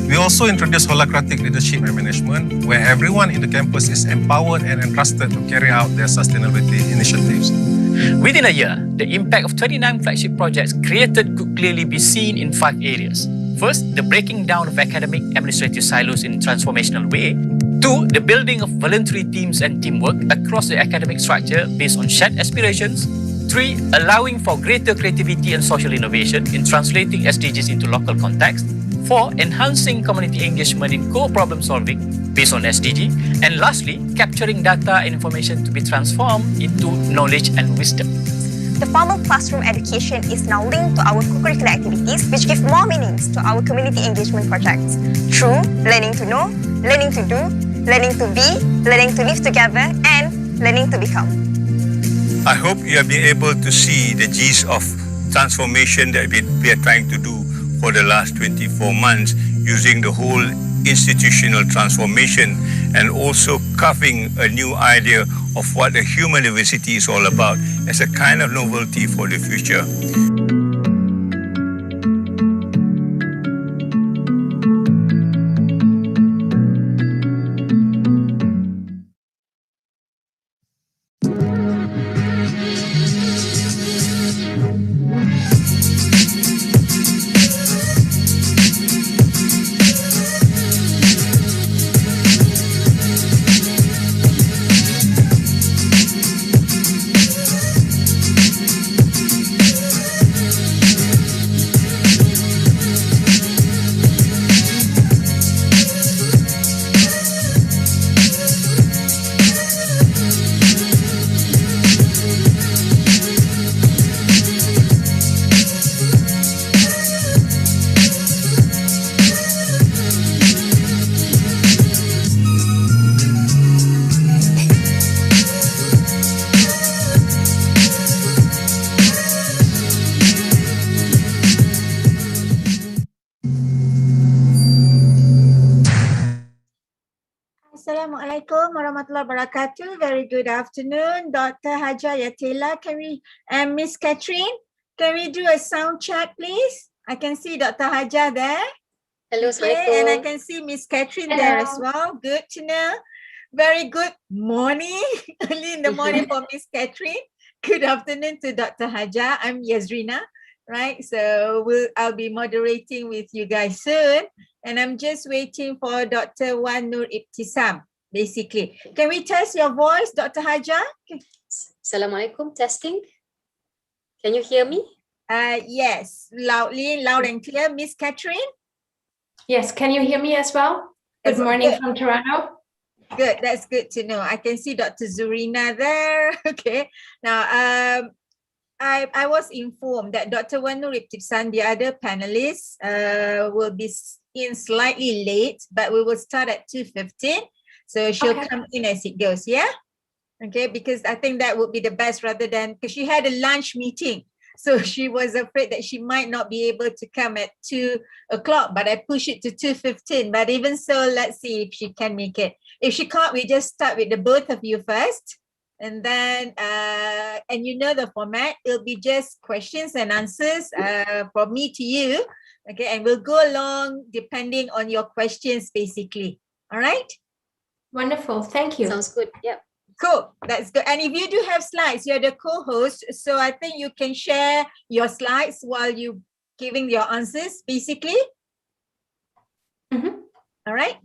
We also introduced holacratic leadership and management, where everyone in the campus is empowered and entrusted to carry out their sustainability initiatives. Within a year, the impact of 29 flagship projects created could clearly be seen in 5 areas. First, the breaking down of academic administrative silos in a transformational way. 2, the building of voluntary teams and teamwork across the academic structure based on shared aspirations. 3, allowing for greater creativity and social innovation in translating SDGs into local context. 4, enhancing community engagement in co-problem solving based on SDG. And lastly, capturing data and information to be transformed into knowledge and wisdom. The formal classroom education is now linked to our co-curricular activities, which give more meanings to our community engagement projects through learning to know, learning to do, learning to be, learning to live together, and learning to become. I hope you have been able to see the G's of transformation that we are trying to do for the last 24 months using the whole institutional transformation and also carving a new idea of what a human university is all about as a kind of novelty for the future. warahmatullahi wabarakatuh. Very good afternoon, Dr. Haja Yatela. And Miss Catherine, can we do a sound check, please? I can see Dr. Haja there. Hello, okay, and I can see Miss Catherine there as well. Good to know. Very good morning, early in the morning for Miss Catherine. Good afternoon to Dr. Haja. I'm Yazrina, right? So I'll be moderating with you guys soon. And I'm just waiting for Dr. Wan Nur Ibtisam, basically. Can we test your voice, Dr. Haja? Assalamualaikum, testing. Can you hear me? Yes, loud and clear. Miss Catherine? Yes, can you hear me as well? Good morning from Toronto. Good, that's good to know. I can see Dr. Zurina there. Okay. Now, I was informed that Dr. Wanur Ibtibsan, the other panelists, will be in slightly late, but we will start at 2:15. So she'll come in as it goes, yeah? Okay, because I think that would be the best rather than, because she had a lunch meeting. So she was afraid that she might not be able to come at 2 o'clock, but I pushed it to 2:15. But even so, let's see if she can make it. If she can't, we just start with the both of you first. And then, and you know the format, it'll be just questions and answers from me to you. Okay, and we'll go along depending on your questions, basically. All right? Wonderful, thank you. Sounds good, yep. Cool, that's good. And if you do have slides, you're the co-host, so I think you can share your slides while you giving your answers, basically. All right.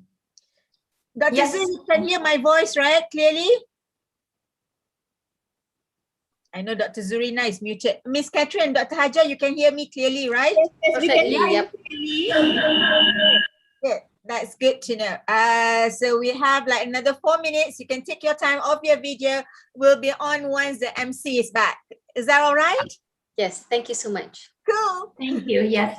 Dr. Yes. Zin, you can hear my voice, right? Clearly? I know Dr. Zurina is muted. Miss Catherine, Dr. Haja, you can hear me clearly, right? Yes, we can hear you. Good. That's good to know. So we have like another 4 minutes. You can take your time off your video. We'll be on once the MC is back. Is that all right? Yes, thank you so much. Cool. Thank you, yes.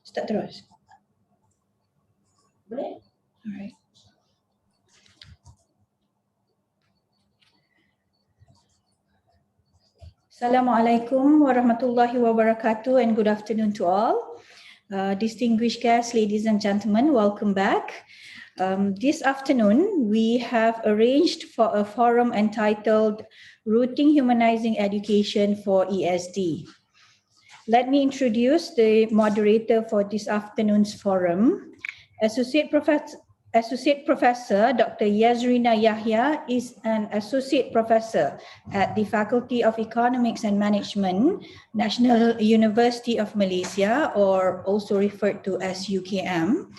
Start terus. Boleh? Alright. Assalamualaikum warahmatullahi wabarakatuh and good afternoon to all. Distinguished guests, ladies and gentlemen, welcome back. This afternoon, we have arranged for a forum entitled Rooting Humanizing Education for ESD. Let me introduce the moderator for this afternoon's forum. Associate Professor Dr. Yazrina Yahya is an Associate Professor at the Faculty of Economics and Management, National University of Malaysia, or also referred to as UKM.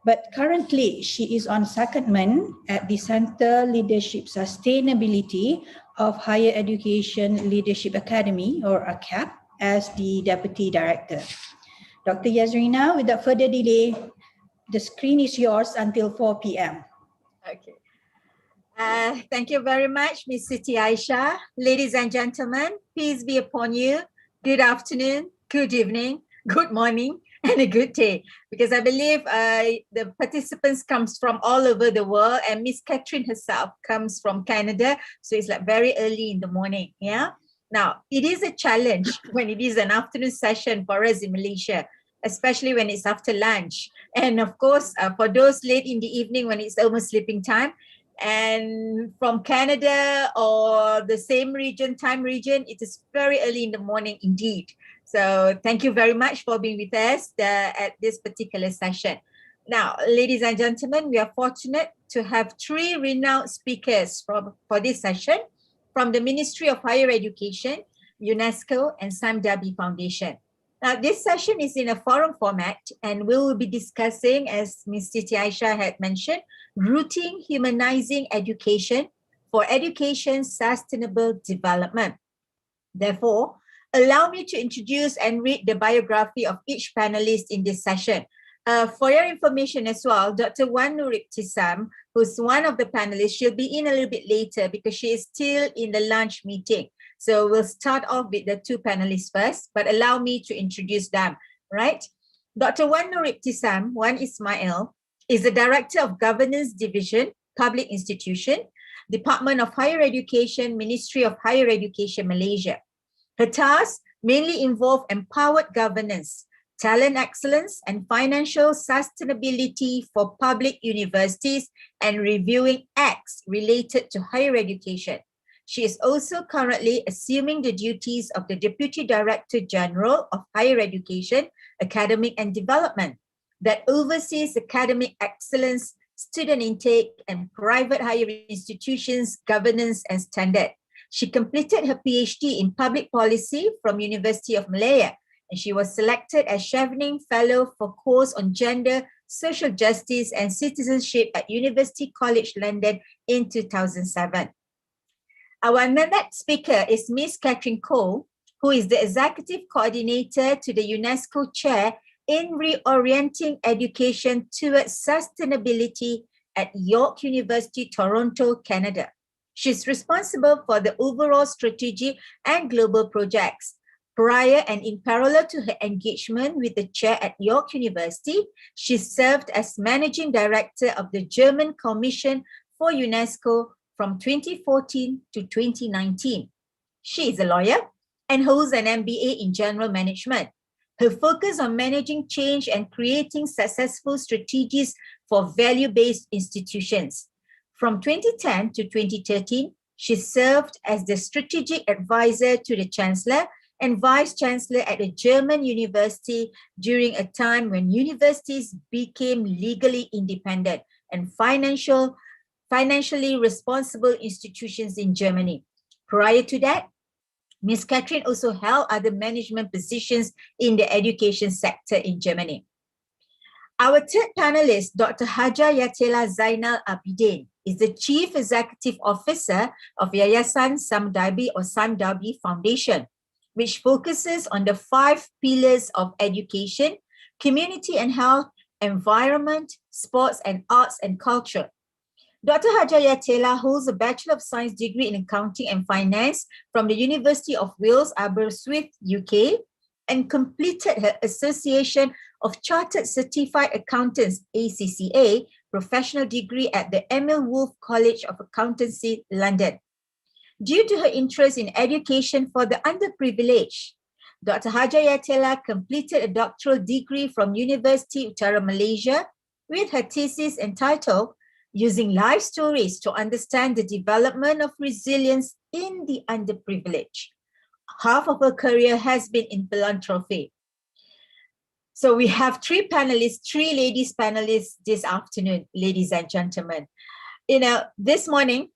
But currently, she is on secondment at the Center Leadership Sustainability of Higher Education Leadership Academy, or AKEPT, as the Deputy Director. Dr. Yazrina, without further delay, the screen is yours until 4 p.m. Okay. Thank you very much, Ms. Siti Aisha. Ladies and gentlemen, peace be upon you. Good afternoon, good evening, good morning, and a good day. Because I believe the participants comes from all over the world, and Miss Catherine herself comes from Canada. So it's like very early in the morning, yeah? Now, it is a challenge when it is an afternoon session for us in Malaysia, especially when it's after lunch. And of course, for those late in the evening when it's almost sleeping time, and from Canada or the same region, time region, it is very early in the morning indeed. So thank you very much for being with us at this particular session. Now, ladies and gentlemen, we are fortunate to have three renowned speakers for this session from the Ministry of Higher Education, UNESCO, and Sam Dabi Foundation. Now, this session is in a forum format, and we will be discussing, as Ms. Siti Aisha had mentioned, rooting humanizing education for education sustainable development. Therefore, allow me to introduce and read the biography of each panelist in this session. For your information as well, Dr. Wan Nur Ibtisam, who's one of the panelists, she'll be in a little bit later because she is still in the lunch meeting. So we'll start off with the two panelists first, but allow me to introduce them, right? Dr. Wan Nur Ibtisam, Wan Ismail, is the Director of Governance Division, Public Institution, Department of Higher Education, Ministry of Higher Education, Malaysia. Her tasks mainly involve empowered governance, talent excellence, and financial sustainability for public universities and reviewing acts related to higher education. She is also currently assuming the duties of the Deputy Director General of Higher Education, Academic and Development that oversees academic excellence, student intake, and private higher institutions, governance, and standard. She completed her PhD in Public Policy from University of Malaya, and she was selected as Chevening Fellow for course on Gender, Social Justice, and Citizenship at University College London in 2007. Our next speaker is Ms. Catherine Cole, who is the Executive Coordinator to the UNESCO Chair in Reorienting Education Towards Sustainability at York University, Toronto, Canada. She's responsible for the overall strategy and global projects. Prior and in parallel to her engagement with the chair at York University, she served as Managing Director of the German Commission for UNESCO from 2014 to 2019. She is a lawyer and holds an MBA in General Management. Her focus on managing change and creating successful strategies for value-based institutions. From 2010 to 2013, she served as the strategic advisor to the Chancellor and Vice Chancellor at a German university during a time when universities became legally independent and financially responsible institutions in Germany. Prior to that, Ms. Catherine also held other management positions in the education sector in Germany. Our third panelist, Dr. Hajar Yatela Zainal Abidin, is the Chief Executive Officer of Yayasan Sam Dabi or Sam Dabi Foundation, which focuses on the 5 pillars of education, community and health, environment, sports and arts and culture. Dr. Hajar Yatela holds a Bachelor of Science degree in Accounting and Finance from the University of Wales, Aberystwyth, UK, and completed her Association of Chartered Certified Accountants, ACCA, professional degree at the Emil Wolf College of Accountancy, London. Due to her interest in education for the underprivileged, Dr. Haja Yatela completed a doctoral degree from Universiti Utara Malaysia with her thesis entitled Using Life Stories to Understand the Development of Resilience in the Underprivileged. Half of her career has been in philanthropy. So we have three ladies panelists this afternoon, ladies and gentlemen. This morning,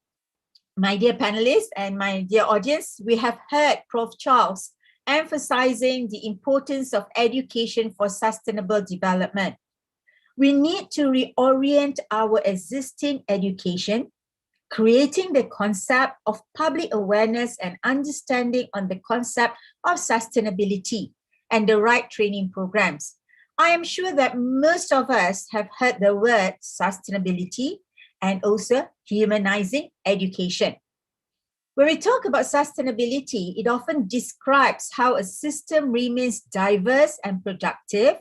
my dear panelists and my dear audience, we have heard Prof. Charles emphasizing the importance of education for sustainable development. We need to reorient our existing education, creating the concept of public awareness and understanding on the concept of sustainability and the right training programs. I am sure that most of us have heard the word sustainability and also humanizing education. When we talk about sustainability, it often describes how a system remains diverse and productive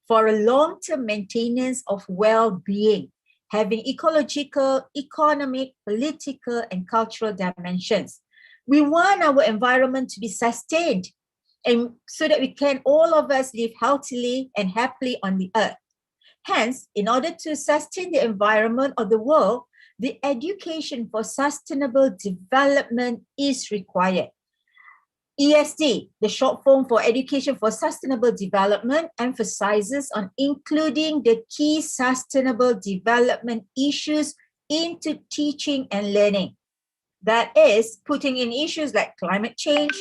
for a long-term maintenance of well-being, having ecological, economic, political, and cultural dimensions. We want our environment to be sustained, and so that we can, all of us, live healthily and happily on the earth. Hence, in order to sustain the environment of the world, the education for sustainable development is required. ESD, the short form for Education for Sustainable Development, emphasizes on including the key sustainable development issues into teaching and learning. That is, putting in issues like climate change,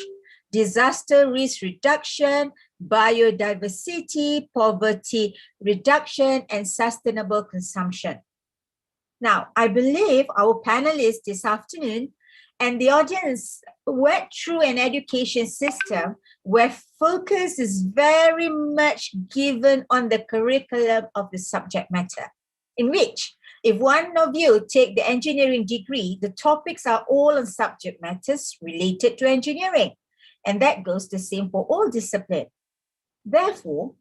disaster risk reduction, biodiversity, poverty reduction, and sustainable consumption. Now, I believe our panelists this afternoon and the audience went through an education system where focus is very much given on the curriculum of the subject matter, in which if one of you take the engineering degree, the topics are all on subject matters related to engineering. And that goes the same for all disciplines. Therefore,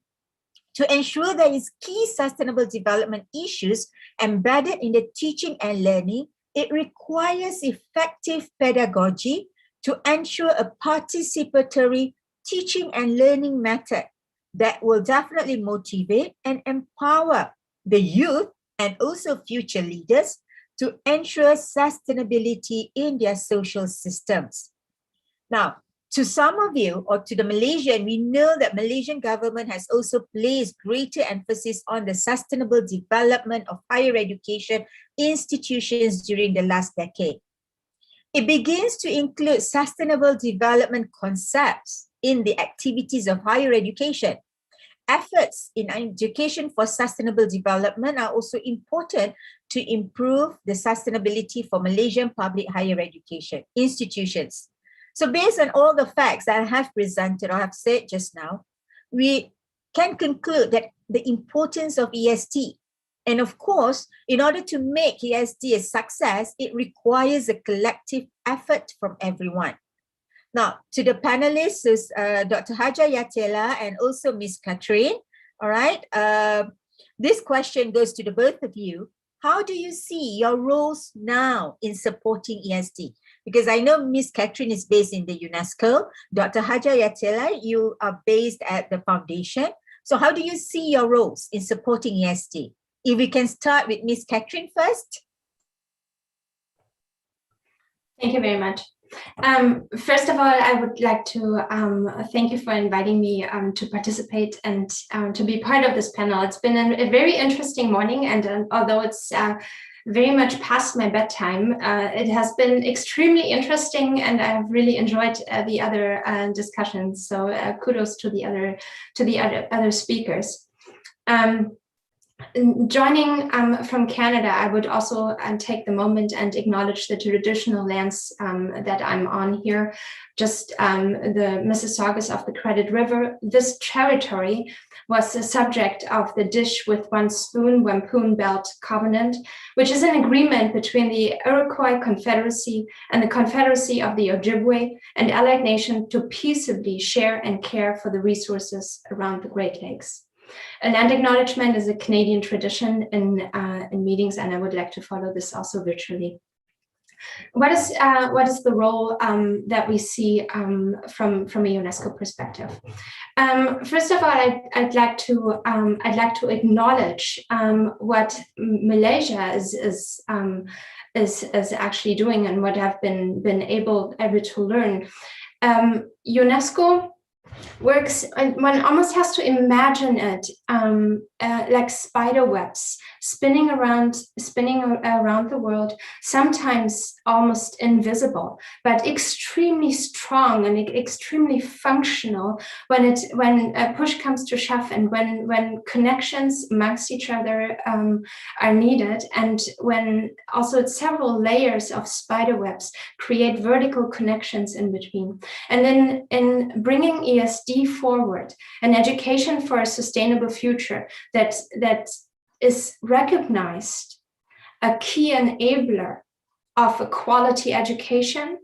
to ensure there is key sustainable development issues embedded in the teaching and learning, it requires effective pedagogy to ensure a participatory teaching and learning method that will definitely motivate and empower the youth and also future leaders to ensure sustainability in their social systems. Now, to some of you, or to the Malaysian, we know that Malaysian government has also placed greater emphasis on the sustainable development of higher education institutions during the last decade. It begins to include sustainable development concepts in the activities of higher education. Efforts in education for sustainable development are also important to improve the sustainability for Malaysian public higher education institutions. So based on all the facts that I have presented or have said just now, we can conclude that the importance of ESD. And of course, in order to make ESD a success, it requires a collective effort from everyone. Now, to the panelists, Dr. Haja Yatela and also Ms. Catherine, all right, this question goes to the both of you. How do you see your roles now in supporting ESD? Because I know Ms. Catherine is based in the UNESCO. Dr. Haja Yatela, you are based at the foundation. So how do you see your roles in supporting ESD? If we can start with Ms. Catherine first. Thank you very much. First of all, I would like to thank you for inviting me to participate and to be part of this panel. It's been a very interesting morning, and although it's very much past my bedtime, it has been extremely interesting, and I've really enjoyed the other discussions. So kudos to the other speakers. Joining from Canada, I would also take the moment and acknowledge the traditional lands that I'm on here, just the Mississaugas of the Credit River. This territory was the subject of the Dish with One Spoon, Wampoon Belt Covenant, which is an agreement between the Iroquois Confederacy and the Confederacy of the Ojibwe and allied nations to peaceably share and care for the resources around the Great Lakes. A land acknowledgement is a Canadian tradition in meetings, and I would like to follow this also virtually. What is the role that we see from a UNESCO perspective? First of all, I'd like to acknowledge what Malaysia is actually doing and what I've been able to learn. UNESCO works, and one almost has to imagine it like spider webs spinning around the world, sometimes almost invisible, but extremely strong and extremely functional when push comes to shove, and when connections amongst each other are needed, and when also several layers of spider webs create vertical connections in between. And then in bringing ESD forward, an education for a sustainable future that is recognized a key enabler of a quality education,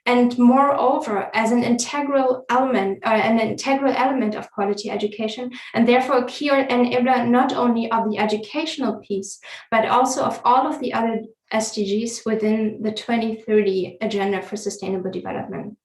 and moreover as an integral element of quality education, and therefore a key enabler not only of the educational piece, but also of all of the other SDGs within the 2030 Agenda for Sustainable Development.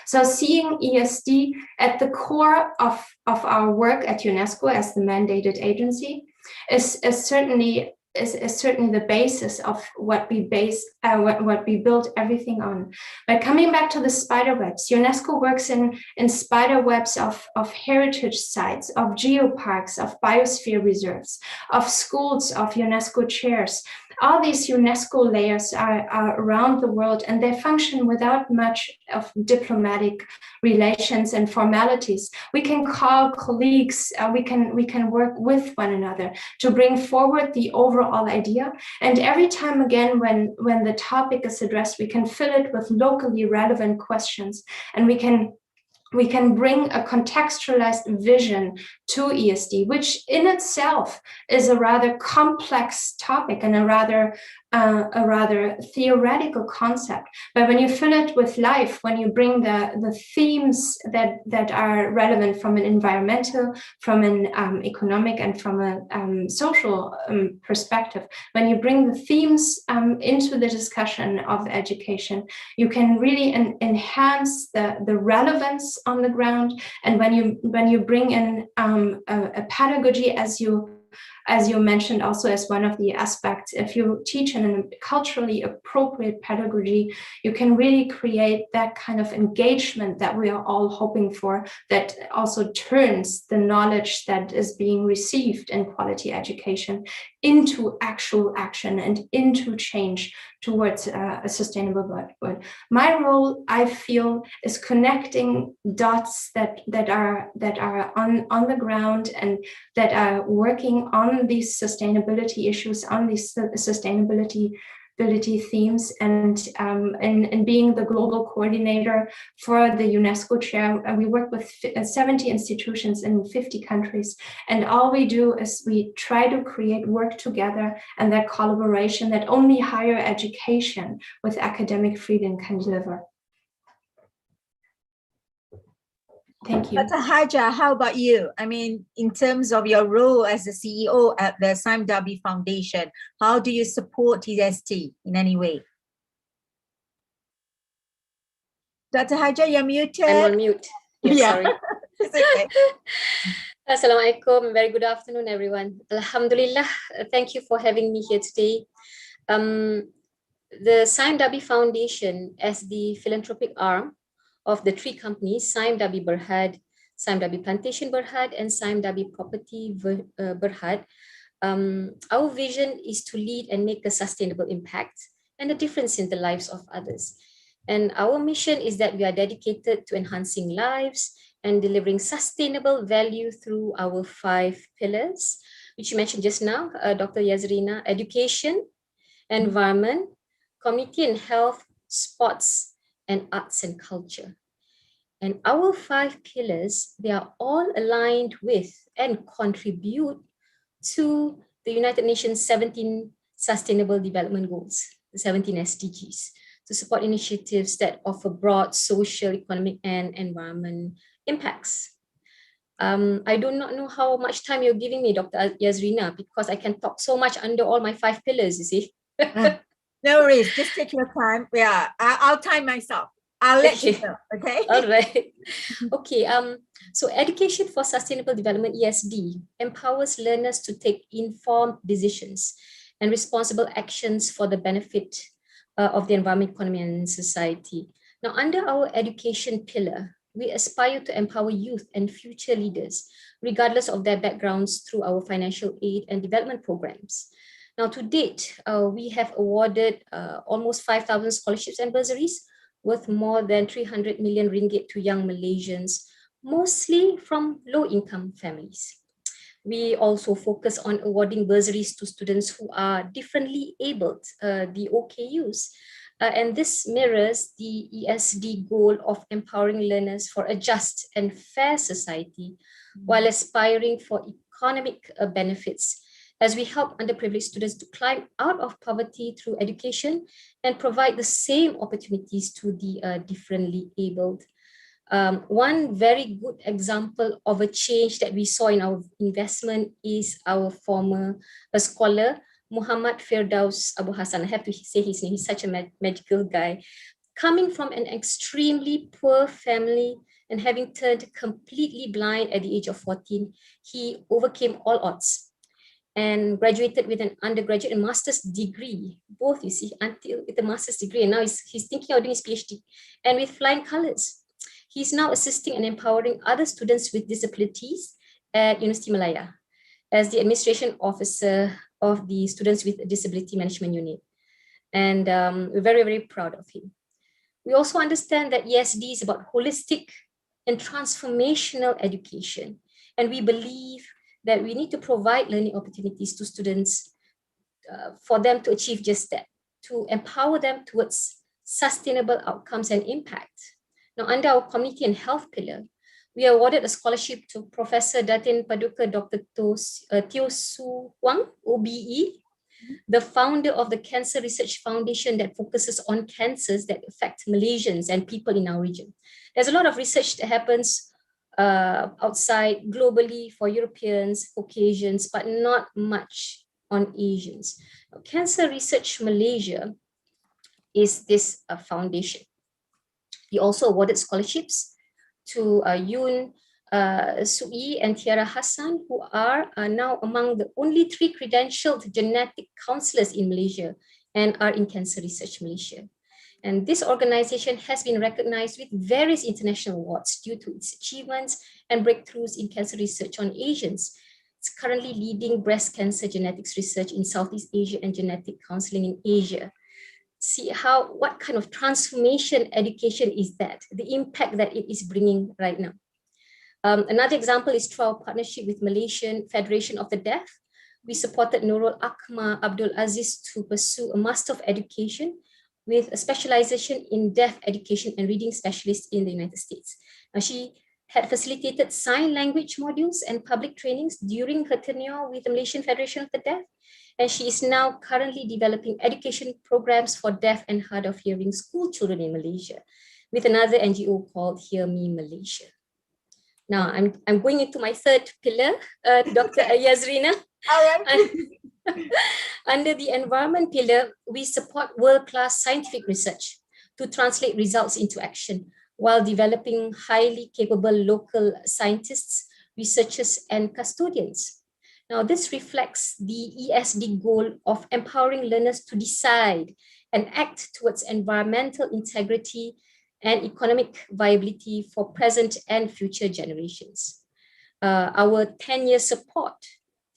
So seeing ESD at the core of our work at UNESCO as the mandated agency is certainly the basis of what we build everything on. But coming back to the spider webs, UNESCO works in spider webs of heritage sites, of geoparks, of biosphere reserves, of schools, of UNESCO chairs. All these UNESCO layers are around the world, and they function without much of diplomatic relations and formalities. We can call colleagues, we can work with one another to bring forward the overall idea. And every time again, when the topic is addressed, we can fill it with locally relevant questions, and we can bring a contextualized vision to ESD, which in itself is a rather complex topic and a rather theoretical concept. But when you fill it with life, when you bring the themes that are relevant from an environmental, from an economic, and from a social perspective, when you bring the themes into the discussion of education, you can really enhance the relevance on the ground. And when you bring in a pedagogy, as you mentioned also as one of the aspects, if you teach in a culturally appropriate pedagogy, you can really create that kind of engagement that we are all hoping for, that also turns the knowledge that is being received in quality education into actual action and into change towards a sustainable world. My role, I feel, is connecting dots that are on the ground and that are working on these sustainability issues, on these sustainability themes, and being the global coordinator for the UNESCO chair. We work with 70 institutions in 50 countries, and all we do is we try to create work together, and that collaboration that only higher education with academic freedom can deliver. Thank you. Dr. Haja, how about you? I mean, in terms of your role as the CEO at the Sime Darby Foundation, how do you support ESD in any way? Dr. Haja, you're muted. I'm on mute. Yes, Yeah. sorry. It's okay. Assalamualaikum. Very good afternoon, everyone. Alhamdulillah. Thank you for having me here today. The Sime Darby Foundation, as the philanthropic arm of the three companies, Sime Darby Berhad, Sime Darby Plantation Berhad, and Sime Darby Property Berhad, our vision is to lead and make a sustainable impact and a difference in the lives of others. And our mission is that we are dedicated to enhancing lives and delivering sustainable value through our 5 pillars, which you mentioned just now, Dr. Yazrina: education, environment, community and health, sports, and arts and culture. And our 5 pillars, they are all aligned with and contribute to the United Nations 17 Sustainable Development Goals, the 17 SDGs, to support initiatives that offer broad social, economic, and environment impacts. I do not know how much time you're giving me, Dr. Yazrina, because I can talk so much under all my 5 pillars, you see. No worries, just take your time. Yeah, I'll time myself. I'll let you know, okay? All right. Okay, so Education for Sustainable Development, ESD, empowers learners to take informed decisions and responsible actions for the benefit of the environment, economy, and society. Now, under our education pillar, we aspire to empower youth and future leaders, regardless of their backgrounds, through our financial aid and development programs. Now, to date, we have awarded almost 5,000 scholarships and bursaries worth more than 300 million ringgit to young Malaysians, mostly from low-income families. We also focus on awarding bursaries to students who are differently abled, the OKUs. And this mirrors the ESD goal of empowering learners for a just and fair society, while aspiring for economic benefits, as we help underprivileged students to climb out of poverty through education and provide the same opportunities to the differently abled. One very good example of a change that we saw in our investment is our former scholar, Muhammad Firdaus Abu Hassan. I have to say his name, he's such a magical guy. Coming from an extremely poor family and having turned completely blind at the age of 14, he overcame all odds and graduated with an undergraduate and master's degree, both, you see, until with a master's degree, and now he's thinking of doing his PhD, and with flying colors. He's now assisting and empowering other students with disabilities at Universiti Malaya as the administration officer of the Students with Disability Management Unit. And we're very, very proud of him. We also understand that ESD is about holistic and transformational education. And we believe that we need to provide learning opportunities to students for them to achieve just that, to empower them towards sustainable outcomes and impact. Now, under our community and health pillar, we awarded a scholarship to Professor Datin Paduka Dr. Teo Su Huang, OBE, the founder of the Cancer Research Foundation that focuses on cancers that affect Malaysians and people in our region. There's a lot of research that happens outside globally for Europeans, Caucasians, but not much on Asians. Now, Cancer Research Malaysia is this foundation. We also awarded scholarships to Yoon Sui and Tiara Hassan, who are now among the only 3 credentialed genetic counselors in Malaysia and are in Cancer Research Malaysia. And this organization has been recognized with various international awards due to its achievements and breakthroughs in cancer research on Asians. It's currently leading breast cancer genetics research in Southeast Asia and genetic counseling in Asia. See what kind of transformation education is that, the impact that it is bringing right now. Another example is through our partnership with Malaysian Federation of the Deaf. We supported Nurul Akmal Abdul Aziz to pursue a Master of Education with a specialization in deaf education and reading specialist in the United States. Now, she had facilitated sign language modules and public trainings during her tenure with the Malaysian Federation of the Deaf. And she is now currently developing education programs for deaf and hard of hearing school children in Malaysia with another NGO called Hear Me Malaysia. Now, I'm going into my 3rd pillar, Dr. Yazrina. Under the environment pillar, we support world-class scientific research to translate results into action while developing highly capable local scientists, researchers, and custodians. Now, this reflects the ESD goal of empowering learners to decide and act towards environmental integrity and economic viability for present and future generations. Our 10-year support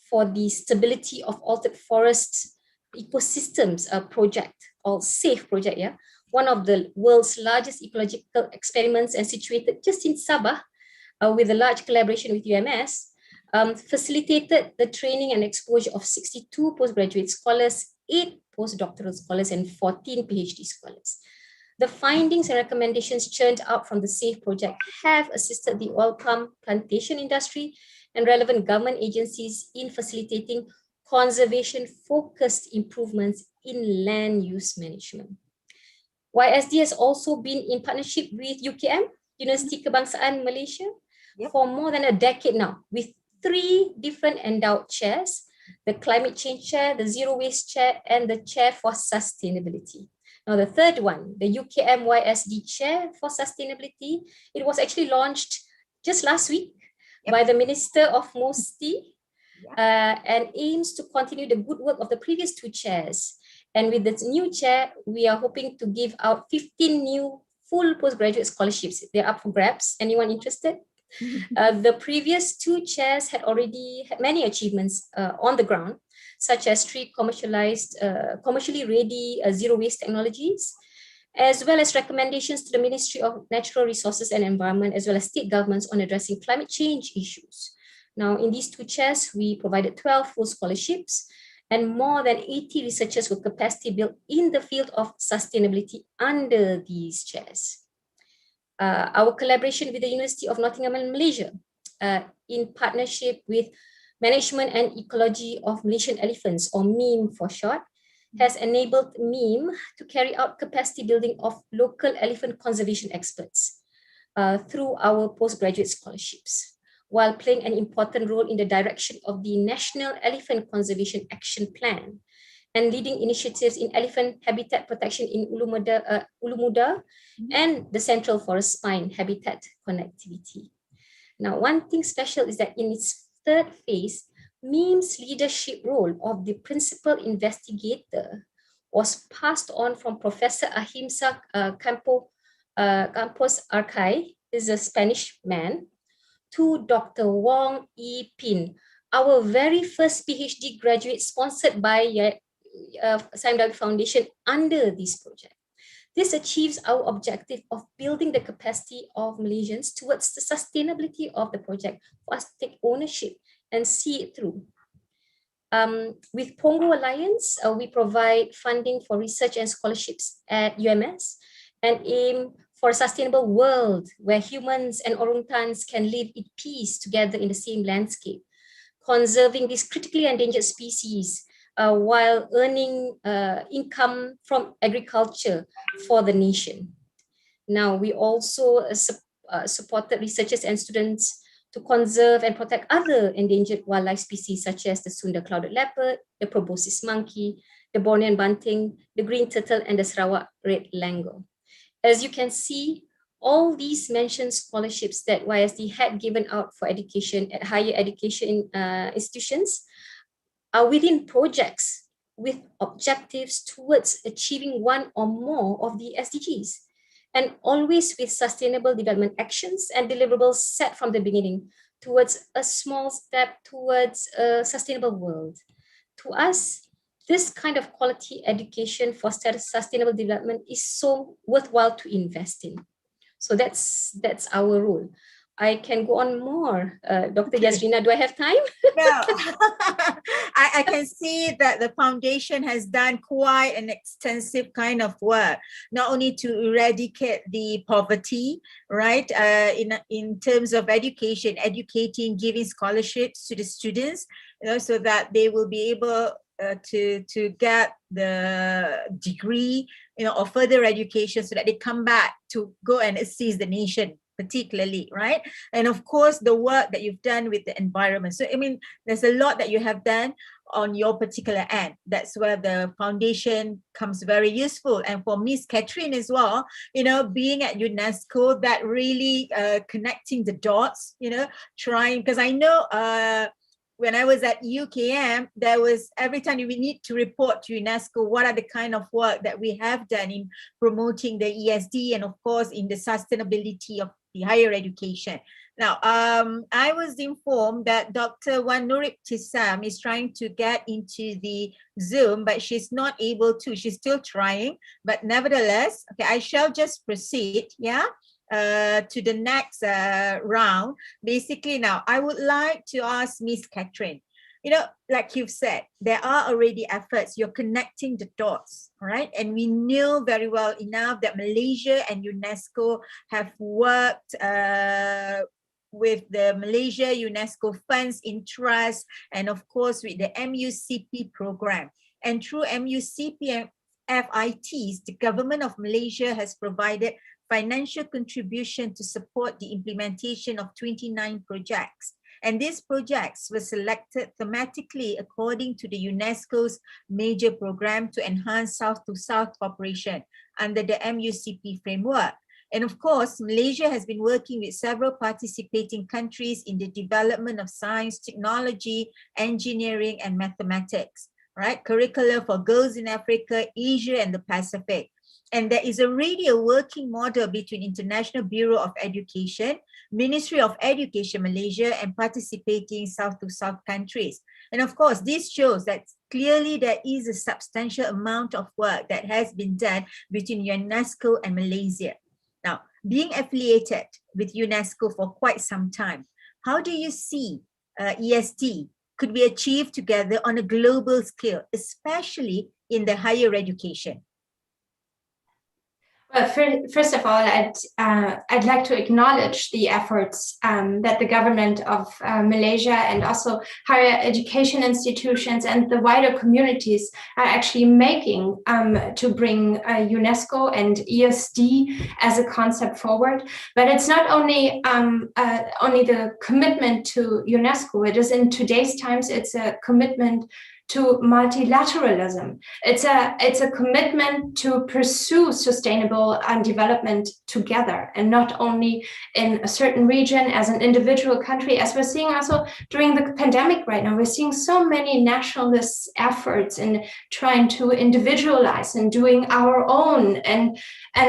for the Stability of Altered Forests Ecosystems project, or SAFE project, one of the world's largest ecological experiments and situated just in Sabah with a large collaboration with UMS, facilitated the training and exposure of 62 postgraduate scholars, 8 postdoctoral scholars, and 14 PhD scholars. The findings and recommendations churned out from the SAFE project have assisted the oil palm plantation industry and relevant government agencies in facilitating conservation-focused improvements in land use management. YSD has also been in partnership with UKM, Universiti Kebangsaan Malaysia, for more than a decade now, with 3 different endowed chairs: the Climate Change Chair, the Zero Waste Chair, and the Chair for Sustainability. Now, the third one, the UKM YSD Chair for Sustainability, it was actually launched just last week by the Minister of MOSTI and aims to continue the good work of the previous 2 chairs. And with this new chair, we are hoping to give out 15 new full postgraduate scholarships. They're up for grabs. Anyone interested? The previous 2 chairs had already had many achievements on the ground, such as 3 commercially ready zero waste technologies, as well as recommendations to the Ministry of Natural Resources and Environment, as well as state governments on addressing climate change issues. Now, in these 2 chairs, we provided 12 full scholarships, and more than 80 researchers were capacity built in the field of sustainability under these chairs. Our collaboration with the University of Nottingham in Malaysia, in partnership with Management and Ecology of Malaysian Elephants, or MEME for short, has enabled MEME to carry out capacity building of local elephant conservation experts through our postgraduate scholarships, while playing an important role in the direction of the National Elephant Conservation Action Plan and leading initiatives in elephant habitat protection in Ulu Muda and the Central Forest Spine habitat connectivity. Now, one thing special is that in its 3rd phase, MEME's leadership role of the principal investigator was passed on from Professor Ahimsa Campos Arcay, is a Spanish man, to Dr. Wong E. Pin, our very first PhD graduate sponsored by SIMW Foundation under this project. This achieves our objective of building the capacity of Malaysians towards the sustainability of the project for us to take ownership and see it through. With Pongo Alliance, we provide funding for research and scholarships at UMS and aim for a sustainable world where humans and orangutans can live in peace together in the same landscape, conserving these critically endangered species while earning income from agriculture for the nation. Now, we also supported researchers and students to conserve and protect other endangered wildlife species such as the Sunda clouded leopard, the proboscis monkey, the Bornean bunting, the green turtle, and the Sarawak red langur. As you can see, all these mentioned scholarships that YSD had given out for education at higher education institutions are within projects with objectives towards achieving one or more of the SDGs, and always with sustainable development actions and deliverables set from the beginning towards a small step towards a sustainable world. To us, this kind of quality education for sustainable development is so worthwhile to invest in. So that's our role. I can go on more. Dr. Yasrina, do I have time? No, I can see that the foundation has done quite an extensive kind of work, not only to eradicate the poverty, right, in terms of education, educating, giving scholarships to the students, so that they will be able to get the degree, or further education, so that they come back to go and assist the nation particularly, right? And of course, the work that you've done with the environment. So, I mean, there's a lot that you have done on your particular end. That's where the foundation comes very useful. And for Miss Catherine as well, being at UNESCO, that really connecting the dots, trying, because I know when I was at UKM, there was every time we need to report to UNESCO what are the kind of work that we have done in promoting the ESD and of course in the sustainability of the higher education. Now, I was informed that Dr. Wan Nur Ibtisam is trying to get into the Zoom, but she's not able to. She's still trying, but nevertheless, okay, I shall just proceed, yeah? to the next round, basically now I would like to ask Miss Catherine. You know, like you've said, there are already efforts. You're connecting the dots, right? And we know very well enough that Malaysia and UNESCO have worked with the Malaysia UNESCO Funds in Trust, and of course with the MUCP program. And through MUCP and FITs, the government of Malaysia has provided financial contribution to support the implementation of 29 projects. And these projects were selected thematically according to the UNESCO's major program to enhance South-to-South cooperation under the MUCP framework. And of course, Malaysia has been working with several participating countries in the development of science, technology, engineering, and mathematics, right? Curricula for girls in Africa, Asia, and the Pacific. And there is already a working model between International Bureau of Education, Ministry of Education Malaysia, and participating South-to-South countries. And of course, this shows that clearly there is a substantial amount of work that has been done between UNESCO and Malaysia. Now, being affiliated with UNESCO for quite some time, how do you see ESD could be achieved together on a global scale, especially in the higher education? Well, first of all, I'd like to acknowledge the efforts that the government of Malaysia and also higher education institutions and the wider communities are actually making to bring UNESCO and ESD as a concept forward. But it's not only the commitment to UNESCO. It is in today's times. It's a commitment to multilateralism. It's a commitment to pursue sustainable development together, and not only in a certain region as an individual country, as we're seeing also during the pandemic right now. We're seeing so many nationalist efforts in trying to individualize and doing our own, and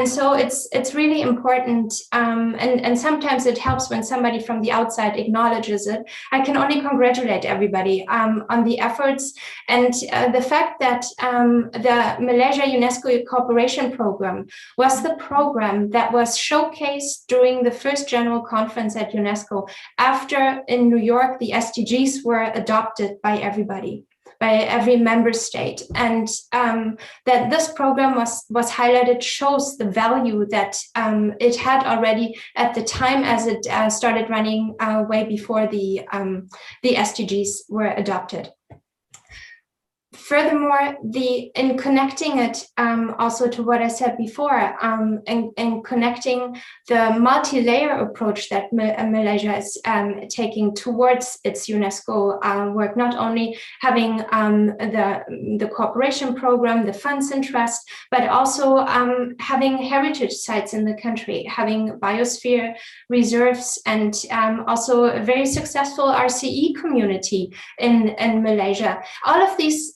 so it's really important. And sometimes it helps when somebody from the outside acknowledges it. I can only congratulate everybody on the efforts. And the fact that the Malaysia UNESCO Cooperation Program was the program that was showcased during the first general conference at UNESCO after in New York the SDGs were adopted by everybody, by every member state, and that this program was highlighted shows the value that it had already at the time as it started running way before the SDGs were adopted. Furthermore, in connecting it also to what I said before, and connecting the multi-layer approach that Malaysia is taking towards its UNESCO work, not only having the cooperation program, the funds and trust, but also having heritage sites in the country, having biosphere reserves, and also a very successful RCE community in Malaysia. All of these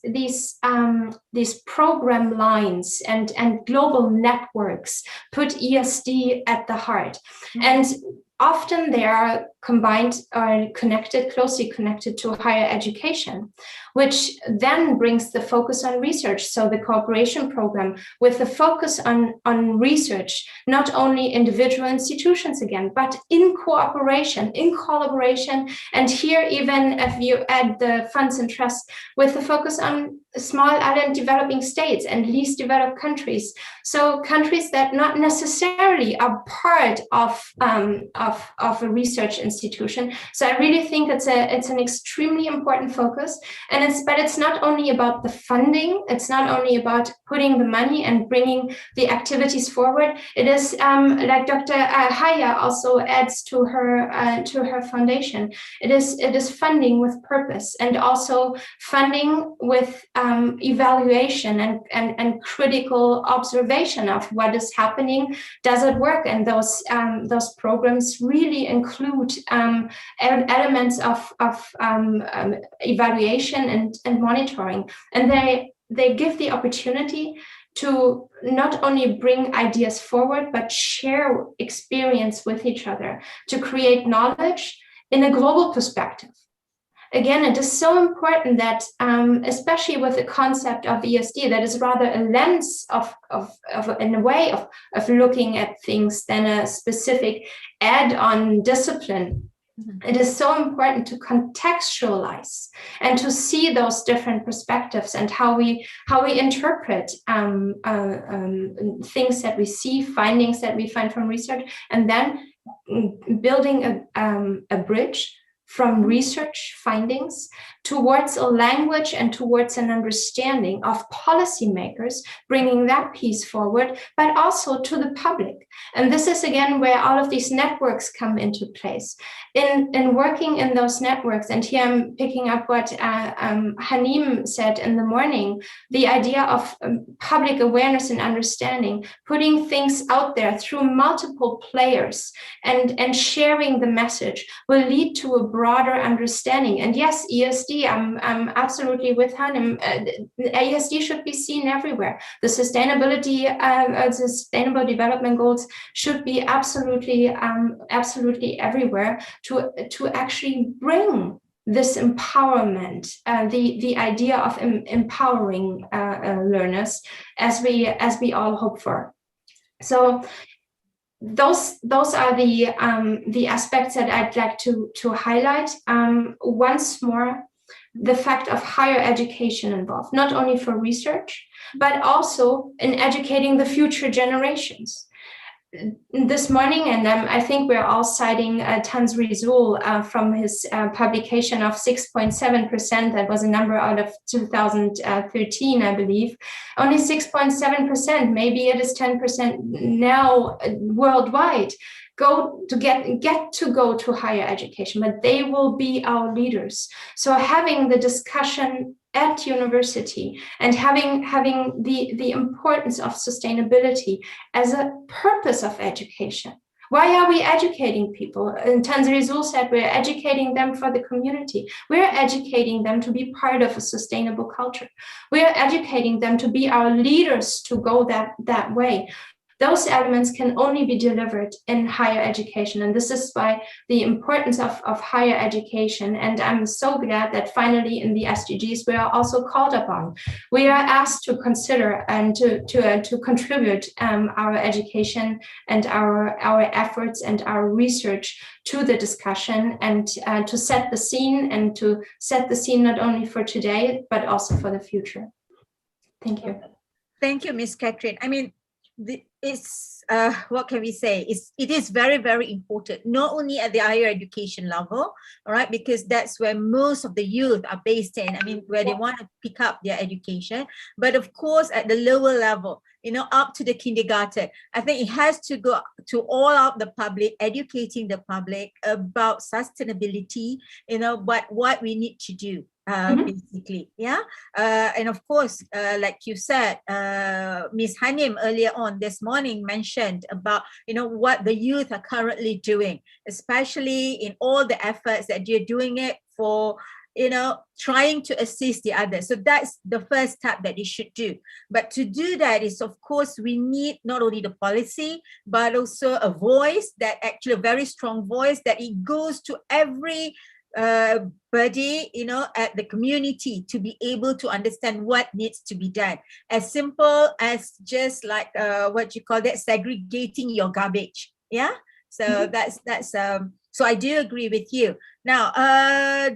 program lines and global networks put ESD at the heart. And often they are combined or closely connected to higher education, which then brings the focus on research. So the cooperation program with the focus on research, not only individual institutions again, but in cooperation, in collaboration. And here, even if you add the funds and trusts with the focus on small island developing states and least developed countries. So countries that not necessarily are part of a research institution. So I really think it's an extremely important focus. But it's not only about the funding. It's not only about putting the money and bringing the activities forward. It is like Dr. Haya also adds to her foundation. It is funding with purpose, and also funding with evaluation and critical observation of what is happening. Does it work? And those programs really include elements of evaluation and monitoring, and they give the opportunity to not only bring ideas forward, but share experience with each other to create knowledge in a global perspective. again, it is so important that, especially with the concept of ESD, that is rather a lens of in a way of looking at things than a specific add-on discipline. It is so important to contextualize and to see those different perspectives and how we interpret things that we see, findings that we find from research, and then building a bridge from research findings towards a language and towards an understanding of policymakers, bringing that piece forward, but also to the public. And this is again where all of these networks come into place. In working in those networks, and here I'm picking up what Hanim said in the morning, the idea of public awareness and understanding, putting things out there through multiple players and sharing the message will lead to a broader understanding. And yes, ESD, I'm absolutely with Hanim. ESD should be seen everywhere. The sustainability, the Sustainable Development Goals should be absolutely everywhere to actually bring this empowerment, the idea of empowering learners, as we all hope for. So those are the aspects that I'd like to highlight. Once more, the fact of higher education involved, not only for research, but also in educating the future generations. This morning, and I think we're all citing Tanzri Zul from his publication of 6.7%. That was a number out of 2013, I believe. Only 6.7%. Maybe it is 10% now worldwide. Get to go to higher education, but they will be our leaders. So having the discussion at university and having the importance of sustainability as a purpose of education. Why are we educating people? And Tanzri Zul said we're educating them for the community. We're educating them to be part of a sustainable culture. We're educating them to be our leaders to go that way. Those elements can only be delivered in higher education. And this is why the importance of higher education. And I'm so glad that finally in the SDGs, we are also called upon. We are asked to consider and to contribute our education and our efforts and our research to the discussion, and to set the scene, and to set the scene not only for today, but also for the future. Thank you. Thank you, Ms. Catherine. I mean, it's what can we say? It is very, very important, not only at the higher education level, all right, because that's where most of the youth are based in. I mean, where they want to pick up their education, but of course at the lower level, up to the kindergarten. I think it has to go to all of the public, educating the public about sustainability, what we need to do. Basically, yeah. And of course, like you said, Ms. Hanim earlier on this morning mentioned about, what the youth are currently doing, especially in all the efforts that you're doing it for, trying to assist the others. So that's the first step that you should do. But to do that is, of course, we need not only the policy, but also a voice, that actually a very strong voice, that it goes to every body, at the community, to be able to understand what needs to be done. As simple as just like what you call that, segregating your garbage. Yeah. So that's so I do agree with you. Now,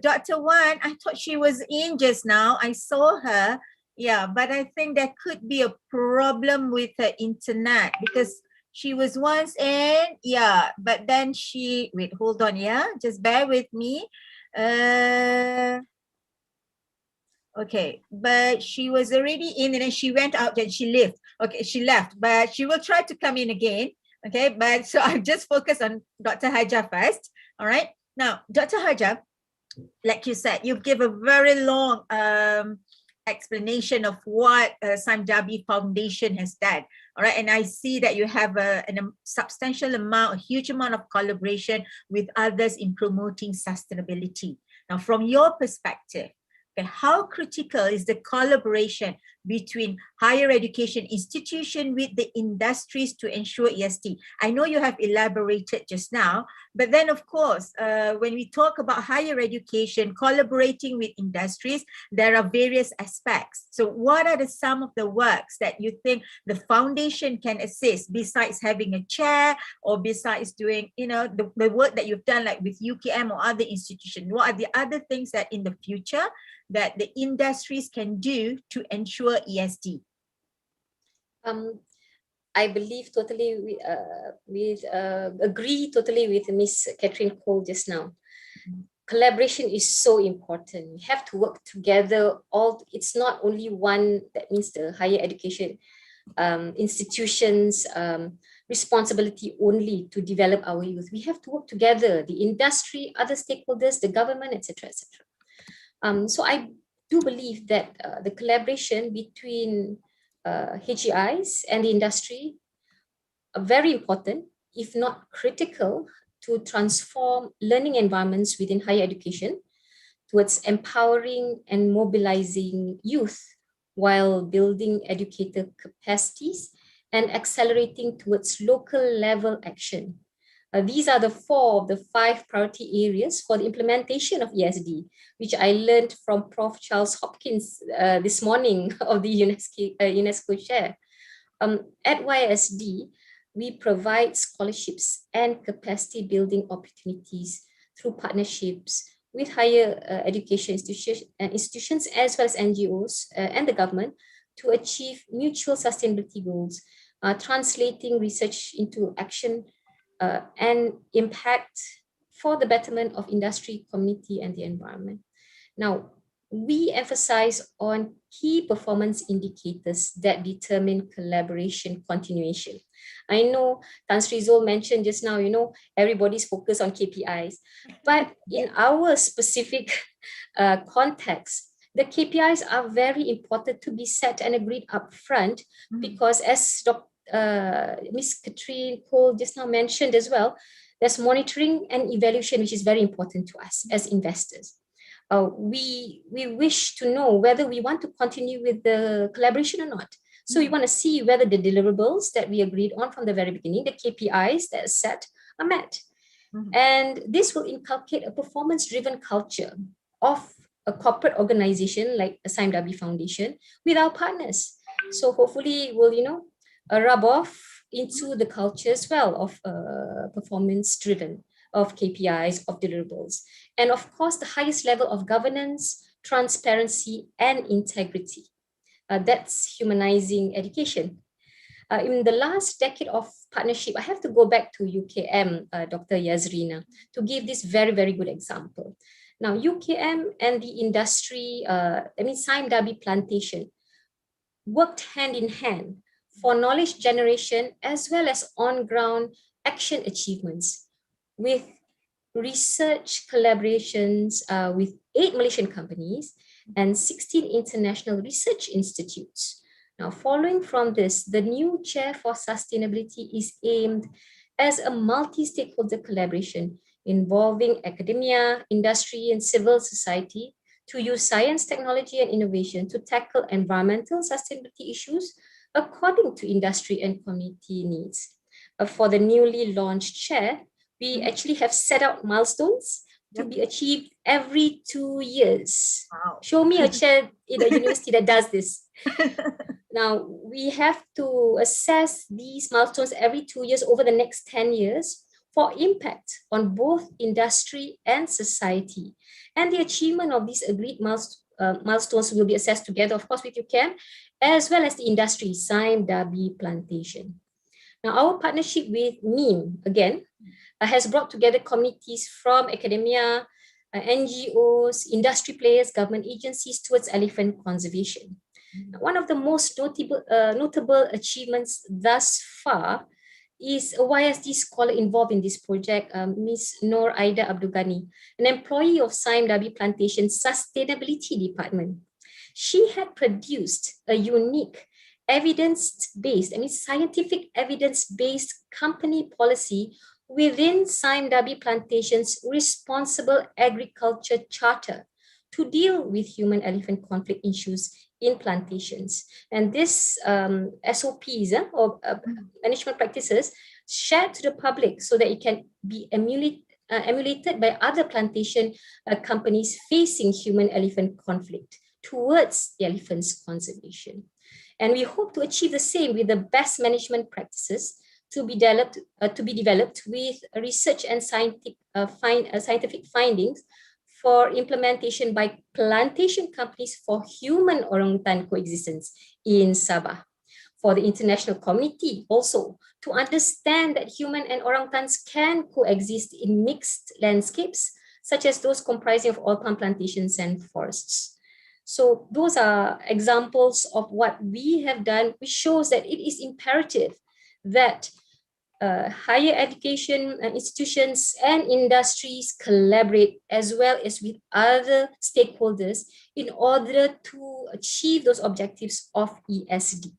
Dr. Wan, I thought she was in just now. I saw her. Yeah, but I think there could be a problem with her internet, because she was once in, yeah, but then wait, hold on, yeah, just bear with me. Okay, but she was already in, and then she went out and she left. Okay, she left, but she will try to come in again. Okay, but so I'll just focus on Dr. Haja first. All right. Now, Dr. Haja, like you said, you give a very long explanation of what Samdabi Foundation has done. All right, and I see that you have a substantial amount, a huge amount of collaboration with others in promoting sustainability. Now, from your perspective, okay, how critical is the collaboration between higher education institution with the industries to ensure ESD? I know you have elaborated just now, but then of course, when we talk about higher education, collaborating with industries, there are various aspects. So what are some of the works that you think the foundation can assist besides having a chair or besides doing, the work that you've done like with UKM or other institutions? What are the other things that in the future that the industries can do to ensure ESD? I believe totally agree totally with Miss Catherine Cole just now. Collaboration is so important. We have to work together. It's not only one, that means the higher education institutions responsibility only to develop our youth. We have to work together, the industry, other stakeholders, the government, etc., etc. So I do believe that the collaboration between HEIs and the industry are very important, if not critical, to transform learning environments within higher education towards empowering and mobilizing youth while building educator capacities and accelerating towards local level action. These are the 4 of the 5 priority areas for the implementation of ESD, which I learned from Prof. Charles Hopkins this morning of the UNESCO chair. At YSD, we provide scholarships and capacity building opportunities through partnerships with higher education institutions as well as NGOs and the government to achieve mutual sustainability goals, translating research into action and impact for the betterment of industry, community, and the environment. Now, we emphasize on key performance indicators that determine collaboration continuation. I know Tan Sri Zul mentioned just now, everybody's focused on KPIs, but in our specific context, the KPIs are very important to be set and agreed upfront because as Ms. Catherine Cole just now mentioned as well, there's monitoring and evaluation, which is very important to us as investors. We wish to know whether we want to continue with the collaboration or not. So we want to see whether the deliverables that we agreed on from the very beginning, the KPIs that are set, are met. And this will inculcate a performance-driven culture of a corporate organization like the Sime Darby Foundation with our partners. So hopefully we'll, rub off into the culture as well of performance-driven, of KPIs, of deliverables. And of course, the highest level of governance, transparency, and integrity. That's humanizing education. In the last decade of partnership, I have to go back to UKM, Dr. Yazrina, to give this very, very good example. Now, UKM and the industry, Sime Darby Plantation, worked hand in hand for knowledge generation as well as on-ground action achievements with research collaborations with 8 Malaysian companies and 16 international research institutes. Now, following from this, the new chair for sustainability is aimed as a multi-stakeholder collaboration involving academia, industry, and civil society to use science, technology, and innovation to tackle environmental sustainability issues according to industry and community needs. For the newly launched chair, we actually have set out milestones to be achieved every 2 years. Wow. Show me a chair in a university that does this. Now, we have to assess these milestones every 2 years over the next 10 years for impact on both industry and society. And the achievement of these agreed milestones will be assessed together, of course, with UKM, as well as the industry, Sime Darby Plantation. Now, our partnership with NIM, again, has brought together communities from academia, NGOs, industry players, government agencies towards elephant conservation. One of the most notable achievements thus far is a YSD scholar involved in this project, Ms. Noor Aida Abdugani, an employee of Sime Darby Plantation Sustainability Department. She had produced a unique evidence-based, scientific evidence-based company policy within Sime Darby Plantation's Responsible Agriculture Charter to deal with human-elephant conflict issues in plantations. And this SOPs or management practices shared to the public so that it can be emulated by other plantation companies facing human-elephant conflict towards the elephant's conservation. And we hope to achieve the same with the best management practices to be developed with research and scientific findings for implementation by plantation companies for human orangutan coexistence in Sabah. For the international community also to understand that human and orangutans can coexist in mixed landscapes, such as those comprising of oil palm plantations and forests. So those are examples of what we have done, which shows that it is imperative that higher education institutions and industries collaborate as well as with other stakeholders in order to achieve those objectives of ESD.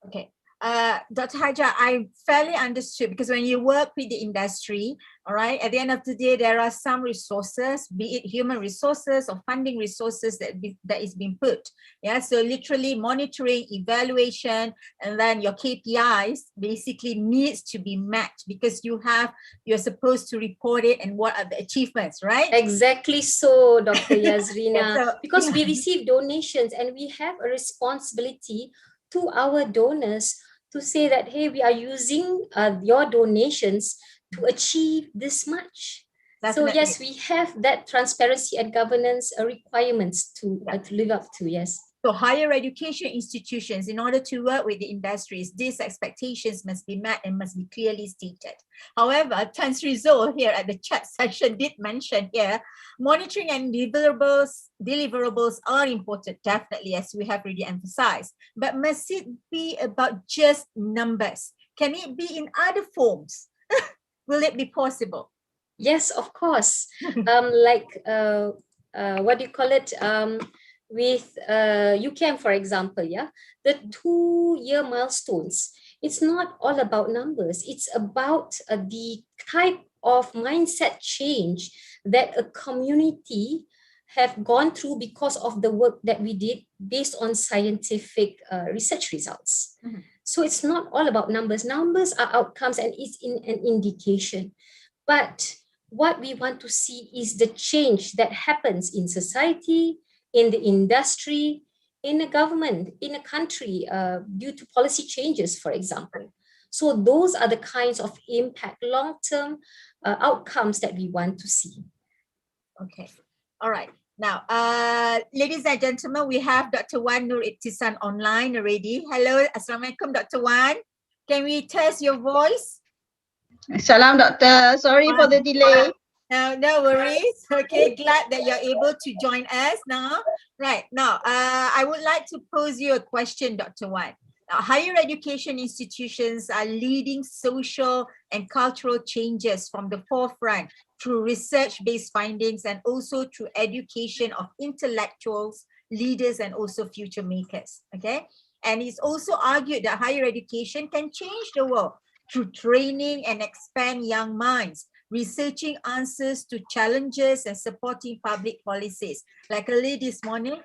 Okay. Dr. Hajar, I fairly understood because when you work with the industry, all right, at the end of the day, there are some resources, be it human resources or funding resources that is being put. Yeah, so literally monitoring, evaluation, and then your KPIs basically needs to be met because you're supposed to report it and what are the achievements, right? Exactly so, Dr. Yazrina, Yeah, because we receive donations and we have a responsibility to our donors to say that, hey, we are using your donations to achieve this much. Definitely. So yes, we have that transparency and governance requirements to live up to, yes. So higher education institutions, in order to work with the industries, these expectations must be met and must be clearly stated. However, Tan Sri Zul here at the chat section did mention here, monitoring and deliverables are important, definitely, as we have already emphasized. But must it be about just numbers? Can it be in other forms? Will it be possible? Yes, of course. What do you call it? With UCAM, for example, the 2-year milestones, it's not all about numbers. It's about the type of mindset change that a community have gone through because of the work that we did based on scientific research results. Mm-hmm. So it's not all about numbers. Numbers are outcomes and it's an indication. But what we want to see is the change that happens in society, in the industry, in a government, in a country, due to policy changes, for example. So those are the kinds of impact, long-term outcomes that we want to see. Okay, all right. Now, ladies and gentlemen, we have Dr. Wan Nur Ibtisan online already. Hello, Assalamualaikum, Dr. Wan. Can we test your voice? Salam, Doctor. Sorry for the delay. No worries. Okay, glad that you're able to join us now. Right, now, I would like to pose you a question, Dr. Wan. Now, higher education institutions are leading social and cultural changes from the forefront through research-based findings and also through education of intellectuals, leaders, and also future makers, okay? And it's also argued that higher education can change the world through training and expand young minds, researching answers to challenges and supporting public policies. Like earlier this morning,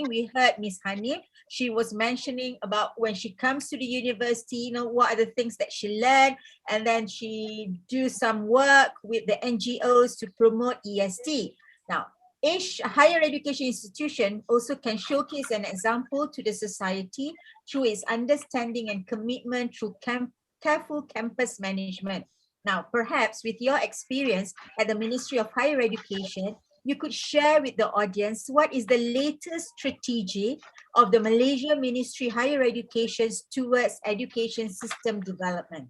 we heard Ms. Hanif. She was mentioning about when she comes to the university, what are the things that she learned, and then she do some work with the NGOs to promote ESD. Now, each higher education institution also can showcase an example to the society through its understanding and commitment through careful campus management. Now, perhaps with your experience at the Ministry of Higher Education, you could share with the audience what is the latest strategy of the Malaysia Ministry Higher Education towards education system development.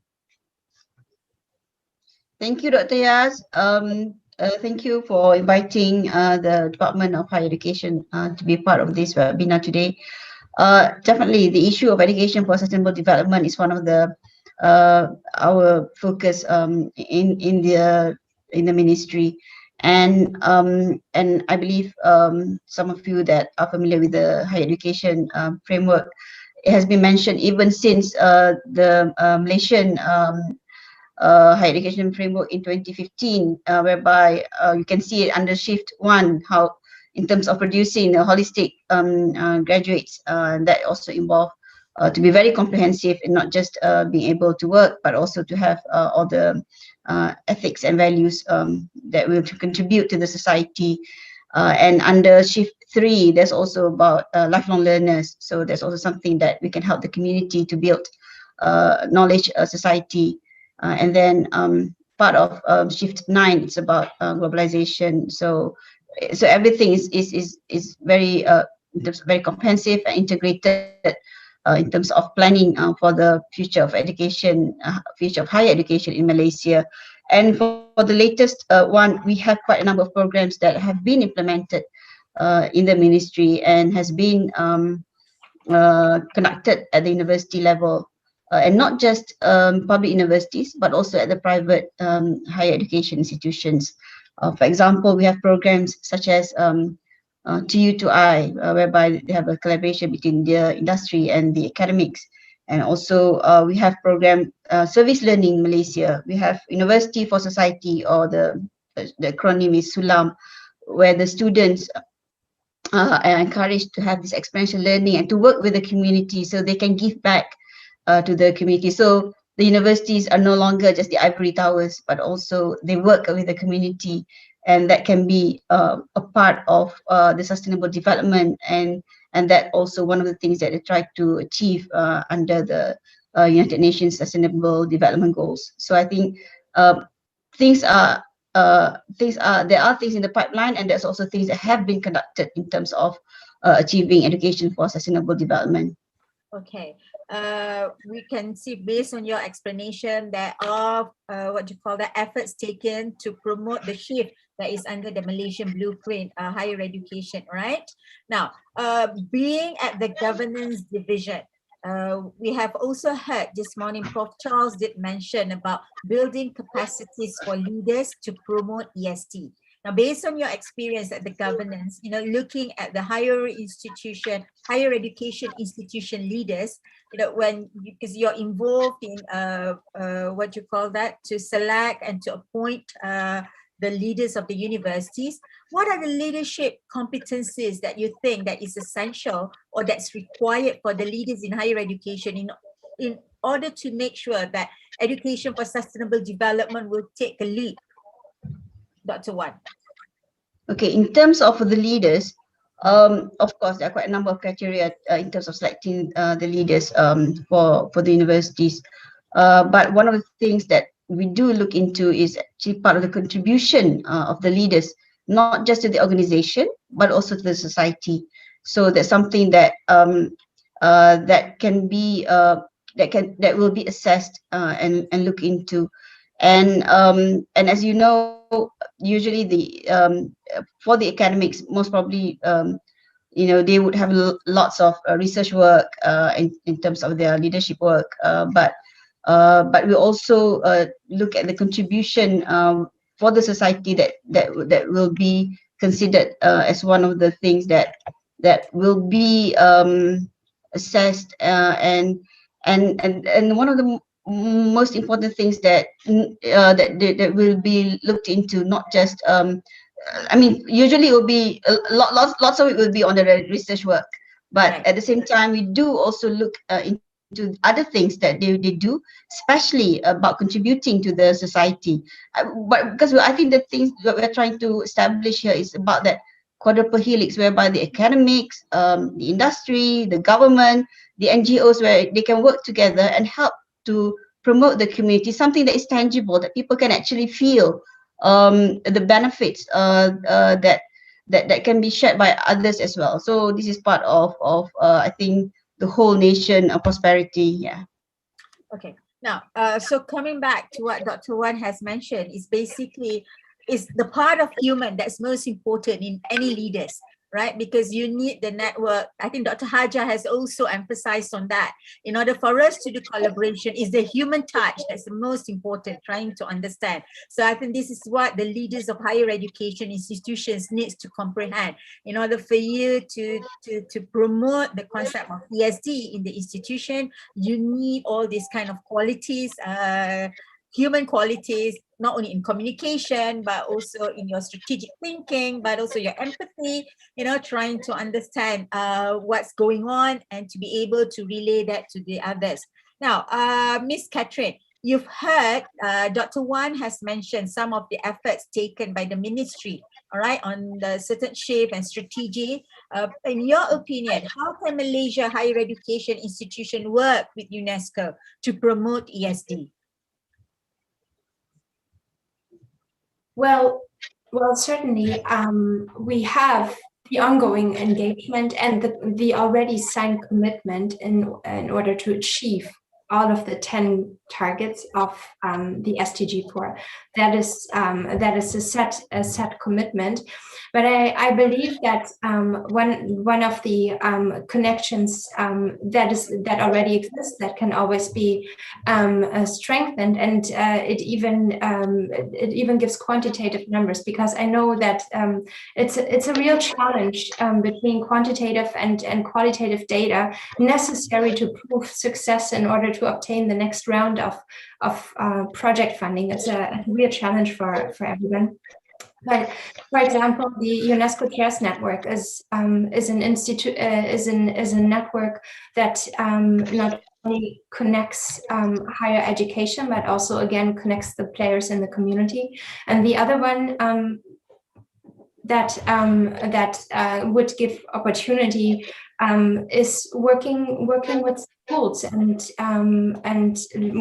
Thank you, Dr. Yaz. Thank you for inviting the Department of Higher Education to be part of this webinar today. Definitely, the issue of education for sustainable development is one of the our focus in the ministry, and I believe some of you that are familiar with the higher education framework, it has been mentioned even since the Malaysian higher education framework in 2015, whereby you can see it under Shift 1 how in terms of producing holistic graduates that also involve to be very comprehensive and not just being able to work, but also to have all the ethics and values that will contribute to the society. And under shift 3, there's also about lifelong learners. So there's also something that we can help the community to build knowledge society. And then part of shift 9, it's about globalization. So everything is very very comprehensive and integrated in terms of planning for the future of education, future of higher education in Malaysia. And for the latest one, we have quite a number of programs that have been implemented in the ministry and has been conducted at the university level, and not just public universities, but also at the private higher education institutions. For example, we have programs such as TU to I, whereby they have a collaboration between the industry and the academics. And also we have program Service Learning in Malaysia. We have University for Society, or the acronym is SULAM, where the students are encouraged to have this experiential learning and to work with the community so they can give back to the community. So the universities are no longer just the ivory towers, but also they work with the community, and that can be a part of the sustainable development, and that also one of the things that they try to achieve under the United Nations Sustainable Development Goals. So I think there are things in the pipeline, and there's also things that have been conducted in terms of achieving education for sustainable development. Okay, we can see based on your explanation there are efforts taken to promote the shift that is under the Malaysian blueprint, higher education, right? Now, being at the governance division, we have also heard this morning, Prof. Charles did mention about building capacities for leaders to promote EST. Now, based on your experience at the governance, looking at the higher education institution leaders, because you're involved in to select and to appoint the leaders of the universities, what are the leadership competencies that you think that is essential or that's required for the leaders in higher education in order to make sure that education for sustainable development will take a lead? Dr. Wan. Okay, in terms of the leaders, of course, there are quite a number of criteria in terms of selecting the leaders for the universities. But one of the things that we do look into is actually part of the contribution of the leaders, not just to the organization, but also to the society. So that's something that that will be assessed and look into. And as you know, usually for the academics, most probably they would have lots of research work in terms of their leadership work, but we also look at the contribution for the society that will be considered as one of the things that will be assessed, and one of the most important things that will be looked into, not just usually it will be lots of it will be on the research work, but at the same time we do also look into other things that they do, especially about contributing to the society. But because I think the things that we're trying to establish here is about that quadruple helix, whereby the academics, the industry, the government, the NGOs, where they can work together and help to promote the community, something that is tangible, that people can actually feel the benefits that can be shared by others as well. So this is part of I think the whole nation prosperity. Yeah. Okay. Now, so coming back to what Dr. Wan has mentioned, is basically the part of human that's most important in any leaders, right? Because you need the network. I think Dr. Haja has also emphasized on that. In order for us to do collaboration, is the human touch that's the most important, trying to understand. So I think this is what the leaders of higher education institutions needs to comprehend. In order for you to promote the concept of ESD in the institution, you need all these kind of qualities, human qualities, not only in communication, but also in your strategic thinking, but also your empathy, trying to understand what's going on and to be able to relay that to the others. Now, Miss Catherine, you've heard Dr. Wan has mentioned some of the efforts taken by the ministry, all right, on the certain shape and strategy. In your opinion, how can Malaysia higher education institution work with UNESCO to promote ESD? Well, certainly we have the ongoing engagement and the already signed commitment in order to achieve all of the 10 targets of the SDG4. That is a set commitment. But I believe that one of the connections that already exists that can always be strengthened, and it even gives quantitative numbers, because I know that it's a real challenge between quantitative and qualitative data necessary to prove success in order to obtain the next round of project funding. It's a real challenge for everyone. But for example, the UNESCO Cares Network is a network that not only connects higher education, but also again connects the players in the community. And the other one that would give opportunity is working with schools and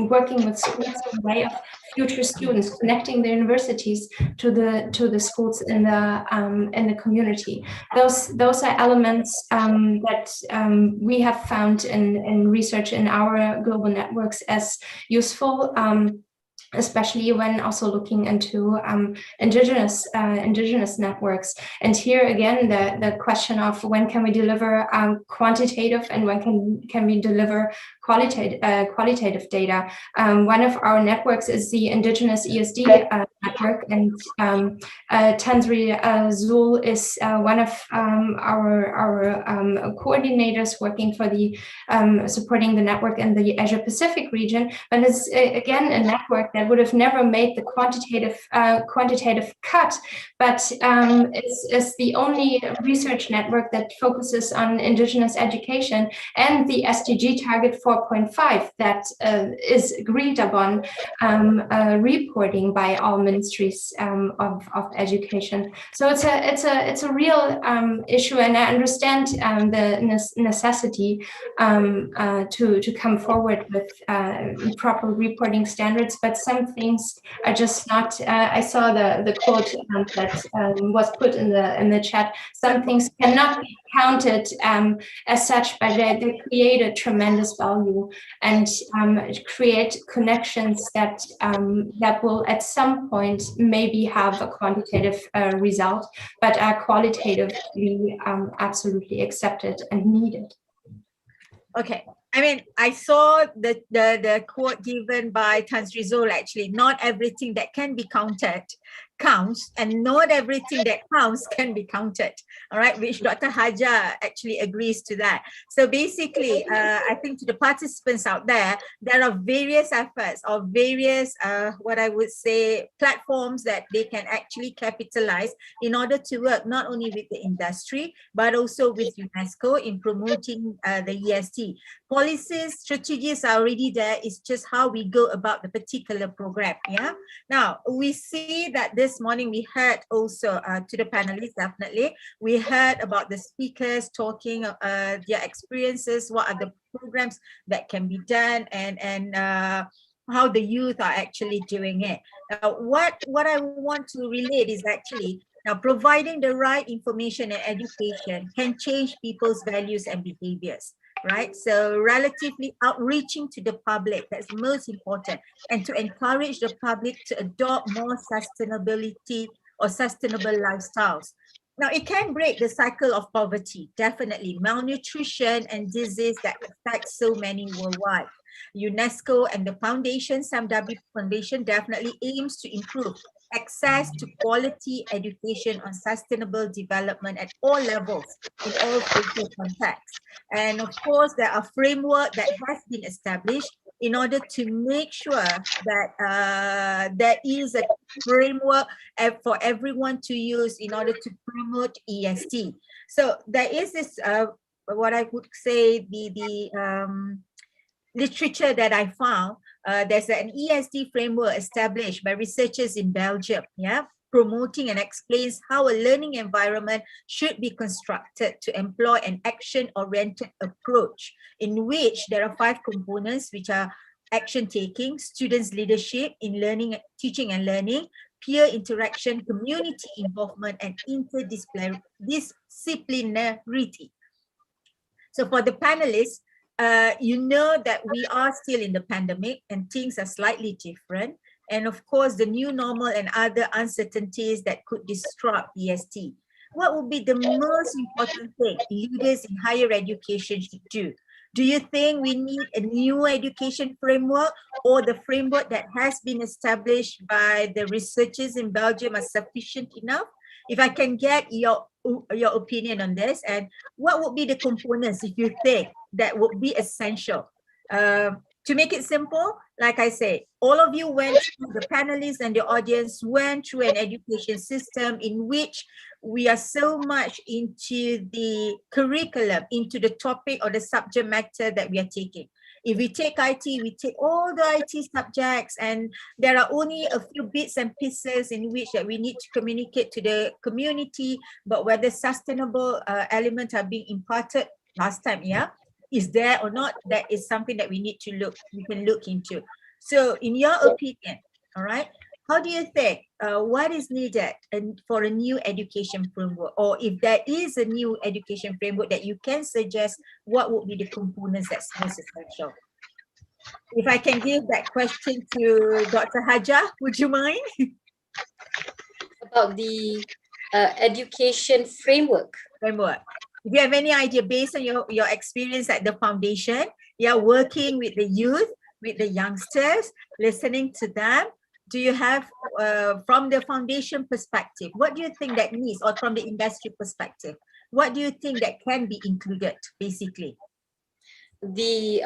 working with schools in a way of future students, connecting the universities to the schools in the community. Those are elements that we have found in research in our global networks as useful. Especially when also looking into indigenous networks. And here again, the question of when can we deliver quantitative and when can we deliver qualitative data. One of our networks is the Indigenous ESD network, and Tanzri Zul is one of our coordinators working for the supporting the network in the Asia Pacific region. But it's again a network that would have never made the quantitative cut, but it's the only research network that focuses on indigenous education and the SDG target 4.5 that is agreed upon reporting by all ministries of education. So it's a real issue, and I understand the necessity to come forward with proper reporting standards, but some things are just not. I saw the quote that was put in the chat. Some things cannot be counted as such, but they create a tremendous value and create connections that will at some point maybe have a quantitative result, but are qualitatively absolutely accepted and needed. Okay. I mean, I saw the quote given by Tanzri Zul, actually, not everything that can be counted counts, and not everything that counts can be counted, all right, which Dr. Hajar actually agrees to that. So basically, I think to the participants out there, there are various efforts or various, what I would say, platforms that they can actually capitalize in order to work not only with the industry, but also with UNESCO in promoting the ESD. Policies, strategies are already there. It's just how we go about the particular program. Yeah. Now we see that this morning we heard also to the panelists. Definitely, we heard about the speakers talking their experiences. What are the programs that can be done, and how the youth are actually doing it. What I want to relate is actually now providing the right information and education can change people's values and behaviors. Right, so relatively outreaching to the public, that's most important, and to encourage the public to adopt more sustainability or sustainable lifestyles. Now, it can break the cycle of poverty, definitely, malnutrition and disease that affect so many worldwide. UNESCO and the foundation, SAMDABI Foundation, definitely aims to improve access to quality education on sustainable development at all levels in all social contexts. And of course, there are framework that has been established in order to make sure that there is a framework for everyone to use in order to promote EST. So there is this, what I would say, the literature that I found. There's an ESD framework established by researchers in Belgium, promoting and explains how a learning environment should be constructed to employ an action-oriented approach in which there are 5 components, which are action taking, students' leadership in learning, teaching and learning, peer interaction, community involvement, and interdisciplinarity. So for the panelists, you know that we are still in the pandemic and things are slightly different. And of course, the new normal and other uncertainties that could disrupt EST. What would be the most important thing leaders in higher education should do? Do you think we need a new education framework, or the framework that has been established by the researchers in Belgium are sufficient enough? If I can get your opinion on this, and what would be the components, if you think, that would be essential? To make it simple, like I say, all of you went through, the panelists and the audience went through an education system in which we are so much into the curriculum, into the topic or the subject matter that we are taking. If we take IT, we take all the IT subjects, and there are only a few bits and pieces in which that we need to communicate to the community, but whether sustainable elements are being imparted last time, is there or not, that is something that we can look into. So in your opinion, all right, how do you think, what is needed for a new education framework? Or if there is a new education framework that you can suggest, what would be the components that's most essential? If I can give that question to Dr. Haja, would you mind? About the education framework. If you have any idea based on your experience at the foundation, working with the youth, with the youngsters, listening to them, do you have, from the foundation perspective, what do you think that needs, or from the industry perspective, what do you think that can be included, basically? The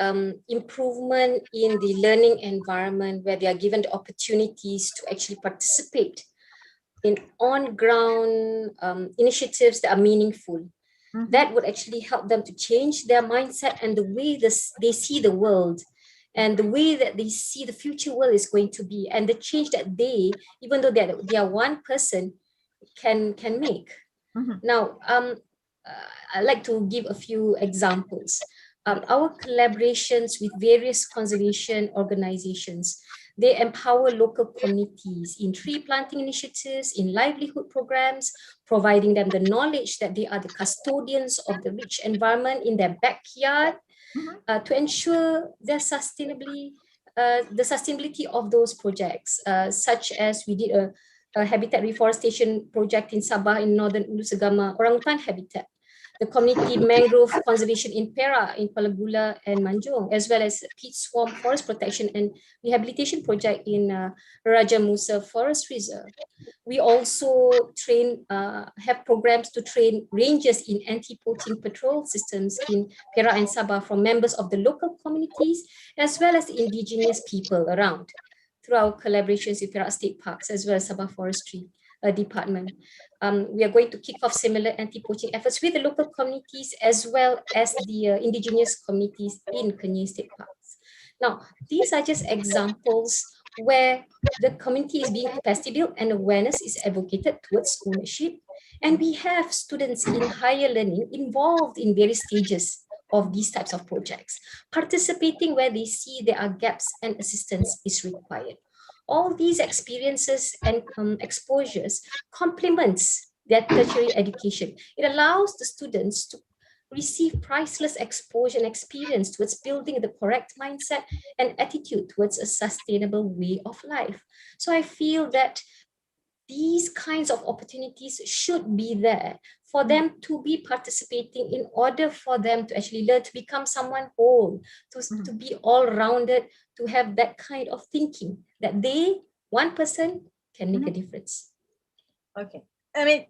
improvement in the learning environment, where they are given the opportunities to actually participate in on-ground initiatives that are meaningful. That would actually help them to change their mindset and the way they see the world, and the way that they see the future world is going to be, and the change that they, even though they are one person, can make. Now, I'd like to give a few examples. Our collaborations with various conservation organizations, they empower local communities in tree planting initiatives, in livelihood programs, providing them the knowledge that they are the custodians of the rich environment in their backyard, to ensure their the sustainability of those projects, such as we did a habitat reforestation project in Sabah, in northern Ulu Segama, orangutan habitat. The community mangrove conservation in Perak, in Palagula and Manjung, as well as peat swamp forest protection and rehabilitation project in Raja Musa Forest Reserve. We also have programs to train rangers in anti-poaching patrol systems in Perak and Sabah from members of the local communities, as well as indigenous people around, through our collaborations with Perak State Parks, as well as Sabah Forestry Department. We are going to kick off similar anti-poaching efforts with the local communities, as well as the indigenous communities in Kenyir State Parks. Now, these are just examples where the community is being capacity built and awareness is advocated towards ownership. And we have students in higher learning involved in various stages of these types of projects, participating where they see there are gaps and assistance is required. All these experiences and exposures complements their tertiary education. It allows the students to receive priceless exposure and experience towards building the correct mindset and attitude towards a sustainable way of life. So I feel that these kinds of opportunities should be there for them to be participating, in order for them to actually learn to become someone whole, to be all-rounded, to have that kind of thinking that they, one person, can make a difference. Okay. I mean,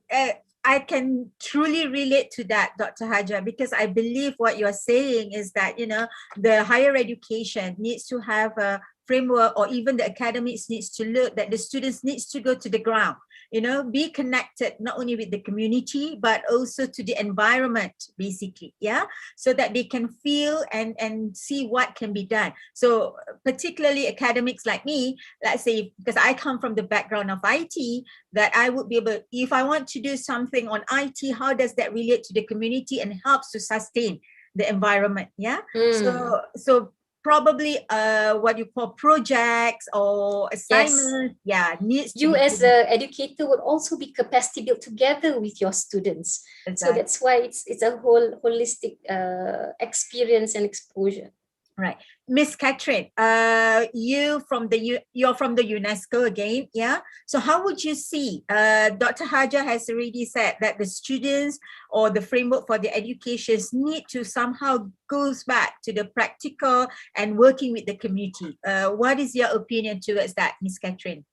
I can truly relate to that, Dr. Hajar, because I believe what you're saying is that, the higher education needs to have a framework, or even the academics needs to look that the students needs to go to the ground, be connected not only with the community, but also to the environment, basically, so that they can feel and see what can be done. So particularly academics like me, let's say, because I come from the background of IT, that I would be able, if I want to do something on IT, how does that relate to the community and helps to sustain the environment? So probably what you call projects or assignments, needs to you be as an educator would also be capacity built together with your students. Exactly. So that's why it's a whole holistic experience and exposure. Right. Miss Catherine, you're from the UNESCO again, So how would you see, Dr. Hajar has already said that the students or the framework for the educations need to somehow goes back to the practical and working with the community. What is your opinion towards that, Miss Catherine?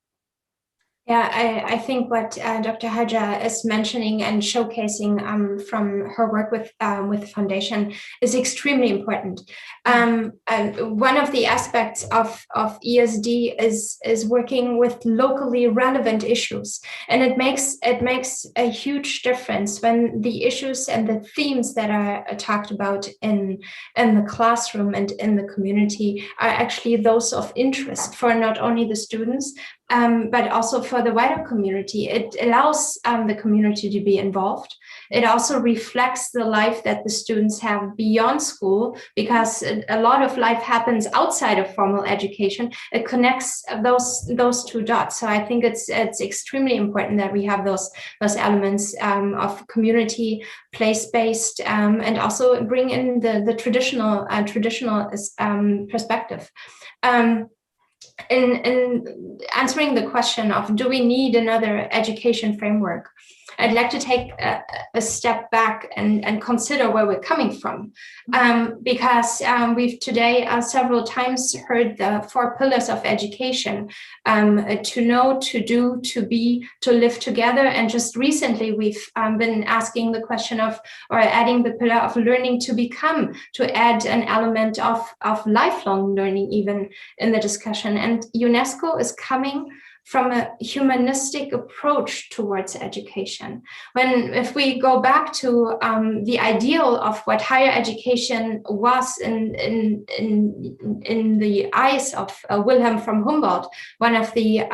Yeah, I think what Dr. Hajar is mentioning and showcasing from her work with the foundation is extremely important. And one of the aspects of ESD is working with locally relevant issues, and it makes a huge difference when the issues and the themes that are talked about in the classroom and in the community are actually those of interest for not only the students, but also for the wider community. It allows the community to be involved. It also reflects the life that the students have beyond school, because a lot of life happens outside of formal education. It connects those two dots. So I think it's extremely important that we have those elements of community, place-based, and also bring in the traditional perspective. In answering the question of do we need another education framework, I'd like to take a step back and consider where we're coming from, because we've today several times heard the 4 pillars of education: to know, to do, to be, to live together. And just recently we've been asking the question of, or adding the pillar of learning to become, to add an element of lifelong learning even in the discussion. And UNESCO is coming from a humanistic approach towards education. If we go back to the ideal of what higher education was in the eyes of Wilhelm von Humboldt, one of the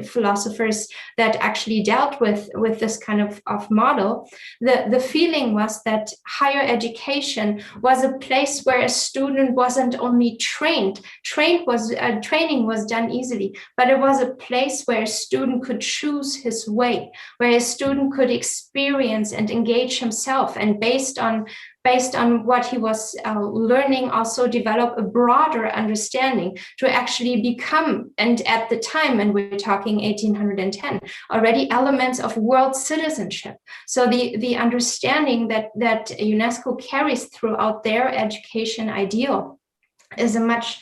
philosophers that actually dealt with this kind of model, the feeling was that higher education was a place where a student wasn't only trained. Training was done easily, but it was a place where a student could choose his way, where a student could experience and engage himself, and based on what he was learning, also develop a broader understanding to actually become, and at the time, and we're talking 1810, already elements of world citizenship. So the understanding that UNESCO carries throughout their education ideal is a much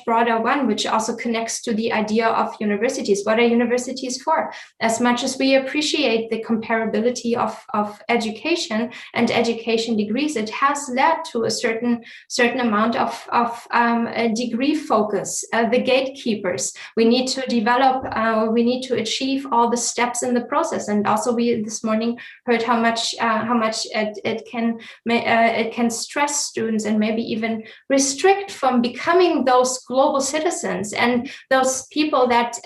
broader one, which also connects to the idea of universities. What are universities for? As much as we appreciate the comparability of education and education degrees, it has led to a certain amount of degree focus. The gatekeepers, we need to develop, we need to achieve all the steps in the process. And also we this morning heard how much it can stress students and maybe even restrict from becoming those global citizens and those people that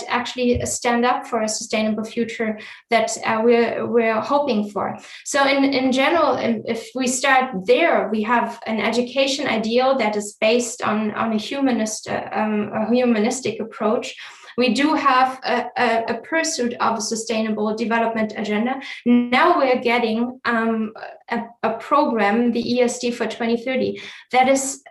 actually stand up for a sustainable future that we're hoping for. So in general, if we start there, we have an education ideal that is based on a humanistic approach. We do have a pursuit of a sustainable development agenda. Now we're getting a program, the ESD for 2030, that is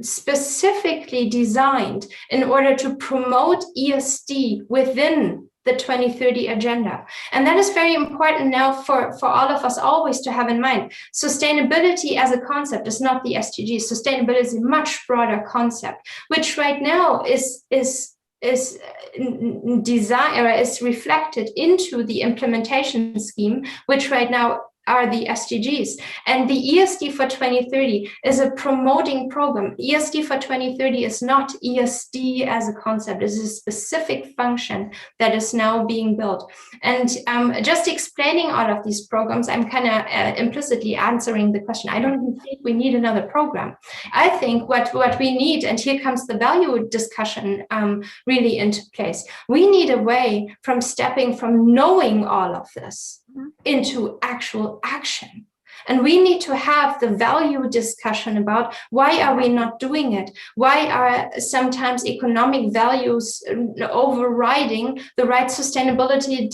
specifically designed in order to promote ESD within the 2030 agenda. And that is very important now for all of us always to have in mind. Sustainability as a concept is not the SDGs. Sustainability is a much broader concept, which right now is is is reflected into the implementation scheme, which right now are the SDGs. And the ESD for 2030 is a promoting program. ESD for 2030 is not ESD as a concept. It's a specific function that is now being built. And just explaining all of these programs, I'm kind of implicitly answering the question. I don't even think we need another program. I think what we need, and here comes the value discussion really into place. We need a way from stepping from knowing all of this into actual action. And we need to have the value discussion about why are we not doing it? Why are sometimes economic values overriding the right sustainability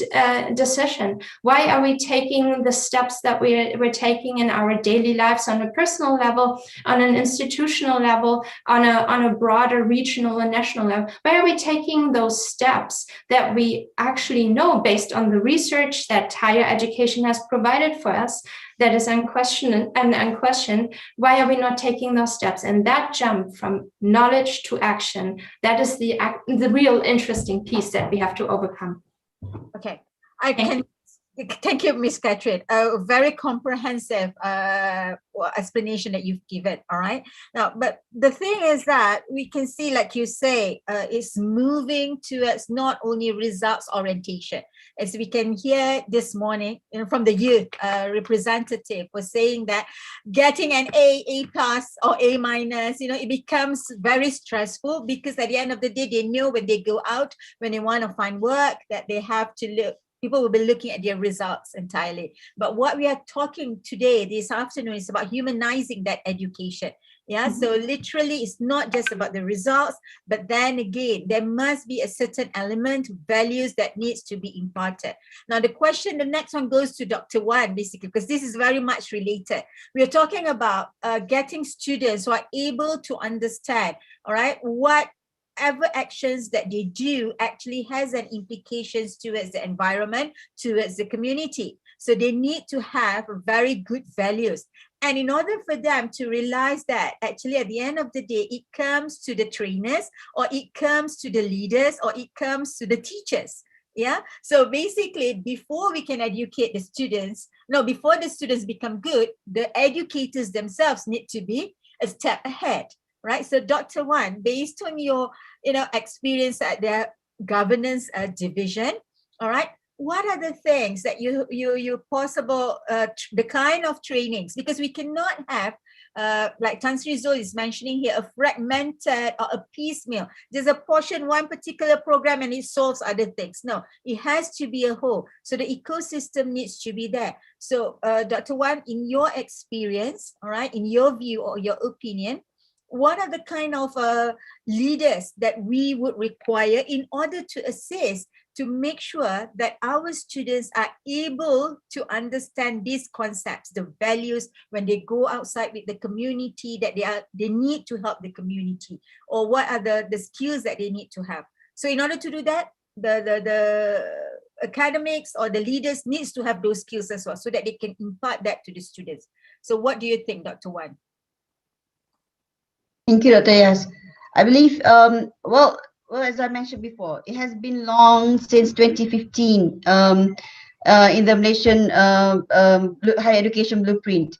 decision? Why are we taking the steps that we're taking in our daily lives on a personal level, on an institutional level, on a broader regional and national level? Why are we taking those steps that we actually know based on the research that higher education has provided for us, that is unquestioned and unquestioned? Why are we not taking those steps? And that jump from knowledge to action, that is the real interesting piece that we have to overcome. Okay, thank you, Ms. Catherine. A very comprehensive explanation that you've given. All right. Now, but the thing is that we can see, like you say, it's moving towards not only results orientation. As we can hear this morning, from the youth representative was saying that getting an A plus or A minus, it becomes very stressful, because at the end of the day, they know when they go out, when they want to find work, that they have to look. People will be looking at their results entirely. But what we are talking today, this afternoon, is about humanizing that education. Yeah, so literally it's not just about the results, but then again, there must be a certain element, values that needs to be imparted. Now the next one goes to Dr. Wan, basically, because this is very much related. We are talking about getting students who are able to understand, all right, whatever actions that they do actually has an implications towards the environment, towards the community. So they need to have very good values. And in order for them to realize that actually at the end of the day, it comes to the trainers, or it comes to the leaders, or it comes to the teachers. Yeah. So basically, before we can educate the students, before the students become good, the educators themselves need to be a step ahead. Right. So Dr. Wan, based on your experience at the governance division, all right, what are the things that you possible the kind of trainings, because we cannot have like Tan Sri Zul is mentioning here, a fragmented or a piecemeal. There's a portion, one particular program, and it solves other things. No, it has to be a whole. So the ecosystem needs to be there. So Dr. Wan, in your experience, all right, in your view or your opinion, what are the kind of leaders that we would require in order to assist, to make sure that our students are able to understand these concepts, the values, when they go outside with the community, that they need to help the community, or what are the skills that they need to have? So in order to do that, the academics or the leaders needs to have those skills as well, so that they can impart that to the students. So what do you think, Dr. Wan? Thank you, Dr. Yas. I believe, well, as I mentioned before, it has been long since 2015 in the Malaysian higher education blueprint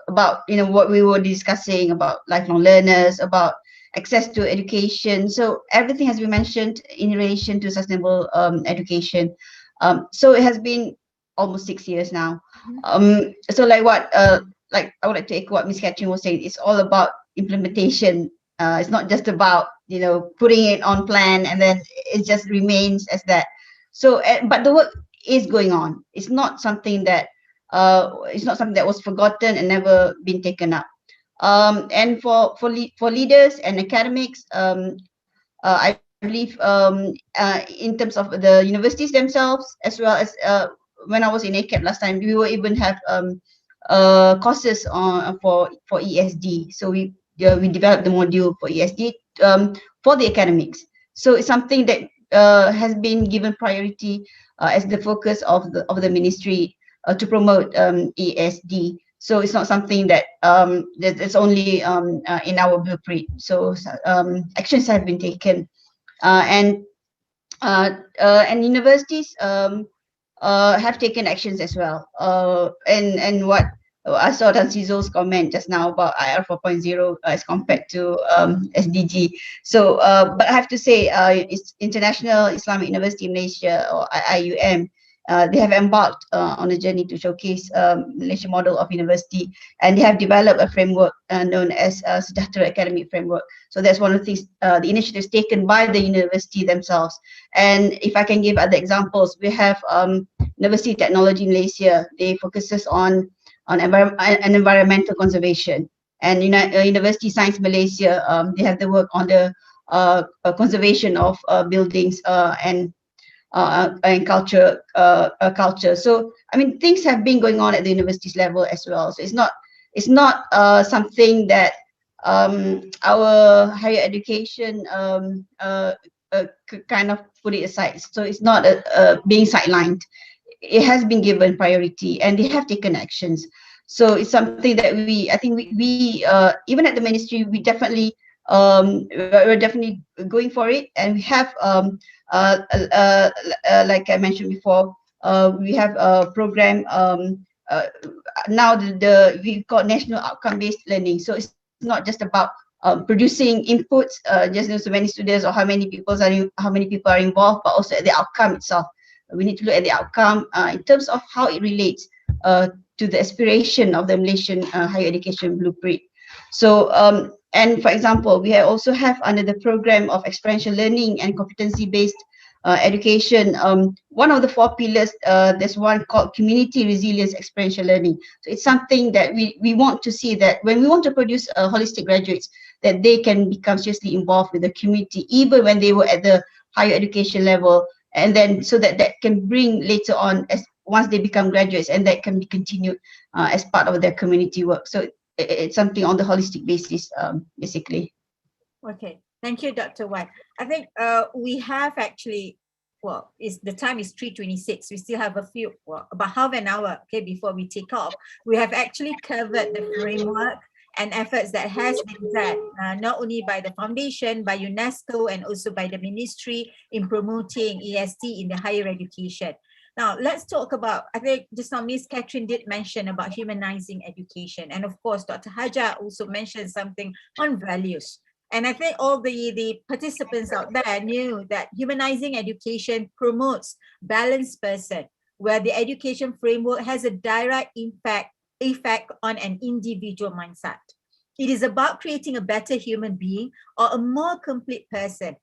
about what we were discussing about lifelong learners, about access to education. So everything has been mentioned in relation to sustainable education. So it has been almost 6 years now. So like I would like to echo what Ms. Catherine was saying. It's all about implementation. It's not just about putting it on plan and then it just remains as that. So but the work is going on. It's not something that was forgotten and never been taken up. And for leaders and academics, I believe in terms of the universities themselves, as well as when I was in AKEPT last time, we will even have courses for ESD. So we developed the module for ESD for the academics. So it's something that has been given priority as the focus of the ministry to promote ESD. So it's not something that that's only in our blueprint. So actions have been taken. and universities have taken actions as well. And what I saw Dan Sizol's comment just now about IR 4.0 as compared to SDG. So, but I have to say, it's International Islamic University Malaysia, or IUM. They have embarked on a journey to showcase Malaysia model of university, and they have developed a framework known as Sejahtera Academic Framework. So that's one of the things, the initiatives taken by the university themselves. And if I can give other examples, we have University Technology Malaysia. They focuses on environmental conservation, and University Science Malaysia, they have the work on the conservation of buildings and culture. So I mean, things have been going on at the universities level as well. So it's not something that our higher education kind of put it aside. So it's not being sidelined. It has been given priority, and they have taken actions. So it's something that I think we even at the ministry, we're definitely going for it, and we have like I mentioned before, we have a program now. We call national outcome-based learning. So it's not just about producing inputs, just so many students or how many people are involved, but also at the outcome itself. We need to look at the outcome in terms of how it relates to the aspiration of the Malaysian higher education blueprint. So, and for example, we also have under the program of experiential learning and competency-based education, one of the 4 pillars, there's one called community resilience experiential learning. So it's something that we want to see, that when we want to produce holistic graduates, that they can become seriously involved with the community, even when they were at the higher education level, and then so that can bring later on as once they become graduates, and that can be continued as part of their community work. So it's something on the holistic basis, basically. Okay, thank you, Dr. Wan. I think we have actually, well, the time is 3:26. We still have about half an hour, okay, before we take off. We have actually covered the framework and efforts that has been done, not only by the foundation, by UNESCO, and also by the ministry in promoting ESD in the higher education. Now, let's talk about, I think just now Ms. Catherine did mention about humanizing education. And of course, Dr. Haja also mentioned something on values. And I think all the participants out there knew that humanizing education promotes balanced person, where the education framework has a direct effect on an individual mindset. It is about creating a better human being or a more complete person.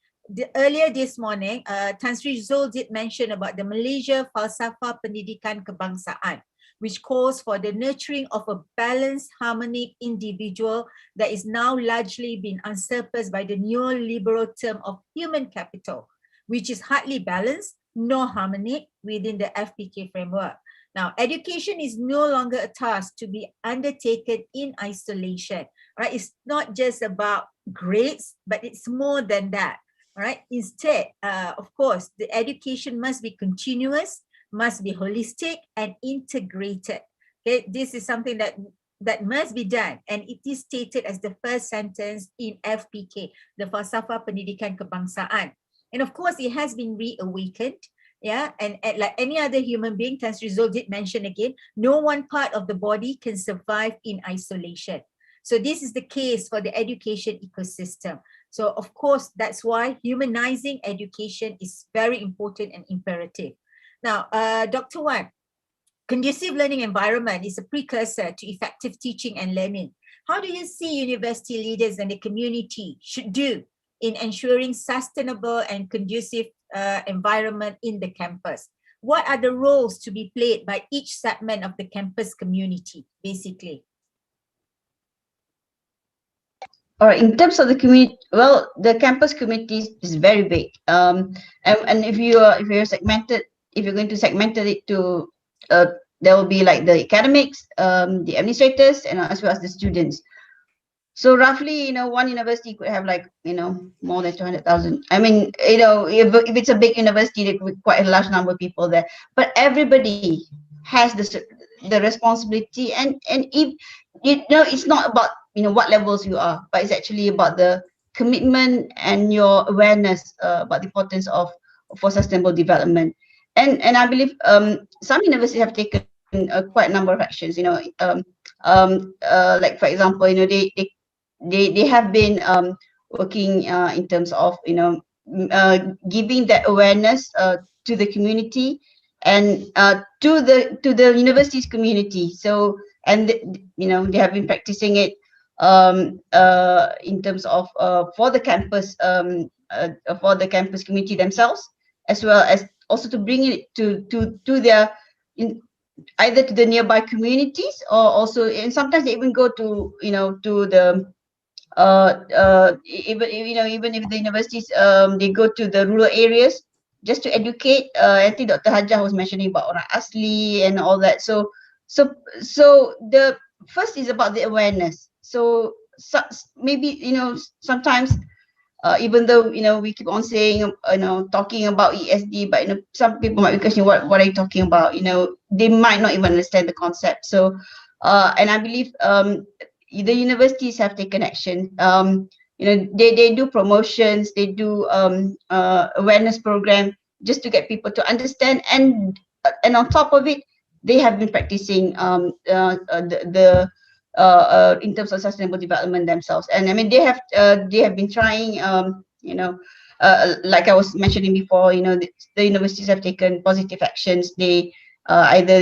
Earlier this morning, Tan Sri Zul did mention about the Malaysia Falsafah Pendidikan Kebangsaan, which calls for the nurturing of a balanced, harmonic individual that is now largely being usurped by the neoliberal term of human capital, which is hardly balanced nor harmonic within the FPK framework. Now, education is no longer a task to be undertaken in isolation, right? It's not just about grades, but it's more than that, right? Instead, of course, the education must be continuous, must be holistic and integrated. Okay, this is something that must be done, and it is stated as the first sentence in FPK, the Falsafah Pendidikan Kebangsaan. And of course, it has been reawakened. Yeah, and like any other human being, Tan Sri Zul did mention again, no one part of the body can survive in isolation. So this is the case for the education ecosystem. So of course, that's why humanizing education is very important and imperative. Now, Dr. Wan, conducive learning environment is a precursor to effective teaching and learning. How do you see university leaders and the community should do in ensuring sustainable and conducive environment in the campus? What are the roles to be played by each segment of the campus community, basically? All right, in terms of the community, well, the campus community is very big. And if you're segmented, if you're going to segment it to, there will be like the academics, the administrators, and as well as the students. So roughly, one university could have like, more than 200,000. I mean, if it's a big university, there could be quite a large number of people there. But everybody has the responsibility, and if it's not about what levels you are, but it's actually about the commitment and your awareness about the importance of for sustainable development. And I believe some universities have taken quite a number of actions. Like for example, they have been working in terms of giving that awareness to the community and to the university's community. So they have been practicing it in terms of for the campus community themselves, as well as also to bring it to their either to the nearby communities, or also, and sometimes they even go to to the even if the universities they go to the rural areas just to educate. I think Dr. Hajjah was mentioning about orang asli and all that. So the first is about the awareness. So maybe sometimes even though we keep on saying talking about ESD, but some people might be questioning what are you talking about. They might not even understand the concept. So and I believe the universities have taken action. They do promotions, they do awareness program just to get people to understand, and on top of it, they have been practicing in terms of sustainable development themselves. And I mean, they have been trying, like I was mentioning before, the universities have taken positive actions. They either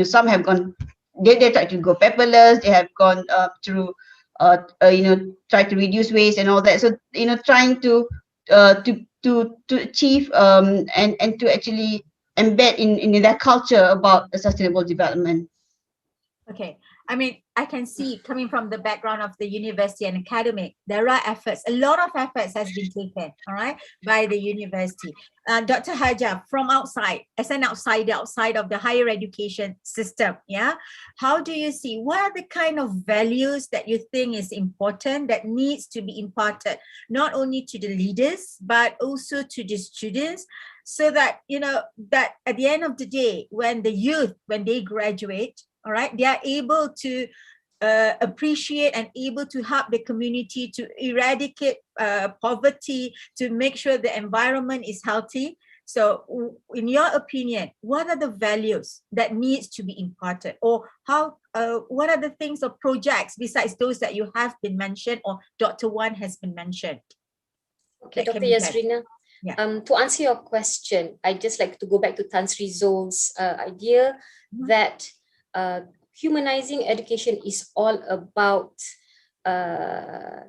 some have gone, they try to go paperless, they have gone through try to reduce waste and all that. So trying to achieve and to actually embed in their culture about the sustainable development. Okay. I mean, I can see, coming from the background of the university and academic, there are efforts, a lot of efforts has been taken, all right, by the university. Dr. Hajjah, from outside, as an outsider, outside of the higher education system, yeah, how do you see, what are the kind of values that you think is important that needs to be imparted, not only to the leaders, but also to the students, so that, that at the end of the day, when the youth, when they graduate, all right, they are able to appreciate and able to help the community to eradicate poverty, to make sure the environment is healthy. So in your opinion, what are the values that needs to be imparted, or how what are the things or projects besides those that you have been mentioned or Dr. Wan has been mentioned? Okay, Dr. Yasrina, to answer your question, I'd just like to go back to Tan Sri Zol's idea that humanizing education is all about a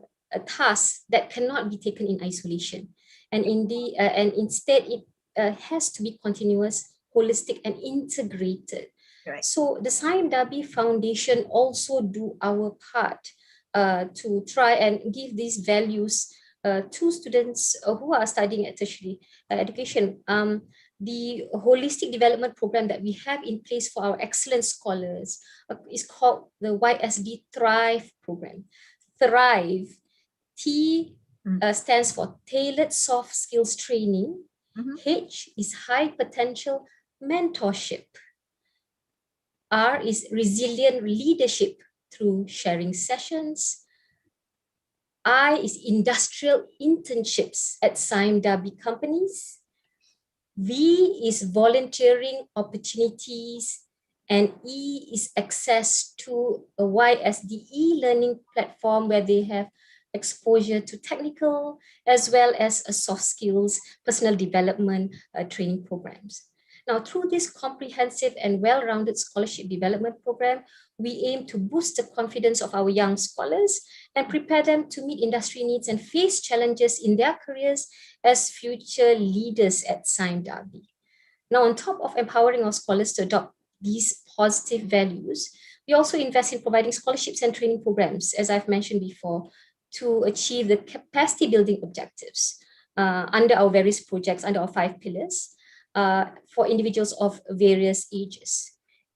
task that cannot be taken in isolation, and instead it has to be continuous, holistic, and integrated. Right. So the Saim Dabi Foundation also do our part to try and give these values to students who are studying at tertiary education. The holistic development program that we have in place for our excellent scholars is called the YSD Thrive program. Thrive, T stands for Tailored Soft Skills Training. H is High Potential Mentorship. R is Resilient Leadership through sharing sessions. I is Industrial Internships at Saim Dabi companies. V is volunteering opportunities, and E is access to a YSD e-learning platform where they have exposure to technical as well as soft skills, personal development training programs. Now, through this comprehensive and well-rounded scholarship development program, we aim to boost the confidence of our young scholars and prepare them to meet industry needs and face challenges in their careers as future leaders at Saim Dabi. Now, on top of empowering our scholars to adopt these positive values, we also invest in providing scholarships and training programs, as I've mentioned before, to achieve the capacity building objectives under our various projects, under our 5 pillars, for individuals of various ages.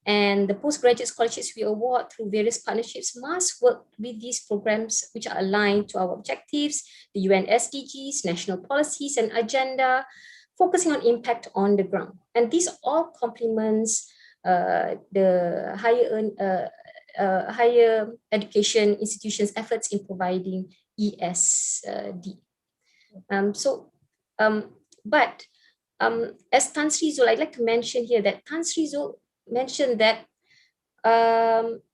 And the postgraduate scholarships we award through various partnerships must work with these programs which are aligned to our objectives, the UN SDGs, national policies and agenda, focusing on impact on the ground. And these all complements the higher education institutions' efforts in providing ESD. As Tan Sri Zul, I'd like to mention here that Tan Sri Zul mentioned that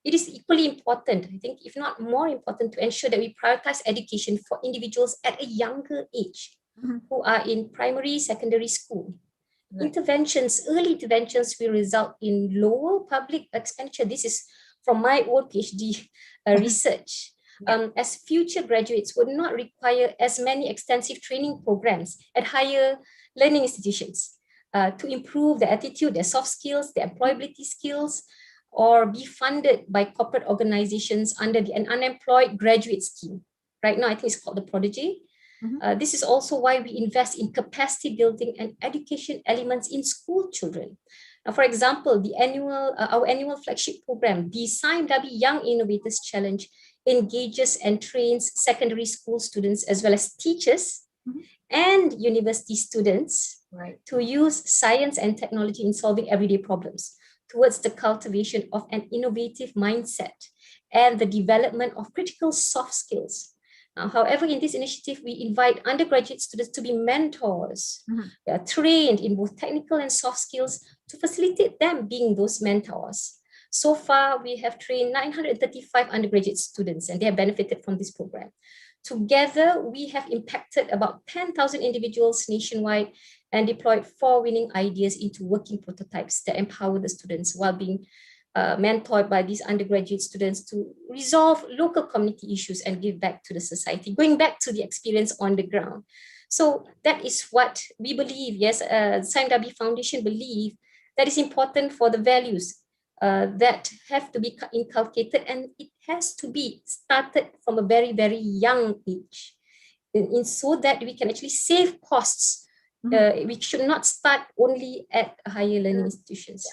it is equally important, I think, if not more important, to ensure that we prioritize education for individuals at a younger age who are in primary, secondary school. Right. Early interventions will result in lower public expenditure. This is from my own PhD research. As future graduates would not require as many extensive training programs at higher learning institutions to improve their attitude, their soft skills, their employability skills, or be funded by corporate organizations under an unemployed graduate scheme. Right now, I think it's called the Prodigy. This is also why we invest in capacity building and education elements in school children. Now, for example, our annual flagship program, the SIME-DABI Young Innovators Challenge, engages and trains secondary school students as well as teachers and university students to use science and technology in solving everyday problems towards the cultivation of an innovative mindset and the development of critical soft skills. Now, however, in this initiative, we invite undergraduate students to be mentors. They are trained in both technical and soft skills to facilitate them being those mentors. So far, we have trained 935 undergraduate students, and they have benefited from this program. Together, we have impacted about 10,000 individuals nationwide and deployed 4 winning ideas into working prototypes that empower the students while being mentored by these undergraduate students to resolve local community issues and give back to the society, going back to the experience on the ground. So that is what we believe, yes, SIME-DABI Foundation believe that is important for the values that have to be inculcated, and it has to be started from a very, very young age, so that we can actually save costs. We should not start only at higher learning institutions.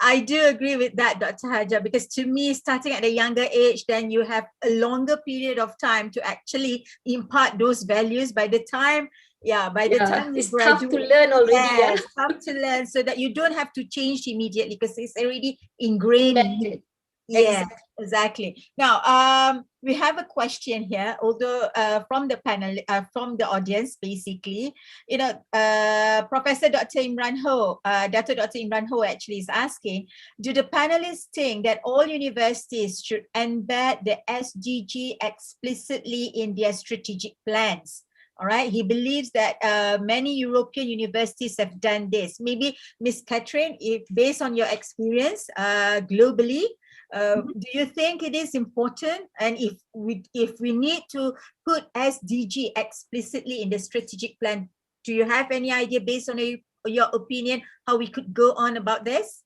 I do agree with that, Dr. Haja, because to me, starting at a younger age, then you have a longer period of time to actually impart those values. By the time you it's graduate, tough to learn already. Yes, tough to learn, so that you don't have to change immediately because it's already ingrained in you. Yeah, exactly. Now, we have a question here, although from the panel, from the audience, basically, Professor Dr. Imran Ho, Dr. Imran Ho actually is asking, do the panelists think that all universities should embed the SDG explicitly in their strategic plans? All right, he believes that many European universities have done this. Maybe Ms. Catherine, if based on your experience globally, do you think it is important? And if we need to put SDG explicitly in the strategic plan, do you have any idea based on your opinion how we could go on about this?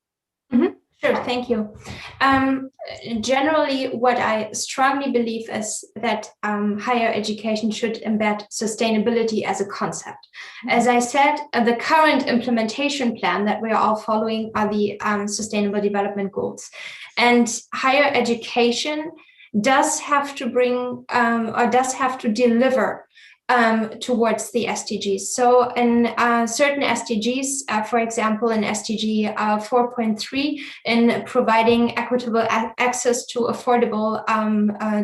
Sure, thank you. Generally, what I strongly believe is that higher education should embed sustainability as a concept. As I said, the current implementation plan that we are all following are the Sustainable Development Goals. And higher education does have to bring or does have to deliver towards the SDGs. So in certain SDGs, for example, in SDG 4.3, in providing equitable access to affordable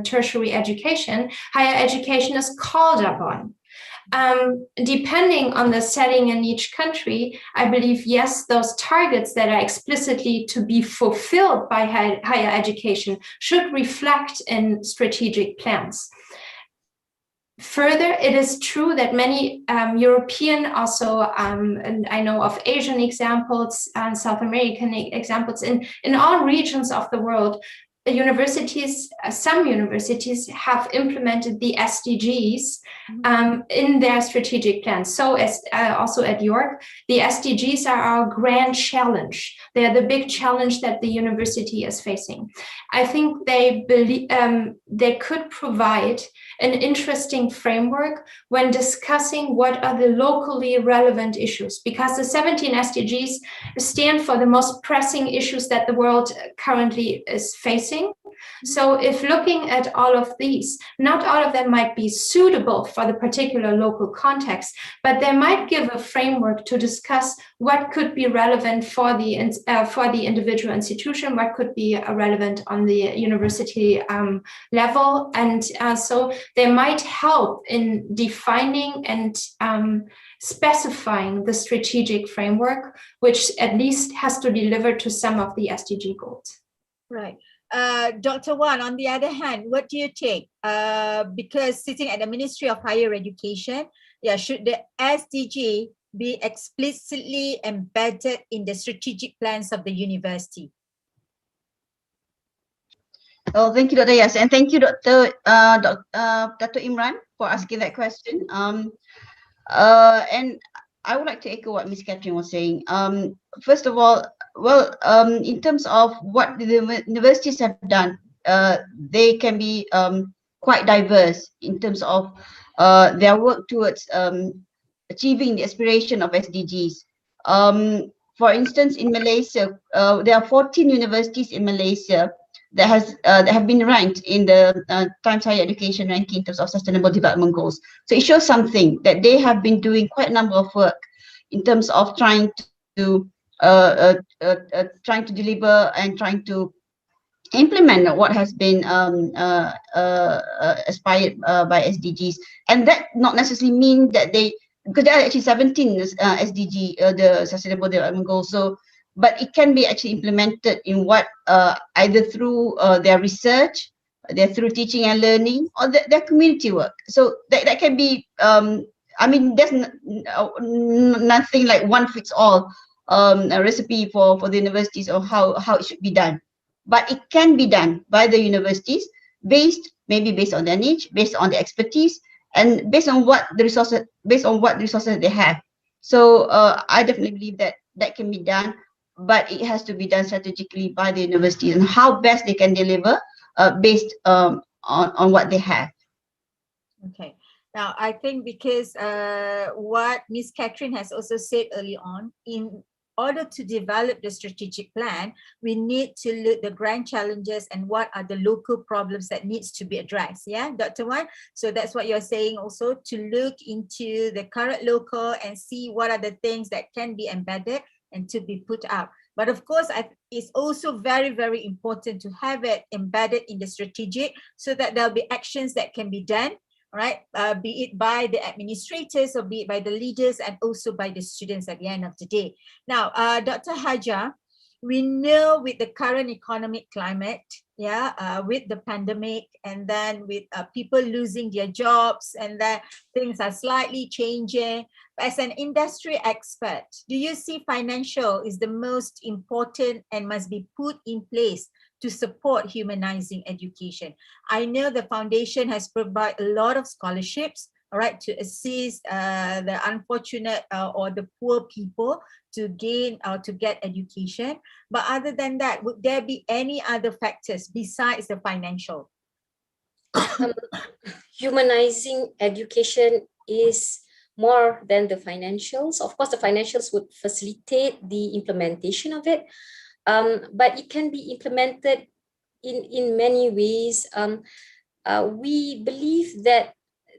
tertiary education, higher education is called upon. Depending on the setting in each country, I believe, yes, those targets that are explicitly to be fulfilled by higher education should reflect in strategic plans. Further, it is true that many European, also, and I know of Asian examples and South American examples, in all regions of the world, some universities have implemented the SDGs in their strategic plans. So as also at York, the SDGs are our grand challenge. They are the big challenge that the university is facing. I think they believe they could provide an interesting framework when discussing what are the locally relevant issues, because the 17 SDGs stand for the most pressing issues that the world currently is facing. So if looking at all of these, not all of them might be suitable for the particular local context, but they might give a framework to discuss what could be relevant for the individual institution, what could be relevant on the university level. And so they might help in defining and specifying the strategic framework, which at least has to deliver to some of the SDG goals. Right. Dr. Wan, on the other hand, what do you take? Because sitting at the Ministry of Higher Education, should the SDG be explicitly embedded in the strategic plans of the university? Oh, thank you, Dr. Yas, and thank you, Dr. Imran, for asking that question. And I would like to echo what Ms. Catherine was saying. First of all, in terms of what the universities have done, they can be quite diverse in terms of their work towards achieving the aspiration of SDGs. For instance, in Malaysia, there are 14 universities in Malaysia that have been ranked in the Times Higher Education ranking in terms of sustainable development goals. So it shows something that they have been doing quite a number of work in terms of trying to deliver and trying to implement what has been aspired by SDGs. And that not necessarily mean that because there are actually 17 SDG, the Sustainable Development Goals. So, but it can be actually implemented in what either through their research, through teaching and learning, or their community work. So that can be. I mean, there's nothing like one fits all a recipe for the universities or how it should be done. But it can be done by the universities maybe based on their niche, based on the expertise, and based on what resources they have. So I definitely believe that can be done, but it has to be done strategically by the universities and how best they can deliver based on what they have. Okay. Now, I think because what Ms. Catherine has also said early on, in order to develop the strategic plan, we need to look at the grand challenges and what are the local problems that needs to be addressed. Yeah, Dr. Wan? So that's what you're saying also, to look into the current local and see what are the things that can be embedded and to be put up. But of course, it's also very, very important to have it embedded in the strategic so that there'll be actions that can be done, right? Be it by the administrators or be it by the leaders and also by the students at the end of the day. Now, Dr. Hajar, we know with the current economic climate, with the pandemic and then with people losing their jobs and then things are slightly changing. As an industry expert, do you see financial is the most important and must be put in place to support humanizing education? I know the foundation has provided a lot of scholarships, all right, to assist the unfortunate or the poor people to gain or to get education. But other than that, would there be any other factors besides the financial? Humanizing education is more than the financials. Of course, the financials would facilitate the implementation of it, but it can be implemented in many ways. We believe that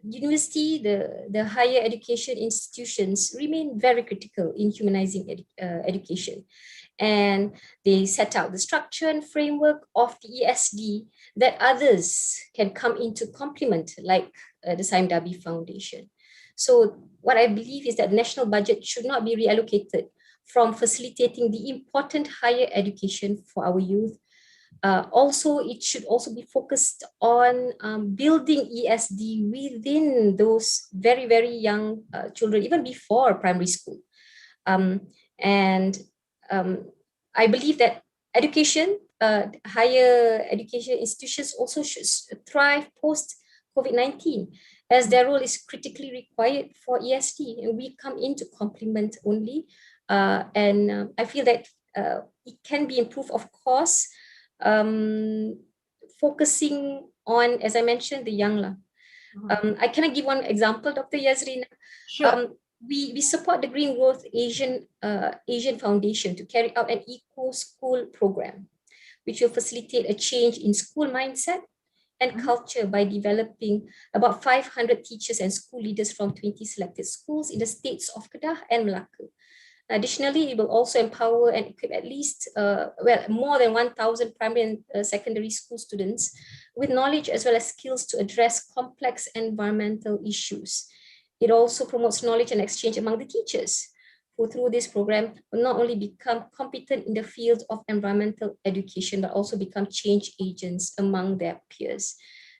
university, the higher education institutions remain very critical in humanizing education. And they set out the structure and framework of the ESD that others can come into complement, like the Saim Dabi Foundation. So what I believe is that the national budget should not be reallocated from facilitating the important higher education for our youth. Also, it should also be focused on building ESD within those very, very young children, even before primary school. I believe that education, higher education institutions also should thrive post-COVID-19, as their role is critically required for ESD, and we come into complement only. I feel that it can be improved, of course, focusing on, as I mentioned, the young. I cannot give one example, Dr. Yazrina. Sure. We support the Green Growth Asian Foundation to carry out an eco-school program which will facilitate a change in school mindset and culture by developing about 500 teachers and school leaders from 20 selected schools in the states of Kedah and Melaka. Additionally, it will also empower and equip at least more than 1,000 primary and secondary school students with knowledge as well as skills to address complex environmental issues. It also promotes knowledge and exchange among the teachers, who through this program will not only become competent in the field of environmental education, but also become change agents among their peers.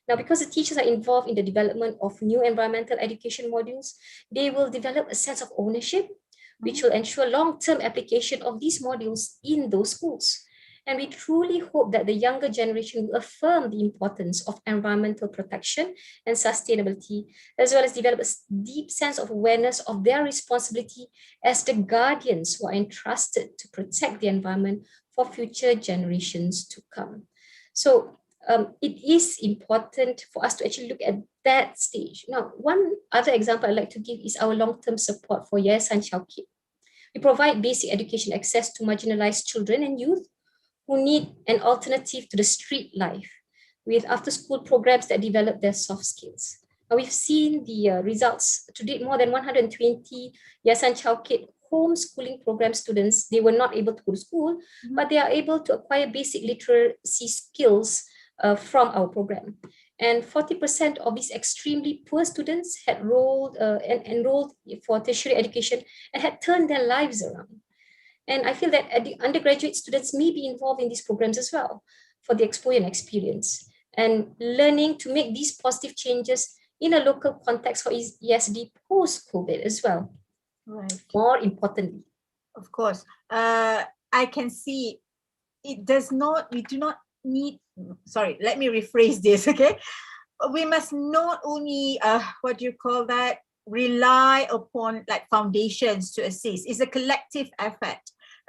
Now, because the teachers are involved in the development of new environmental education modules, they will develop a sense of ownership, which will ensure long-term application of these modules in those schools. And we truly hope that the younger generation will affirm the importance of environmental protection and sustainability, as well as develop a deep sense of awareness of their responsibility as the guardians who are entrusted to protect the environment for future generations to come. So it is important for us to actually look at that stage. Now, one other example I'd like to give is our long-term support for Yayasan Chowkit. We provide basic education access to marginalized children and youth who need an alternative to the street life with after-school programs that develop their soft skills. Now, we've seen the results. To date, more than 120 Yayasan Chowkit homeschooling program students, they were not able to go to school, but they are able to acquire basic literacy skills from our program. And 40% of these extremely poor students had enrolled for tertiary education and had turned their lives around. And I feel that the undergraduate students may be involved in these programs as well for the exposure and experience and learning to make these positive changes in a local context for ESD post-COVID as well. Right. More importantly. Of course. I can see we do not need, sorry, let me rephrase this, okay? We must not only, rely upon like foundations to assist. It's a collective effort,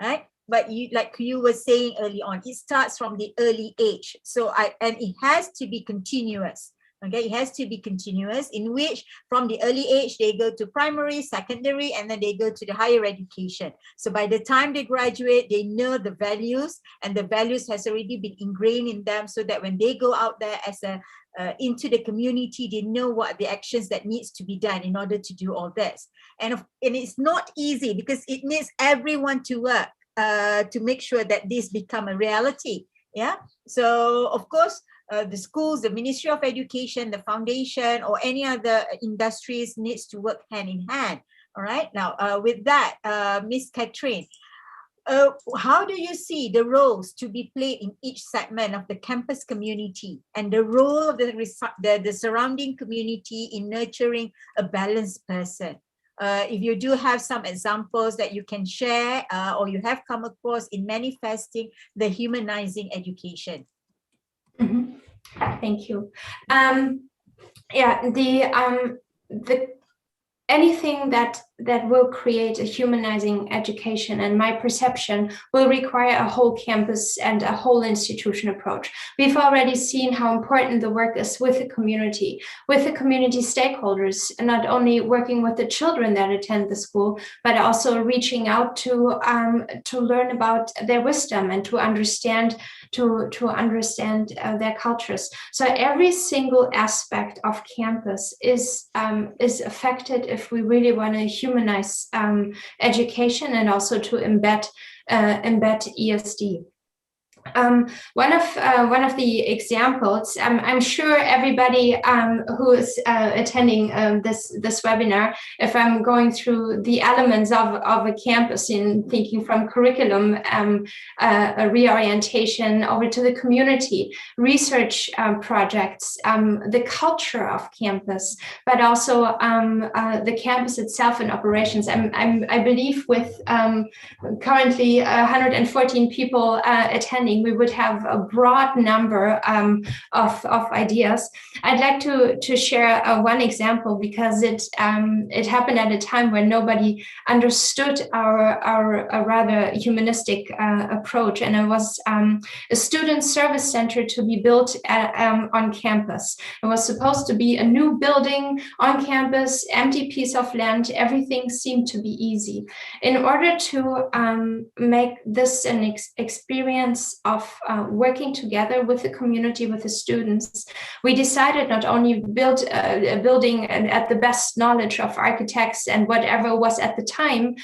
right? But like you were saying early on, it starts from the early age. And it has to be continuous. Okay, it has to be continuous, in which from the early age, they go to primary, secondary, and then they go to the higher education. So by the time they graduate, they know the values, and the values has already been ingrained in them, so that when they go out there as into the community, they know what the actions that needs to be done in order to do all this. And it's not easy, because it needs everyone to work to make sure that this become a reality. Yeah. So of course, the schools, the Ministry of Education, the foundation, or any other industries needs to work hand in hand. All right. Now, with that, Ms. Catherine, how do you see the roles to be played in each segment of the campus community, and the role of the surrounding community in nurturing a balanced person? If you do have some examples that you can share, or you have come across in manifesting the humanizing education. Mm-hmm. Thank you. Anything that will create a humanizing education, and my perception, will require a whole campus and a whole institution approach. We've already seen how important the work is with the community stakeholders, and not only working with the children that attend the school, but also reaching out to learn about their wisdom and to understand their cultures. So every single aspect of campus is affected if we really want to humanize education, and also to embed ESD. One of the examples, I'm sure everybody who is attending this webinar, if I'm going through the elements of a campus in thinking from curriculum, a reorientation over to the community, research projects, the culture of campus, but also the campus itself and operations. I believe with currently 114 people attending, we would have a broad number of ideas. I'd like to share one example, because it happened at a time when nobody understood our rather humanistic approach, and it was a student service center to be built on campus. It was supposed to be a new building on campus, empty piece of land. Everything seemed to be easy. In order to make this an experience of working together with the community, with the students, we decided not only build a building at the best knowledge of architects and whatever was at the time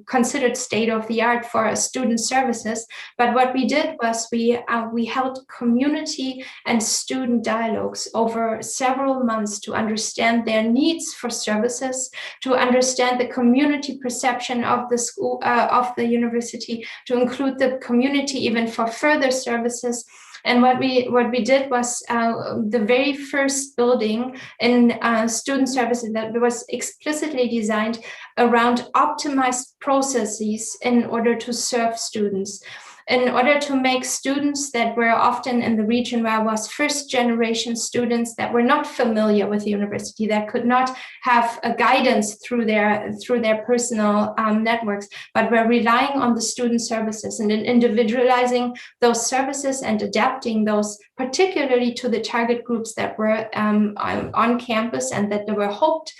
considered state of the art for student services, but what we did was we held community and student dialogues over several months to understand their needs for services, to understand the community perception of the school, of the university, to include the community even for further services. And what we did was the very first building in student services that was explicitly designed around optimized processes in order to serve students, in order to make students that were often in the region where I was first generation students that were not familiar with the university, that could not have a guidance through their personal networks, but were relying on the student services and individualizing those services and adapting those particularly to the target groups that were on campus and that were hoped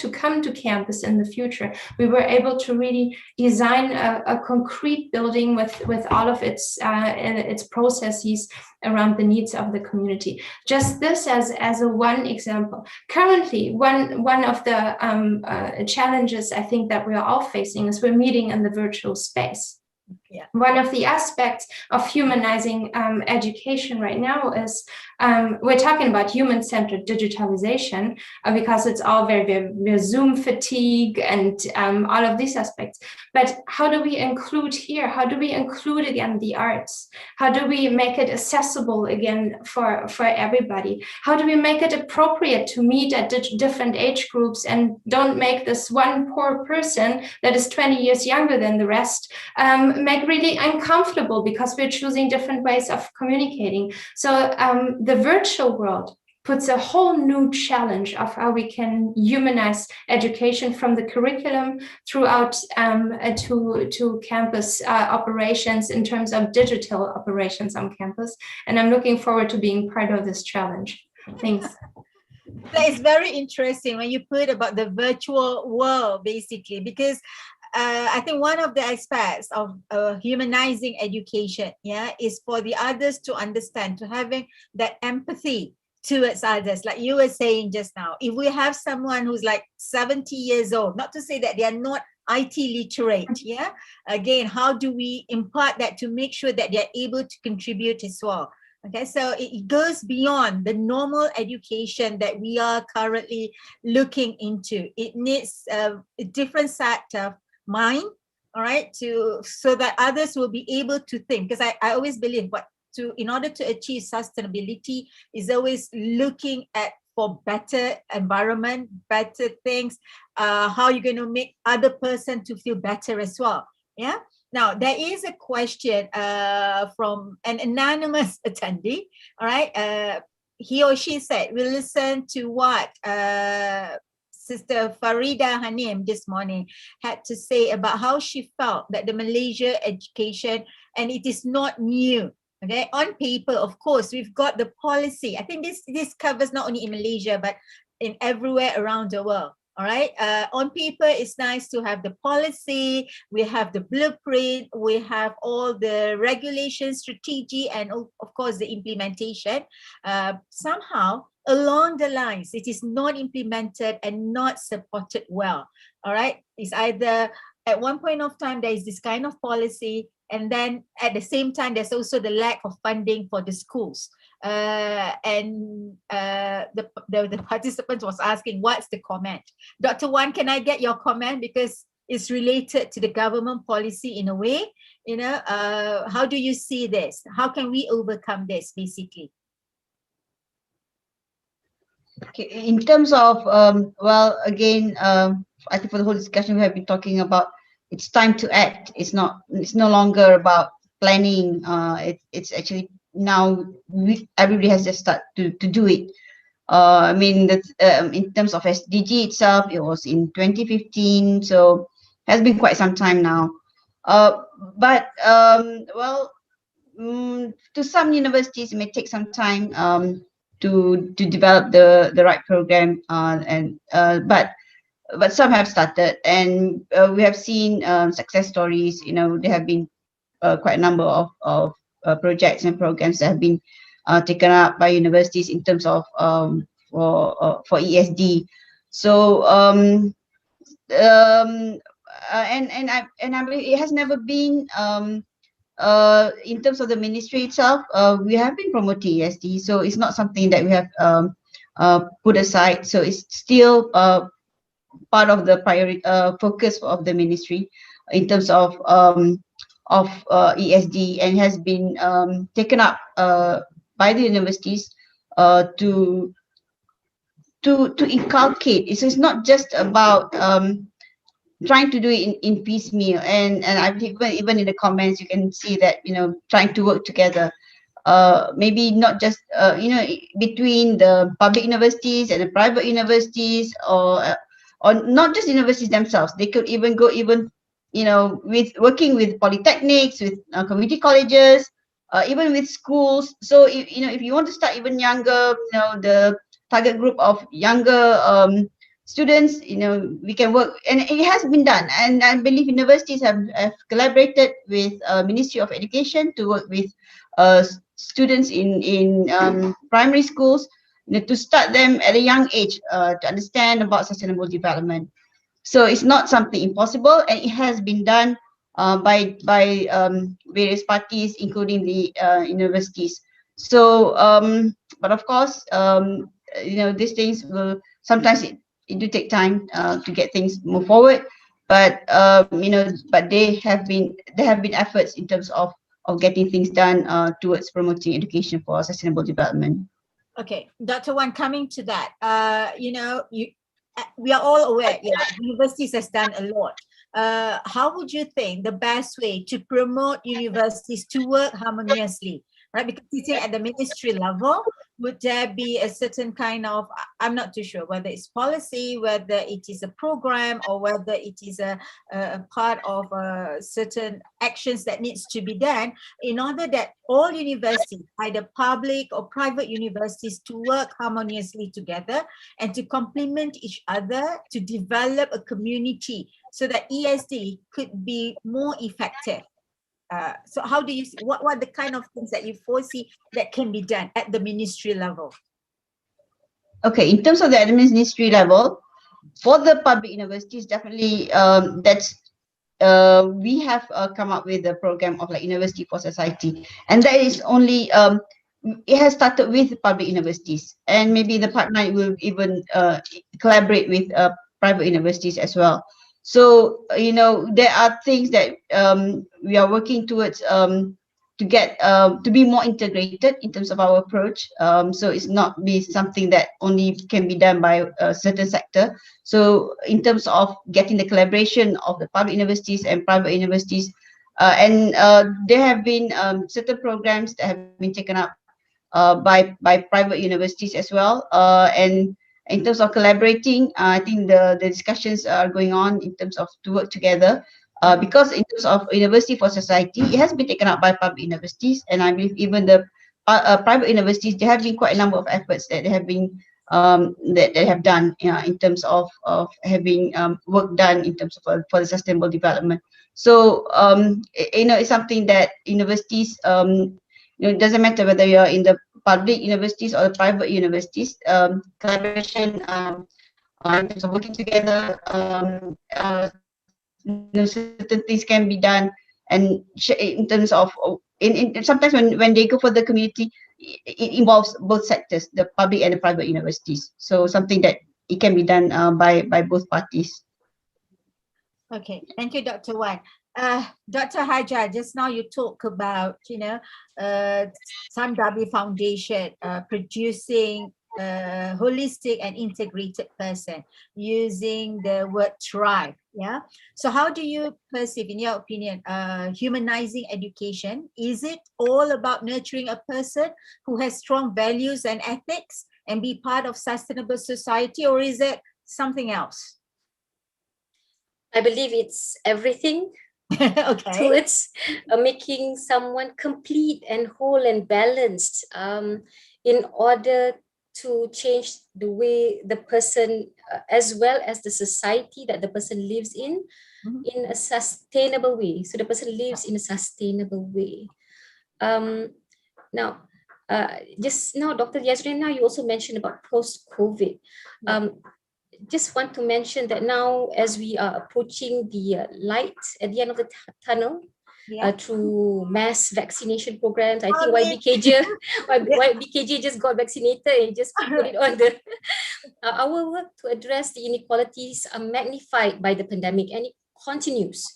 to come to campus in the future. We were able to really design a concrete building with all of its processes around the needs of the community. Just this as a one example. Currently, one of the challenges I think that we're all facing is we're meeting in the virtual space. Yeah. One of the aspects of humanizing education right now is we're talking about human-centered digitalization because it's all very Zoom fatigue and all of these aspects. But how do we include here? How do we include again the arts? How do we make it accessible again for everybody? How do we make it appropriate to meet at different age groups and don't make this one poor person that is 20 years younger than the rest make really uncomfortable because we're choosing different ways of communicating. So the virtual world puts a whole new challenge of how we can humanize education from the curriculum throughout to campus operations in terms of digital operations on campus. And I'm looking forward to being part of this challenge. Thanks. That is very interesting when you put about the virtual world, basically, because I think one of the aspects of humanizing education, is for the others to understand, to having that empathy towards others. Like you were saying just now, if we have someone who's like 70 years old, not to say that they are not IT literate, again, how do we impart that to make sure that they're able to contribute as well? Okay, so it goes beyond the normal education that we are currently looking into. It needs a different set of mind, all right, so that others will be able to think. Because I always believe in order to achieve sustainability is always looking at for better environment, better things, how you're going to make other person to feel better as well. Yeah. Now there is a question from an anonymous attendee. All right. He or she said, we'll listen to what Sister Farida Hanim this morning had to say about how she felt that the Malaysia education, and it is not new. Okay, on paper, of course, we've got the policy. I think this covers not only in Malaysia, but in everywhere around the world. All right, on paper, it's nice to have the policy, we have the blueprint, we have all the regulations, strategy, and of course, the implementation. Somehow, along the lines, it is not implemented and not supported well. All right, it's either at one point of time, there is this kind of policy, and then at the same time, there's also the lack of funding for the schools. The participant was asking, what's the comment? Dr. Wan, can I get your comment? Because it's related to the government policy in a way. You know, how do you see this? How can we overcome this, basically? Okay, in terms of, well, again, I think for the whole discussion we have been talking about, it's time to act. It's no longer about planning. It's actually now everybody has just started to do it. I mean, that in terms of SDG itself, it was in 2015, so it has been quite some time now. But well, to some universities, it may take some time to develop the right program, but some have started, and we have seen success stories. You know, there have been quite a number of projects and programs that have been taken up by universities in terms of for ESD. So I believe it has never been in terms of the ministry itself. We have been promoting ESD, so it's not something that we have put aside. So it's still part of the priority focus of the ministry in terms of ESD, and has been taken up by the universities to inculcate. It's not just about trying to do it in piecemeal, and I believe even in the comments you can see that, you know, trying to work together, maybe not just between the public universities and the private universities, or not just universities themselves. They could even go with working with polytechnics, with community colleges, even with schools. So if you want to start even younger, the target group of younger students, we can work, and it has been done. And I believe universities have collaborated with Ministry of Education to work with students in primary schools, to start them at a young age to understand about sustainable development. So it's not something impossible, and it has been done by various parties, including the universities. So, but of course, these things will sometimes it do take time to get things move forward. But but there have been efforts in terms of getting things done towards promoting education for sustainable development. Okay, Dr. Wan, coming to that, we are all aware, universities has done a lot. How would you think the best way to promote universities to work harmoniously, right? Because sitting at the ministry level, would there be a certain kind of, I'm not too sure whether it's policy, whether it is a program, or whether it is a part of certain actions that needs to be done in order that all universities, either public or private universities, to work harmoniously together and to complement each other to develop a community so that ESD could be more effective. So how do you see, what are the kind of things that you foresee that can be done at the ministry level? Okay, in terms of the ministry level, for the public universities, definitely we have come up with a program of like University for Society, and that is only it has started with public universities, and maybe the partner will even collaborate with private universities as well. So there are things that we are working towards to get to be more integrated in terms of our approach. So it's not be something that only can be done by a certain sector. So in terms of getting the collaboration of the public universities and private universities, and there have been certain programs that have been taken up by private universities as well, and in terms of collaborating, I think the discussions are going on in terms of to work together, because in terms of University for Society, it has been taken up by public universities, and I believe even the private universities, there have been quite a number of efforts that they have been that they have done in terms of having work done in terms of for the sustainable development. So it's something that universities, it doesn't matter whether you're in the public universities or the private universities, collaboration in terms of working together, certain things can be done, and in terms of sometimes when they go for the community, it involves both sectors, the public and the private universities. So something that it can be done by both parties. Okay, thank you, Dr. Wan. Dr. Hajar, just now you talk about, Samdabi Foundation producing a holistic and integrated person using the word tribe. Yeah. So how do you perceive, in your opinion, humanizing education? Is it all about nurturing a person who has strong values and ethics and be part of sustainable society, or is it something else? I believe it's everything. Okay. Towards making someone complete and whole and balanced, in order to change the way the person, as well as the society that the person lives in a sustainable way. So the person lives in a sustainable way. Now, just now, Dr. Yazrina, you also mentioned about post-COVID. Just want to mention that now, as we are approaching the light at the end of the tunnel, through mass vaccination programs, I think YBKJ just got vaccinated and just put it on the. Our work to address the inequalities are magnified by the pandemic, and it continues.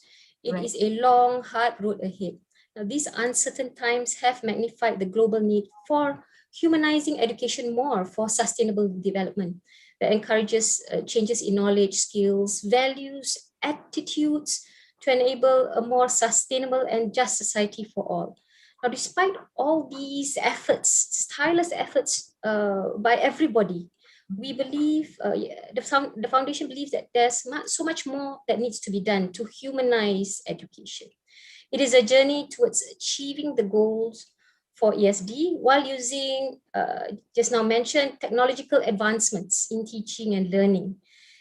It is a long, hard road ahead. Now, these uncertain times have magnified the global need for humanizing education more for sustainable development that encourages changes in knowledge, skills, values, attitudes to enable a more sustainable and just society for all. Now, despite all these efforts, tireless efforts by everybody, we believe, the foundation believes that there's so much more that needs to be done to humanize education. It is a journey towards achieving the goals for ESD while using, just now mentioned, technological advancements in teaching and learning.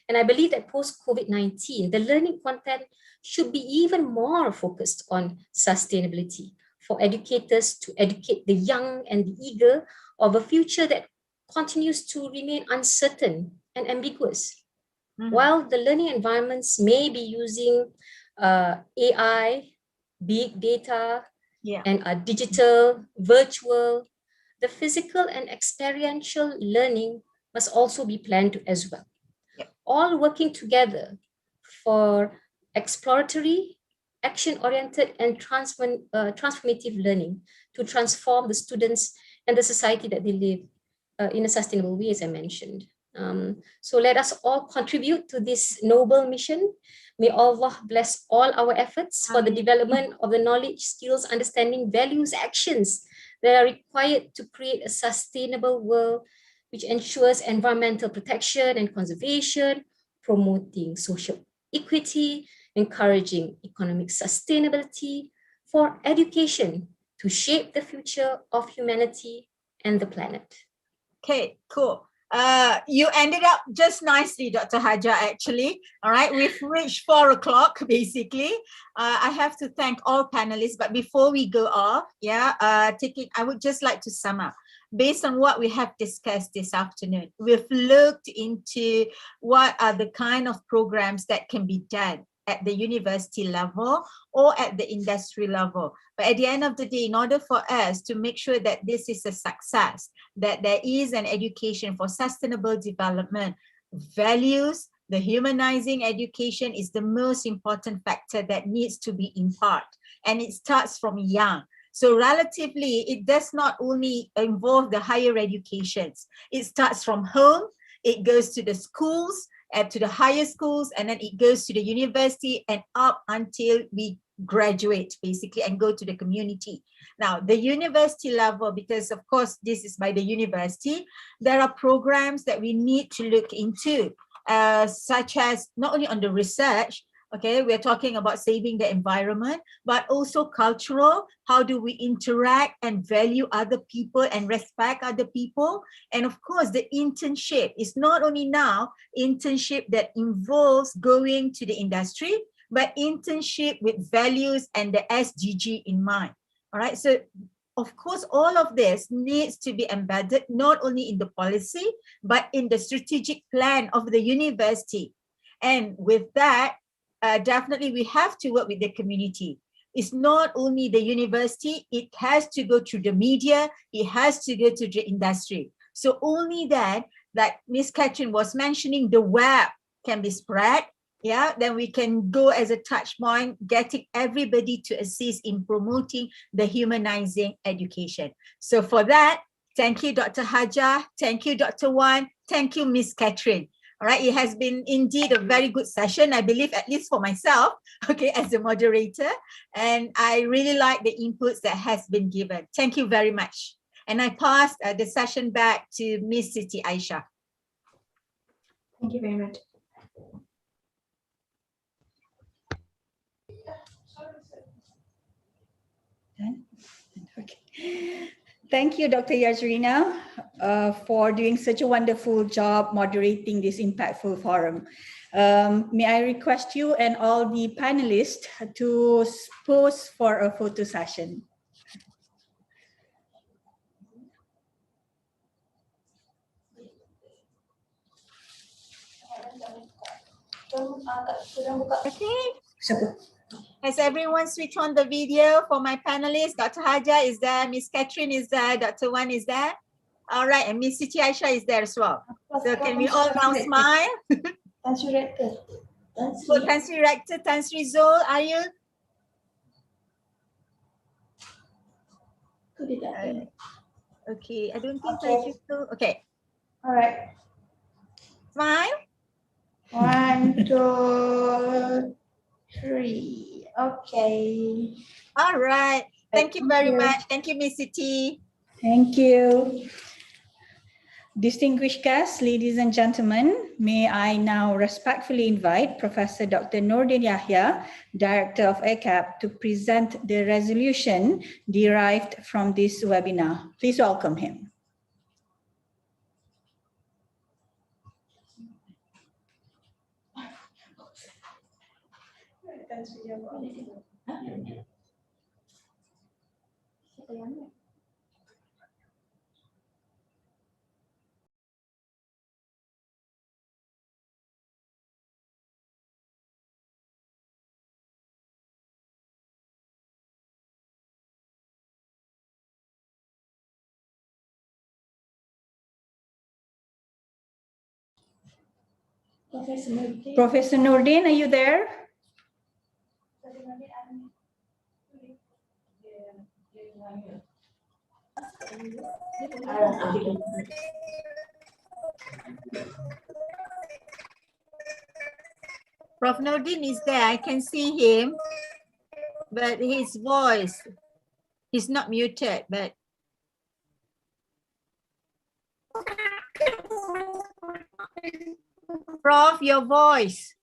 And I believe that post-COVID-19, the learning content should be even more focused on sustainability for educators to educate the young and the eager of a future that continues to remain uncertain and ambiguous. While the learning environments may be using AI, big data, and digital, virtual, the physical and experiential learning must also be planned as well. All working together for exploratory, action-oriented, and transformative learning to transform the students and the society that they live in a sustainable way, as I mentioned. So let us all contribute to this noble mission. May Allah bless all our efforts for the development of the knowledge, skills, understanding, values, actions that are required to create a sustainable world which ensures environmental protection and conservation, promoting social equity, encouraging economic sustainability for education to shape the future of humanity and the planet. Okay, cool. You ended up just nicely, Dr. Haja, actually. All right, we've reached 4 o'clock, basically. I have to thank all panelists, but before we go off, I would just like to sum up. Based on what we have discussed this afternoon, we've looked into what are the kind of programs that can be done at the university level or at the industry level. But at the end of the day, in order for us to make sure that this is a success, that there is an education for sustainable development, values, the humanizing education is the most important factor that needs to be imparted. And it starts from young. So relatively, it does not only involve the higher educations. It starts from home, it goes to the schools, to the higher schools, and then it goes to the university and up until we graduate, basically, and go to the community. Now, the university level, because of course, this is by the university, there are programs that we need to look into, such as not only on the research, okay, we're talking about saving the environment, but also cultural. How do we interact and value other people and respect other people? And of course, the internship is not only now internship that involves going to the industry, but internship with values and the SDG in mind. All right, so of course, all of this needs to be embedded not only in the policy, but in the strategic plan of the university. And with that, definitely we have to work with the community. It's not only the university, it has to go through the media, it has to go to the industry. So only that, like Ms. Catherine was mentioning, the web can be spread, then we can go as a touch point, getting everybody to assist in promoting the humanizing education. So for that, thank you, Dr. Haja, thank you, Dr. Wan, thank you, Ms. Catherine. All right, it has been indeed a very good session, I believe, at least for myself, okay, as a moderator. And I really like the inputs that has been given. Thank you very much. And I pass the session back to Ms. Siti Aisha. Thank you very much. Done? Okay. Thank you, Dr. Yasrina, for doing such a wonderful job moderating this impactful forum. May I request you and all the panelists to pose for a photo session. Okay. Has everyone switched on the video for my panelists? Dr. Haja is there, Miss Catherine is there, Dr. Wan is there. All right, and Miss Siti Aisha is there as well. So can we all now smile? Tan Sri Rector. Tan Sri Rector, Tan Sri Zul, are you? Okay, I don't think Tan Sri Zul. Okay. All right. Smile. 1, 2, 3. Okay. All right. Thank you very much. Thank you, Miss Siti. Thank you. Distinguished guests, ladies and gentlemen, may I now respectfully invite Professor Dr. Nordin Yahya, Director of AKEPT, to present the resolution derived from this webinar. Please welcome him. Professor Nordin, are you there? Prof. Nordin is there. I can see him, but his voice, he's not muted, but Prof, your voice.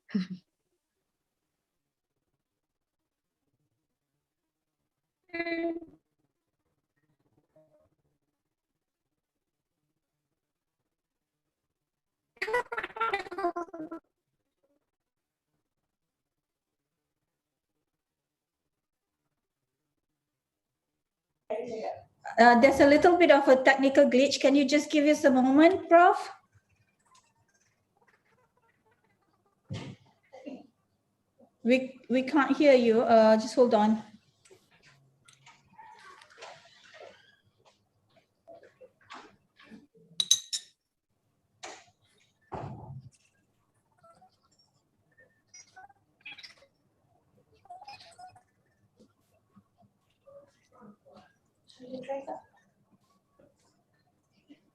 There's a little bit of a technical glitch. Can you just give us a moment, Prof? We can't hear you. Just hold on.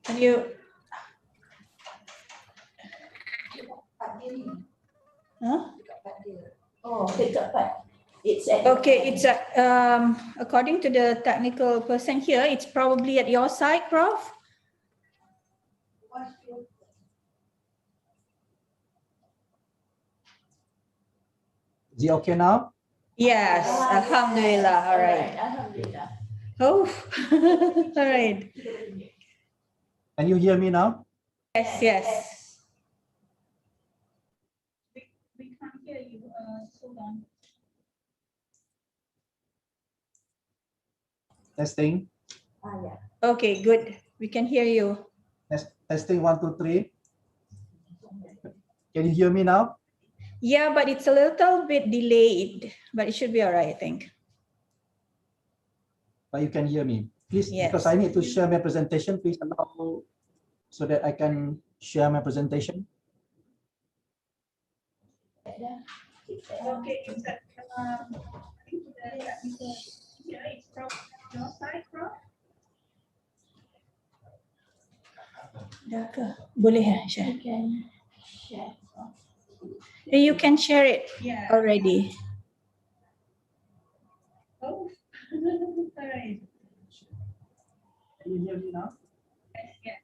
Can you? Huh? Oh, it's okay. It's according to the technical person here, it's probably at your side, Prof. Is it okay now? Yes, Alhamdulillah. All right. Alhamdulillah. Oh, all right. Can you hear me now? Yes, yes. We can't hear you. Hold on. Testing. Yeah. Okay, good. We can hear you. Testing 1, 2, 3. Can you hear me now? Yeah, but it's a little bit delayed, but it should be all right, I think. But you can hear me. Please, yes. Because I need to share my presentation, please allow so that I can share my presentation. Okay, it's from your side, Prof. Dah ke? Boleh share? You can share it already. Oh, all right. Can you hear me now? Yes.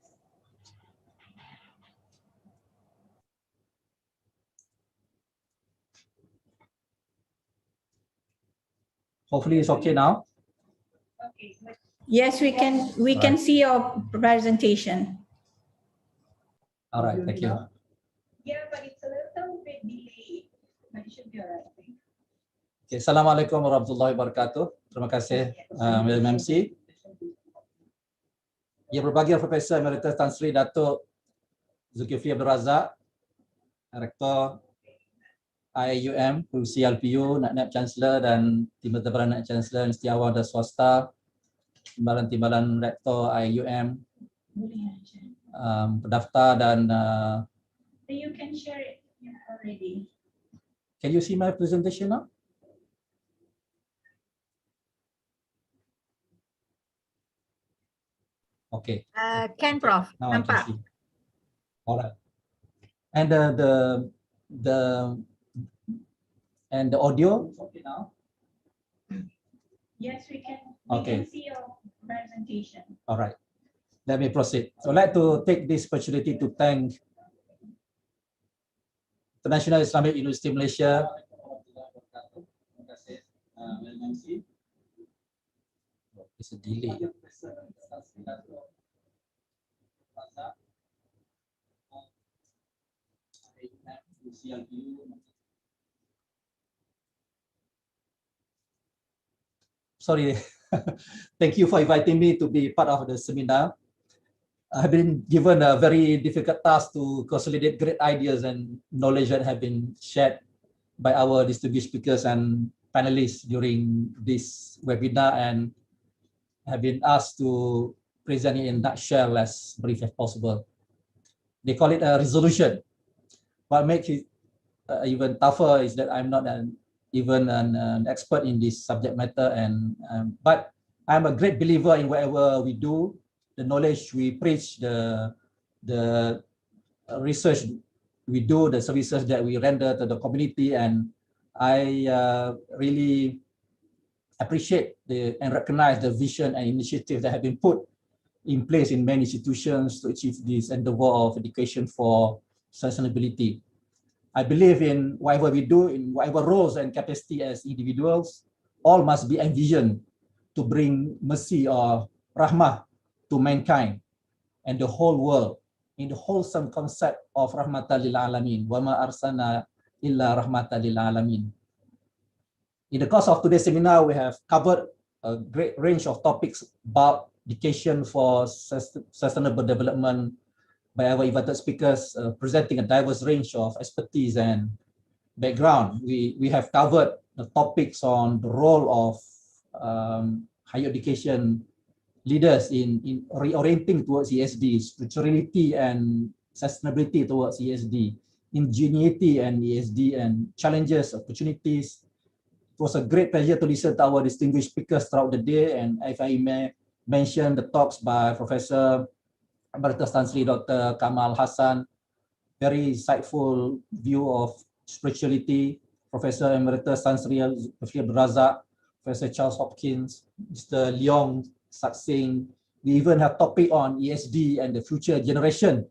Hopefully it's okay now. Okay. Yes, we can see your presentation. All right, thank you. Yeah, but it's a little bit delayed. But it should be alright. Okay, Assalamualaikum warahmatullahi wabarakatuh. Terima kasih MC. Yang berbahagia Profesor Emeritus Tan Sri Datuk Zulkifli Abdul Razak, Rektor IUM, Pengurusi LPU, Naib Chancellor dan Timbalan Naib Chancellor Universiti Awam dan Swasta, Timbalan Rektor IUM, pendaftar dan You can share it already. Can you see my presentation now? Okay. Can Prof, Now I can nampak. see. All right. And the audio okay now? Yes, we can Okay. see your presentation. All right. Let me proceed. So I'd like to take this opportunity to thank International Islamic University Malaysia. It's a delay. Sorry. Thank you for inviting me to be part of the seminar. I've been given a very difficult task to consolidate great ideas and knowledge that have been shared by our distinguished speakers and panelists during this webinar, and have been asked to present it in a nutshell as brief as possible. They call it a resolution. What makes it even tougher is that I'm not even an expert in this subject matter, and but I'm a great believer in whatever we do, the knowledge we preach, the research we do, the services that we render to the community, and I really appreciate and recognize the vision and initiative that have been put in place in many institutions to achieve this endeavor of education for sustainability. I believe in whatever we do, in whatever roles and capacity as individuals, all must be envisioned to bring mercy or rahmah to mankind and the whole world in the wholesome concept of rahmatan lil alamin, wa ma arsalna illa rahmatan lil alamin. In the course of today's seminar, we have covered a great range of topics about education for sustainable development by our invited speakers, presenting a diverse range of expertise and background. We have covered the topics on the role of higher education leaders in reorienting towards ESD, spirituality and sustainability towards ESD, ingenuity and ESD, and challenges, opportunities. It was a great pleasure to listen to our distinguished speakers throughout the day, and if I may mention the talks by Professor Emeritus Tan Sri Dr. Kamal Hassan, very insightful view of spirituality. Professor Emeritus Tan Sri Abdul Razak, Professor Charles Hopkins, Mr. Leong Saksing. We even have topic on ESD and the future generation.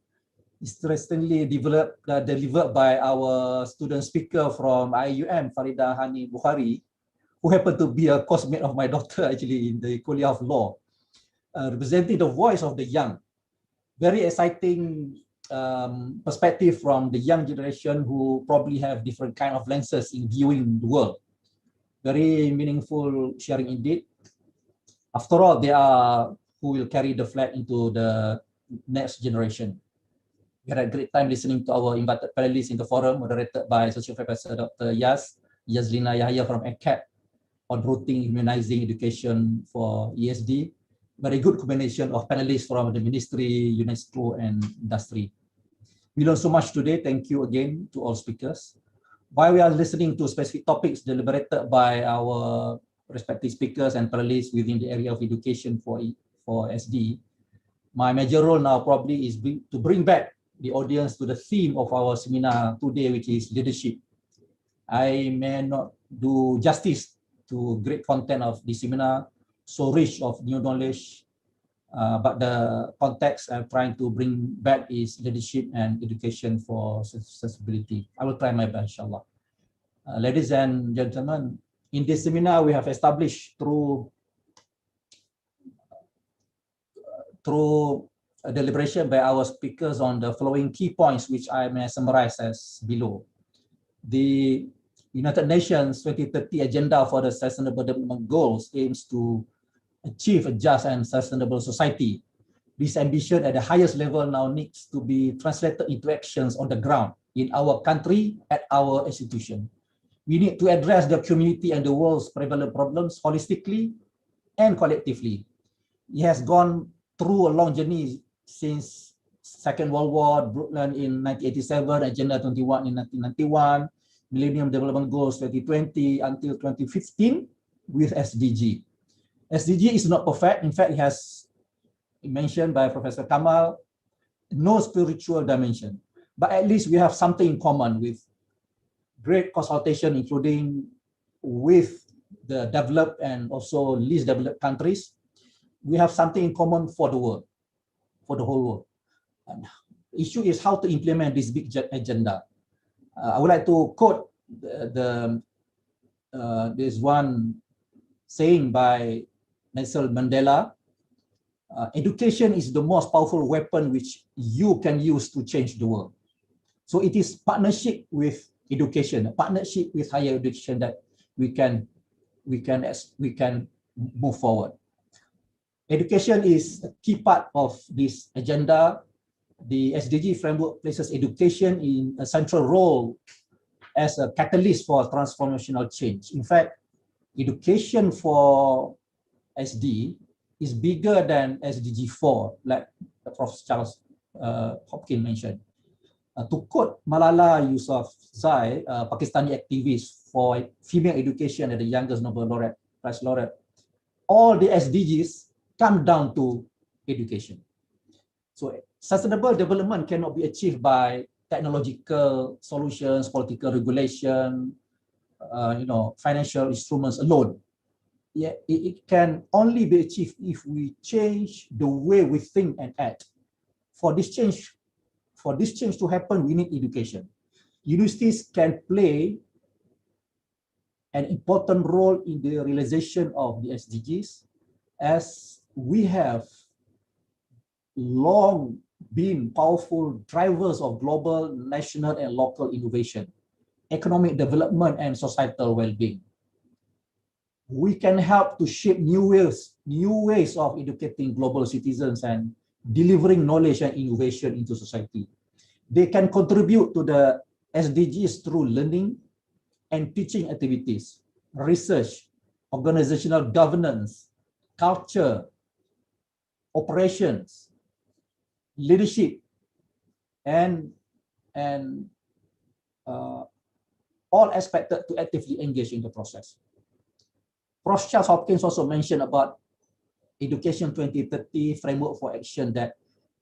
Interestingly delivered by our student speaker from IUM, Farida Hani Bukhari, who happened to be a coursemate of my daughter actually in the Kuliah of Law, representing the voice of the young. Very exciting perspective from the young generation who probably have different kind of lenses in viewing the world. Very meaningful sharing indeed. After all, they are who will carry the flag into the next generation. We had a great time listening to our invited panelists in the forum, moderated by Associate Professor Dr. Yazlina Yahya from AKEPT on routing humanizing education for ESD. Very good combination of panelists from the Ministry, UNESCO, and industry. We learned so much today. Thank you again to all speakers. While we are listening to specific topics deliberated by our respective speakers and panelists within the area of education for SD, my major role now probably is to bring back the audience to the theme of our seminar today, which is leadership. I may not do justice to great content of the seminar, so rich of new knowledge, but the context I'm trying to bring back is leadership and education for sustainability. I will try my best, inshallah. Ladies and gentlemen, in this seminar, we have established through through a deliberation by our speakers on the following key points, which I may summarize as below. The United Nations 2030 Agenda for the Sustainable Development Goals aims to achieve a just and sustainable society. This ambition at the highest level now needs to be translated into actions on the ground in our country, at our institution. We need to address the community and the world's prevalent problems holistically and collectively. It has gone through a long journey since Second World War, Brundtland in 1987, Agenda 21 in 1991, Millennium Development Goals 2020 until 2015 with SDG. SDG is not perfect. In fact, it has mentioned by Professor Kamal, no spiritual dimension. But at least we have something in common with great consultation, including with the developed and also least developed countries. We have something in common for the world, for the whole world. And the issue is how to implement this big agenda. I would like to quote this one saying by Nelson Mandela. Education is the most powerful weapon which you can use to change the world. So it is partnership with education, a partnership with higher education that we can move forward. Education is a key part of this agenda. The SDG framework places education in a central role as a catalyst for transformational change. In fact, education for SD is bigger than SDG 4, like Prof. Charles Hopkins mentioned. To quote Malala Yousafzai, Pakistani activist for female education and the youngest Nobel laureate, Prize laureate, all the SDGs come down to education. So sustainable development cannot be achieved by technological solutions, political regulation, financial instruments alone. Yeah, it can only be achieved if we change the way we think and act. For this change to happen, we need education. Universities can play an important role in the realization of the SDGs, as we have long been powerful drivers of global, national, and local innovation, economic development, and societal well-being. We can help to shape new ways of educating global citizens and delivering knowledge and innovation into society. They can contribute to the SDGs through learning and teaching activities, research, organizational governance, culture, operations, leadership, and all expected to actively engage in the process. Prof. Charles Hopkins also mentioned about Education 2030 framework for action that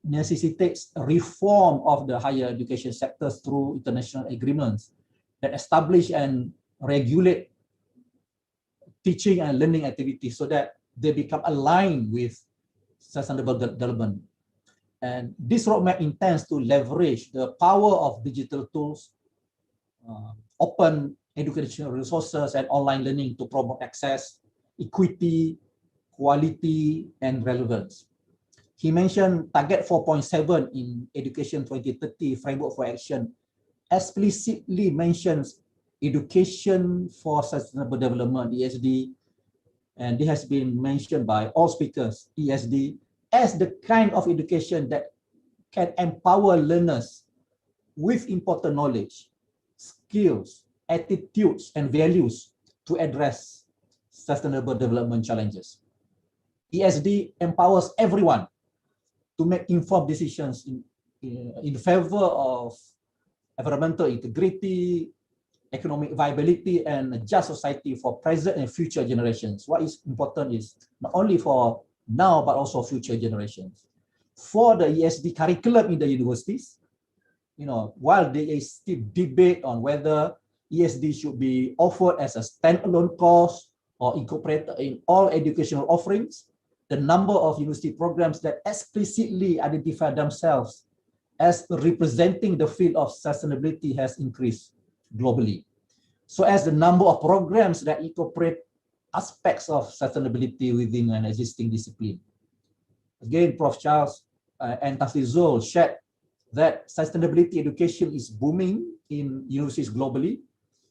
necessitates reform of the higher education sectors through international agreements that establish and regulate teaching and learning activities so that they become aligned with sustainable development. And this roadmap intends to leverage the power of digital tools, open educational resources, and online learning to promote access, equity, quality, and relevance. He mentioned Target 4.7 in Education 2030 Framework for Action explicitly mentions education for sustainable development, ESD, and it has been mentioned by all speakers, ESD, as the kind of education that can empower learners with important knowledge, skills, attitudes, and values to address sustainable development challenges. ESD empowers everyone to make informed decisions in favor of environmental integrity, economic viability, and a just society for present and future generations. What is important is not only for now, but also future generations. For the ESD curriculum in the universities, while there is still debate on whether ESD should be offered as a standalone course or incorporated in all educational offerings, the number of university programs that explicitly identify themselves as representing the field of sustainability has increased globally. So as the number of programs that incorporate aspects of sustainability within an existing discipline. Again, Prof. Charles and Tafizul shared that sustainability education is booming in universities globally,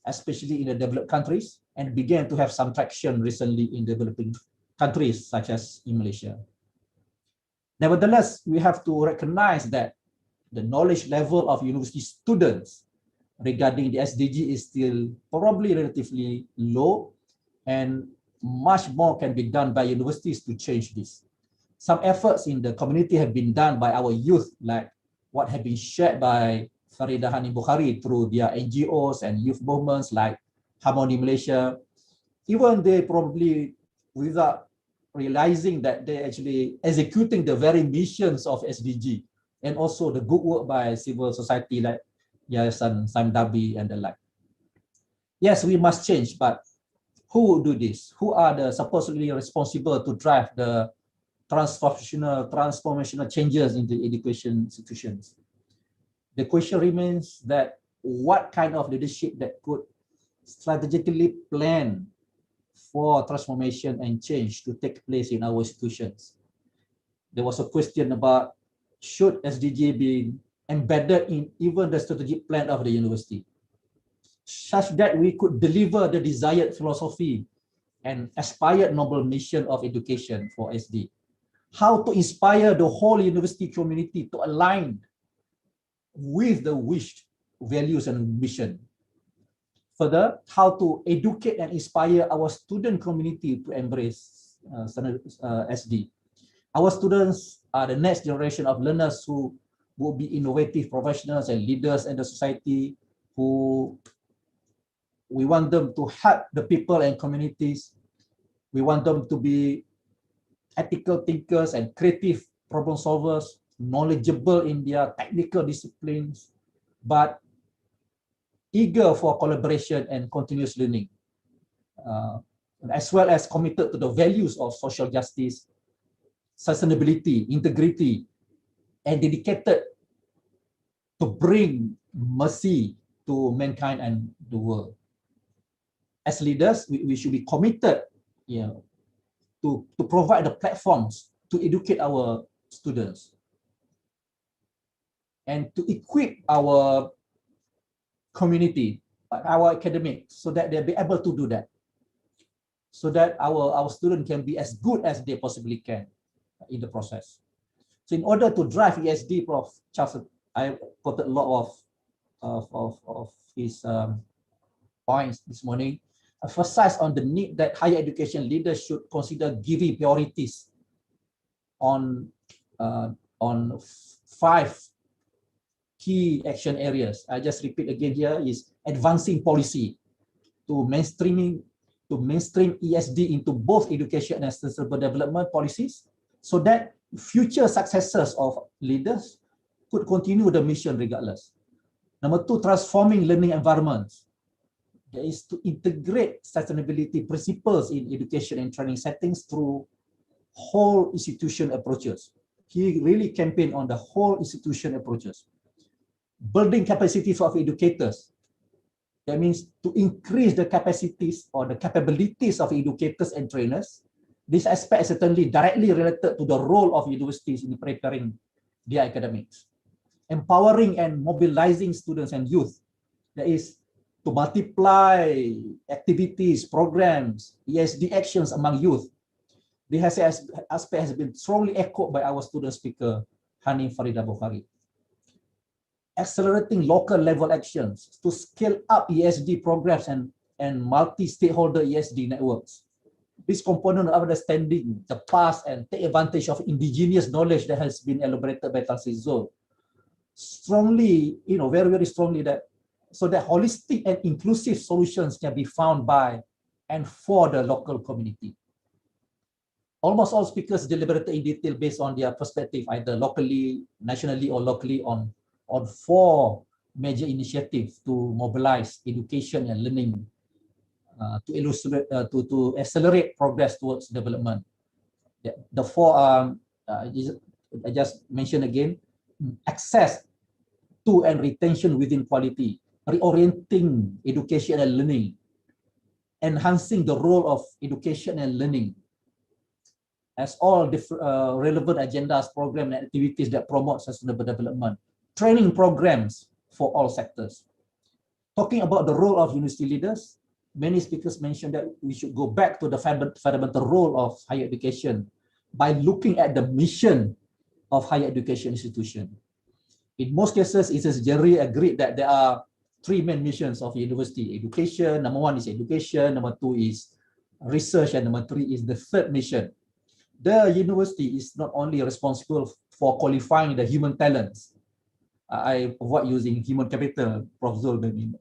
especially in the developed countries, and began to have some traction recently in developing countries such as in Malaysia. Nevertheless, we have to recognize that the knowledge level of university students regarding the SDG is still probably relatively low, and much more can be done by universities to change this. Some efforts in the community have been done by our youth, like what have been shared by Farida Hani Bukhari through their NGOs and youth movements like Harmony Malaysia. Even they probably, without realizing that they're actually executing the very missions of SDG, and also the good work by civil society like Yayasan Samdabi and the like. Yes, we must change, but who will do this? Who are the supposedly responsible to drive the transformational changes in the education institutions? The question remains that what kind of leadership that could strategically plan for transformation and change to take place in our institutions? There was a question about should SDG be embedded in even the strategic plan of the university, such that we could deliver the desired philosophy and aspired noble mission of education for SD. How to inspire the whole university community to align with the wished values and mission. Further, how to educate and inspire our student community to embrace SD. Our students are the next generation of learners who will be innovative professionals and leaders in the society, who we want them to help the people and communities. We want them to be ethical thinkers and creative problem solvers, knowledgeable in their technical disciplines, but eager for collaboration and continuous learning, as well as committed to the values of social justice, sustainability, integrity, and dedicated to bring mercy to mankind and the world. As leaders, we should be committed, to provide the platforms to educate our students and to equip our community, our academics, so that they'll be able to do that, so that our students can be as good as they possibly can in the process. So in order to drive ESD, Prof. Charles, I quoted a lot of his points this morning, emphasize on the need that higher education leaders should consider giving priorities on 5 key action areas. I just repeat again here is advancing policy to mainstream ESD into both education and sustainable development policies, so that future successors of leaders could continue the mission regardless. Number 2, transforming learning environments. There is to integrate sustainability principles in education and training settings through whole institution approaches. He really campaigned on the whole institution approaches. Building capacities of educators. That means to increase the capacities or the capabilities of educators and trainers. This aspect is certainly directly related to the role of universities in preparing their academics. Empowering and mobilizing students and youth. That is to multiply activities, programs, ESD actions among youth. This aspect has been strongly echoed by our student speaker, Hani Farida Bukhari. Accelerating local level actions to scale up ESD programs and multi-stakeholder ESD networks. This component of understanding the past and take advantage of indigenous knowledge that has been elaborated by Tafizul. Strongly, very, very strongly, that so that holistic and inclusive solutions can be found by and for the local community. Almost all speakers deliberated in detail based on their perspective, either locally, nationally, or locally, on 4 major initiatives to mobilize education and learning to accelerate progress towards development. The 4 are, I just mentioned again, access to and retention within quality, reorienting education and learning, enhancing the role of education and learning, as all relevant agendas, programs, and activities that promote sustainable development, training programs for all sectors. Talking about the role of university leaders, many speakers mentioned that we should go back to the fundamental role of higher education by looking at the mission of higher education institution. In most cases, it is generally agreed that there are three main missions of university education. Number one is education, number two is research, and number three is the third mission. The university is not only responsible for qualifying the human talents. I avoid using human capital, Prof. Zul maybe,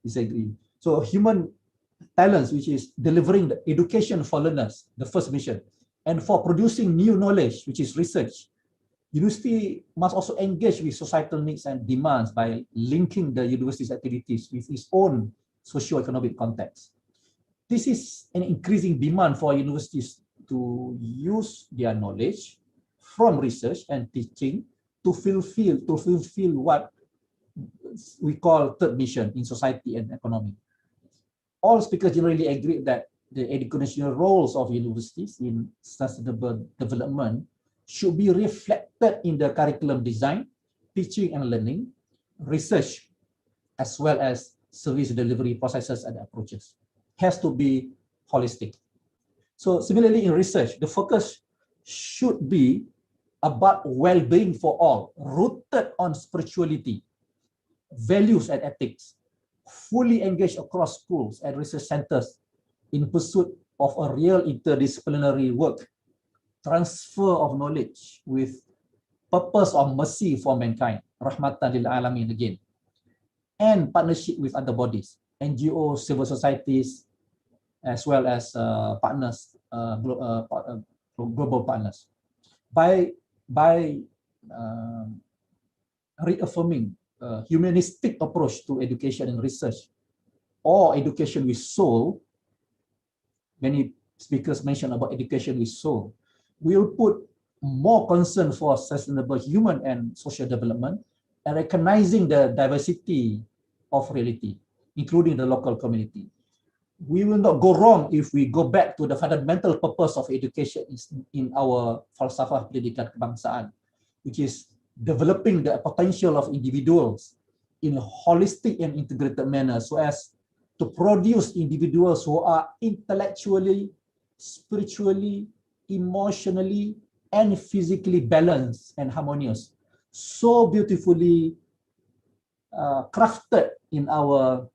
disagree. So human talents, which is delivering the education for learners, the first mission, and for producing new knowledge, which is research. University must also engage with societal needs and demands by linking the university's activities with its own socio-economic context. This is an increasing demand for universities to use their knowledge from research and teaching to fulfill what we call third mission in society and economy. All speakers generally agree that the educational roles of universities in sustainable development should be reflected in the curriculum design, teaching and learning, research, as well as service delivery processes and approaches. Has to be holistic. So similarly in research, the focus should be about well-being for all, rooted on spirituality, values and ethics, fully engaged across schools and research centers in pursuit of a real interdisciplinary work, transfer of knowledge with purpose of mercy for mankind, rahmatan lil alamin again, and partnership with other bodies, NGOs, civil societies, as well as partners, global partners. By reaffirming a humanistic approach to education and research, or education with soul, many speakers mentioned about education with soul, we'll put more concern for sustainable human and social development and recognizing the diversity of reality, including the local community. We will not go wrong if we go back to the fundamental purpose of education in our falsafah pendidikan kebangsaan, which is developing the potential of individuals in a holistic and integrated manner so as to produce individuals who are intellectually, spiritually, emotionally, and physically balanced and harmonious, so beautifully crafted in our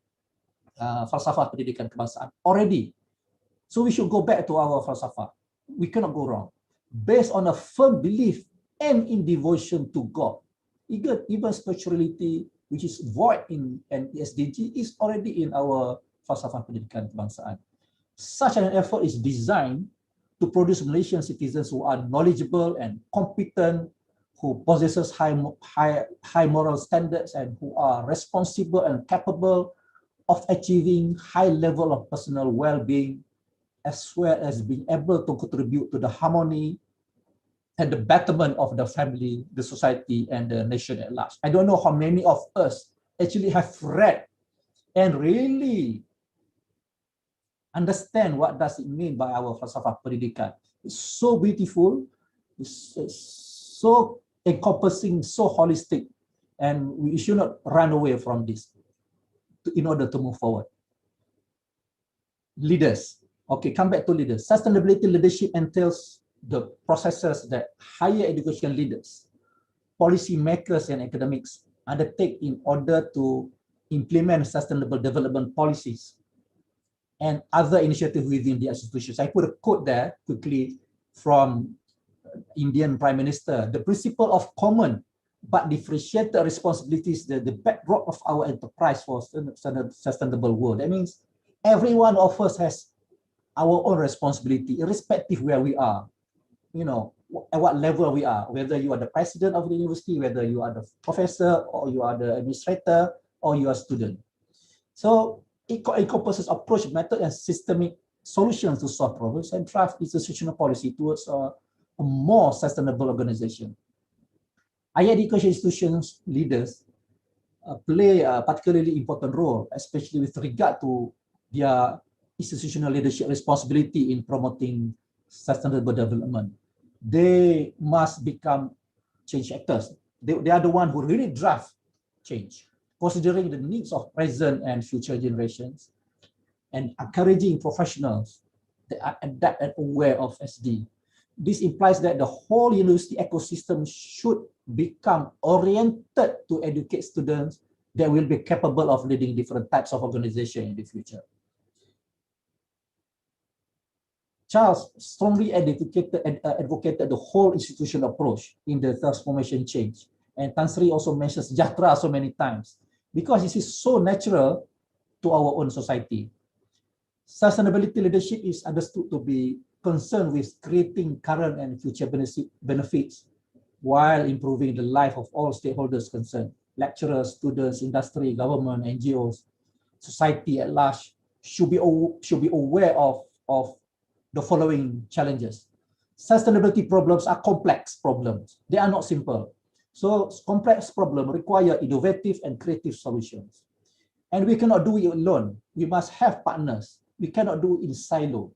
falsafah pendidikan kebangsaan already. So we should go back to our falsafah. We cannot go wrong. Based on a firm belief and in devotion to God. Even spirituality, which is void in an SDG, is already in our falsafah pendidikan kebangsaan. Such an effort is designed to produce Malaysian citizens who are knowledgeable and competent, who possesses high moral standards, and who are responsible and capable of achieving high level of personal well-being, as well as being able to contribute to the harmony and the betterment of the family, the society, and the nation at large. I don't know how many of us actually have read and really understand what does it mean by our falsafah pendidikan. It's so beautiful, it's so encompassing, so holistic, and we should not run away from this in order to move forward. Leaders. Okay, come back to leaders. Sustainability leadership entails the processes that higher education leaders, policy makers, and academics undertake in order to implement sustainable development policies and other initiatives within the institutions. I put a quote there quickly from Indian Prime Minister. The principle of common but differentiated responsibilities, the bedrock of our enterprise for sustainable world. That means every one of us has our own responsibility, irrespective where we are, at what level we are, whether you are the president of the university, whether you are the professor, or you are the administrator, or you are a student. So it encompasses approach, method, and systemic solutions to solve problems and draft institutional policy towards a more sustainable organization. Higher education institutions leaders play a particularly important role, especially with regard to their institutional leadership responsibility in promoting sustainable development. They must become change actors. They are the one who really drive change, considering the needs of present and future generations, and encouraging professionals that are adept and aware of SD. This implies that the whole university ecosystem should become oriented to educate students that will be capable of leading different types of organization in the future. Charles strongly advocated the whole institutional approach in the transformation change. And Tan Sri also mentions Sejahtera so many times because this is so natural to our own society. Sustainability leadership is understood to be concerned with creating current and future benefits while improving the life of all stakeholders concerned. Lecturers, students, industry, government, NGOs, society at large should be aware of the following challenges. Sustainability problems are complex problems. They are not simple. So complex problems require innovative and creative solutions. And we cannot do it alone. We must have partners. We cannot do it in silo.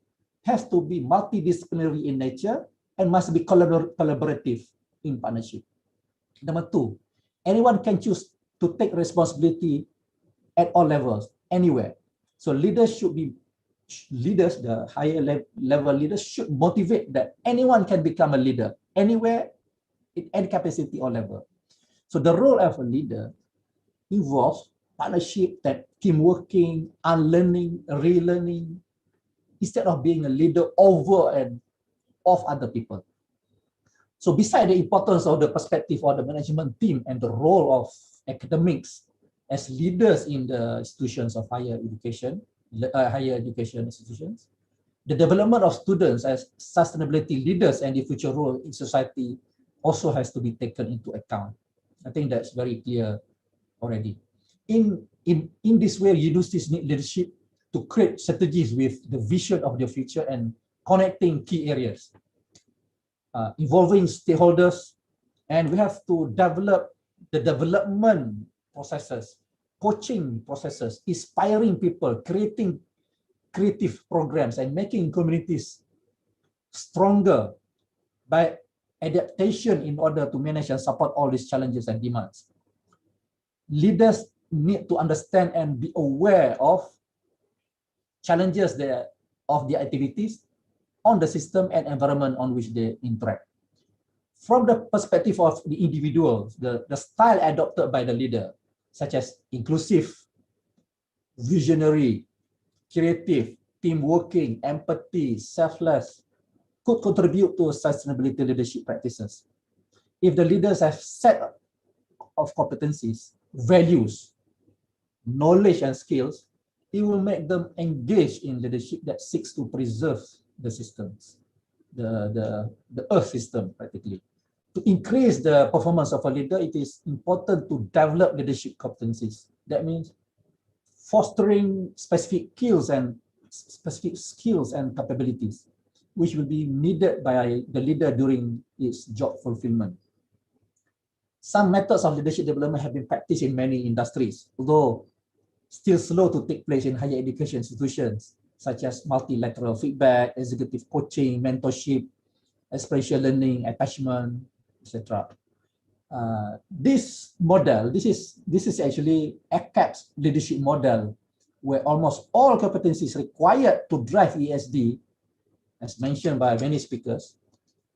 It has to be multidisciplinary in nature and must be collaborative in partnership. Number two, anyone can choose to take responsibility at all levels, anywhere. So leaders, the higher level leaders should motivate that anyone can become a leader, anywhere, in any capacity or level. So the role of a leader involves partnership, that team working, unlearning, relearning, instead of being a leader over and of other people. So beside the importance of the perspective of the management team and the role of academics as leaders in the institutions of higher education institutions, the development of students as sustainability leaders and the future role in society also has to be taken into account. I think that's very clear already. In this way, universities need leadership to create strategies with the vision of the future and connecting key areas, involving stakeholders, and we have to develop the development processes, coaching processes, inspiring people, creating creative programs, and making communities stronger by adaptation in order to manage and support all these challenges and demands. Leaders need to understand and be aware of challenges of their activities on the system and environment on which they interact. From the perspective of the individuals, the style adopted by the leader, such as inclusive, visionary, creative, team working, empathy, selfless, could contribute to sustainability leadership practices. If the leaders have set of competencies, values, knowledge, and skills, it will make them engage in leadership that seeks to preserve the systems, the earth system practically. To increase the performance of a leader, it is important to develop leadership competencies. That means fostering specific skills and capabilities, which will be needed by the leader during its job fulfillment. Some methods of leadership development have been practiced in many industries, although still slow to take place in higher education institutions, such as multilateral feedback, executive coaching, mentorship, experiential learning, attachment, etc. This model, this is actually AKEPT's leadership model, where almost all competencies required to drive ESD, as mentioned by many speakers,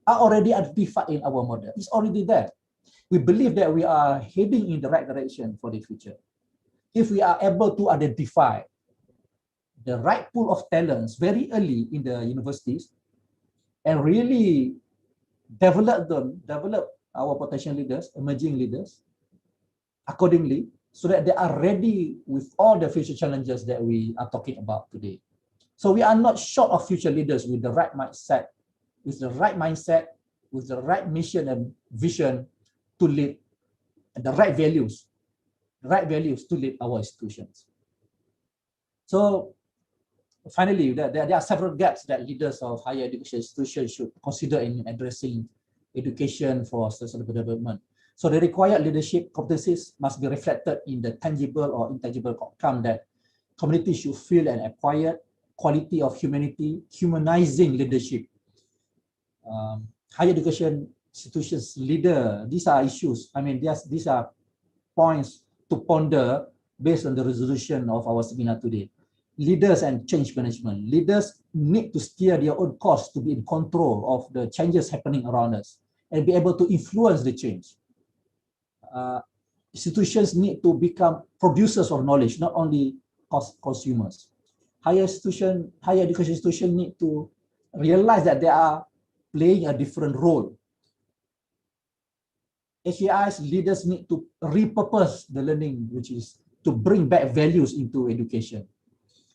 are already identified in our model. It's already there. We believe that we are heading in the right direction for the future. If we are able to identify the right pool of talents very early in the universities and really develop our potential leaders, emerging leaders, accordingly, so that they are ready with all the future challenges that we are talking about today. So we are not short of future leaders with the right mindset, with the right mission and vision to lead, and the right values to lead our institutions. So finally, there are several gaps that leaders of higher education institutions should consider in addressing education for sustainable development. So the required leadership competencies must be reflected in the tangible or intangible outcome that communities should feel and acquire: quality of humanity, humanizing leadership, higher education institutions leader. These are issues. I mean, these are points to ponder based on the resolution of our seminar today. Leaders and change management. Leaders need to steer their own course to be in control of the changes happening around us and be able to influence the change. Institutions need to become producers of knowledge, not only consumers. Higher education institutions need to realize that they are playing a different role. HEI's leaders need to repurpose the learning, which is to bring back values into education.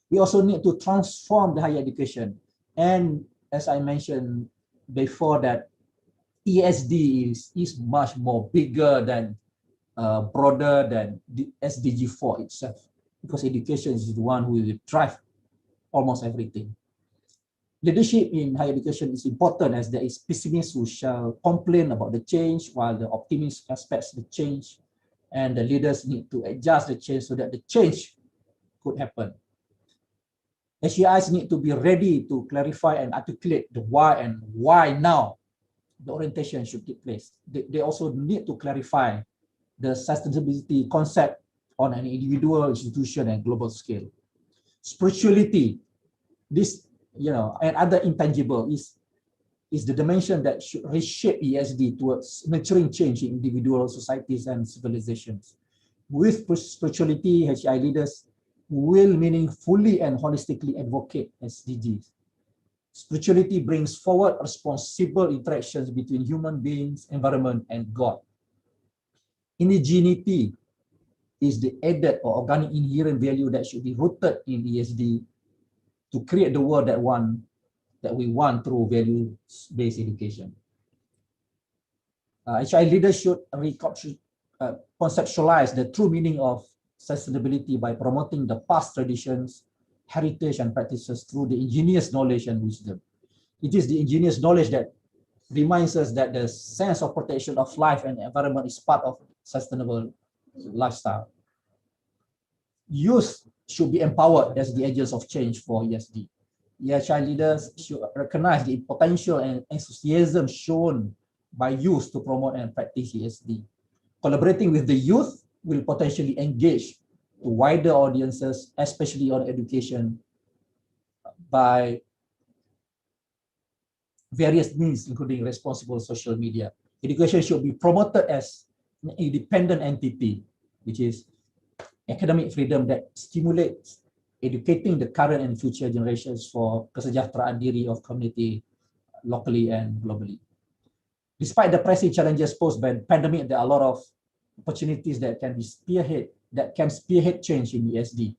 We also need to transform the higher education. And as I mentioned before, that ESD is much more bigger than, broader than the SDG 4 itself, because education is the one who will drive almost everything. Leadership in higher education is important, as there is pessimists who shall complain about the change while the optimists expect the change, and the leaders need to adjust the change so that the change could happen. HEIs need to be ready to clarify and articulate the why and why now the orientation should take place. They also need to clarify the sustainability concept on an individual, institution, and global scale. Spirituality, this, and other intangible is the dimension that should reshape ESD towards nurturing change in individual societies and civilizations. With spirituality, HI leaders will meaningfully and holistically advocate SDGs. Spirituality brings forward responsible interactions between human beings, environment, and God. Indigeneity is the added or organic inherent value that should be rooted in ESD to create the world that we want through value-based education. HI leaders should conceptualize the true meaning of sustainability by promoting the past traditions, heritage, and practices through the ingenious knowledge and wisdom. It is the ingenious knowledge that reminds us that the sense of protection of life and environment is part of sustainable lifestyle. Youth should be empowered as the agents of change for ESD. EHI leaders should recognize the potential and enthusiasm shown by youth to promote and practice ESD. Collaborating with the youth will potentially engage to wider audiences, especially on education, by various means, including responsible social media. Education should be promoted as an independent entity, which is academic freedom that stimulates educating the current and future generations for kesejahteraan diri of community locally and globally. Despite the pressing challenges posed by the pandemic, there are a lot of opportunities that can spearhead change in ESD.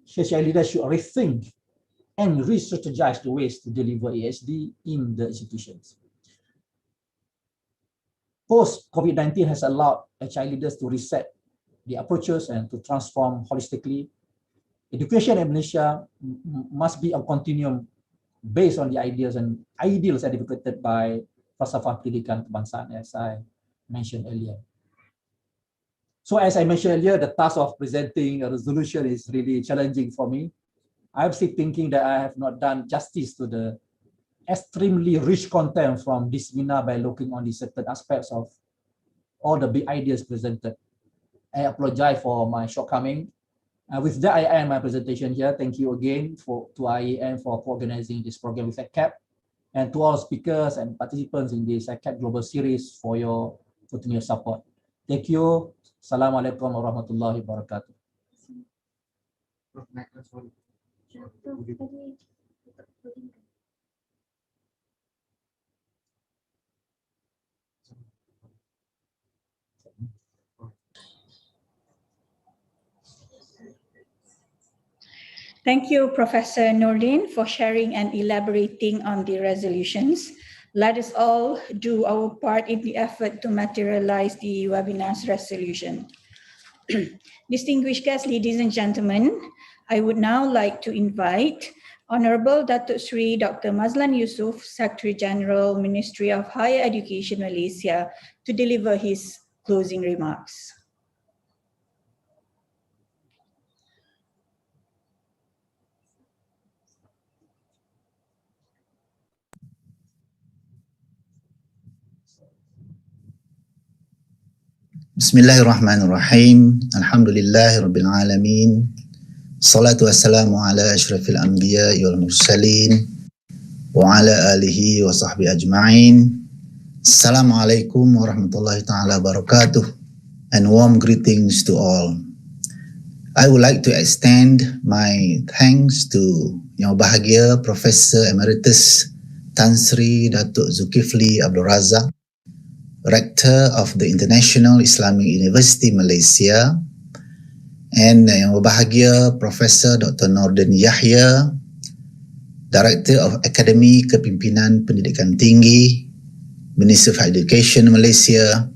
HI leaders should rethink and re-strategize the ways to deliver ESD in the institutions. Post-COVID-19 has allowed HI leaders to reset the approaches and to transform holistically. Education in Malaysia must be a continuum based on the ideas and ideals advocated by Falsafah Pendidikan Kebangsaan, as I mentioned earlier. So as I mentioned earlier, the task of presenting a resolution is really challenging for me. I'm still thinking that I have not done justice to the extremely rich content from this seminar by looking on the certain aspects of all the big ideas presented. I apologize for my shortcoming. With that, I end my presentation here. Thank you again to UIAM for organizing this program with AKEPT, and to all speakers and participants in this AKEPT Global Series for your continued support. Thank you. Assalamualaikum warahmatullahi wabarakatuh. Thank you, Professor Nordin, for sharing and elaborating on the resolutions. Let us all do our part in the effort to materialize the webinar's resolution. Distinguished guests, ladies and gentlemen, I would now like to invite Honorable Datuk Sri Dr. Mazlan Yusof, Secretary General, Ministry of Higher Education, Malaysia, to deliver his closing remarks. Bismillahirrahmanirrahim. Alhamdulillahirabbil alamin. Salatu wassalamu ala asyrafil anbiya wal mursalin wa ala alihi wa sahbihi ajma'in. Assalamualaikum warahmatullahi taala wabarakatuh, and warm greetings to all. I would like to extend my thanks to Yang Bahagia Professor Emeritus Tan Sri Datuk Zulkifli Abdul Razak, Rector of the International Islamic University Malaysia, and Yang Berbahagia Profesor Dr. Nordin Yahya, Director of Akademi Kepimpinan Pendidikan Tinggi, Minister of Education Malaysia,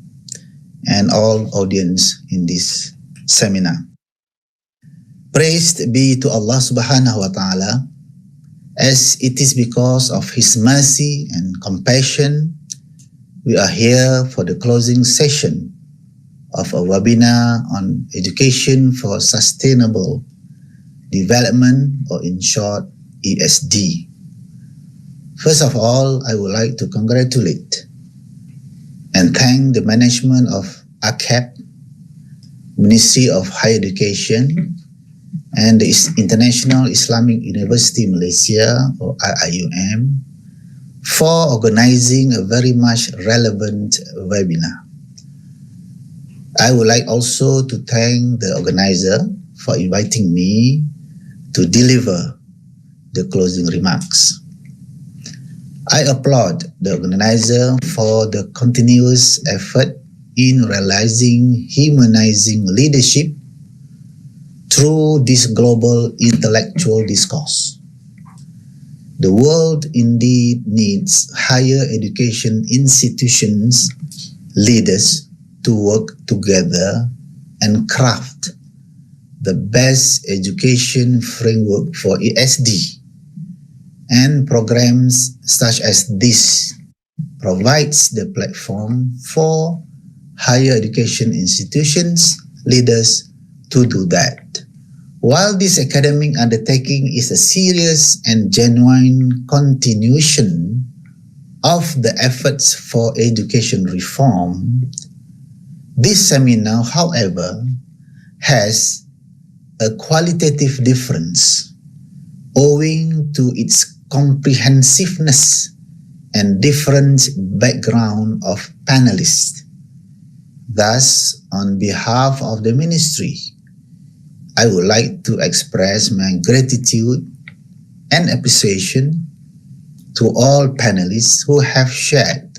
and all audience in this seminar. Praised be to Allah Subhanahu wa Ta'ala, as it is because of His mercy and compassion we are here for the closing session of a webinar on education for sustainable development, or in short, ESD. First of all, I would like to congratulate and thank the management of AKEPT, Ministry of Higher Education, and the International Islamic University Malaysia, or UIAM, for organizing a very much relevant webinar. I would like also to thank the organizer for inviting me to deliver the closing remarks. I applaud the organizer for the continuous effort in realizing humanizing leadership through this global intellectual discourse. The world indeed needs higher education institutions, leaders to work together and craft the best education framework for ESD, and programs such as this provides the platform for higher education institutions, leaders to do that. While this academic undertaking is a serious and genuine continuation of the efforts for education reform, this seminar, however, has a qualitative difference owing to its comprehensiveness and different background of panelists. Thus, on behalf of the ministry, I would like to express my gratitude and appreciation to all panelists who have shared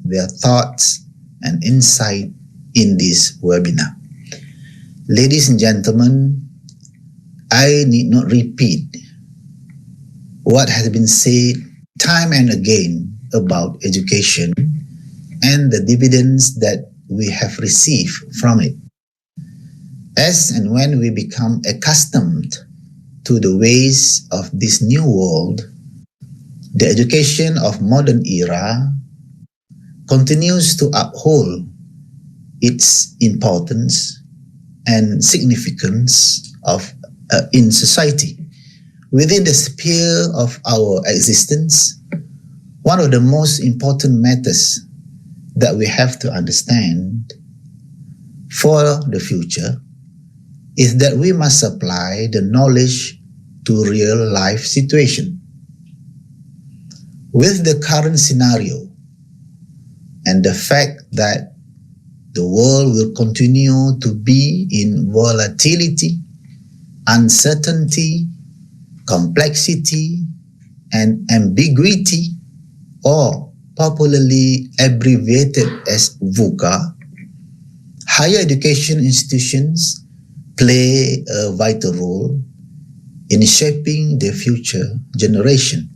their thoughts and insight in this webinar. Ladies and gentlemen, I need not repeat what has been said time and again about education and the dividends that we have received from it. As and when we become accustomed to the ways of this new world, the education of modern era continues to uphold its importance and significance in society. Within the sphere of our existence, one of the most important matters that we have to understand for the future is that we must apply the knowledge to real life situation. With the current scenario and the fact that the world will continue to be in volatility, uncertainty, complexity, and ambiguity, or popularly abbreviated as VUCA, higher education institutions play a vital role in shaping the future generation.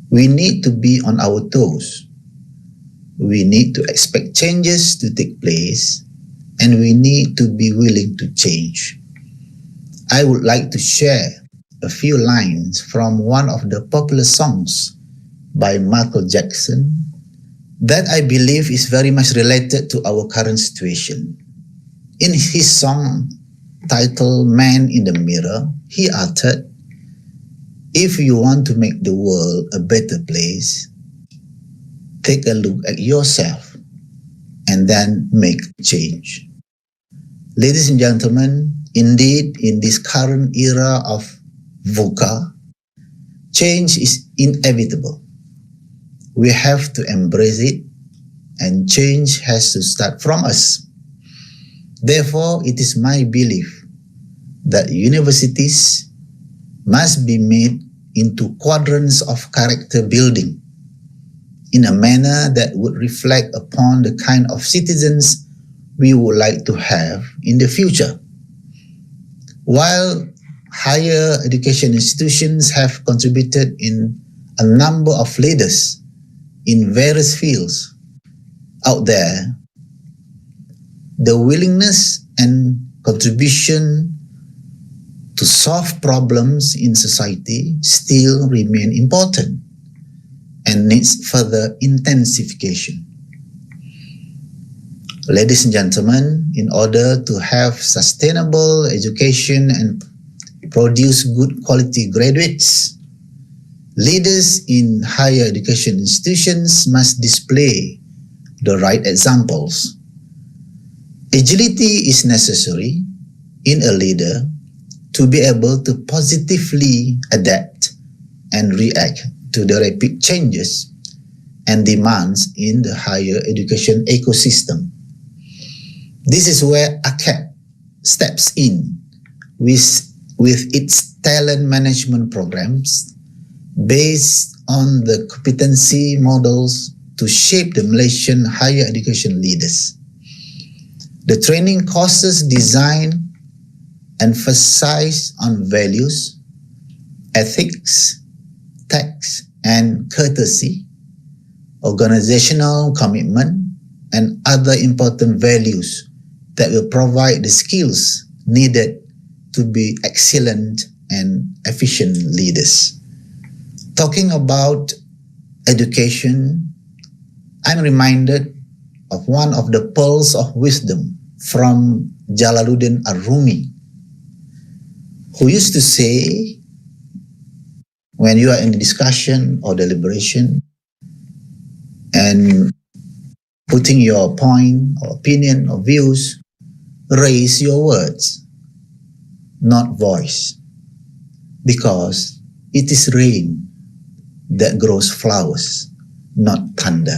We need to be on our toes. We need to expect changes to take place, and we need to be willing to change. I would like to share a few lines from one of the popular songs by Michael Jackson that I believe is very much related to our current situation. In his song titled Man in the Mirror, he uttered, "If you want to make the world a better place, take a look at yourself and then make change. Ladies and gentlemen, indeed, in this current era of VUCA, change is inevitable. We have to embrace it, and change has to start from us. Therefore, it is my belief that universities must be made into quadrants of character building in a manner that would reflect upon the kind of citizens we would like to have in the future. While higher education institutions have contributed in a number of leaders in various fields out there, the willingness and contribution to solve problems in society still remain important and needs further intensification. Ladies and gentlemen, in order to have sustainable education and produce good quality graduates, leaders in higher education institutions must display the right examples. Agility is necessary in a leader to be able to positively adapt and react to the rapid changes and demands in the higher education ecosystem. This is where AKEPT steps in with its talent management programs based on the competency models to shape the Malaysian higher education leaders. The training courses designed emphasize on values, ethics, tact, and courtesy, organizational commitment, and other important values that will provide the skills needed to be excellent and efficient leaders. Talking about education, I'm reminded of one of the pearls of wisdom from Jalaluddin Ar-Rumi, who used to say, when you are in a discussion or deliberation and putting your point or opinion or views, raise your words, not voice, because it is rain that grows flowers, not thunder.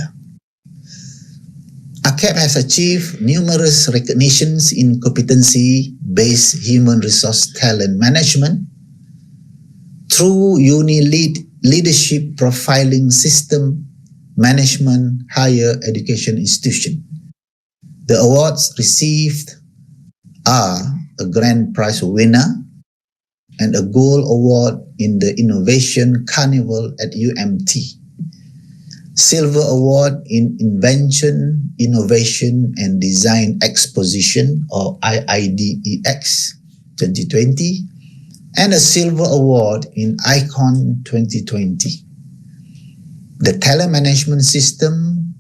AKEPT has achieved numerous recognitions in competency-based human resource talent management through leadership profiling system management higher education institution. The awards received are a grand prize winner and a gold award in the Innovation Carnival at UMT, Silver Award in Invention, Innovation and Design Exposition or IIDEX 2020, and a Silver Award in ICON 2020. The talent management system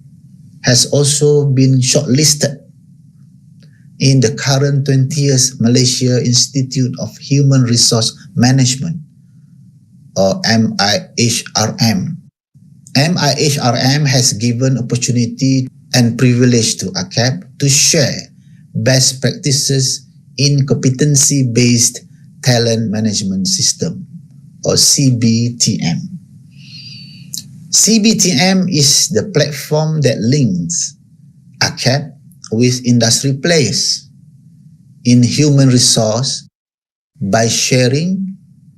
has also been shortlisted in the current 20th Malaysia Institute of Human Resource Management or MIHRM. MIHRM has given opportunity and privilege to AKEPT to share best practices in competency-based talent management system or CBTM. CBTM is the platform that links AKEPT with industry players in human resource by sharing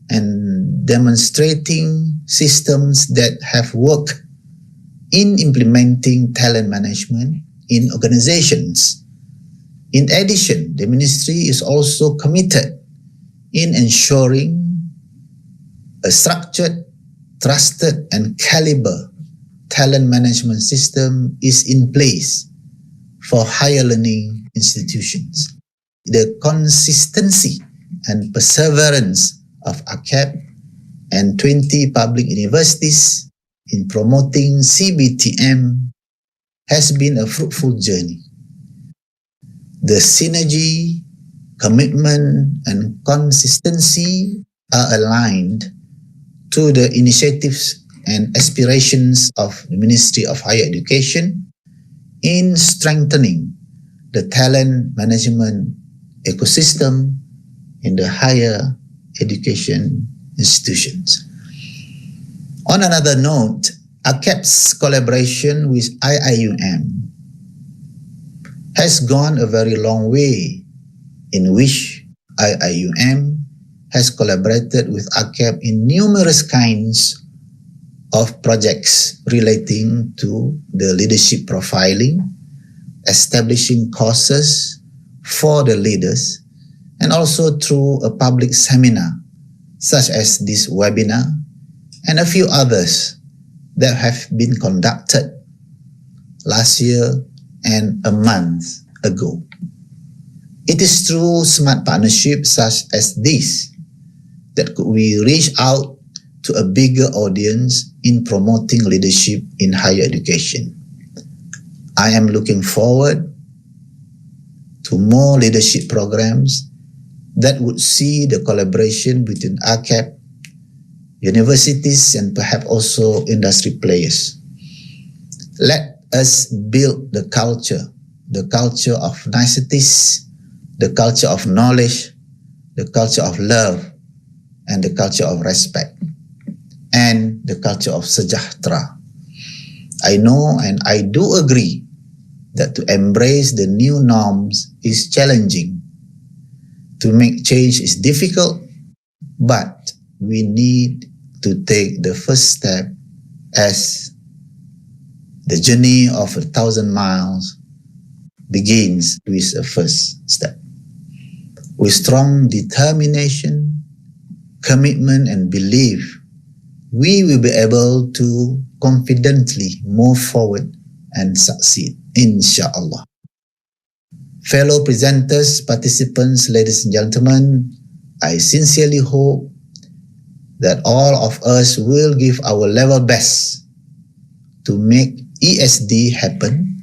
and demonstrating systems that have worked in implementing talent management in organizations. In addition, the ministry is also committed in ensuring a structured, trusted, and caliber talent management system is in place for higher learning institutions. The consistency and perseverance of AKEPT and 20 public universities in promoting CBTM has been a fruitful journey. The synergy, commitment, and consistency are aligned to the initiatives and aspirations of the Ministry of Higher Education in strengthening the talent management ecosystem in the higher education institutions. On another note, AKEPT's collaboration with UIAM has gone a very long way, in which UIAM has collaborated with AKEPT in numerous kinds of projects relating to the leadership profiling, establishing courses for the leaders, and also through a public seminar such as this webinar and a few others that have been conducted last year and a month ago. It is through smart partnerships such as this that we reach out to a bigger audience in promoting leadership in higher education. I am looking forward to more leadership programs that would see the collaboration between AKEPT, universities, and perhaps also industry players. Let us build the culture of niceties, the culture of knowledge, the culture of love, and the culture of respect, and the culture of sejahtera. I know and I do agree that to embrace the new norms is challenging. To make change is difficult, but we need to take the first step, as the journey of 1,000 miles begins with a first step. With strong determination, commitment, and belief, we will be able to confidently move forward and succeed, inshallah. Fellow presenters, participants, ladies and gentlemen, I sincerely hope that all of us will give our level best to make ESD happen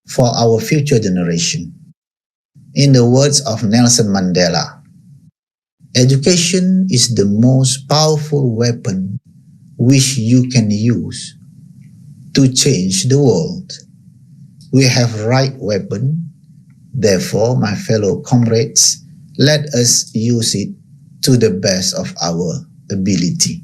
for our future generation. In the words of Nelson Mandela, education is the most powerful weapon which you can use to change the world. We have right weapon. Therefore, my fellow comrades, let us use it to the best of our ability.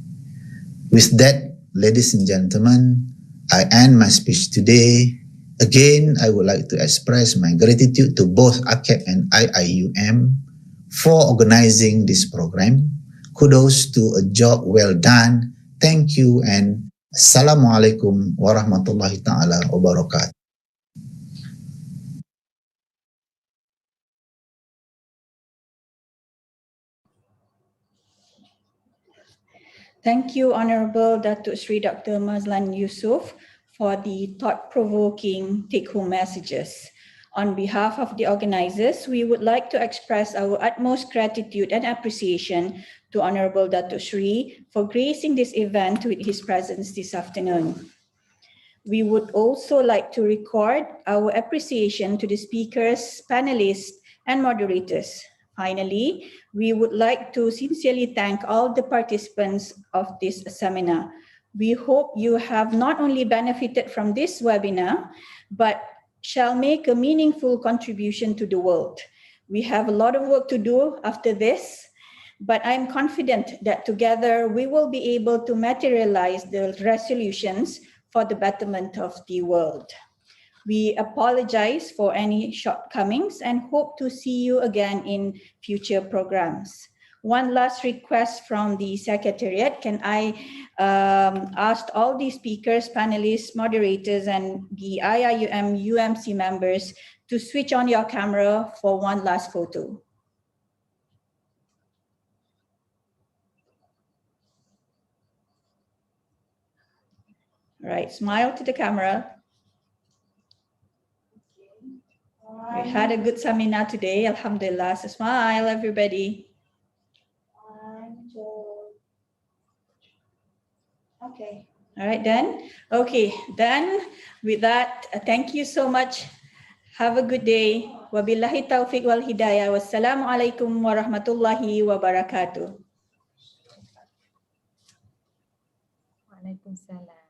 With that, ladies and gentlemen, I end my speech today. Again, I would like to express my gratitude to both AKEPT and UIAM for organizing this program. Kudos to a job well done. Thank you, and Assalamualaikum warahmatullahi ta'ala wabarakatuh. Thank you, Honorable Datuk Sri Dr. Mazlan Yusof, for the thought-provoking take-home messages. On behalf of the organizers, we would like to express our utmost gratitude and appreciation to Honorable Datuk Sri for gracing this event with his presence this afternoon. We would also like to record our appreciation to the speakers, panelists, and moderators. Finally, we would like to sincerely thank all the participants of this seminar. We hope you have not only benefited from this webinar, but shall make a meaningful contribution to the world. We have a lot of work to do after this, but I'm confident that together we will be able to materialize the resolutions for the betterment of the world. We apologize for any shortcomings and hope to see you again in future programs. One last request from the Secretariat. Can I ask all the speakers, panelists, moderators, and the IIUM UMC members to switch on your camera for one last photo. All right, smile to the camera. We had a good seminar today, alhamdulillah. So smile, everybody. Okay. All right, then. Okay, then with that, thank you so much. Have a good day. Wabillahi taufiq wal hidayah. Wassalamualaikum warahmatullahi wabarakatuh. Waalaikumsalam.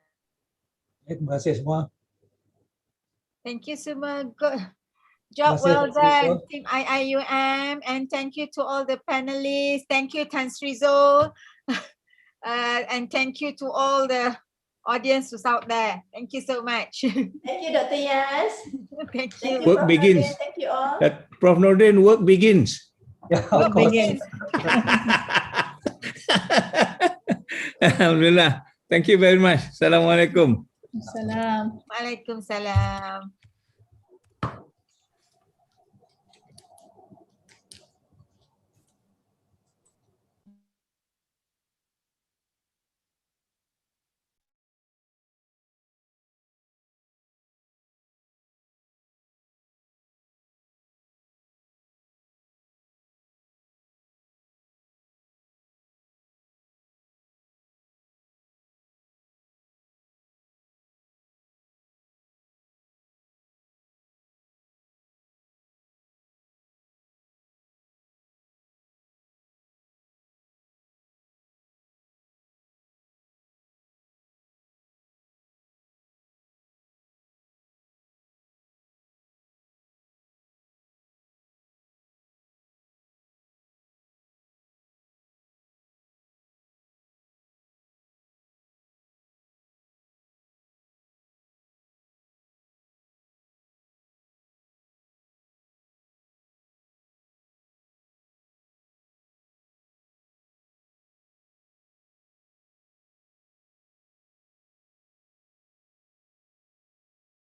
Terima kasih semua. Thank you semua. Good job, Terima kasih, well Tan Sri done, Zul. Team IIUM, and thank you to all the panelists. Thank you, Tan Sri Zul. And thank you to all the audience who's out there. Thank you so much. Thank you, Dr. Yas. Thank you. Work begins. Thank you all. Prof. Nordin, work begins. Yeah, Work begins. Alhamdulillah. Thank you very much. Assalamualaikum. Salam. Waalaikumsalam.